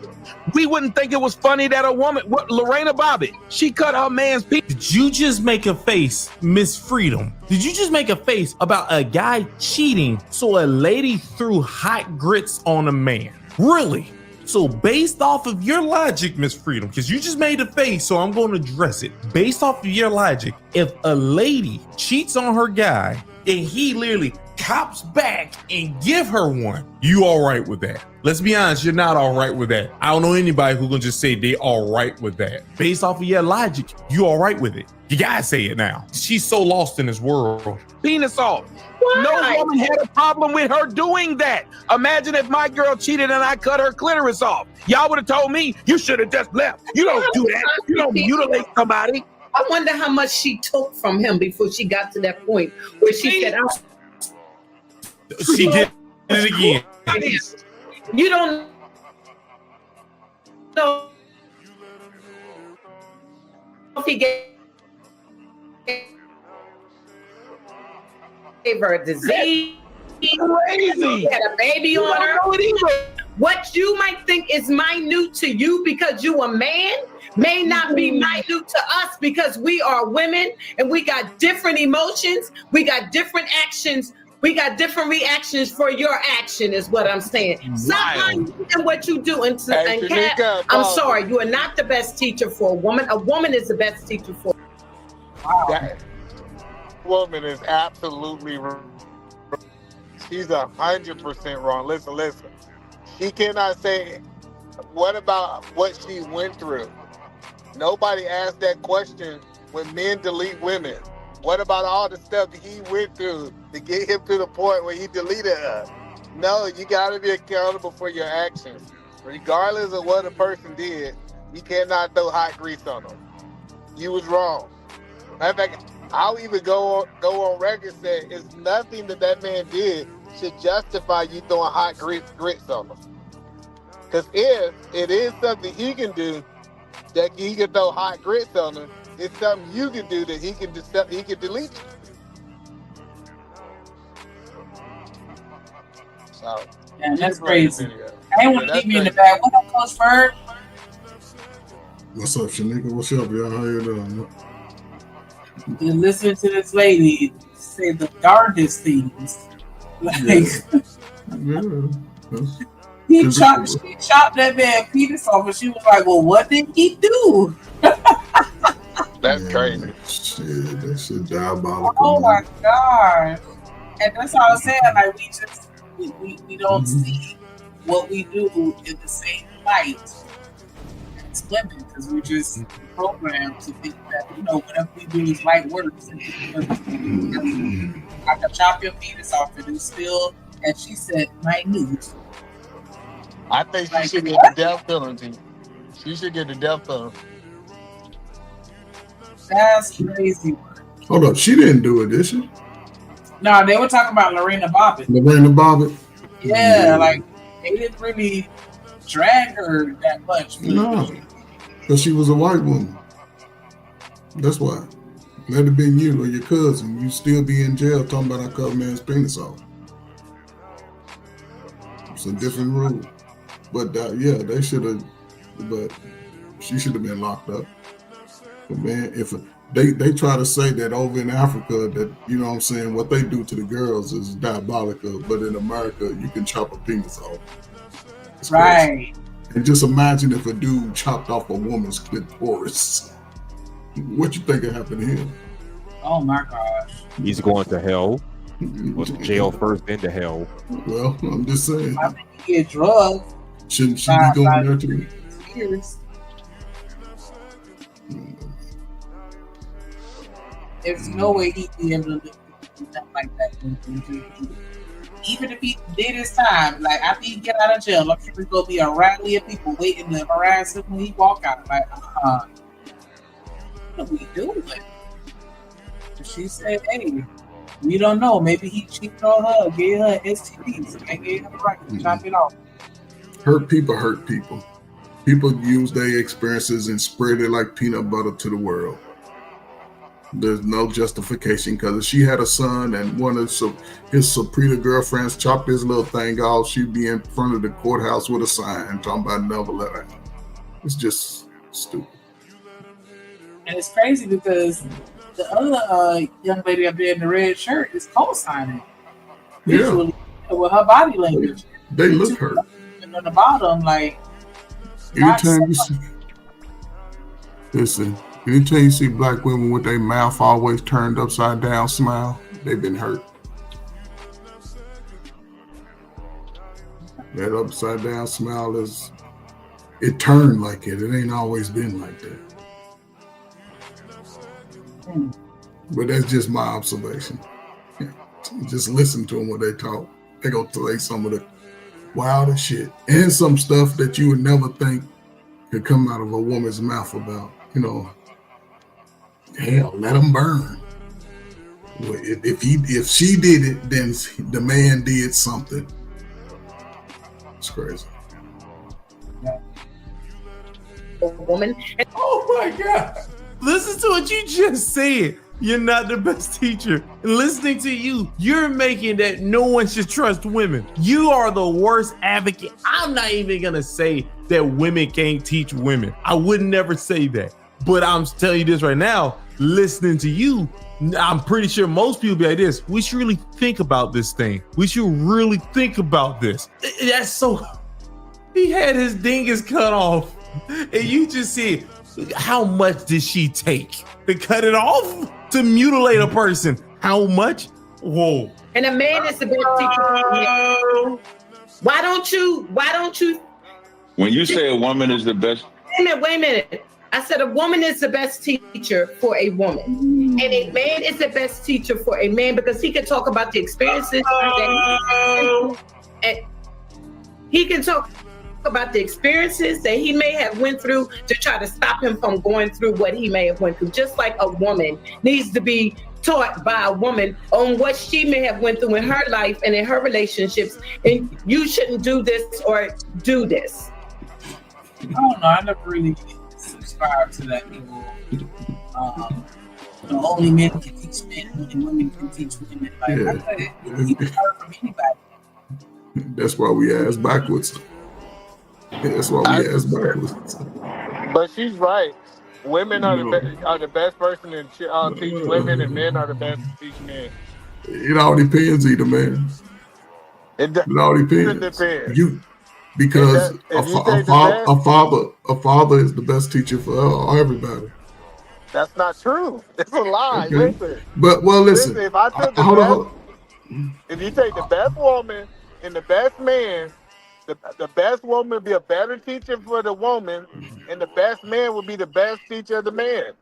We wouldn't think it was funny that a woman, what Lorena Bobbitt, she cut her man's penis. Did you just make a face, Miss Freedom? Did you just make a face about a guy cheating so a lady threw hot grits on a man? Really? So based off of your logic, Miss Freedom, because you just made a face, so I'm going to address it. Based off of your logic, if a lady cheats on her guy and he literally cops back and give her one, you all right with that? Let's be honest, you're not all right with that. I don't know anybody who can just say they all right with that. Based off of your logic, you all right with it. You gotta say it now. She's so lost in this world. Penis off. No woman had a problem with her doing that. Imagine if my girl cheated and I cut her clitoris off. Y'all would have told me, you should have just left. You don't do that. You don't mutilate somebody. I wonder how much she took from him before she got to that point where she said, she did it again. You don't know if he gave her a disease. Crazy. He had a baby on her. What you might think is minute to you because you a man may not be minute to us because we are women and we got different emotions. We got different actions. We got different reactions for your action is what I'm saying. Sometimes what you do and Kat, I'm sorry, you are not the best teacher for a woman. A woman is the best teacher for. Wow. That woman is absolutely wrong. She's 100% wrong. Listen. She cannot say, what about what she went through? Nobody asked that question when men delete women. What about all the stuff that he went through to get him to the point where he deleted her? No, you got to be accountable for your actions. Regardless of what a person did, you cannot throw hot grease on them. You was wrong. Matter of fact, I'll even go on record saying it's nothing that man did should justify you throwing hot grits on him. Because if it is something he can do that he can throw hot grits on him, it's something you can do that he can delete you. So, yeah, that's crazy. I ain't want to keep me in the back. What up, Coach Bird? What's up, Shanika? What's up, y'all? How you doing? Just listening to this lady say the darndest things. Like, she chopped that man penis off, and she was like, "Well, what did he do?" That's crazy. Shit, that shit diabolical. Oh my god! And that's all I'm saying. Like, we don't see what we do in the same light as women because we're just programmed to think that whatever we do is light work. I can chop your penis off, and it's still, as she said, minute. I think she should get the death penalty. She should get the death penalty. That's crazy. Hold up, she didn't do it, did she? No, they were talking about Lorena Bobbitt. Lorena Bobbitt? Yeah, like they didn't really drag her that much. No, because she was a white woman. That's why. Let it been you or your cousin. You still be in jail talking about I cut a man's penis off. It's a different rule. But yeah, they should have. But she should have been locked up. But man, if they try to say that over in Africa that what I'm saying, what they do to the girls is diabolical, but in America you can chop a penis off. It's right. Crazy. And just imagine if a dude chopped off a woman's clitoris. What you think would happen to him? Oh my gosh. He's going to hell. Go to jail first, then to hell. Well, I'm just saying. I think he get drugged. Shouldn't she be going there too? Years. There's no way he'd be able to do something like that. Even if he did his time, like after he get out of jail, I'm sure there's gonna be a rally of people waiting to harass him when he walk out. Like, what are we doing? She said, "Hey, we don't know. Maybe he cheated on her, gave her STDs, and gave her the right to chop it off." Hurt people hurt people. People use their experiences and spread it like peanut butter to the world. There's no justification because if she had a son and one of his Saprita girlfriends chopped his little thing off, she'd be in front of the courthouse with a sign talking about never let her. It's just stupid. And it's crazy because the other young lady up there in the red shirt is co-signing. Visually, with her body language. They look hurt. And on the bottom, like, anytime you see black women with their mouth always turned upside down smile, they've been hurt. That upside down smile it turned like it. It ain't always been like that. But that's just my observation. Just listen to them when they talk. They go say some of the wildest shit and some stuff that you would never think could come out of a woman's mouth about, hell, let them burn. If she did it, then the man did something. It's crazy. Woman. Oh my God. Listen to what you just said. You're not the best teacher. Listening to you, you're making that no one should trust women. You are the worst advocate. I'm not even gonna say that women can't teach women. I would never say that. But I'm telling you this right now, listening to you, I'm pretty sure most people be like this. We should really think about this thing. We should really think about this. That's so... He had his dingus cut off. And you just said, how much did she take to cut it off? To mutilate a person? How much? Whoa. And a man is the best teacher. Why don't you? When you say a woman is the best, Wait a minute. I said a woman is the best teacher for a woman, and a man is the best teacher for a man because he can talk about the experiences and he can talk about the experiences that he may have went through to try to stop him from going through what he may have went through. Just like a woman needs to be taught by a woman on what she may have went through in her life and in her relationships, and you shouldn't do this or do this. I don't know. I never really subscribe to that people. Only men can teach men and women can teach women. Like, I thought you can learn from anybody. That's why we ask backwards. That's why we ask backwards. But she's right. Women are the best person to teach women, and men are the best to teach men. It all depends, either, man. It all depends. Because a father is the best teacher for everybody. That's not true. It's a lie. Okay. Listen. But listen. If I took if you take the best woman and the best man, the best woman would be a better teacher for the woman, and the best man would be the best teacher of the man.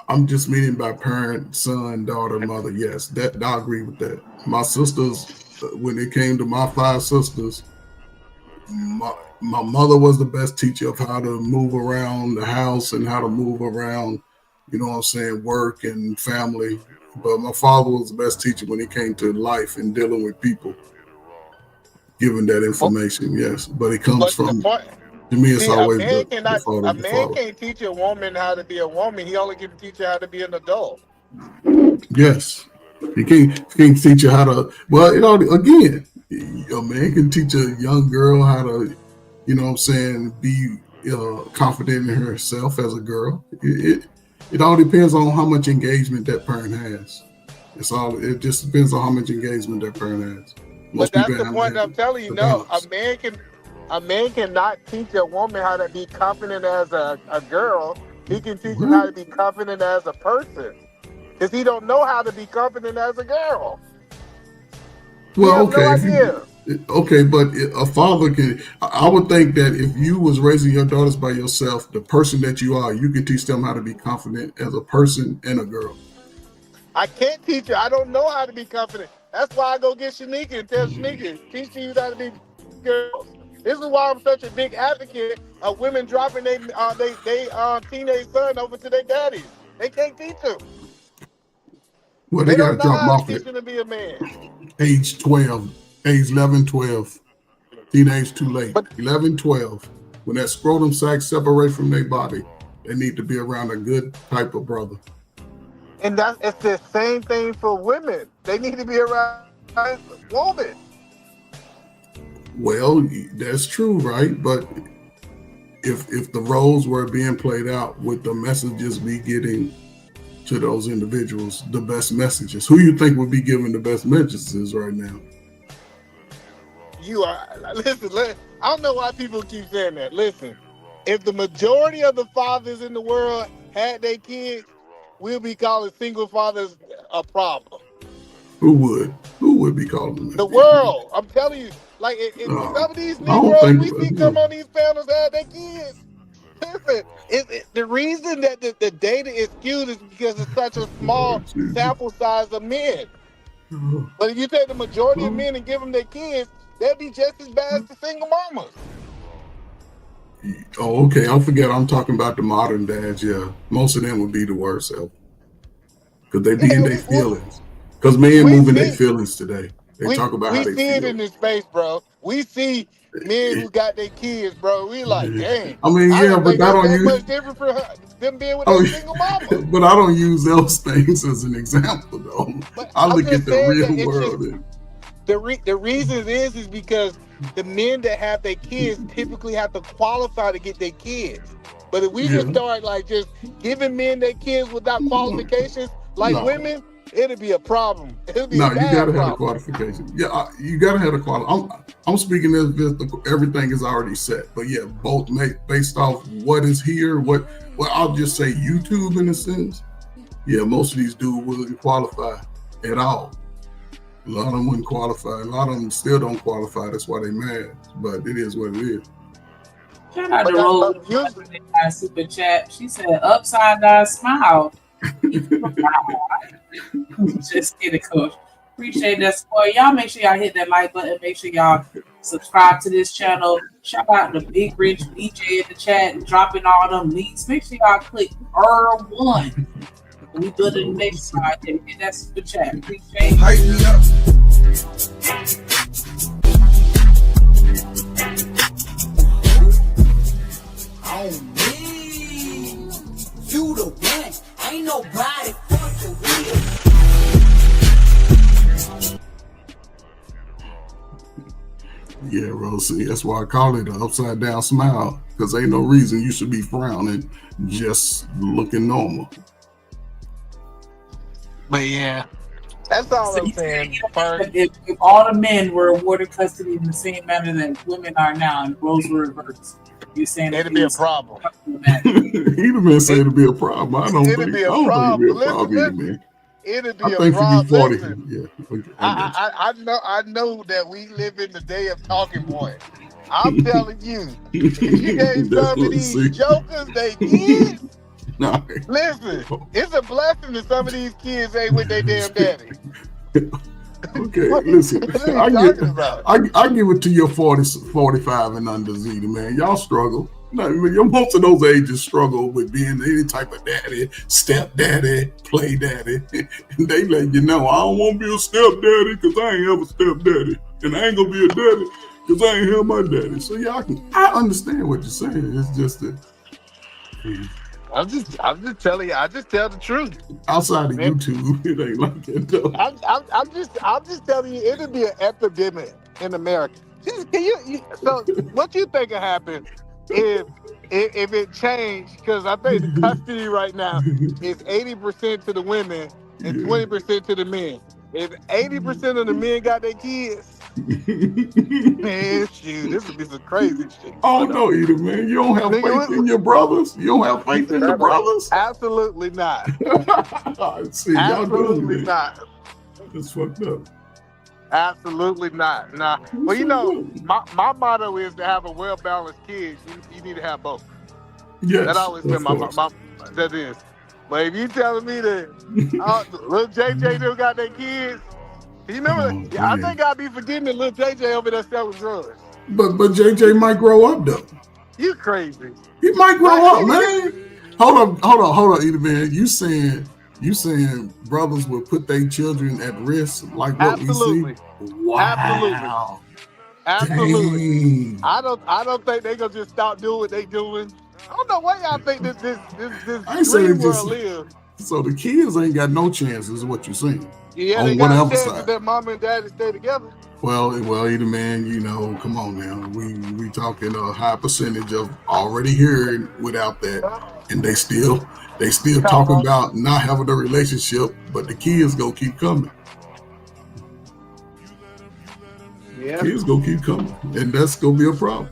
I'm just meaning by parent, son, daughter, mother. Yes, that I agree with that. My sisters, when it came to my 5 sisters, my mother was the best teacher of how to move around the house and how to move around, you know what I'm saying, work and family. But my father was the best teacher when it came to life and dealing with people, giving that information. Yes, but it comes from. To me, it's always a man can't teach a woman how to be a woman. He only can teach her how to be an adult. Yes, he can't teach you how to. Well, it all again. A man can teach a young girl how to, you know what I'm saying, be confident in herself as a girl. It all depends on how much engagement that parent has. It just depends on how much engagement that parent has. But that's the point I'm telling you. No, a man cannot teach a woman how to be confident as a girl. He can teach her how to be confident as a person, because he don't know how to be confident as a girl. Well, okay, but a father can. I would think that if you was raising your daughters by yourself, the person that you are, you can teach them how to be confident as a person and a girl. I can't teach her. I don't know how to be confident. That's why I go get Shanika and tell Shanika, teach you how to be girls. This is why I'm such a big advocate of women dropping their teenage son over to their daddies. They can't teach them. Well, they got to drop them off at to be a man. Age 12, age 11, 12. Teenage too late. 11, 12. When that scrotum sac separates from their body, they need to be around a good type of brother. And it's the same thing for women. They need to be around a woman. Well, that's true, right? But if the roles were being played out, would the messages be getting to those individuals the best messages? Who you think would be giving the best messages right now? Listen, I don't know why people keep saying that. Listen, if the majority of the fathers in the world had their kids, we'll be calling single fathers a problem. Who would be calling them? The world. I'm telling you, like some of these Negroes we see come on these panels have their kids. Listen, the reason that the data is skewed is because it's such a small sample size of men. But if you take the majority of men and give them their kids, they'll be just as bad as the single mamas. Oh, okay. I forget. I'm talking about the modern dads. Yeah, most of them would be the worst, because they be in their feelings. Because men moving their feelings today. They talk about how they see it feel. in this space, bro. We see men who got their kids, bro, we like, dang. I mean, yeah, but that don't use. much different for them being with a single mama. But I don't use those things as an example, though. I look at the real world. The reason is because the men that have their kids typically have to qualify to get their kids. But if we just start like just giving men their kids without qualifications, like women, it'll be a problem. It'll be No, a you bad gotta problem. have a qualification. Yeah, you gotta have a qualification. I'm speaking as if everything is already set. But yeah, both based off what is here. Well, I'll just say YouTube in a sense. Yeah, most of these dudes wouldn't qualify at all. A lot of them wouldn't qualify. A lot of them still don't qualify. That's why they mad. But it is what it is. Shout out to Rose with that super chat. She said, "Upside down smile." Just kidding, Coach. Appreciate that support. Y'all make sure y'all hit that like button. Make sure y'all subscribe to this channel. Shout out to Big Rich DJ in the chat and dropping all them links. Make sure y'all click R1. We do the next slide. Hit that super chat. Appreciate it. Hype me up. On me, you the one. Ain't nobody fucking with. Yeah, Rosie. That's why I call it an upside down smile. Because ain't no reason you should be frowning, just looking normal. But yeah, that's all I'm saying. If all the men were awarded custody in the same manner that women are now, and roles were reversed, you're saying it'd be a problem. Either man say it'd be a problem. I don't think it'd be a problem. It'd be I a think problem. for you 40. Listen, Yeah. Okay, I know that we live in the day of talking points. I'm telling you, if you gave some of these jokers they kids, listen, it's a blessing that some of these kids ain't with their damn daddy. Okay, listen. I give it to your 40, 45 and under, Zeta, man. Y'all struggle. No, most of those ages struggle with being any type of daddy, stepdaddy, play daddy. And they let you know, I don't want to be a stepdaddy because I ain't ever stepdaddy. And I ain't going to be a daddy because I ain't have my daddy. So yeah, I understand what you're saying. It's just that. I'm just telling you. I just tell the truth. Outside of YouTube, it ain't like that though. I'm just telling you, it'll be an epidemic in America. So what you think will happen if it changed? Because I think the custody right now is 80% to the women and 20% to the men. If 80% of the men got their kids, man, shoot, this would be some crazy shit. Oh no, either man. You don't have faith in your brothers. You don't have faith in the brothers. Absolutely not. See, y'all absolutely doing not. That's fucked up. Absolutely not. Nah. Well, you know, my motto is to have a well-balanced kid. You need to have both. Yes, that always been my that is. But if you telling me that little JJ still got their kids, you remember? I think I'd be forgetting that little JJ over there selling drugs. But JJ might grow up though. You crazy? He might grow up, man. Hold on, either man. You saying brothers will put their children at risk like what we see? Wow. Absolutely. I don't think they gonna just stop doing what they doing. I don't know why y'all think this dream world live. So the kids ain't got no chances, is what you're saying. Yeah, on they got whatever chances side. that mom and daddy stay together. Well, either man, come on now. We talking a high percentage of already here without that, and they still talking about not having a relationship, but the kids gonna keep coming. Yeah, kids gonna keep coming, and that's gonna be a problem.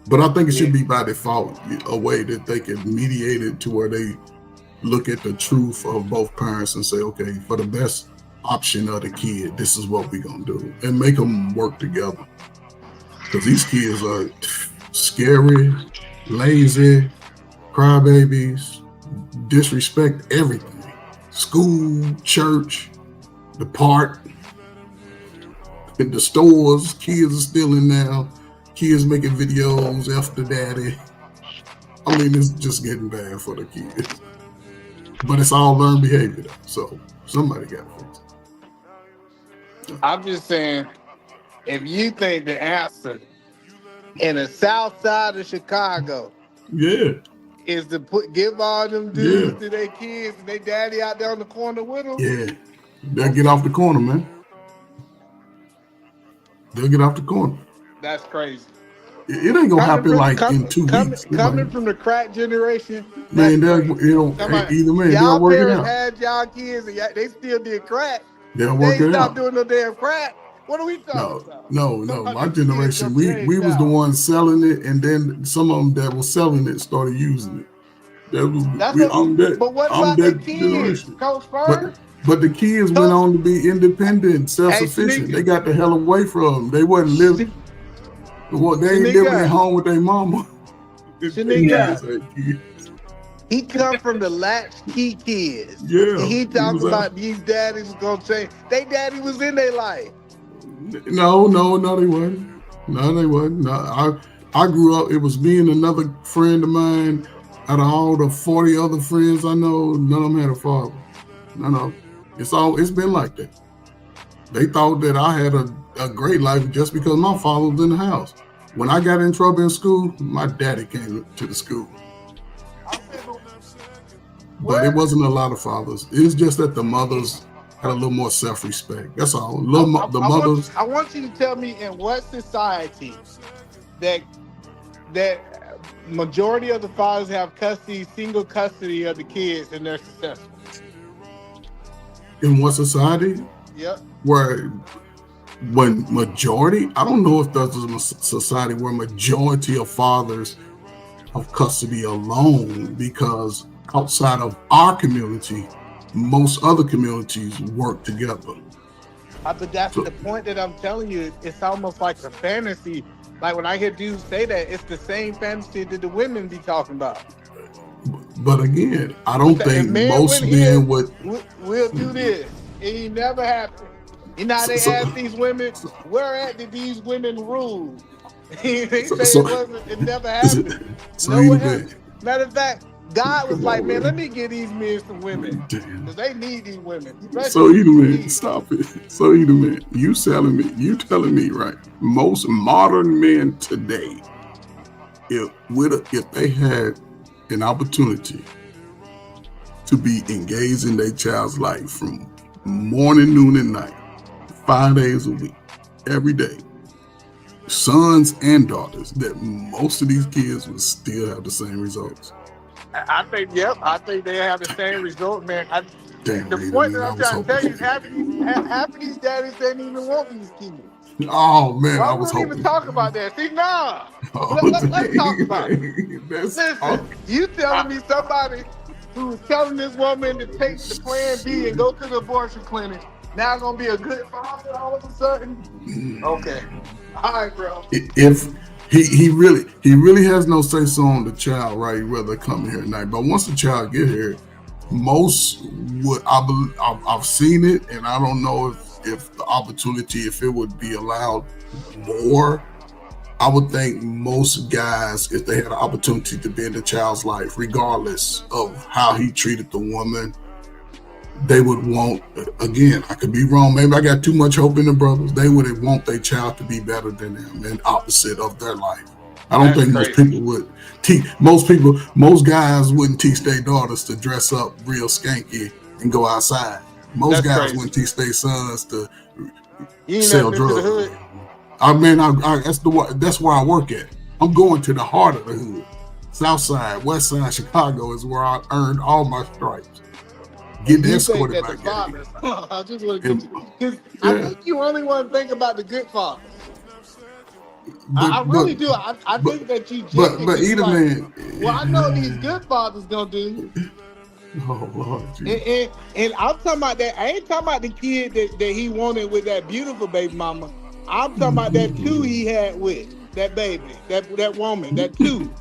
But I think it should be by default a way that they can mediate it to where they look at the truth of both parents and say, okay, for the best option of the kid, this is what we're gonna do, and make them work together. Because these kids are scary, lazy, crybabies, disrespect everything. School, church, the park, in the stores, kids are still in there. Kids making videos after daddy. I mean, it's just getting bad for the kids. But it's all learned behavior, though. So somebody got to fix it. I'm just saying, if you think the answer in the south side of Chicago Yeah. is to give all them dudes to their kids and their daddy out there on the corner with them. Yeah. They'll get off the corner, man. They'll get off the corner. That's crazy. It ain't gonna happen like in 2 weeks. Coming from the crack generation, Man, either man, y'all they'll work it parents out. had y'all kids and they still did crack. They'll They work ain't it stopped out. doing no damn crack. What are we talking about? No. My generation, we was the ones selling it, and then some of them that was selling it started using it. But what about the kids, generation. Coach Fur? But the kids went on to be independent, self-sufficient. They got the hell away from them. They wasn't living. They ain't living at home with their mama. He come from the latchkey kids. Yeah. And he talking about these daddies was gonna change. They daddy was in their life. No, they wasn't. No, they wasn't. No, I grew up, it was me and another friend of mine. Out of all the 40 other friends I know, none of them had a father. No. It's been like that. They thought that I had a great life just because my father was in the house. When I got in trouble in school, my daddy came to the school. But it wasn't a lot of fathers. It was just that the mothers had a little more self-respect. That's all. I want you to tell me in what society that majority of the fathers have single custody of the kids and they're successful. In what society? Yep. When majority, I don't know if there's a society where majority of fathers have custody alone, because outside of our community, most other communities work together. But that's the point that I'm telling you. It's almost like a fantasy. Like when I hear dudes say that, it's the same fantasy that the women be talking about. But again, I don't think most men would. We'll do this. It never happened. You know how they ask these women, where did these women rule? They say it never happened. Matter of fact, God was like, man, let me give these men some women. Because they need these women. So Edelman, stop it. So Edelman, you telling me, right? Most modern men today, if they had an opportunity to be engaged in their child's life from morning, noon, and night, 5 days a week, every day, sons and daughters, that most of these kids would still have the same results. I think they have the same result, man. The point that I'm trying to tell you is half of these daddies didn't even want these kids. Oh man, I was hoping. Even talk about that. See, nah. Let's talk about it. Listen, you telling me somebody who was telling this woman to take the plan B and go to the abortion clinic now gonna be a good father all of a sudden? Okay. All right, bro. If he really has no say so on the child, right? Whether they come here or not. But once the child get here, most would, I've seen it, and I don't know if the opportunity, if it would be allowed more. I would think most guys, if they had an opportunity to be in the child's life, regardless of how he treated the woman, they would want, again, I could be wrong, maybe I got too much hope in the brothers, they would want their child to be better than them and opposite of their life. I don't think most people would teach, most guys wouldn't teach their daughters to dress up real skanky and go outside. Most guys wouldn't teach their sons to sell drugs. I mean, that's where I work at. I'm going to the heart of the hood. South side, west side, Chicago is where I earned all my stripes. Getting escorted by fathers. I just want to get you, because I think you only want to think about the good fathers. I really do. I think that you. But either man. Well, I know these good fathers gonna do. Oh Lord. And I'm talking about that. I ain't talking about the kid that he wanted with that beautiful baby mama. I'm talking about that two he had with that baby, that woman, that two.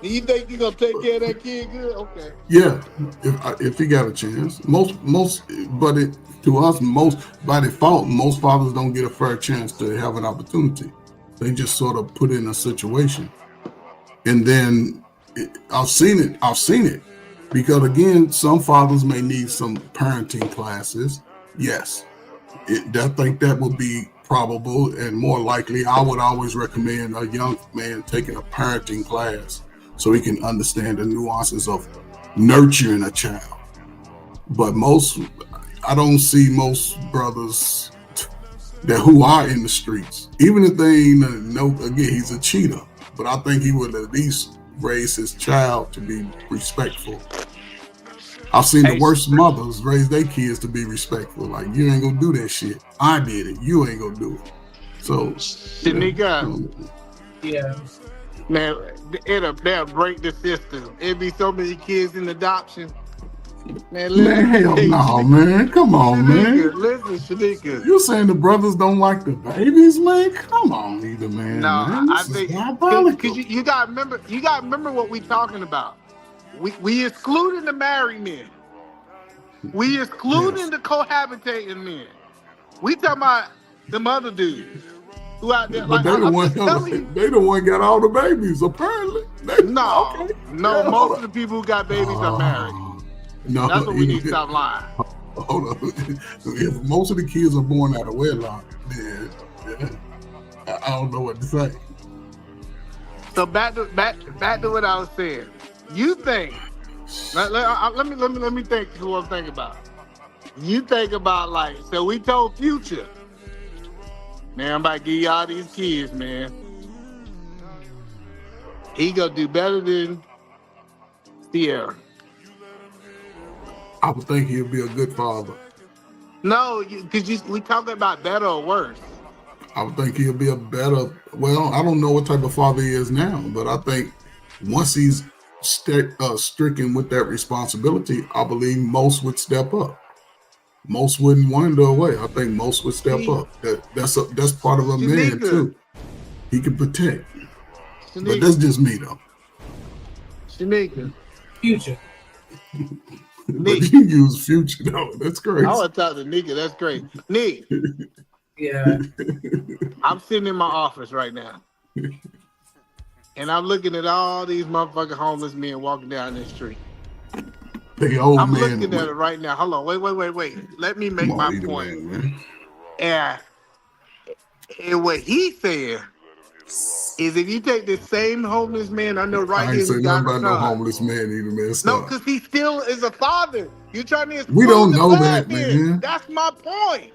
Do you think you gonna take care of that kid good? Okay. Yeah, if he got a chance. To us, by default, most fathers don't get a fair chance to have an opportunity. They just sort of put in a situation, and then I've seen it, because again, some fathers may need some parenting classes. Yes, I think that would be probable and more likely, I would always recommend a young man taking a parenting class so he can understand the nuances of nurturing a child. But I don't see most brothers who are in the streets, even if they ain't again, he's a cheater, but I think he would at least raise his child to be respectful. I've seen the worst mothers raise their kids to be respectful. Like, you ain't gonna do that shit. I did it. You ain't gonna do it. So, Shanika, yeah, man, they'll break the system. It'd be so many kids in adoption. Man, hell no, man. Come on, Shanika, man. Listen, Shanika. You saying the brothers don't like the babies, man? Come on, either, man. No, man. I think because you gotta remember what we talking about. We excluding the married men. We excluding the cohabitating men. We talking about them other dudes who out there. But Like, they the one got all the babies, apparently. Most of the people who got babies are married. No, that's what we need to stop lying. Hold on. If most of the kids are born out of wedlock, then I don't know what to say. So back to what I was saying. You think? Let me think. What I'm thinking about. You think about, like, so we told Future, man, I'm about to give y'all these kids, man. He gonna do better than Sierra. I would think he'll be a good father. No, because we talking about better or worse. I would think he'll be a better. Well, I don't know what type of father he is now, but I think once he's stricken with that responsibility, I believe most would step up. Most wouldn't wander away. I think most would step up. That's part of a man too. He can protect. But that's just me though. Shanika. Future. But you use Future though. That's crazy. I want to talk to Nika. That's great. Nick. Yeah. I'm sitting in my office right now. And I'm looking at all these motherfucking homeless men walking down this street. I'm looking at it right now. Hold on. Wait. Let me make my point. And what he's saying is, if you take the same homeless man, I know right I here. ain't say nothing about no homeless man either, man. No, because he still is a father. You're trying to exclude We don't the know that, men. man. That's my point.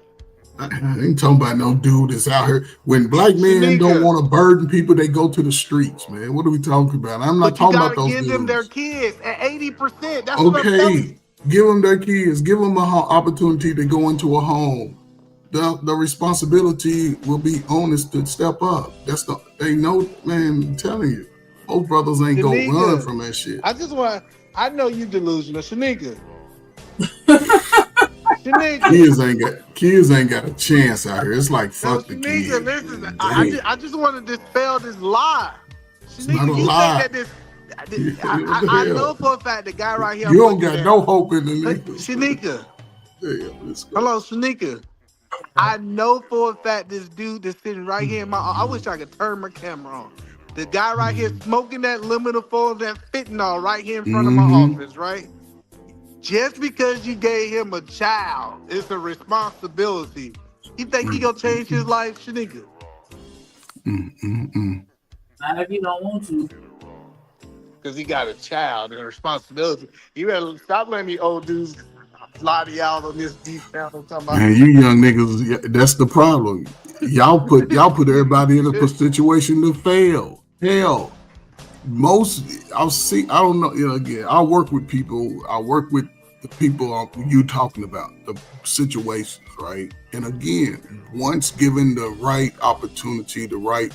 I ain't talking about no dude that's out here. When black men don't want to burden people, they go to the streets, man. What are we talking about? I'm not talking about those give dudes. them their kids at 80%. That's what I'm telling you. Give them their kids. Give them an opportunity to go into a home. The responsibility will be on us to step up. They know, man. I'm telling you, most brothers ain't gonna run from that shit. I know you delusional, Shanika. Kids ain't got a chance out here. It's like fuck the kids. Listen, I just want to dispel this lie. Shanika, not a lie. I know for a fact the guy right here. You don't got no hope in the nigga. Shanika. Hello, Shanika. I know for a fact this dude that's sitting right here in my. I wish I could turn my camera on. The guy right here smoking that liminal foil, that fentanyl right here in front of my office, right? Just because you gave him a child, it's a responsibility. You think he gonna change his life, Shanika? Not if you don't want to. Because he got a child and a responsibility. You better stop letting me old dudes lie to y'all on this deep down. Man, you young niggas, that's the problem. Y'all put everybody in a situation to fail. Hell, I don't know. Again, I work with people. I work with the people you talking about, the situations, right? And again, once given the right opportunity, the right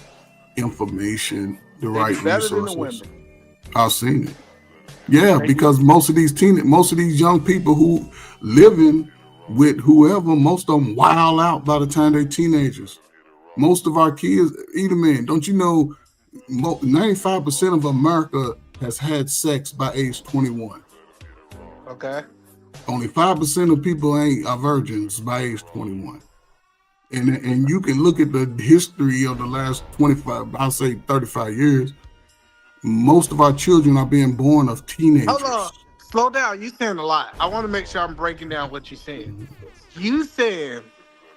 information, the right resources, I've seen it. Yeah, because most of these young people who living with whoever, most of them wild out by the time they're teenagers. Most of our kids, either man, don't you know, 95% of America has had sex by age 21. Okay. Only 5% of people are virgins by age 21. And you can look at the history of the last 35 years. Most of our children are being born of teenagers. Hold on. Slow down. You saying a lot. I want to make sure I'm breaking down what you're saying. You said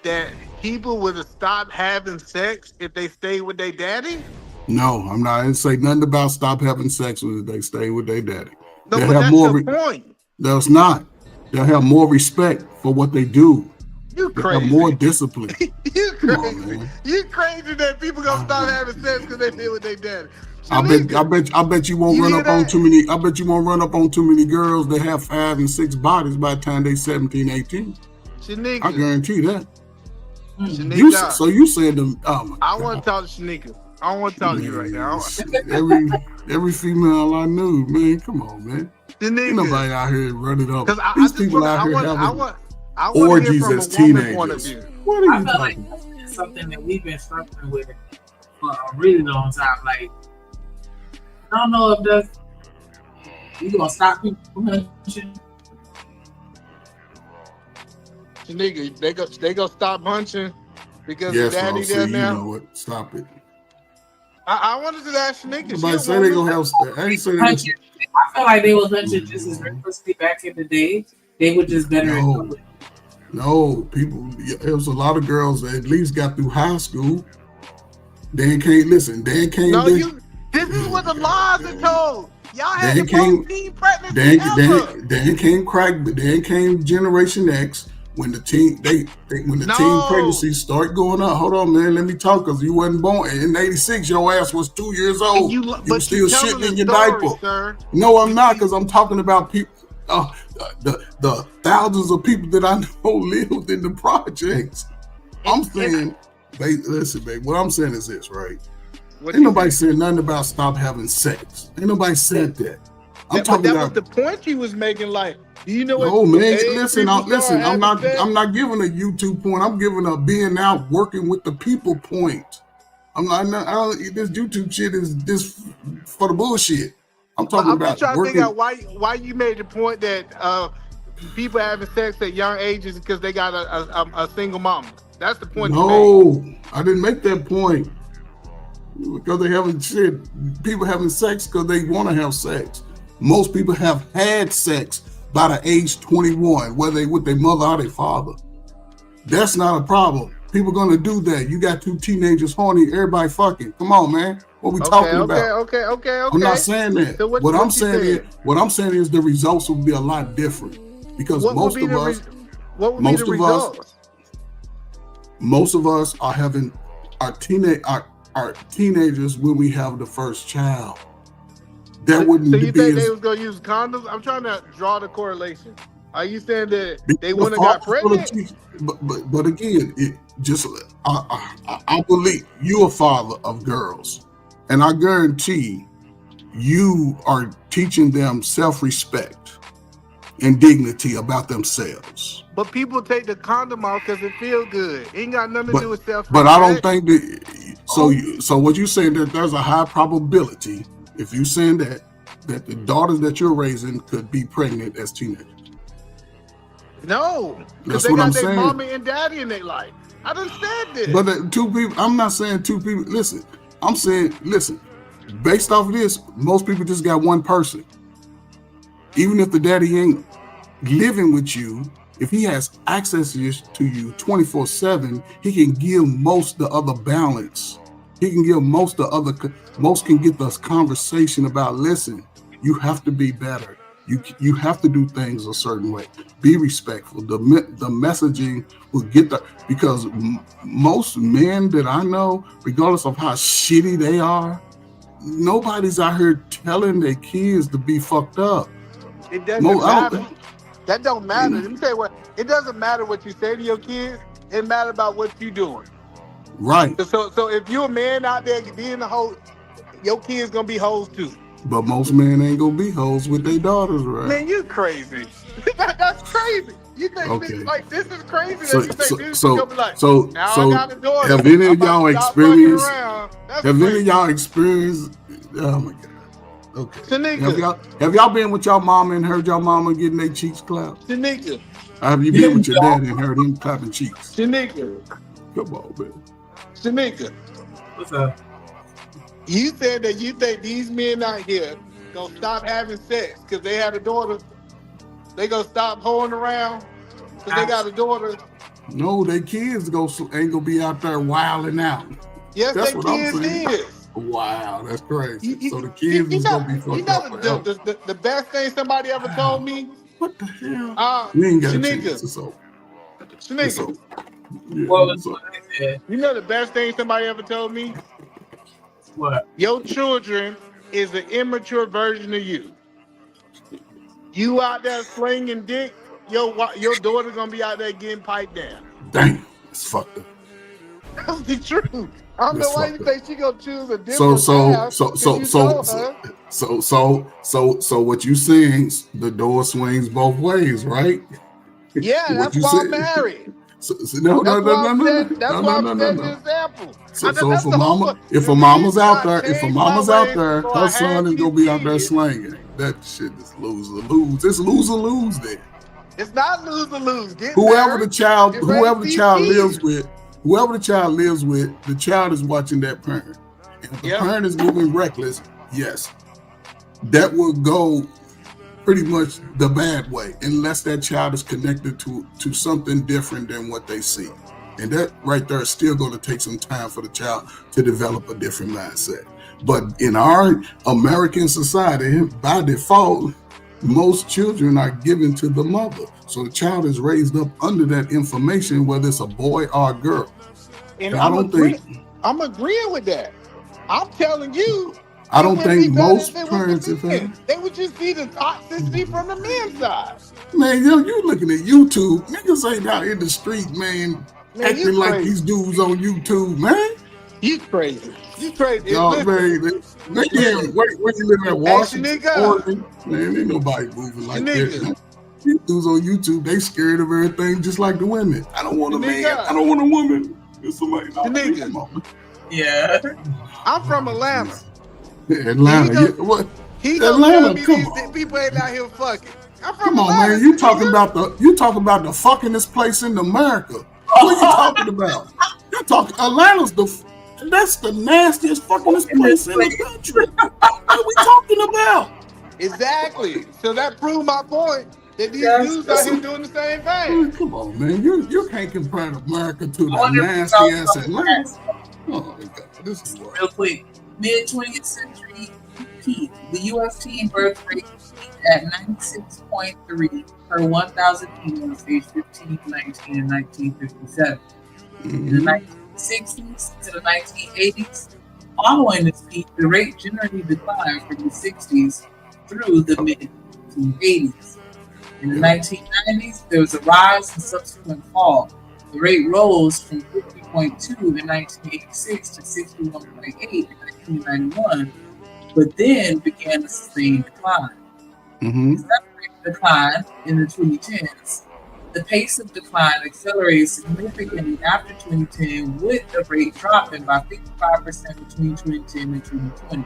that people would have stopped having sex if they stayed with their daddy? No, I'm not. I didn't say nothing about stop having sex with they stay with their daddy. No, They'll but have that's more. your point. That's not. They'll have more respect for what they do. You They'll have crazy. more discipline. You Come on, crazy. man. You crazy that people gonna stop having sex because they stay with their daddy. I bet you won't run up on too many. I bet you won't run up on too many girls that have 5 and 6 bodies by the time they 17, 18. Shanika. I guarantee that. Shanika. So you said them? Oh my I want to talk to Shanika. I don't want to talk to you right now. every female I knew, man. Come on, man. Ain't nobody out here running up. These people out here having orgies as teenagers. What are I you feel like talking about? that's something that we've been struggling with for a really long time. Like, I don't know if that's you gonna stop people from hunching. Shanika, they go stop hunching because Yes, the daddy Rosie, there you now. know what? Stop it. I wanted to ask Shanika. Nobody say they gonna have. I ain't say they. I feel like they was hunching just as recklessly back in the day. They were just better at doing it. No, people. There was a lot of girls that at least got through high school. They can't listen. They can't. No, this is what the laws are told. Y'all had They the came. most teen pregnancy ever. They came crack. They came Generation X when the teen teen pregnancies start going up. Hold on, man. Let me talk because you wasn't born in '86. Your ass was 2 years old. You were still shitting in your diaper. Sir. No, I'm not, because I'm talking about people. The thousands of people that I know lived in the projects. I'm saying, listen, babe. What I'm saying is this, right? Ain't nobody saying nothing about stop having sex. Ain't nobody said that. I'm talking that about. was the point you was making. Like, do you know what? No, man. age Listen, people listen. start I'm not. having sex? I'm not giving a YouTube point. I'm giving a being out working with the people point. I don't, this YouTube shit is this for the bullshit. I'm talking I'm about just trying to working. figure out why you made the point that people having sex at young ages because they got a single mama. That's the point. No, I didn't make that point. Because they haven't shit. People having sex because they want to have sex. Most people have had sex by the age 21, whether they with their mother or their father. That's not a problem. People gonna do that. You got 2 teenagers horny, everybody fucking. Come on, man. What we talking about? Okay. I'm not saying that. So what I'm saying is the results will be a lot different because most of us are having our teenagers when we have the first child. That wouldn't So you be think as, they was gonna use condoms? I'm trying to draw the correlation. Are you saying that they wouldn't have got pregnant? But again, I believe you're a father of girls, and I guarantee you are teaching them self-respect and dignity about themselves. But people take the condom off because it feels good. It ain't got nothing to do with self-respect. But I don't think that. So what you saying that there's a high probability, if you saying that the daughters that you're raising could be pregnant as teenagers. No, because That's they what got I'm their saying. mommy and daddy in their life. I done said this. But 2 people. I'm not saying 2 people. Listen, I'm saying listen. Based off of this, most people just got one person. Even if the daddy ain't living with you, if he has access to you 24/7, he can give most the other balance. He can give most can get this conversation about, listen, you have to be better. You have to do things a certain way. Be respectful. The messaging will get because most men that I know, regardless of how shitty they are, nobody's out here telling their kids to be fucked up. It doesn't matter. That don't matter. Let me tell you what. It doesn't matter what you say to your kids. It matters about what you're doing. Right. So if you're a man out there being a hoe, your kids gonna be hoes too. But most men ain't gonna be hoes with their daughters, right? Man, you crazy. That's crazy. You think this, like this is crazy that you think this is gonna be like, now I got a daughter. Have any of y'all experienced? Oh my god. Okay. Shanika. Have y'all been with your mama and heard your mama getting their cheeks clapped? Shanika. Have you been with your daddy and heard him clapping cheeks? Shanika. Come on, man. Shanika. What's up? You said that you think these men out here gonna stop having sex because they had a daughter. They gonna stop hoeing around because they got a daughter. No, they kids ain't gonna be out there wilding out. Yes, That's they what I'm kids saying. is. Wow, that's crazy. So the kids is gonna be fucked up forever. The best thing somebody ever told me. What the hell? We ain't got a chance. It's over. It's over. Yeah, it's over. You know the best thing somebody ever told me? What? Your children is an immature version of you. You out there slinging dick, your daughter gonna be out there getting piped down. Damn, it's fucked up. That's the truth. I don't know why you think she gonna choose a So different path. so what you saying? The door swings both ways, right? Yeah, that's why I'm married. No. That's why I'm setting the example. So if a mama's out there, her son is gonna be out there slinging. That shit is lose. It's lose then. It's not lose. Whoever the child lives with, the child is watching that parent. And if the parent is moving reckless, yes, that will go pretty much the bad way, unless that child is connected to something different than what they see. And that right there is still going to take some time for the child to develop a different mindset. But in our American society, by default, most children are given to the mother. So the child is raised up under that information, whether it's a boy or a girl. And I'm agreeing with that. I'm telling you. I don't think most parents have had. They would just see the toxicity from the men's side. Man, you looking at YouTube. Niggas ain't out in the street, man acting like these dudes on YouTube, man. You crazy. You crazy. No, man. Where you live at Washington, Oregon? Man, ain't nobody moving like that. Man. These dudes on YouTube, they scared of everything just like the women. I don't want a man. I don't want a woman. It's somebody. Yeah. I'm from Atlanta. Atlanta. What? Atlanta, come on. People ain't out here fucking. Come on, man. You talking about the fuckingest place in America. What are you talking about? You talking Atlanta's that's the nastiest fuckingest place in the country. What are we talking about? Exactly. So that proved my point that these dudes out here doing the same thing. Come on, man. You can't compare America to the nasty ass Atlanta. Oh my God, this is wild. Real quick, mid-20th century peak. The U.S. teen birth rate peaked at 96.3 per 1,000 females aged 15, 19, and 1957. In the 1960s to the 1980s, following this peak, the rate generally declined from the 60s through the mid-80s. In the 1990s, there was a rise and subsequent fall. The rate rose from 50.2 in 1986 to 61.8 in 1991, but then began a sustained decline. The decline in the 2010s. The pace of decline accelerated significantly after 2010, with the rate dropping by 55% between 2010 and 2020.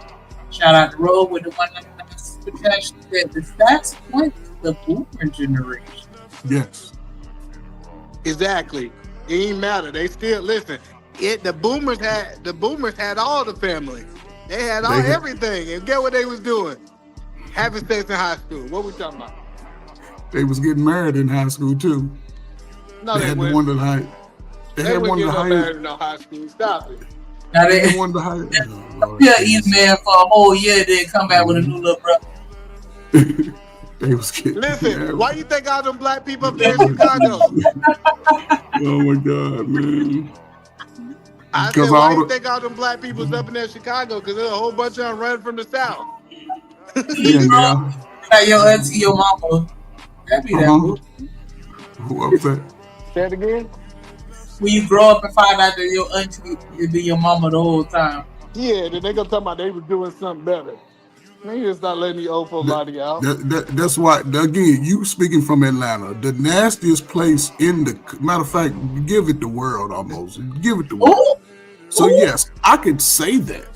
Shout out to Roll with the 199 super chat. She said the stats point to the boomer generation. Yes. Exactly. It ain't matter. They still listen. The boomers had all the family. They had everything. And get what they was doing? Having sex in high school. What we talking about? They was getting married in high school too. No, they had wouldn't. one of the high. They had one of the highest. Married in no high school. Stop it. Now they had one of the highest. Yeah, eat man for a whole year, then come back with a new little brother. They was getting Listen, married. why you think all them black people up there in Chicago? Oh my God, man. I said, why you think all them black people's up in there in Chicago? Because there's a whole bunch of them running from the South. Yeah. Like your auntie, your mama. That'd be that cool. What was that? Say it again. When you grow up and find out that your auntie will be your mama the whole time. Yeah, then they gonna talk about they was doing something better. Man, you just not letting the old folk body out. That's why, again, you speaking from Atlanta, the nastiest place in the, matter of fact, give it the world almost. Give it the world. So yes, I could say that.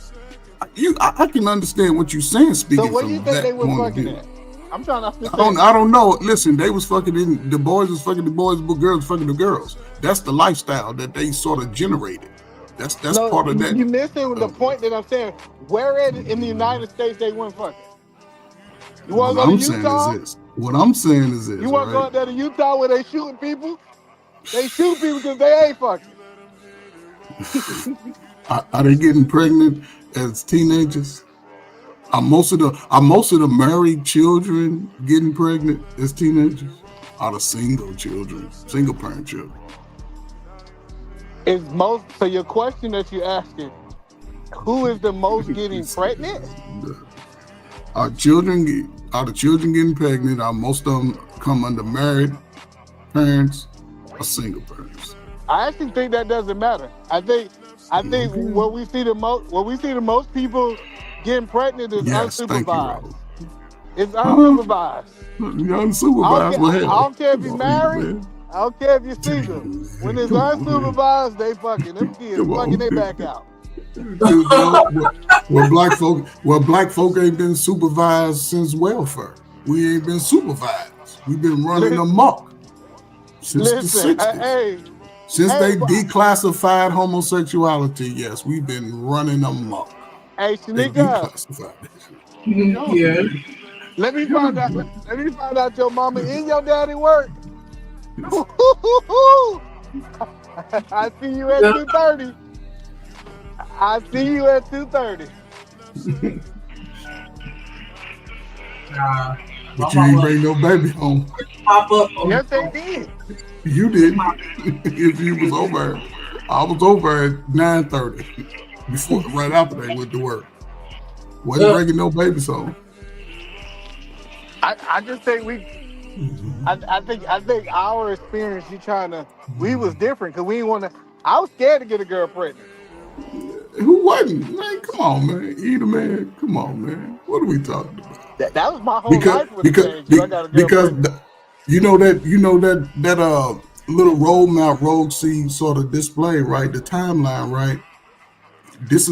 I can understand what you're saying speaking So what from do you think that they was point of fucking view. at? I'm trying to understand. I don't know. Listen, they was fucking in, the boys was fucking the boys, but girls was fucking the girls. That's the lifestyle that they sort of generated. That's part of that. You missing the point that I'm saying. Where in the United States they weren't fucking? You want to go to Utah? What I'm saying is this. You want to go right? out there to Utah where they shooting people? They shoot people because they ain't fucking. Are they getting pregnant as teenagers? Are most of the married children getting pregnant as teenagers? Are the single parent children? So your question that you're asking, who is the most getting pregnant? Are the children getting pregnant? Are most of them come under married parents or single parents? I actually think that doesn't matter. I think what we see the most people getting pregnant is unsupervised. It's unsupervised. You're unsupervised. I don't care if you're married. I don't care if you're single. When it's unsupervised, they fucking them kids fucking they back out. Well, black folk ain't been supervised since welfare. We ain't been supervised. We've been running amok since the 60s. Since they declassified homosexuality, yes, we've been running amok. Hey, They Shanika. declassified it. Yeah. Let me find out your mama and your daddy work. I see you at 2:30. I see you at 2:30. But you ain't bring no baby home. Pop up. Yes, they did. You didn't. If you was over, I was over at 9:30 before, right after they went to work. Wasn't bringing no babies home. I just think I think our experience, we was different because we didn't want to. I was scared to get a girl pregnant. Who wasn't? Man, come on, man. Either man. Come on, man. What are we talking about? That was my whole life with because you know that little roadmap Rogue C sort of display, right? The timeline, right? This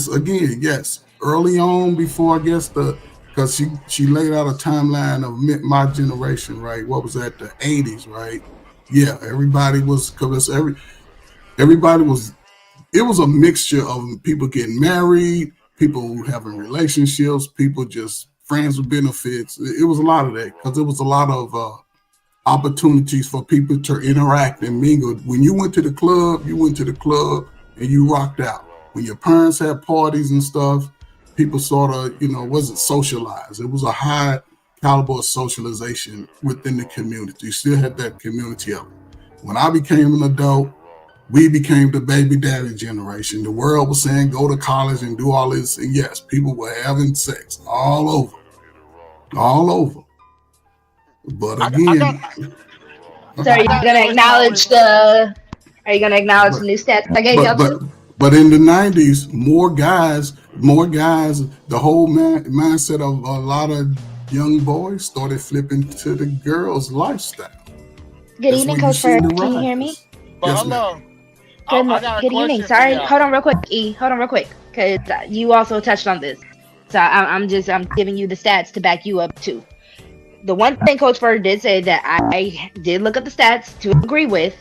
again, yes. Early on, before I guess because she laid out a timeline of my generation, right? What was that? The 80s, right? Yeah, everybody was it was a mixture of people getting married, people having relationships, people just friends with benefits. It was a lot of that because there was a lot of opportunities for people to interact and mingle. When you went to the club and you rocked out. When your parents had parties and stuff, people sort of, wasn't socialized. It was a high caliber of socialization within the community. You still had that community element. When I became an adult, we became the baby daddy generation. The world was saying go to college and do all this. And yes, people were having sex all over. But again, so are you gonna acknowledge the new stats I gave y'all too? But in the 90s, more guys, the whole mindset of a lot of young boys started flipping to the girls' lifestyle. Good evening, Coach Ferg. Can you hear me? Yes, ma'am. Good evening. Sorry, hold on real quick, E. Hold on real quick, because you also touched on this. So I'm giving you the stats to back you up too. The one thing Coach Ferg did say that I did look at the stats to agree with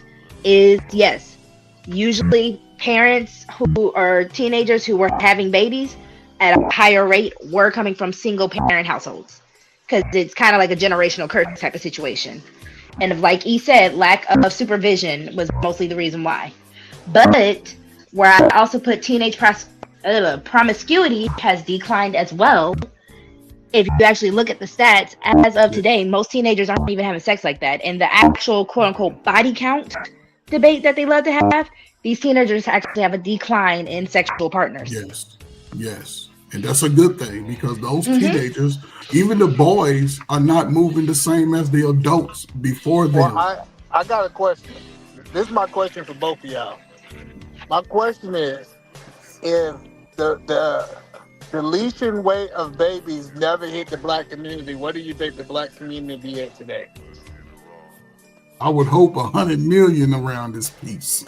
is yes, usually parents who are teenagers who were having babies at a higher rate were coming from single parent households because it's kind of like a generational curse type of situation. And like E said, lack of supervision was mostly the reason why. But where I also put teenage promiscuity has declined as well. If you actually look at the stats, as of today, most teenagers aren't even having sex like that. And the actual quote-unquote body count debate that they love to have, these teenagers actually have a decline in sexual partners. Yes. And that's a good thing because those teenagers, even the boys, are not moving the same as the adults before them. Well, I got a question. This is my question for both of y'all. My question is, if the deletion rate of babies never hit the black community, what do you think the black community is today? I would hope 100 million around this piece.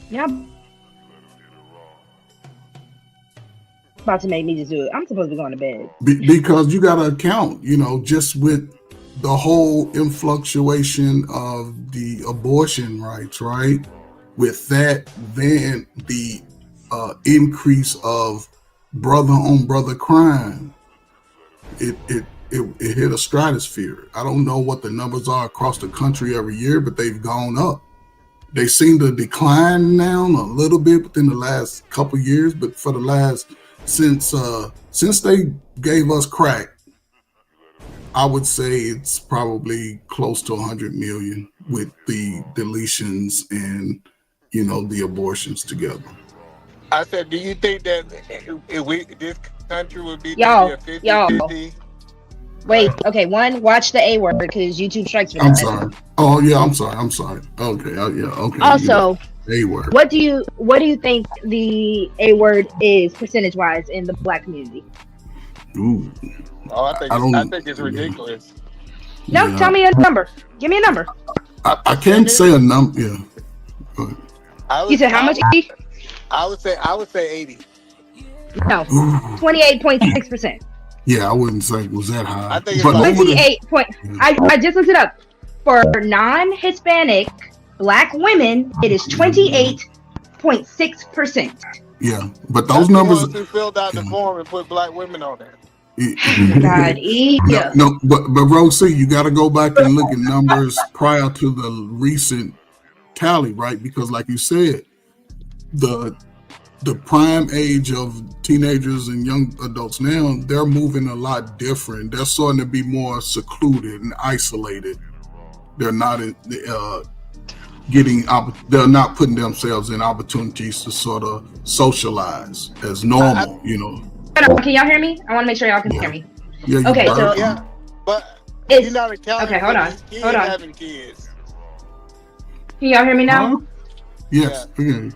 Yeah. About to make me just do it. I'm supposed to be going to bed. Because you got to account, just with the whole influctuation of the abortion rights, right? With that, then the increase of brother on brother crime. It it hit a stratosphere. I don't know what the numbers are across the country every year, but they've gone up. They seem to decline now a little bit within the last couple of years, but for the last since they gave us crack, I would say it's probably close to 100 million with the deletions and the abortions together. I said, do you think that if this country would be Y'all, maybe a 50-50? y'all. Wait, okay, watch the A word because YouTube strikes for that. I'm sorry. Oh yeah, I'm sorry. Okay, yeah, okay. Also, A word. what do you think the A word is percentage wise in the Black community? Ooh. Oh, I think it's ridiculous. No, Yeah. tell me a number. Give me a number. I can't say a number. Yeah. You said how much? I would say 80. No, 28.6%. Yeah, I wouldn't say it was that high. I think it's but like 28 point. I just looked it up. For non-Hispanic Black women, it is 28.6%. Yeah, but those numbers. The ones who filled out the form and put Black women on there. God, No, but Rosie, you got to go back and look at numbers prior to the recent tally, right? Because, like you said, the prime age of teenagers and young adults now, they're moving a lot different. They're starting to be more secluded and isolated. They're not they're not putting themselves in opportunities to sort of socialize as normal, Can y'all hear me? I want to make sure y'all can hear me. Yeah, okay, so but you're not accounting okay. Hold on. having kids. Can y'all hear me now? Yes. Yeah.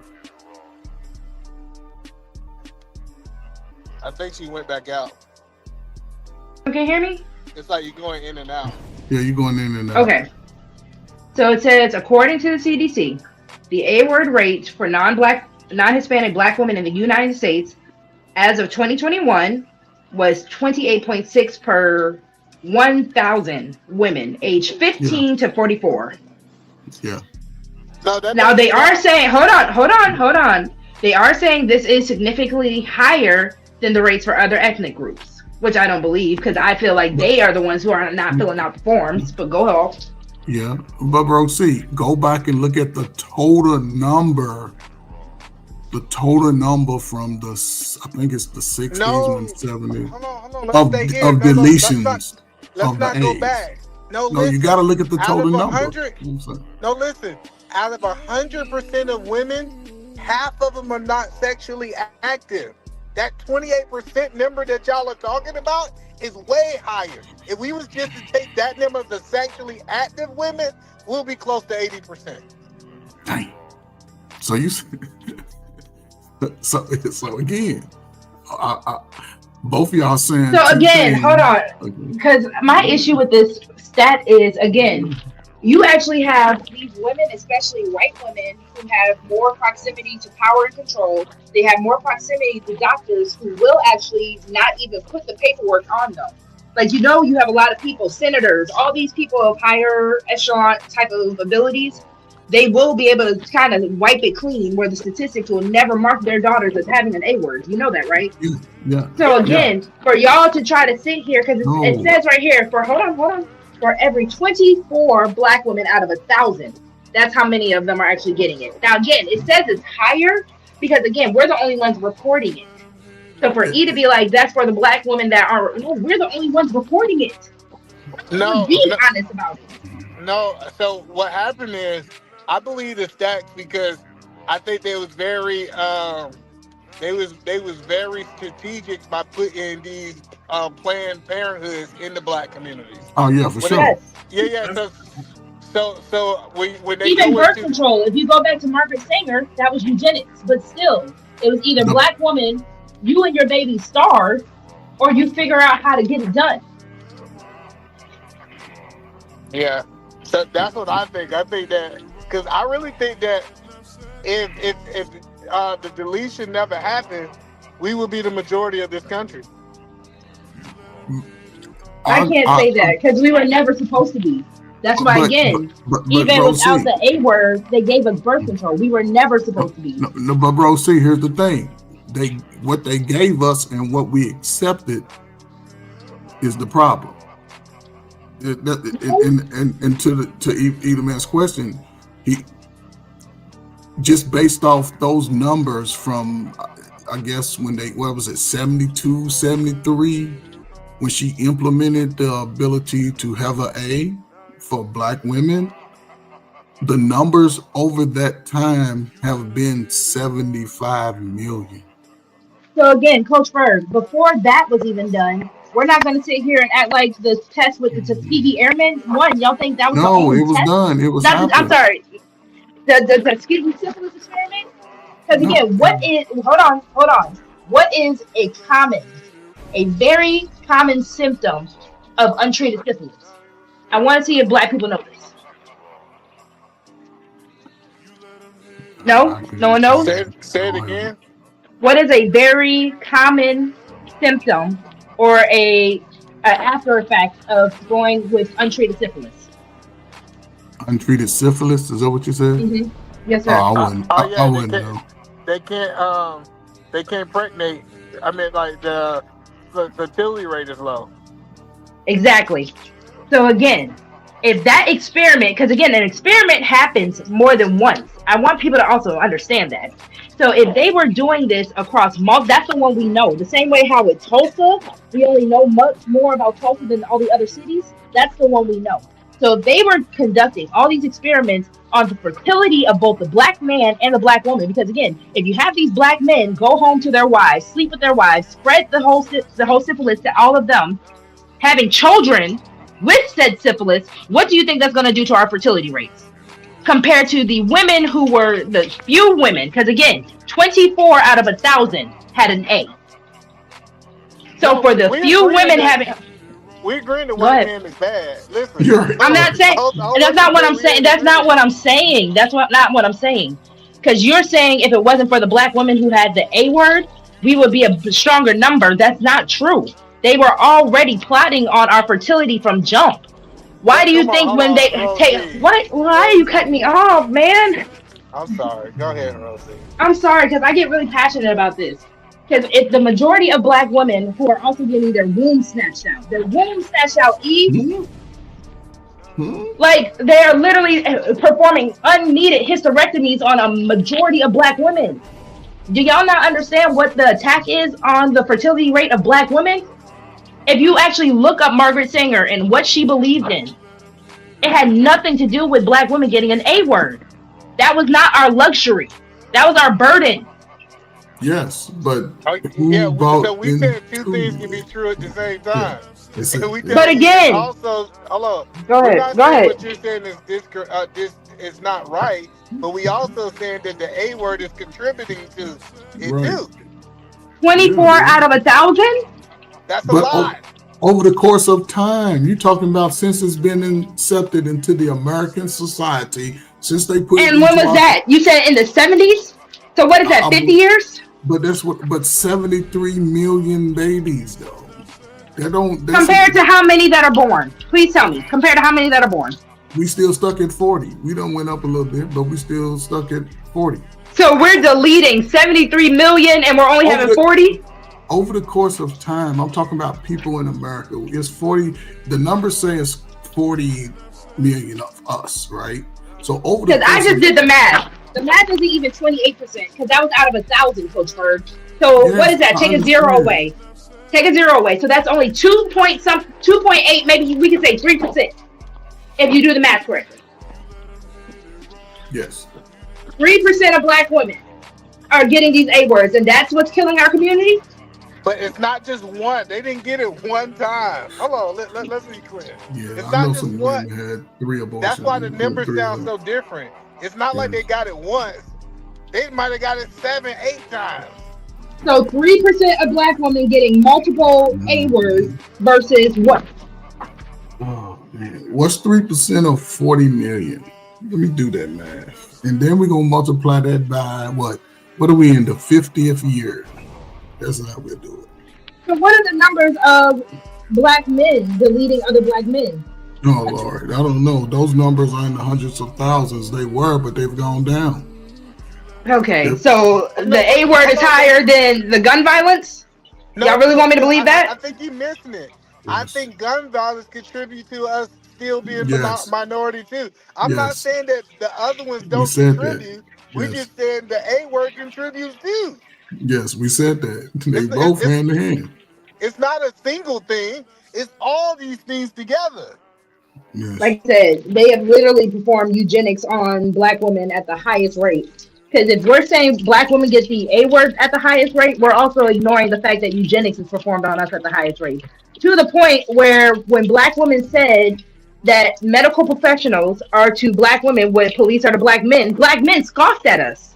I think she went back out. You can hear me? It's like you're going in and out. Yeah, you're going in and out. Okay. So it says, according to the CDC, the A-word rate for non-Hispanic Black women in the United States as of 2021 was 28.6 per 1,000 women aged 15 to 44. Yeah. Now they are saying, hold on. They are saying this is significantly higher than the rates for other ethnic groups, which I don't believe because I feel like they are the ones who are not filling out the forms. But go ahead. Yeah, but Rosie, go back and look at the total number. The total number from the, I think it's the 60s and 70s of deletions Let's of not the go age. back. No, listen, you got to look at the total number. No, listen. Out of 100% of women, half of them are not sexually active. That 28% number that y'all are talking about is way higher. If we was just to take that number of the sexually active women, we'll be close to 80%. Dang. So you, so again, both of y'all saying. So again, hold on, because my issue with this stat is, again, you actually have these women, especially white women, who have more proximity to power and control. They have more proximity to doctors who will actually not even put the paperwork on them. Like, you have a lot of people, senators, all these people of higher echelon type of abilities. They will be able to kind of wipe it clean where the statistics will never mark their daughters as having an A word. You know that, right? Yeah. So again, for y'all to try to sit here, because it says right here, hold on. For every 24 Black women out of 1,000, that's how many of them are actually getting it. Now, again, it says it's higher because, again, we're the only ones reporting it. So for E to be like, that's for the Black women that are, no, we're the only ones reporting it. Be honest about it. No, so what happened is, I believe the stats because I think they was very, they was very strategic by putting these Planned Parenthoods in the Black communities. Oh yeah, for sure. Yeah. So when they even birth control, if you go back to Margaret Sanger, that was eugenics, but still, it was either Black woman, you and your baby starve, or you figure out how to get it done. Yeah, so that's what I think. I think that because I really think that if the deletion never happened, we would be the majority of this country. I can't say that because we were never supposed to be. That's why, again, even without the A word, they gave us birth control. We were never supposed to be. No, but bro, see, here's the thing. What they gave us and what we accepted is the problem. And to Edelman's question, he just based off those numbers from, I guess when they, what was it, 72, 73, when she implemented the ability to have an A for Black women, the numbers over that time have been 75 million. So again, Coach Berg, before that was even done, we're not going to sit here and act like the test with the Tuskegee Airmen. One, y'all think that was the No, only it was test? done. It was I'm happening. sorry. The Tuskegee syphilis experiment? Because again, hold on. What is a very common symptom of untreated syphilis? I want to see if Black people know this. No? No one knows? Say it again. What is a very common symptom or a after effect of going with untreated syphilis? Untreated syphilis, is that what you said? Mm-hmm. Yes, sir. I wouldn't know. They can't pregnate. I mean, like the fertility rate is low. Exactly. So again, if that experiment, because again, an experiment happens more than once. I want people to also understand that. So if they were doing this across that's the one we know. The same way how with Tulsa, we only know much more about Tulsa than all the other cities. That's the one we know. So if they were conducting all these experiments on the fertility of both the Black man and the Black woman, because again, if you have these Black men go home to their wives, sleep with their wives, spread the whole syphilis to all of them, having children with said syphilis, what do you think that's going to do to our fertility rates? Compared to the women who were the few women, because again, 24 out of 1,000 had an A. So for the few women having... We agree that white man is bad. Listen, I'm not saying... That's not what I'm saying. That's not what I'm saying. That's not what I'm saying. Because you're saying if it wasn't for the Black women who had the A word, we would be a stronger number. That's not true. They were already plotting on our fertility from jump. Why do you think when they take... What? Why are you cutting me off, man? I'm sorry. Go ahead, Rosie. I'm sorry, because I get really passionate about this. Because if the majority of Black women who are also getting their womb snatched out, like they are literally performing unneeded hysterectomies on a majority of Black women. Do y'all not understand what the attack is on the fertility rate of Black women? If you actually look up Margaret Sanger and what she believed in, it had nothing to do with Black women getting an A word. That was not our luxury. That was our burden. Yes, but so we said two things can be true at the same time. But again, also, hello. Go ahead. What you're saying is this is not right, but we also saying that the A word is contributing to it too. 24 out of 1,000. That's a lot. Over the course of time, you're talking about since it's been accepted into the American society, since they put. And when was that? You said in the 70s. So what is that? 50 years? But that's what. But 73 million babies, though. They don't. Compared to how many that are born? Please tell me. Compared to how many that are born? We still stuck at 40. We done went up a little bit, but we still stuck at 40. So we're deleting 73 million, and we're only having 40. Over the course of time, I'm talking about people in America. It's 40. The numbers say it's 40 million of us, right? So over the. Because I just did the math. The math isn't even 28%, because that was out of 1,000, Coach Berg. So yes, what is that? Take a zero away. Take a zero away. So that's only 2.8, maybe we can say 3%, if you do the math correctly. Yes. 3% of Black women are getting these A words, and that's what's killing our community? But it's not just one. They didn't get it one time. Hold on, let's be clear. Yeah, it's I not know just some one. women had 3 abortions. That's why the numbers sound so different. It's not like they got it once. They might have got it 7, 8 times. So 3% of Black women getting multiple A words versus what? Oh man, what's 3% of 40 million? Let me do that math, and then we're gonna multiply that by what? What are we in the 50th year? That's how we'll do it. So what are the numbers of Black men deleting other Black men? Oh Lord, I don't know. Those numbers are in the hundreds of thousands. They were, but they've gone down. Okay, so the A word is higher than the gun violence? Y'all really want me to believe that? I think you're missing it. I think gun violence contribute to us still being Yes. minority too. I'm not Yes. saying that the other ones We don't said that. contribute. We Yes. just said the A word contributes too. Yes, we said that. They It's, both it's, hand in hand. it's not a single thing. It's all these things together. Yes. Like I said, they have literally performed eugenics on black women at the highest rate. Because if we're saying black women get the A word at the highest rate, we're also ignoring the fact that eugenics is performed on us at the highest rate. To the point where when black women said that medical professionals are to black women what police are to black men scoffed at us.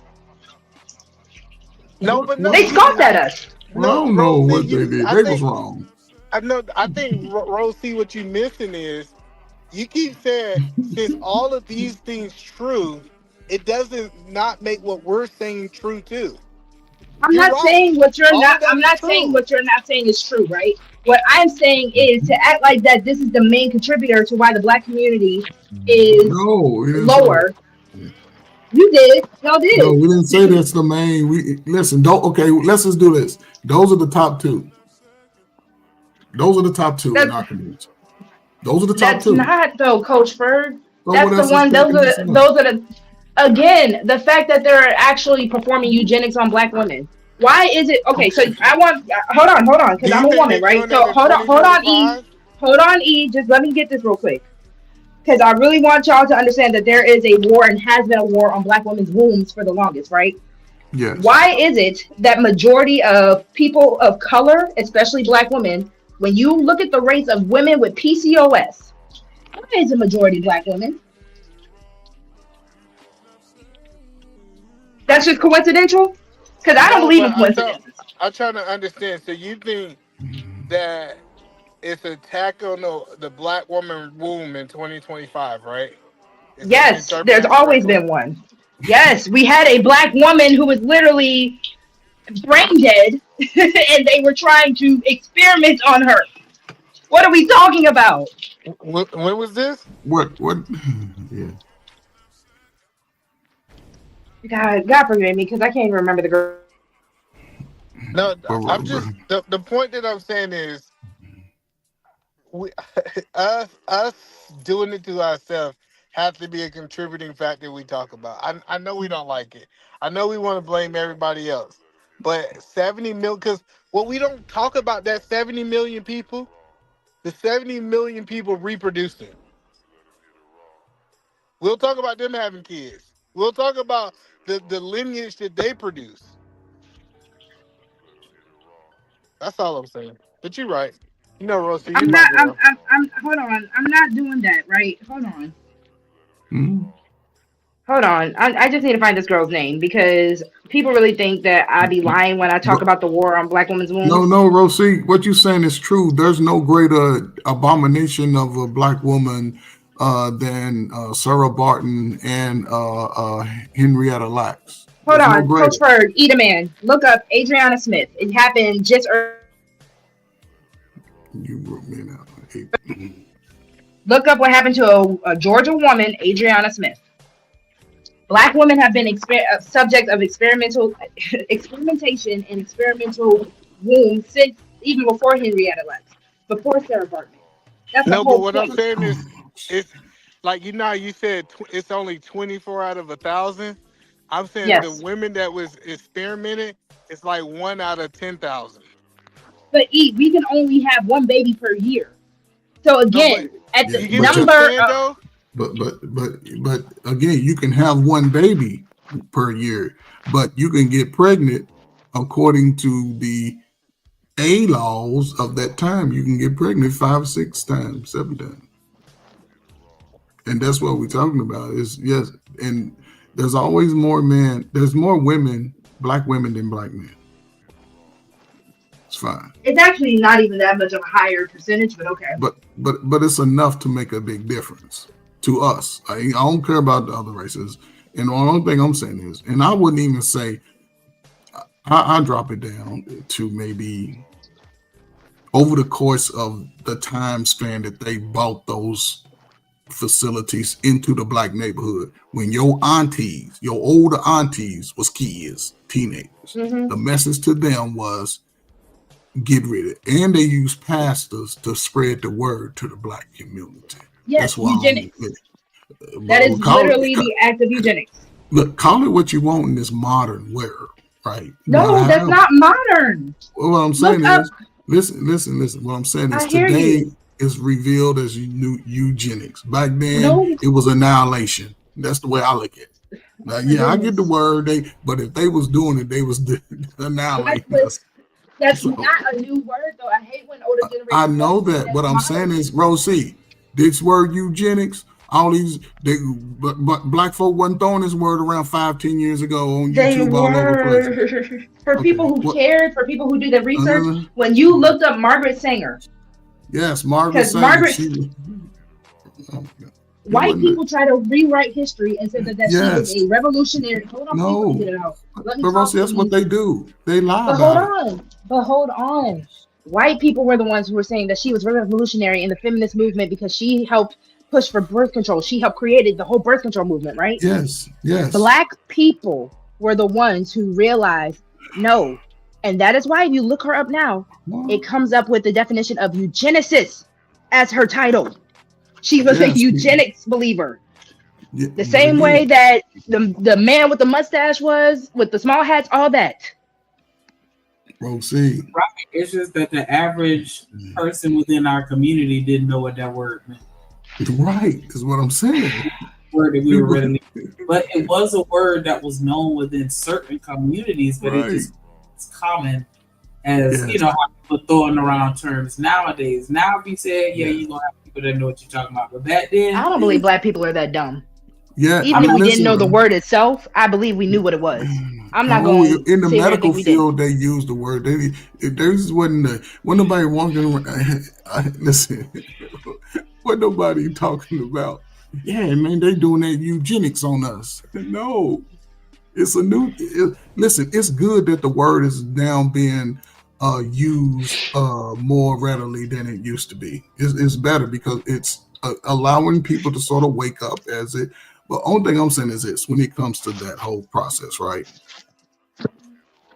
No, but no, They scoffed at us. Well, I don't know what they did. They was wrong. I think Rose, see what you missing is you keep saying since all of these things true, it doesn't not make what we're saying true too. I'm not saying what you're not. I'm not saying what you're not saying is true, right? What I'm saying is to act like that this is the main contributor to why the black community is lower. You did. Y'all did. No, we didn't say that's the main. We listen. Don't. Okay, let's just do this. Those are the top two. Those are the top two in our community. Those are the top That's two. not though, Coach Ferg. So That's what the else one. is Those taking are this one? the. Again, the fact that they're actually performing eugenics on black women. Why is it okay? So I want hold on, because I'm a woman, right? So hold on, E. Just let me get this real quick, because I really want y'all to understand that there is a war and has been a war on black women's wombs for the longest, right? Yes. Why is it that majority of people of color, especially black women, when you look at the rates of women with PCOS, why is the majority black women? That's just coincidental? Because I don't believe in coincidences. I'm trying to understand. So you think that it's an attack on the black woman womb in 2025, right? Yes, there's always been one. Yes, we had a black woman who was literally brain dead, and they were trying to experiment on her. What are we talking about? When was this? What? Yeah. God forgive me, because I can't even remember the girl. No, I'm just the point that I'm saying is we us doing it to ourselves has to be a contributing factor we talk about. I know we don't like it. I know we want to blame everybody else. But 70 million, because what we don't talk about that 70 million people, the 70 million people reproducing. We'll talk about them having kids. We'll talk about the lineage that they produce. That's all I'm saying. But you're right. You know, Rosie, you're my girl. I'm hold on. I'm not doing that, right? Hold on. Hmm? Hold on. I just need to find this girl's name because people really think that I be lying when I talk about the war on black women's wombs. No, Rosie, what you're saying is true. There's no greater abomination of a black woman than Sarah Barton and Henrietta Lacks. Hold on, Coach Ferg, eat a man. Look up Adriana Smith. It happened just earlier. You wrote me now. Look up what happened to a Georgia woman, Adriana Smith. Black women have been subject of experimentation and experimental wombs since even before Henrietta Lacks, before Sarah Barton. That's no, but what I'm saying is, it's like you said it's only 24 out of 1,000. I'm saying the women that was experimented, it's like 1 out of 10,000. But we can only have one baby per year. So again, at the number. But again, you can have one baby per year, but you can get pregnant according to the A laws of that time. You can get pregnant 5, 6 times, 7 times. And that's what we're talking about is yes. And there's always more men. There's more women, black women than black men. It's fine. It's actually not even that much of a higher percentage, but okay. But it's enough to make a big difference to us. I don't care about the other races. And the only thing I'm saying is, and I wouldn't even say, I'll drop it down to maybe over the course of the time span that they bought those facilities into the black neighborhood, when your aunties, your older aunties was kids, teenagers, the message to them was, get rid of it. And they use pastors to spread the word to the black community. Yes, that's why eugenics. That is literally the act of eugenics. Look, call it what you want in this modern wear, right? No, that's not modern. Well, what I'm saying Look is, listen. What I'm saying is I hear today you. is revealed as eugenics. Back then, No. it was annihilation. That's the way I look at it. Now, yeah, I get the word, but if they was doing it, they was annihilating us. That's not a new word, though. I hate when older generations. I know that. What I'm saying is, Rosie, this word eugenics, all these black folk wasn't throwing this word around 5-10 years ago on YouTube all over the place. For people who cared, for people who do the research, when you looked up Margaret Sanger. Yes, Margaret Sanger. White people try to rewrite history and say that she was a revolutionary. Hold on, no. let me get it out. Let me but Rosie, that's what they do. They lie But hold on. White people were the ones who were saying that she was revolutionary in the feminist movement because she helped push for birth control. She helped create the whole birth control movement, right? Yes. Black people were the ones who realized no. And that is why if you look her up now, it comes up with the definition of eugenicist as her title. She was a eugenics believer. The same way that the man with the mustache was, with the small hats, all that. Rosie. Right. It's just that the average person within our community didn't know what that word meant. Right, is what I'm saying. Word that we were reading, but it was a word that was known within certain communities, but it's common as how people throwing around terms nowadays. Now, if you say, you're gonna have people that know what you're talking about, but back then, I don't believe black people are that dumb. Yeah, even if we didn't know the word itself, I believe we knew what it was. I'm not going in the medical field. They use the word. There's wasn't nobody walking around. Listen, what nobody talking about? Yeah, man, they doing that eugenics on us. No, it's a new. Listen, it's good that the word is now being used more readily than it used to be. It's better because it's allowing people to sort of wake up as it. But only thing I'm saying is this: when it comes to that whole process, right?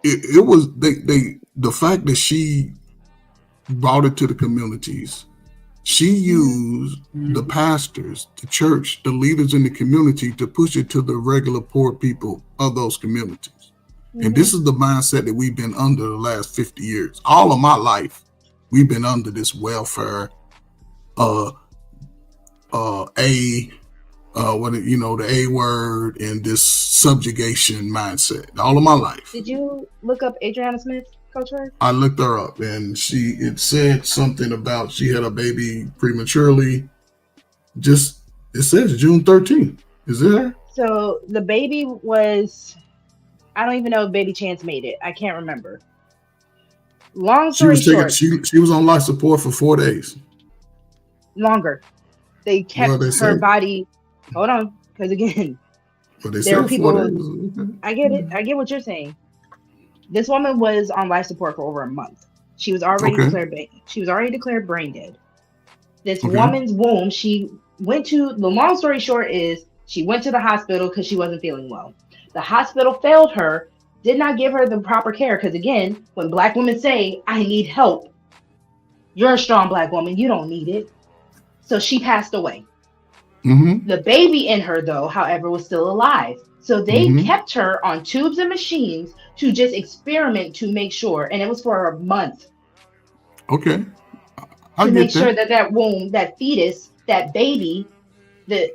It was the fact that she brought it to the communities. She used the pastors, the church, the leaders in the community to push it to the regular poor people of those communities. And this is the mindset that we've been under the last 50 years. All of my life, we've been under this welfare, the A word and this subjugation mindset. All of my life. Did you look up Adriana Smith, Coach Ray? I looked her up, and it said something about she had a baby prematurely. It says June 13th. Is it her? So the baby was, I don't even know if Baby Chance made it. I can't remember. Long story short, she was on life support for 4 days. Longer. They kept her body. Hold on, because again, there were people. I get it. I get what you're saying. This woman was on life support for over a month. She was already declared. She was already declared brain dead. This woman's womb. She went to. The long story short is she went to the hospital because she wasn't feeling well. The hospital failed her. Did not give her the proper care because again, when Black women say, "I need help," you're a strong Black woman. You don't need it. So she passed away. The baby in her, though, however, was still alive. So they kept her on tubes and machines to just experiment to make sure. And it was for a month. Okay. To make sure that womb, that fetus, that baby that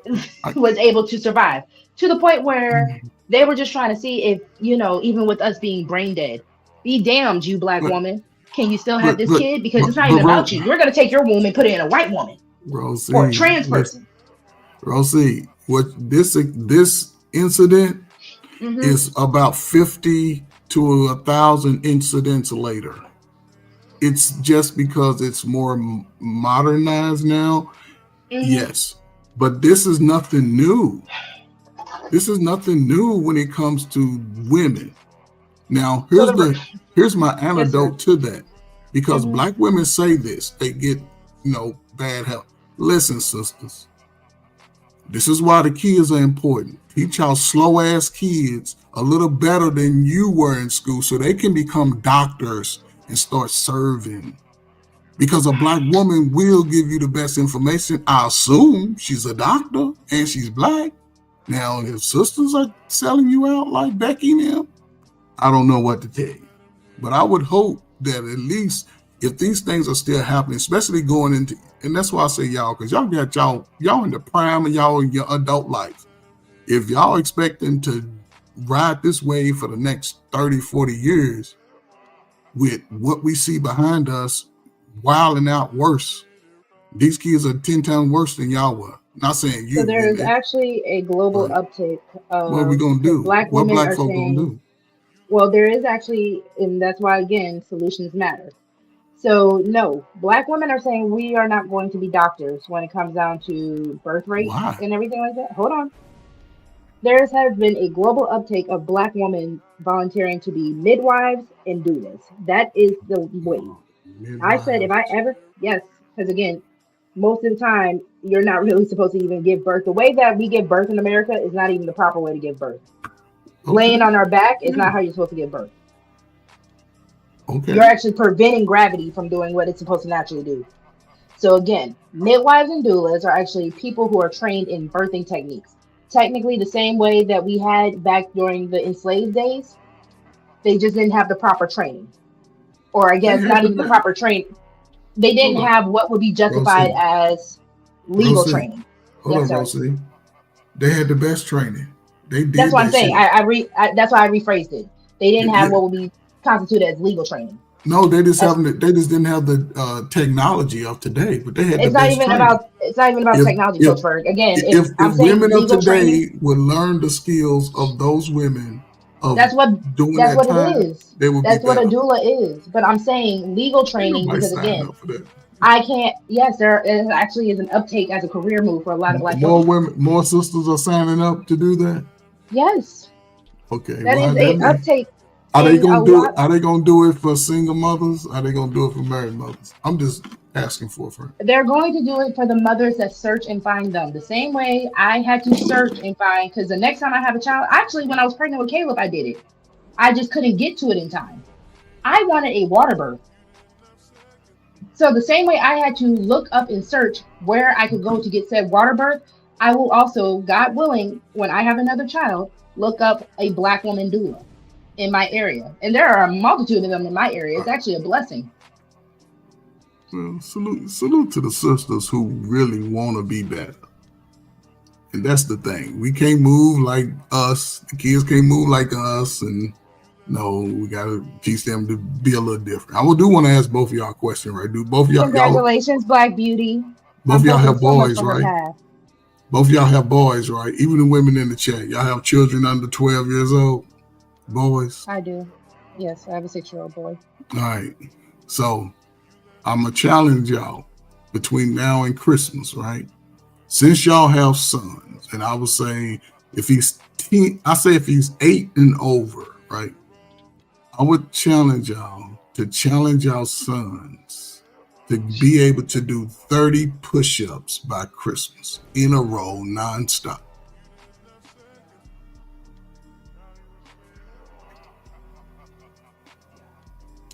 was able to survive. To the point where they were just trying to see if, even with us being brain dead, be damned, you Black woman. Can you still have this kid? Because it's not even about you. We're going to take your womb and put it in a white woman. Rosie, or a trans person. Rosie, what this incident is about 50 to 1,000 incidents later. It's just because it's more modernized now. Yes, but this is nothing new. This is nothing new when it comes to women. Now, here's my antidote to that, because Black women say this, they get bad health. Listen, sisters, this is why the kids are important. Teach y'all slow ass kids a little better than you were in school so they can become doctors and start serving. Because a black woman will give you the best information. I assume she's a doctor and she's black. Now, if sisters are selling you out like Becky and them, I don't know what to tell you. But I would hope that at least if these things are still happening, especially going into, and that's why I say y'all, because y'all got y'all in the prime of y'all in your adult life. If y'all expecting to ride this wave for the next 30, 40 years with what we see behind us, wilding out worse. These kids are 10 times worse than y'all were. Not saying you. So there is actually a global uptick of what are we gonna do? Black What women black are folk saying, gonna do? well, there is actually, and that's why again, solutions matter. So no, Black women are saying we are not going to be doctors when it comes down to birth rate Why? and everything like that. Hold on. There has been a global uptake of Black women volunteering to be midwives and doulas. That is the way. I said if I ever, yes, because again, most of the time you're not really supposed to even give birth. The way that we give birth in America is not even the proper way to give birth. Laying on our back is not how you're supposed to give birth. Okay. You're actually preventing gravity from doing what it's supposed to naturally do. So again, midwives and doulas are actually people who are trained in birthing techniques. Technically the same way that we had back during the enslaved days. They just didn't have the proper training. Or I guess not even the proper training. They didn't have what would be justified as legal training. Hold Yes, on, sir. Rosie. They had the best training. They did. That's what I'm that saying. shit. That's why I rephrased it. They didn't have Yeah. what would be constituted as legal training. No, they just They just didn't have the technology of today, but they had It's the not best even training. about. It's not even about If- technology, if- Coach Berg. Again, If I'm saying women of legal today training. would learn the skills of those women of That's what. doing That's that what time, it is. they would That's be what a better. doula is. But I'm saying legal training Nobody because signed again, up for that. I can't. Yes, there is actually is an uptake as a career move for a lot of Black More women. women, more sisters are signing up to do that. Yes, Okay, that well, is that a mean- uptake. Are they in gonna a do lot. it? Are they gonna do it for single mothers? Are they gonna do it for married mothers? I'm just asking for a friend. They're going to do it for the mothers that search and find them. The same way I had to search and find, because the next time I have a child, actually, when I was pregnant with Caleb, I did it. I just couldn't get to it in time. I wanted a water birth. So the same way I had to look up and search where I could go to get said water birth, I will also, God willing, when I have another child, look up a Black woman doula in my area. And there are a multitude of them in my area. It's actually a blessing. Well, salute to the sisters who really want to be better. And that's the thing. We can't move like us. The kids can't move like us. And no, we got to teach them to be a little different. I do want to ask both of y'all a question, right? Do both of y'all, Congratulations, Black Beauty. both of y'all I'm have hoping so much boys, for her right? path. Both of y'all have boys, right? Even the women in the chat, y'all have children under 12 years old? Boys? I do. Yes, I have a 6-year-old boy. All right. So I'm going to challenge y'all between now and Christmas, right? Since y'all have sons, and I would say if he's 10, I say if he's 8 and over, right? I would challenge y'all to challenge y'all sons to be able to do 30 push-ups by Christmas in a row, nonstop.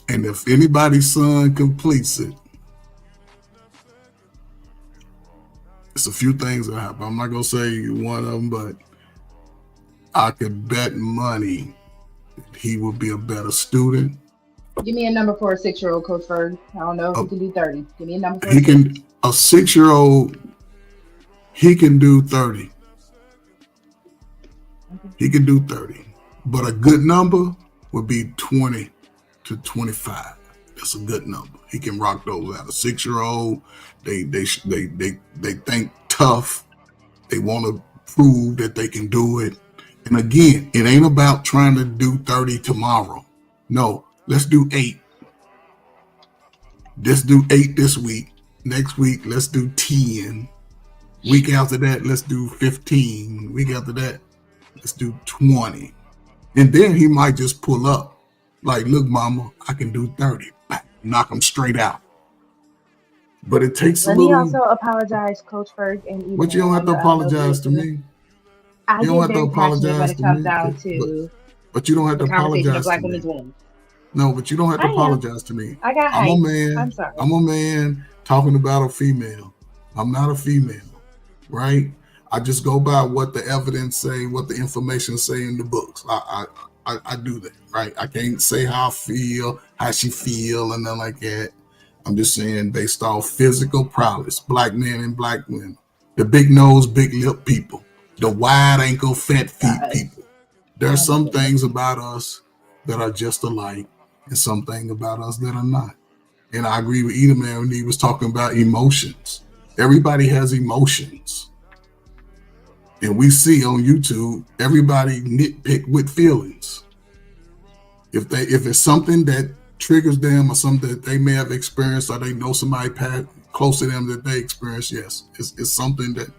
And if anybody's son completes it, it's a few things that happen. I'm not going to say one of them, but I could bet money that he will be a better student. Give me a number for a 6-year-old, Coach Ferg. I don't know if he can do 30. Give me a number for He can, a 6-year-old, he can do 30. He can do 30. But a good number would be 20 to 25. That's a good number. He can rock those out. A 6-year-old, they think tough. They want to prove that they can do it. And again, it ain't about trying to do 30 tomorrow. No, let's do 8. Let's do 8 this week. Next week, let's do 10. Week after that, let's do 15. Week after that, let's do 20. And then he might just pull up. Like, look, mama, I can do 30. Knock him straight out. But it takes Let a little. me also apologize, Coach Ferg. And But you don't have to apologize to me. I You don't get have to very passionate when apologize it to comes me. down to But you don't have the to conversation of apologize Black to me. women's womb. No, but you don't have to I am. apologize to me. I got I'm a hype. man. I'm sorry. I'm a man talking about a female. I'm not a female, right? I just go by what the evidence say, what the information say in the books. I do that, right? I can't say how I feel, how she feel, and nothing like that. I'm just saying based off physical prowess, black men and black women, the big nose, big lip people, the wide ankle, fat feet people. There are some things about us that are just alike, and some things about us that are not. And I agree with Edom man when he was talking about emotions. Everybody has emotions. And we see on YouTube, everybody nitpick with feelings. If it's something that triggers them or something that they may have experienced or they know somebody close to them that they experienced, yes, it's something that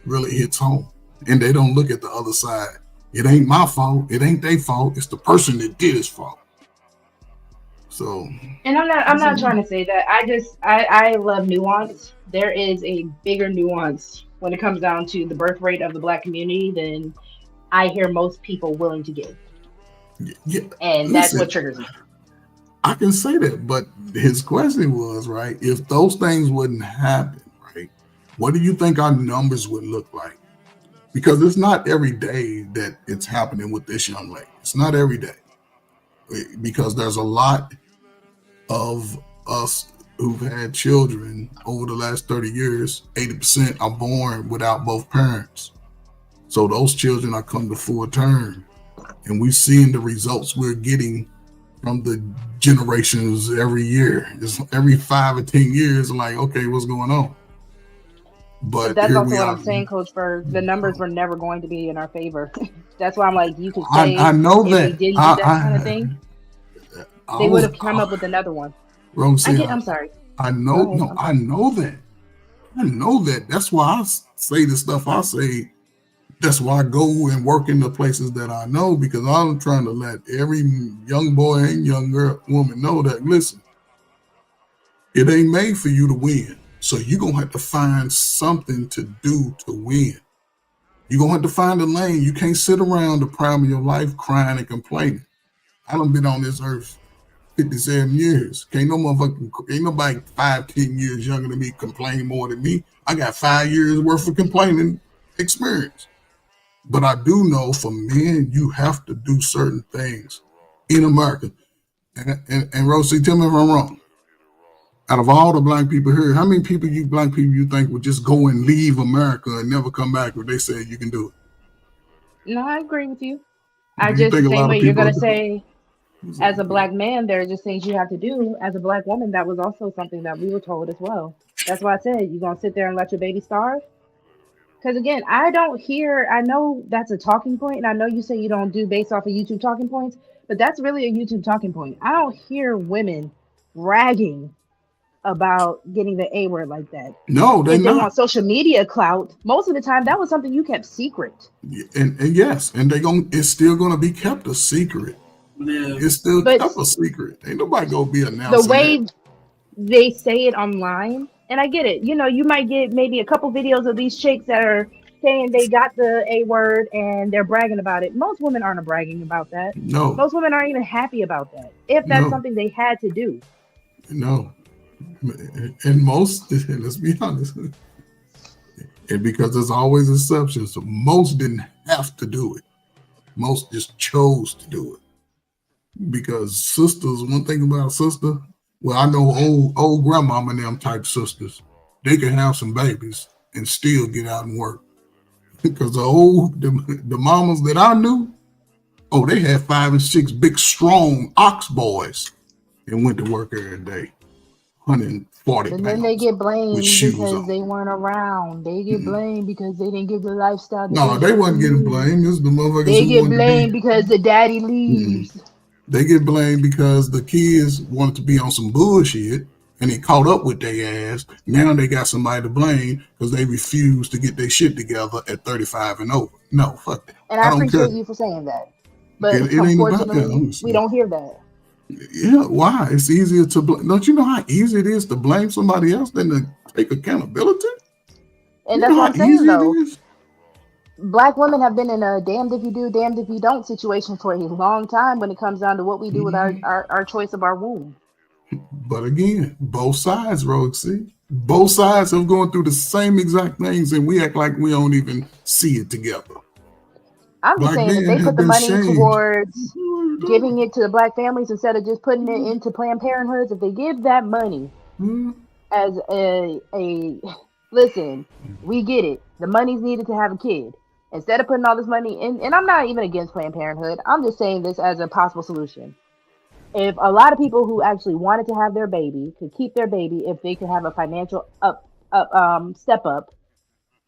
really hits home. And they don't look at the other side. It ain't my fault. It ain't their fault. It's the person that did his fault. So, and I'm not trying to say that. I love nuance. There is a bigger nuance when it comes down to the birth rate of the black community than I hear most people willing to give. Yeah, and that's what triggers me. I can say that, but his question was, right, if those things wouldn't happen, right, what do you think our numbers would look like? Because it's not every day that it's happening with this young lady. It's not every day. Because there's a lot of us who've had children over the last 30 years, 80% are born without both parents. So those children are come to full term. And we're seeing the results we're getting from the generations every year. It's every 5 or 10 years, like, okay, what's going on? But that's here also we what are. I'm saying, Coach Berg. The numbers were never going to be in our favor. That's why I'm like, you could say I know if that. we didn't do that kind of thing, they would have come up with another one. Rosie, I'm sorry. I know, I know that. I know that. That's why I say the stuff I say. That's why I go and work in the places that I know, because I'm trying to let every young boy and young girl, woman know that, listen, it ain't made for you to win. So you're going to have to find something to do to win. You're going to have to find a lane. You can't sit around the prime of your life crying and complaining. I done been on this earth 57 years. Ain't nobody 5, 10 years younger than me complain more than me. I got 5 years worth of complaining experience. But I do know for men, you have to do certain things in America. And Rosie, tell me if I'm wrong. Out of all the black people here, how many people black people you think would just go and leave America and never come back if they said you can do it? No, I agree with you. Do you think a lot of You're people going to say, as a black man, there are just things you have to do. As a black woman, that was also something that we were told as well. That's why I said, you going to sit there and let your baby starve? Because again, I know that's a talking point, and I know you say you don't do based off of YouTube talking points, but that's really a YouTube talking point. I don't hear women bragging about getting the A word like that. No, if they not. want social media clout, most of the time that was something you kept secret. And yes, and it's still gonna be kept a secret. It's still kept a secret. Ain't nobody gonna be announcing the way that. They say it online, and I get it. You know, you might get maybe a couple videos of these chicks that are saying they got the A word and they're bragging about it. Most women aren't bragging about that. No. Most women aren't even happy about that. If that's something they had to do. No. And most, let's be honest, and because there's always exceptions, so most didn't have to do it. Most just chose to do it. Because sisters, one thing about a sister, well, I know old grandmama and them type sisters, they can have some babies and still get out and work. Because the mamas that I knew, they had 5 and 6 big, strong ox boys and went to work every day. 140 And pounds. then they get blamed because on. they weren't around. They get blamed because they didn't get the lifestyle. No, they wasn't getting blamed. This is the motherfuckers They who get wanted blamed to be. because the daddy leaves. They get blamed because the kids wanted to be on some bullshit and they caught up with their ass. Now they got somebody to blame because they refused to get their shit together at 35 and over. No, fuck that. And I don't appreciate care. you for saying that. But It ain't about unfortunately, that. we don't hear that. Yeah, why? It's easier to blame. Don't you know how easy it is to blame somebody else than to take accountability? And that's what I'm saying, though. Black women have been in a damned if you do, damned if you don't situation for a long time when it comes down to what we do with our choice of our womb. But again, both sides, Roxy. Both sides have gone through the same exact things, and we act like we don't even see it together. I'm just Black saying if men they have put the been money shamed. towards giving it to the black families instead of just putting it into Planned Parenthoods, if they give that money as a listen, we get it. The money's needed to have a kid. Instead of putting all this money in, and I'm not even against Planned Parenthood, I'm just saying this as a possible solution. If a lot of people who actually wanted to have their baby could keep their baby if they could have a financial step up,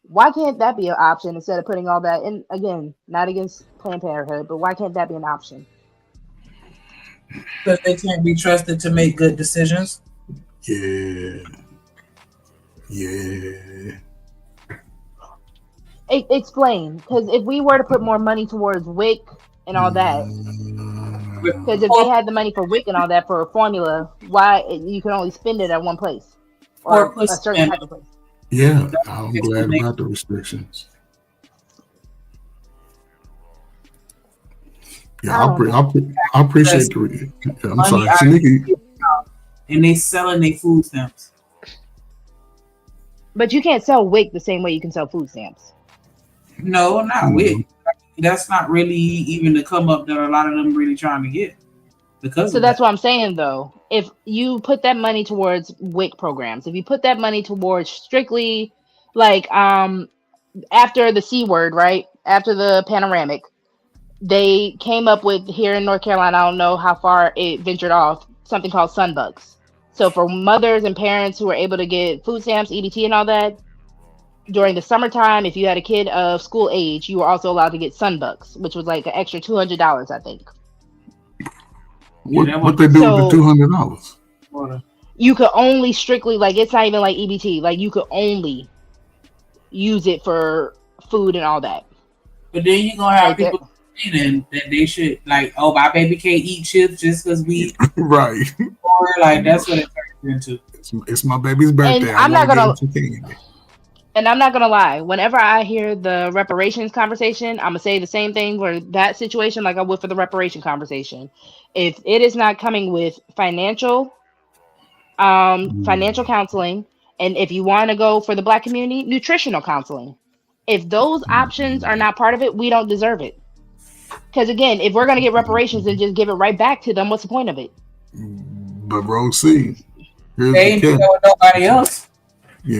why can't that be an option instead of putting all that in? Again, not against Planned Parenthood, but why can't that be an option? Because they can't be trusted to make good decisions. Yeah. Explain, because if we were to put more money towards WIC and all that, because if they had the money for WIC and all that for a formula, why you can only spend it at one place or a certain type of place? Yeah, I'm glad about the restrictions. Yeah, I appreciate the. I'm sorry, Shanika. And they selling their food stamps. But you can't sell WIC the same way you can sell food stamps. No, not WIC. That's not really even the come up that a lot of them really trying to get. Because so that's what I'm saying though. If you put that money towards WIC programs, if you put that money towards strictly like after the C word, right? After the panoramic, they came up with here in North Carolina, I don't know how far it ventured off, something called Sunbucks. So for mothers and parents who were able to get food stamps, EBT and all that, during the summertime, if you had a kid of school age, you were also allowed to get Sunbucks, which was like an extra $200, I think. What they do with the $200? You could only strictly, like, it's not even like EBT, like you could only use it for food and all that. But then you're gonna have people saying that they should, like, oh, my baby can't eat chips just because we right. Or like that's what it turns into. It's my baby's birthday. And I'm not gonna lie. Whenever I hear the reparations conversation, I'm gonna say the same thing for that situation like I would for the reparation conversation. If it is not coming with financial counseling, and if you want to go for the Black community, nutritional counseling. If those options are not part of it, we don't deserve it. Because again, if we're gonna get reparations and just give it right back to them, what's the point of it? But Rosie, here's They ain't the catch. do that with nobody else. Yeah,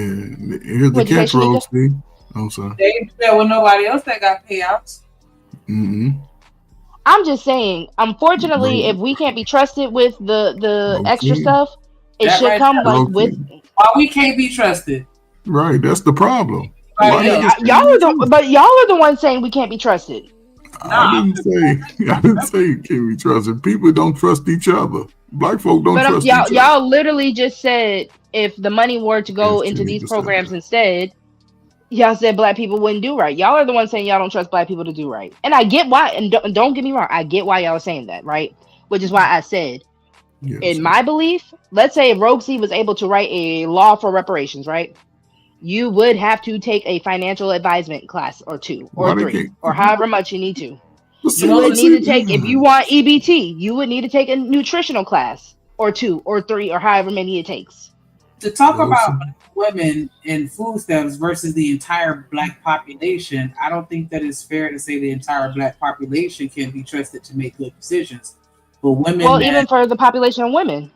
here's the catch, Rosie. I'm sorry. They ain't do that with nobody else that got payouts. I'm just saying, unfortunately, if we can't be trusted with the extra stuff, it That should right come there. like with. Why we can't be trusted? Right, that's the problem. Y'all are the ones saying we can't be trusted. I didn't say you can't be trusted. People don't trust each other. Black folk don't But trust each other. y'all literally just said if the money were to go into these programs instead, y'all said Black people wouldn't do right. Y'all are the ones saying y'all don't trust Black people to do right. And I get why, and don't get me wrong, I get why y'all are saying that, right? Which is why I said, in my belief, let's say if Rogue C was able to write a law for reparations, right? You would have to take a financial advisement class or 2 or 3 or however much you need to. You would need to take, if you want EBT, you would need to take a nutritional class or 2 or 3 or however many it takes. To talk about women and food stamps versus the entire Black population, I don't think that it's fair to say the entire Black population can be trusted to make good decisions. But women, well, even for the population of women,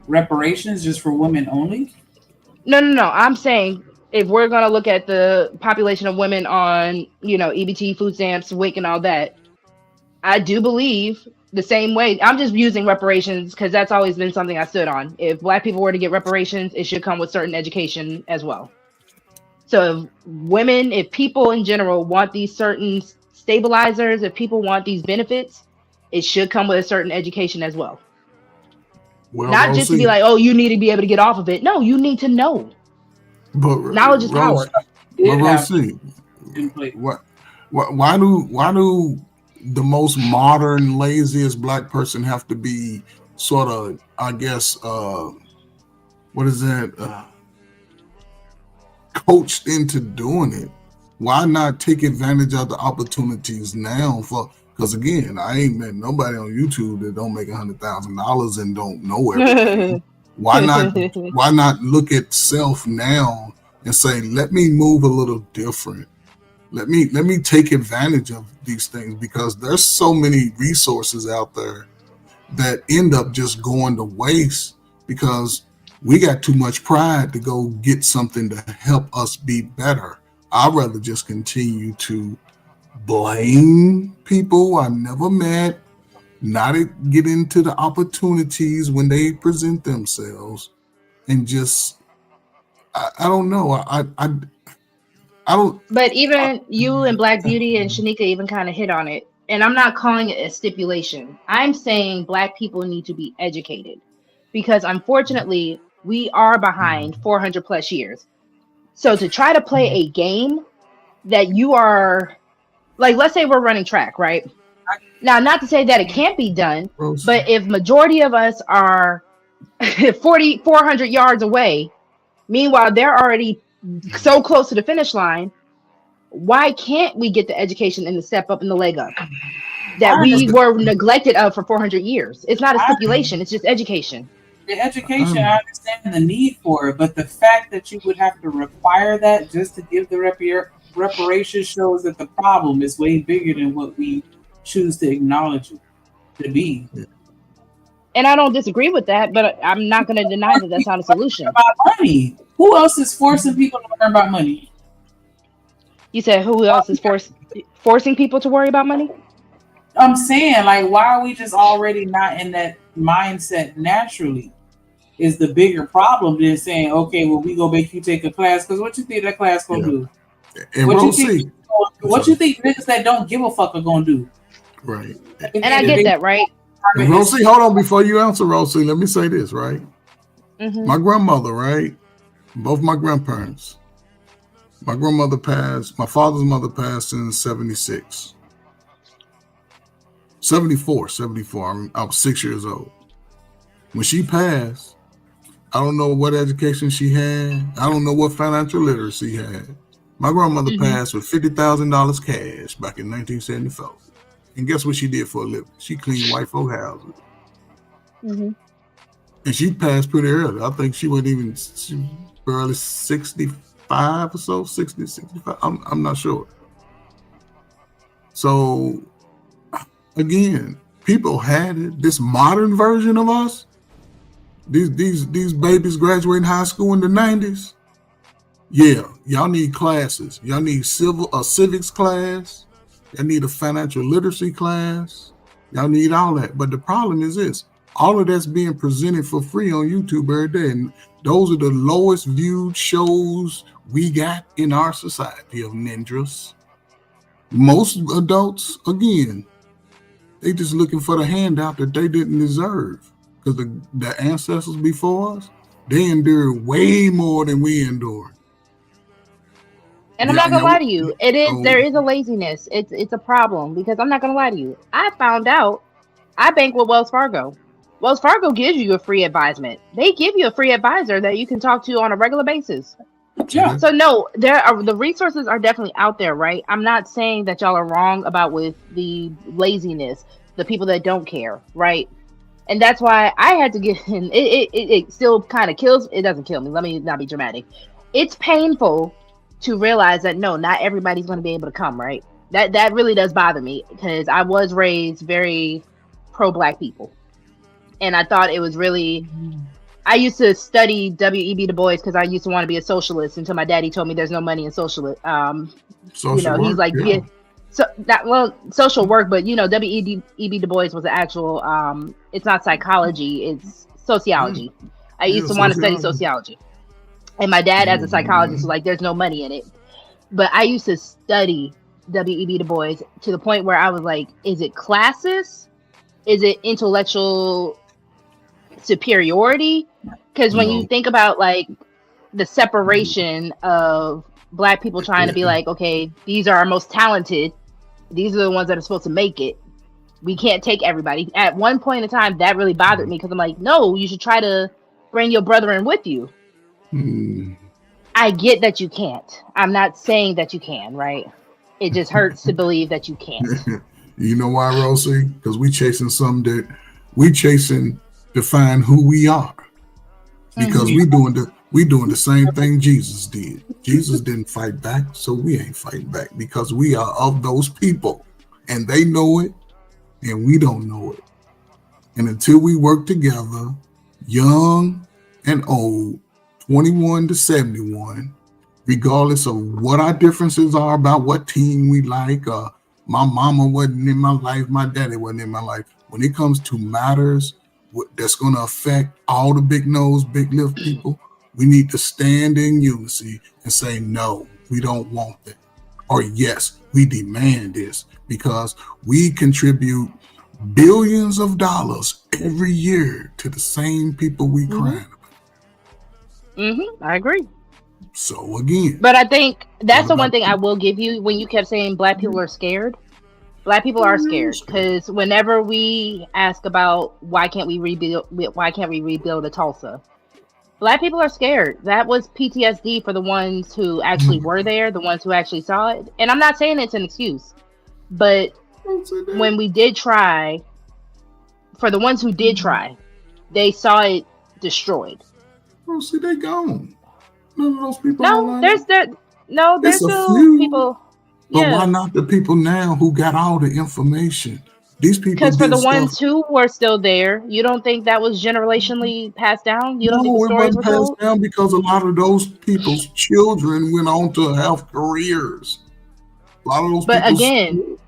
reparations just for women only? No. I'm saying if we're gonna look at the population of women on, EBT, food stamps, WIC, and all that, I do believe the same way. I'm just using reparations because that's always been something I stood on. If Black people were to get reparations, it should come with certain education as well. So if people in general want these certain stabilizers, if people want these benefits, it should come with a certain education as well. Well, not just to be like, oh, you need to be able to get off of it. No, you need to know. But knowledge is power. Well, Rosie, why do the most modern, laziest Black person have to be sort of, I guess, what is that? coached into doing it. Why not take advantage of the opportunities now? Because again, I ain't met nobody on YouTube that don't make $100,000 and don't know everything. Why not look at self now and say, let me move a little different. Let me take advantage of these things, because there's so many resources out there that end up just going to waste because we got too much pride to go get something to help us be better. I'd rather just continue to blame people I never met, not get into the opportunities when they present themselves, and just I don't know. I don't. But even you and Black Beauty and Shanika even kind of hit on it. And I'm not calling it a stipulation. I'm saying Black people need to be educated, because unfortunately we are behind 400 plus years. So to try to play a game that you are, like, let's say we're running track, right? Now, not to say that it can't be done, but if majority of us are 400 yards away, meanwhile they're already so close to the finish line, why can't we get the education and the step up and the leg up that we were neglected of for 400 years? It's not a stipulation, it's just education. The education, I understand the need for it, but the fact that you would have to require that just to give the reparation shows that the problem is way bigger than what we choose to acknowledge it to be. And I don't disagree with that, but I'm not going to deny that that's not a solution. About money. Who else is forcing people to learn about money? You said who else is forcing people to worry about money? I'm saying, like, why are we just already not in that mindset naturally? Is the bigger problem than saying, okay, well, we go make you take a class, because what you think that class gonna do? And what you think niggas that don't give a fuck are gonna do? Right. And I get that, right? And Rosie, hold on before you answer, Rosie. Let me say this, right? Mm-hmm. My grandmother, right? Both my grandparents. My grandmother passed. My father's mother passed in 76. 74. I was 6 years old. When she passed, I don't know what education she had. I don't know what financial literacy she had. My grandmother passed with $50,000 cash back in 1974. And guess what she did for a living? She cleaned white folk houses. Mm-hmm. And she passed pretty early. I think she wasn't even barely 65 or so, 60, 65. I'm not sure. So, again, people had it. This modern version of us, these babies graduating high school in the 90s, yeah, y'all need classes. Y'all need civics class. Y'all need a financial literacy class. Y'all need all that. But the problem is this. All of that's being presented for free on YouTube every day. And those are the lowest viewed shows we got in our society of ninjas. Most adults, again, they just looking for the handout that they didn't deserve. Because the ancestors before us, they endured way more than we endured. And I'm not gonna lie to you, there is a laziness. It's a problem, because I'm not gonna lie to you. I found out I bank with Wells Fargo. Wells Fargo gives you a free advisement. They give you a free advisor that you can talk to on a regular basis. Yeah. So no, the resources are definitely out there, right? I'm not saying that y'all are wrong about with the laziness, the people that don't care, right? And that's why I had to get in. It still kind of kills. It doesn't kill me. Let me not be dramatic. It's painful to realize that no, not everybody's going to be able to come, right? That really does bother me, because I was raised very pro-Black people, and I thought it was really. I used to study W.E.B. Du Bois because I used to want to be a socialist until my daddy told me there's no money in socialist. He's like, yeah. So social work, but W.E.B. Du Bois was an actual. It's not psychology; it's sociology. I used to want to study sociology. And my dad, as a psychologist, was like, there's no money in it. But I used to study W.E.B. Du Bois to the point where I was like, is it classist? Is it intellectual superiority? Because when you think about like the separation of Black people trying to be like, okay, these are our most talented. These are the ones that are supposed to make it. We can't take everybody. At one point in time, that really bothered me, because I'm like, no, you should try to bring your brethren with you. I I get that you can't. I'm not saying that you can, right? It just hurts to believe that you can't. You know why, Rosie? Because we chasing something that we chasing to find who we are. Because we doing the same thing Jesus did. Jesus didn't fight back, so we ain't fighting back because we are of those people, and they know it, and we don't know it. And until we work together, young and old, 21 to 71, regardless of what our differences are about what team we like, my mama wasn't in my life, my daddy wasn't in my life. When it comes to matters that's going to affect all the big nose, big lift people, we need to stand in unity and say, no, we don't want that. Or yes, we demand this because we contribute billions of dollars every year to the same people we crying about. I agree. So again, but I think that's the one thing I will give you when you kept saying black people are scared. Black people are scared because whenever we ask about why can't we rebuild the Tulsa, black people are scared. That was PTSD for the ones who actually were there, the ones who actually saw it. And I'm not saying it's an excuse, but when we did try, for the ones who did try, they saw it destroyed. Oh, see, they gone. None of those people. No, there's still few, people. But why not the people now who got all the information? These people. Because for the ones who were still there, you don't think that was generationally passed down? You don't think the stories were told? Passed down because a lot of those people's children went on to have careers. A lot of those. But again,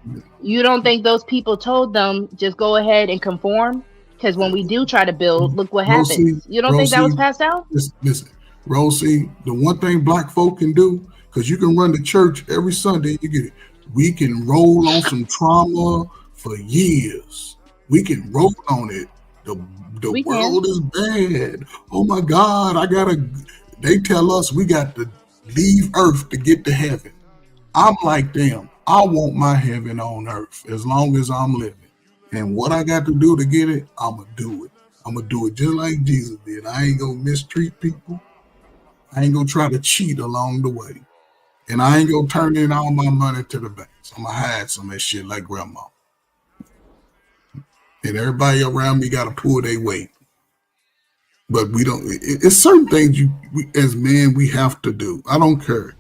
you don't think those people told them just go ahead and conform? Because when we do try to build, look what happens. You don't think that was passed down? Listen, Rosie, the one thing black folk can do, because you can run to church every Sunday, you get it. We can roll on some trauma for years. We can roll on it. The world is bad. Oh my God, they tell us we got to leave earth to get to heaven. I'm like them. I want my heaven on earth as long as I'm living. And what I got to do to get it, I'm going to do it. I'm going to do it just like Jesus did. I ain't going to mistreat people. I ain't going to try to cheat along the way. And I ain't going to turn in all my money to the banks. I'm going to hide some of that shit like grandma. And everybody around me got to pull their weight. But we don't, it's certain things as men, we have to do. I don't care.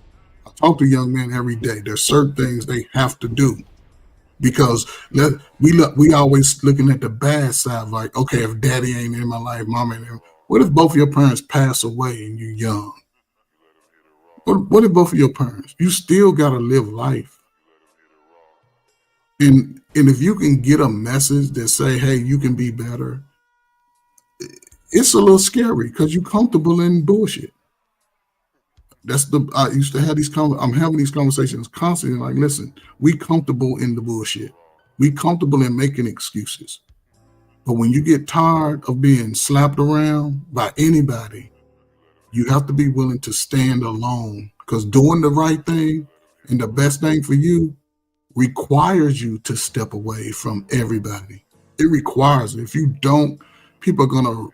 I talk to young men every day. There's certain things they have to do. Because we always looking at the bad side, like, okay, if daddy ain't in my life, mama ain't in. What if both of your parents pass away and you're young? What if both of your parents? You still gotta live life. And if you can get a message that say, hey, you can be better, it's a little scary because you're comfortable in bullshit. I used to have I'm having these conversations constantly, like, listen, we comfortable in the bullshit. We comfortable in making excuses. But when you get tired of being slapped around by anybody, you have to be willing to stand alone, because doing the right thing and the best thing for you requires you to step away from everybody. It requires it. If you don't, people are going to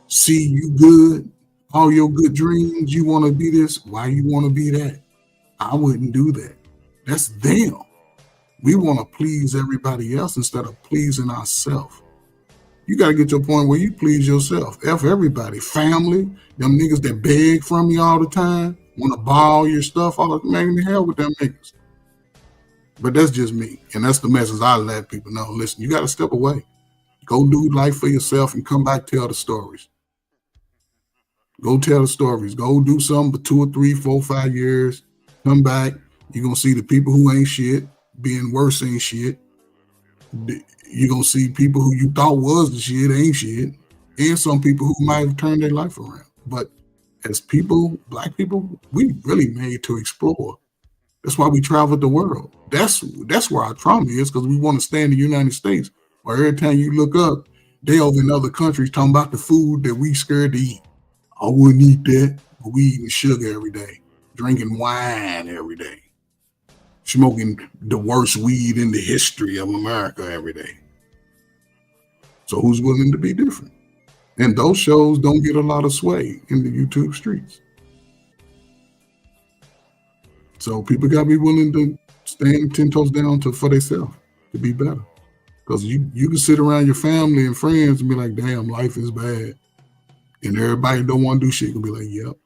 see you good, all your good dreams. You want to be this, why you want to be that? I wouldn't do that. That's them. We want to please everybody else instead of pleasing ourselves. You got to get to a point where you please yourself. F everybody. Family, them niggas that beg from you all the time, want to borrow your stuff, all the man, the hell with them niggas. But that's just me. And that's the message I let people know. Listen, you got to step away. Go do life for yourself and come back, tell the stories. Go tell the stories. Go do something for 2 or 3, 4, 5 years. Come back. You're going to see the people who ain't shit being worse ain't shit. You're going to see people who you thought was the shit ain't shit. And some people who might have turned their life around. But as people, black people, we really made to explore. That's why we traveled the world. That's where our trauma is, because we want to stay in the United States. Where every time you look up, they over in other countries talking about the food that we scared to eat. I wouldn't eat that, but we eating sugar every day, drinking wine every day, smoking the worst weed in the history of America every day. So who's willing to be different? And those shows don't get a lot of sway in the YouTube streets. So people gotta be willing to stand 10 toes down for themselves to be better. Because you can sit around your family and friends and be like, damn, life is bad. And everybody don't want to do shit. You can be like, yep.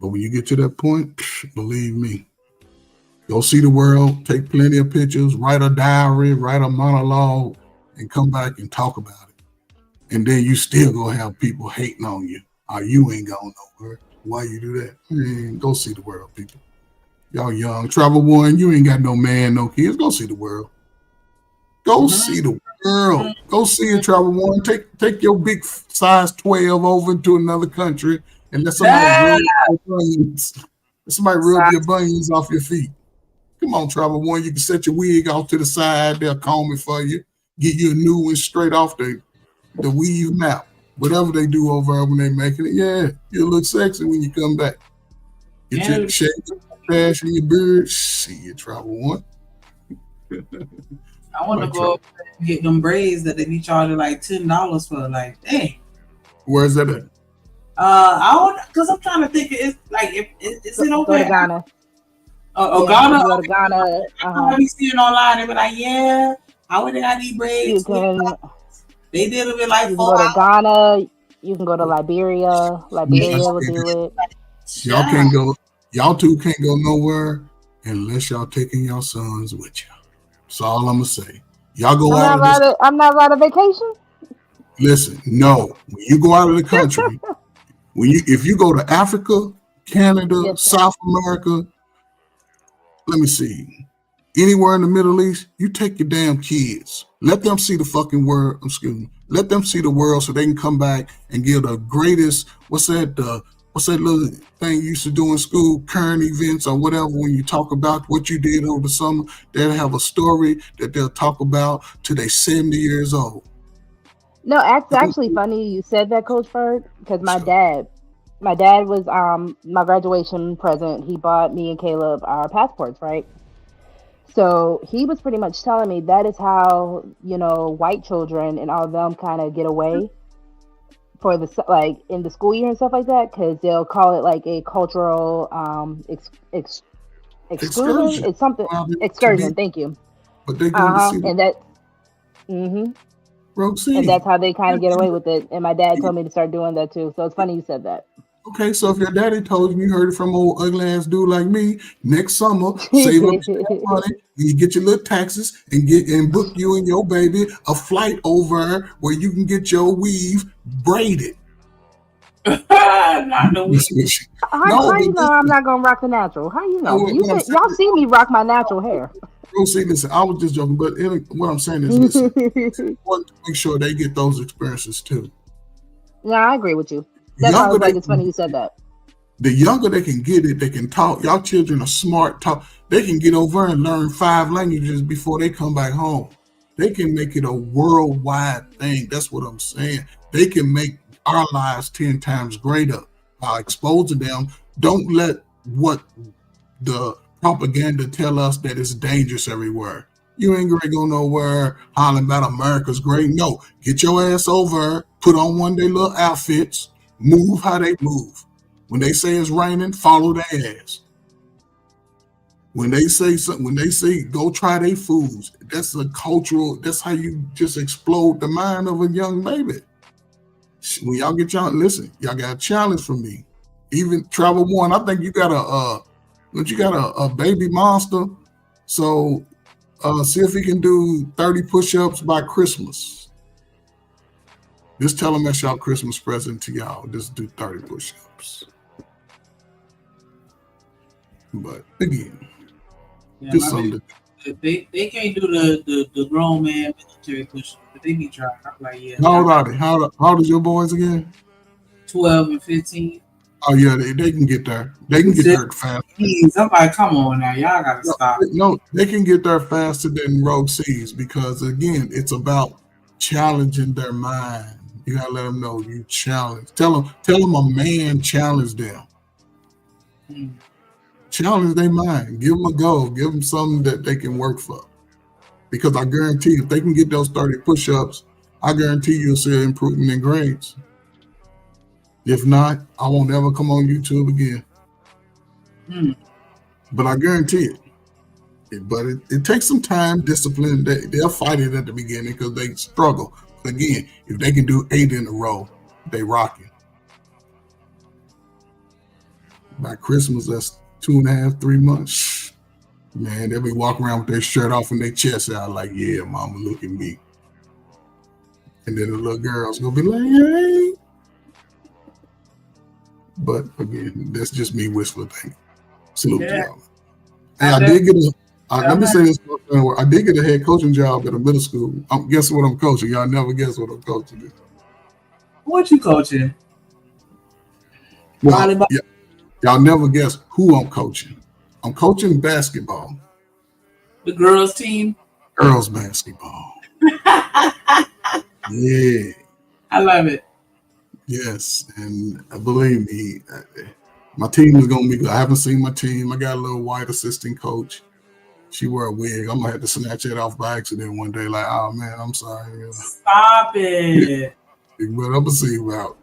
But when you get to that point, believe me, go see the world, take plenty of pictures, write a diary, write a monologue, and come back and talk about it. And then you still gonna have people hating on you. Oh, you ain't going nowhere. Why you do that? Man, go see the world, people. Y'all young. Travel one, you ain't got no man, no kids. Go see the world. Go see the world. Go see it, Travel one. Take your big size 12 over into another country and let somebody rub your bunions. Let somebody rub your bunions off your feet. Come on, Travel one. You can set your wig off to the side. They'll comb it for you. Get you a new one straight off the weave map. Whatever they do over there when they making it, yeah, you'll look sexy when you come back. Get your shave, trash, and your beard. See you, Travel one. I want to go up and get them braids that they be charging like $10 for. Like, dang. Where's that at? Because I'm trying to think. It's like, is it over Go to Ghana. Ghana. Go to Ghana. I be seeing online. They be like, yeah, how would they got these braids? They did it with like you 4 can go hours. to Ghana. You can go to Liberia. Liberia will do it. Y'all can't go. Y'all two can't go nowhere unless y'all taking your sons with you. That's all I'm gonna say. Y'all go out of this. I'm not right on vacation. Listen, no. When you go out of the country, if you go to Africa, Canada, South America, let me see, anywhere in the Middle East, you take your damn kids. Let them see the fucking world. Excuse me. Let them see the world so they can come back and give the greatest. What's that little thing you used to do in school? Current events or whatever. When you talk about what you did over the summer, they'll have a story that they'll talk about till they 70 years old. No, it's actually funny you said that, Coach Ferg, because my dad was my graduation present. He bought me and Caleb our passports, right? So he was pretty much telling me that is how, white children and all of them kind of get away for the, like, in the school year and stuff like that, because they'll call it like a cultural exclusion. It's something excursion. Thank you. But they go to see and that. And that's how they kind of get away with it. And my dad told me to start doing that too. So it's funny you said that. Okay, so if your daddy told you heard it from old ugly ass dude like me, next summer save up some money and you get your little taxes and book you and your baby a flight over where you can get your weave braided. How you know I'm not gonna rock the natural? How you know? Y'all see me rock my natural hair. See, listen, I was just joking, but what I'm saying is, listen, it's important to make sure they get those experiences too. Yeah, I agree with you. That's why I was like, it's funny you said that. The younger they can get it, they can talk. Y'all children are smart. They can get over and learn 5 languages before they come back home. They can make it a worldwide thing. That's what I'm saying. They can make our lives 10 times greater by exposing them. Don't let what the propaganda tell us that it's dangerous everywhere. You ain't gonna go nowhere hollering about America's great. No, get your ass over, put on one of their little outfits, move how they move. When they say it's raining, follow their ass. When they say something, when they say go try their foods, that's that's how you just explode the mind of a young baby. When y'all get y'all got a challenge from me. Even Travel One, I think you got a baby monster. So see if he can do 30 push-ups by Christmas. Just tell him that's y'all Christmas present to y'all. Just do 30 push-ups. But again, just something. They can't do the grown man military push-ups, but they be trying. I'm like, yeah. How old are they? How old is your boys again? 12 and 15. Oh yeah, they can get there. They can get there fast. Somebody, come on now, y'all gotta stop. No, they can get there faster than Rogue sees because again, it's about challenging their mind. You gotta let them know you challenge. Tell them a man challenged them. Challenge their mind. Give them a goal. Give them something that they can work for. Because I guarantee if they can get those 30 push-ups, I guarantee you'll see an improvement in grades. If not, I won't ever come on YouTube again. but I guarantee it. But it takes some time, discipline. They'll fight it at the beginning because they struggle. But again, if they can do 8 in a row, they rocking. By Christmas, that's 2.5, 3 months. Man, they'll be walking around with their shirt off and their chest out like, yeah, mama, look at me. And then the little girl's gonna be like, hey. But again, that's just me wishful thinking. Salute to y'all. Hey, I did get let me say this. I did get a head coaching job at a middle school. Guess what I'm coaching? Y'all never guess what I'm coaching. What you coaching? Well, y'all never guess who I'm coaching. I'm coaching basketball. The girls team? Girls basketball. Yeah. I love it. Yes. And believe me, my team is going to be good. I haven't seen my team. I got a little white assistant coach. She wear a wig. I'm going to have to snatch it off by accident one day. Like, oh, man, I'm sorry. Stop it. But I'm going to see about.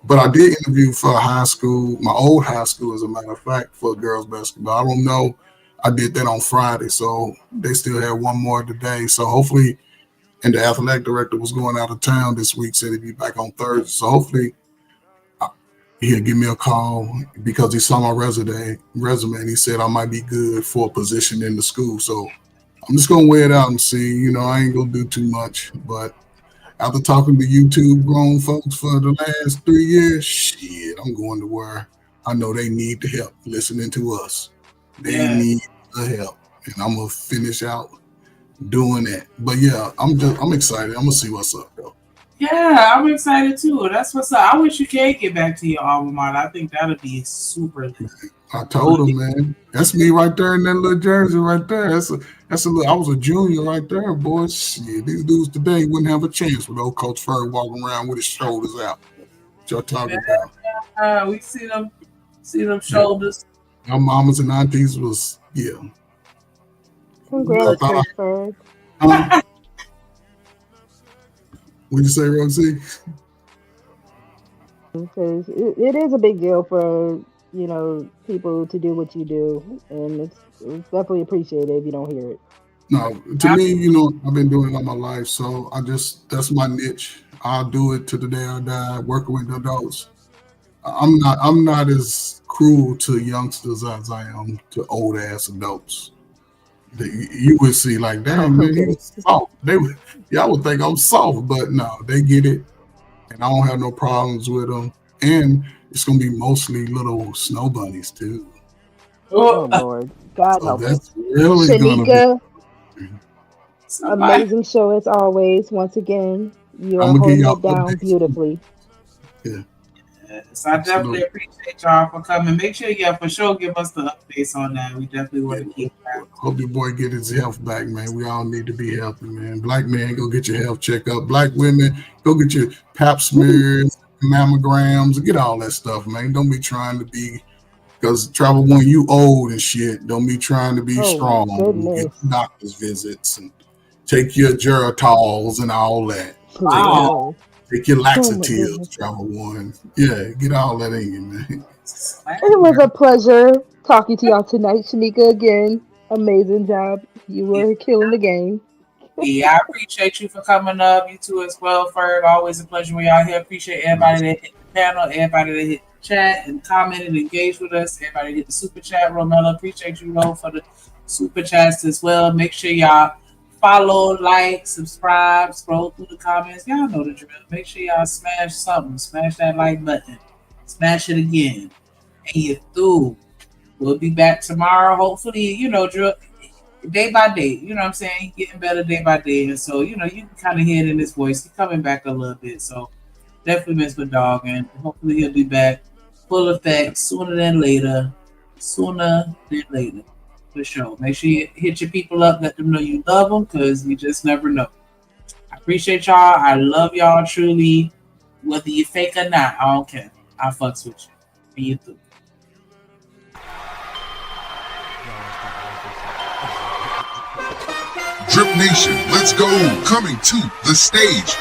But I did interview for a high school, my old high school, as a matter of fact, for girls basketball. I don't know. I did that on Friday, so they still have one more today. So hopefully, and the athletic director was going out of town this week, said he'd be back on Thursday. So hopefully, he'll give me a call because he saw my resume, and he said I might be good for a position in the school. So I'm just going to weigh it out and see. You know, I ain't going to do too much, but after talking to YouTube grown folks for the last 3 years, shit, I'm going to where I know they need the help listening to us. They need the help. And I'm going to finish out doing that. But yeah, I'm excited. I'm going to see what's up, though. Yeah, I'm excited too. That's what's up. I wish you could get back to your alma mater. I think that would be super. I told him, man. That's me right there in that little jersey right there. That's a little. I was a junior right there, boy. Shit, these dudes today wouldn't have a chance with old Coach Ferg walking around with his shoulders out. What y'all talking about? We see them shoulders. Our mamas and aunties was Congrats, Coach Ferg. What'd you say, Rosie? Because it is a big deal for people to do what you do, and it's definitely appreciated if you don't hear it. No, to me, I've been doing it all my life, so that's my niche. I'll do it to the day I die, working with adults. I'm not as cruel to youngsters as I am to old ass adults. You would see like, damn, man, he was soft. Y'all would think I'm soft, but no, they get it, and I don't have no problems with them. And it's gonna be mostly little snow bunnies too. Oh Lord, God help us. Really Shanika, amazing show as always. Once again, you are holding it down beautifully. Yeah. Yes, I definitely appreciate y'all for coming. Make sure for sure give us the updates on that. We definitely want to keep that. Hope your boy get his health back, man. We all need to be healthy, man. Black men, go get your health checkup. Black women, go get your pap smears, mammograms, get all that stuff, man. Don't be trying to be, because Travel One, you old and shit. Don't be trying to be strong. Get doctor's visits and take your Geratols and all that. Wow. Take your laxatives, Travel One. Yeah, get all that in you, man. It was a pleasure talking to y'all tonight, Shanika. Again, amazing job. You were killing the game. Yeah, I appreciate you for coming up. You too as well, Ferg. Always a pleasure when y'all here. Appreciate everybody that hit the panel, everybody that hit the chat and commented and engaged with us. Everybody hit the super chat. Romella, appreciate you, for the super chats as well. Make sure y'all follow, like, subscribe, scroll through the comments. Y'all know the drill. Make sure y'all smash something. Smash that like button. Smash it again. And you're through. We'll be back tomorrow. Hopefully, drill day by day. You know what I'm saying? Getting better day by day. And so, you can kind of hear it in his voice. He's coming back a little bit. So definitely miss my dog. And hopefully he'll be back full effect sooner than later. Sooner than later. For sure. Make sure you hit your people up, let them know you love them, because you just never know. I appreciate y'all. I love y'all truly. Whether you fake or not, I don't care. I fucks with you. And you too. Drip Nation, let's go. Coming to the stage.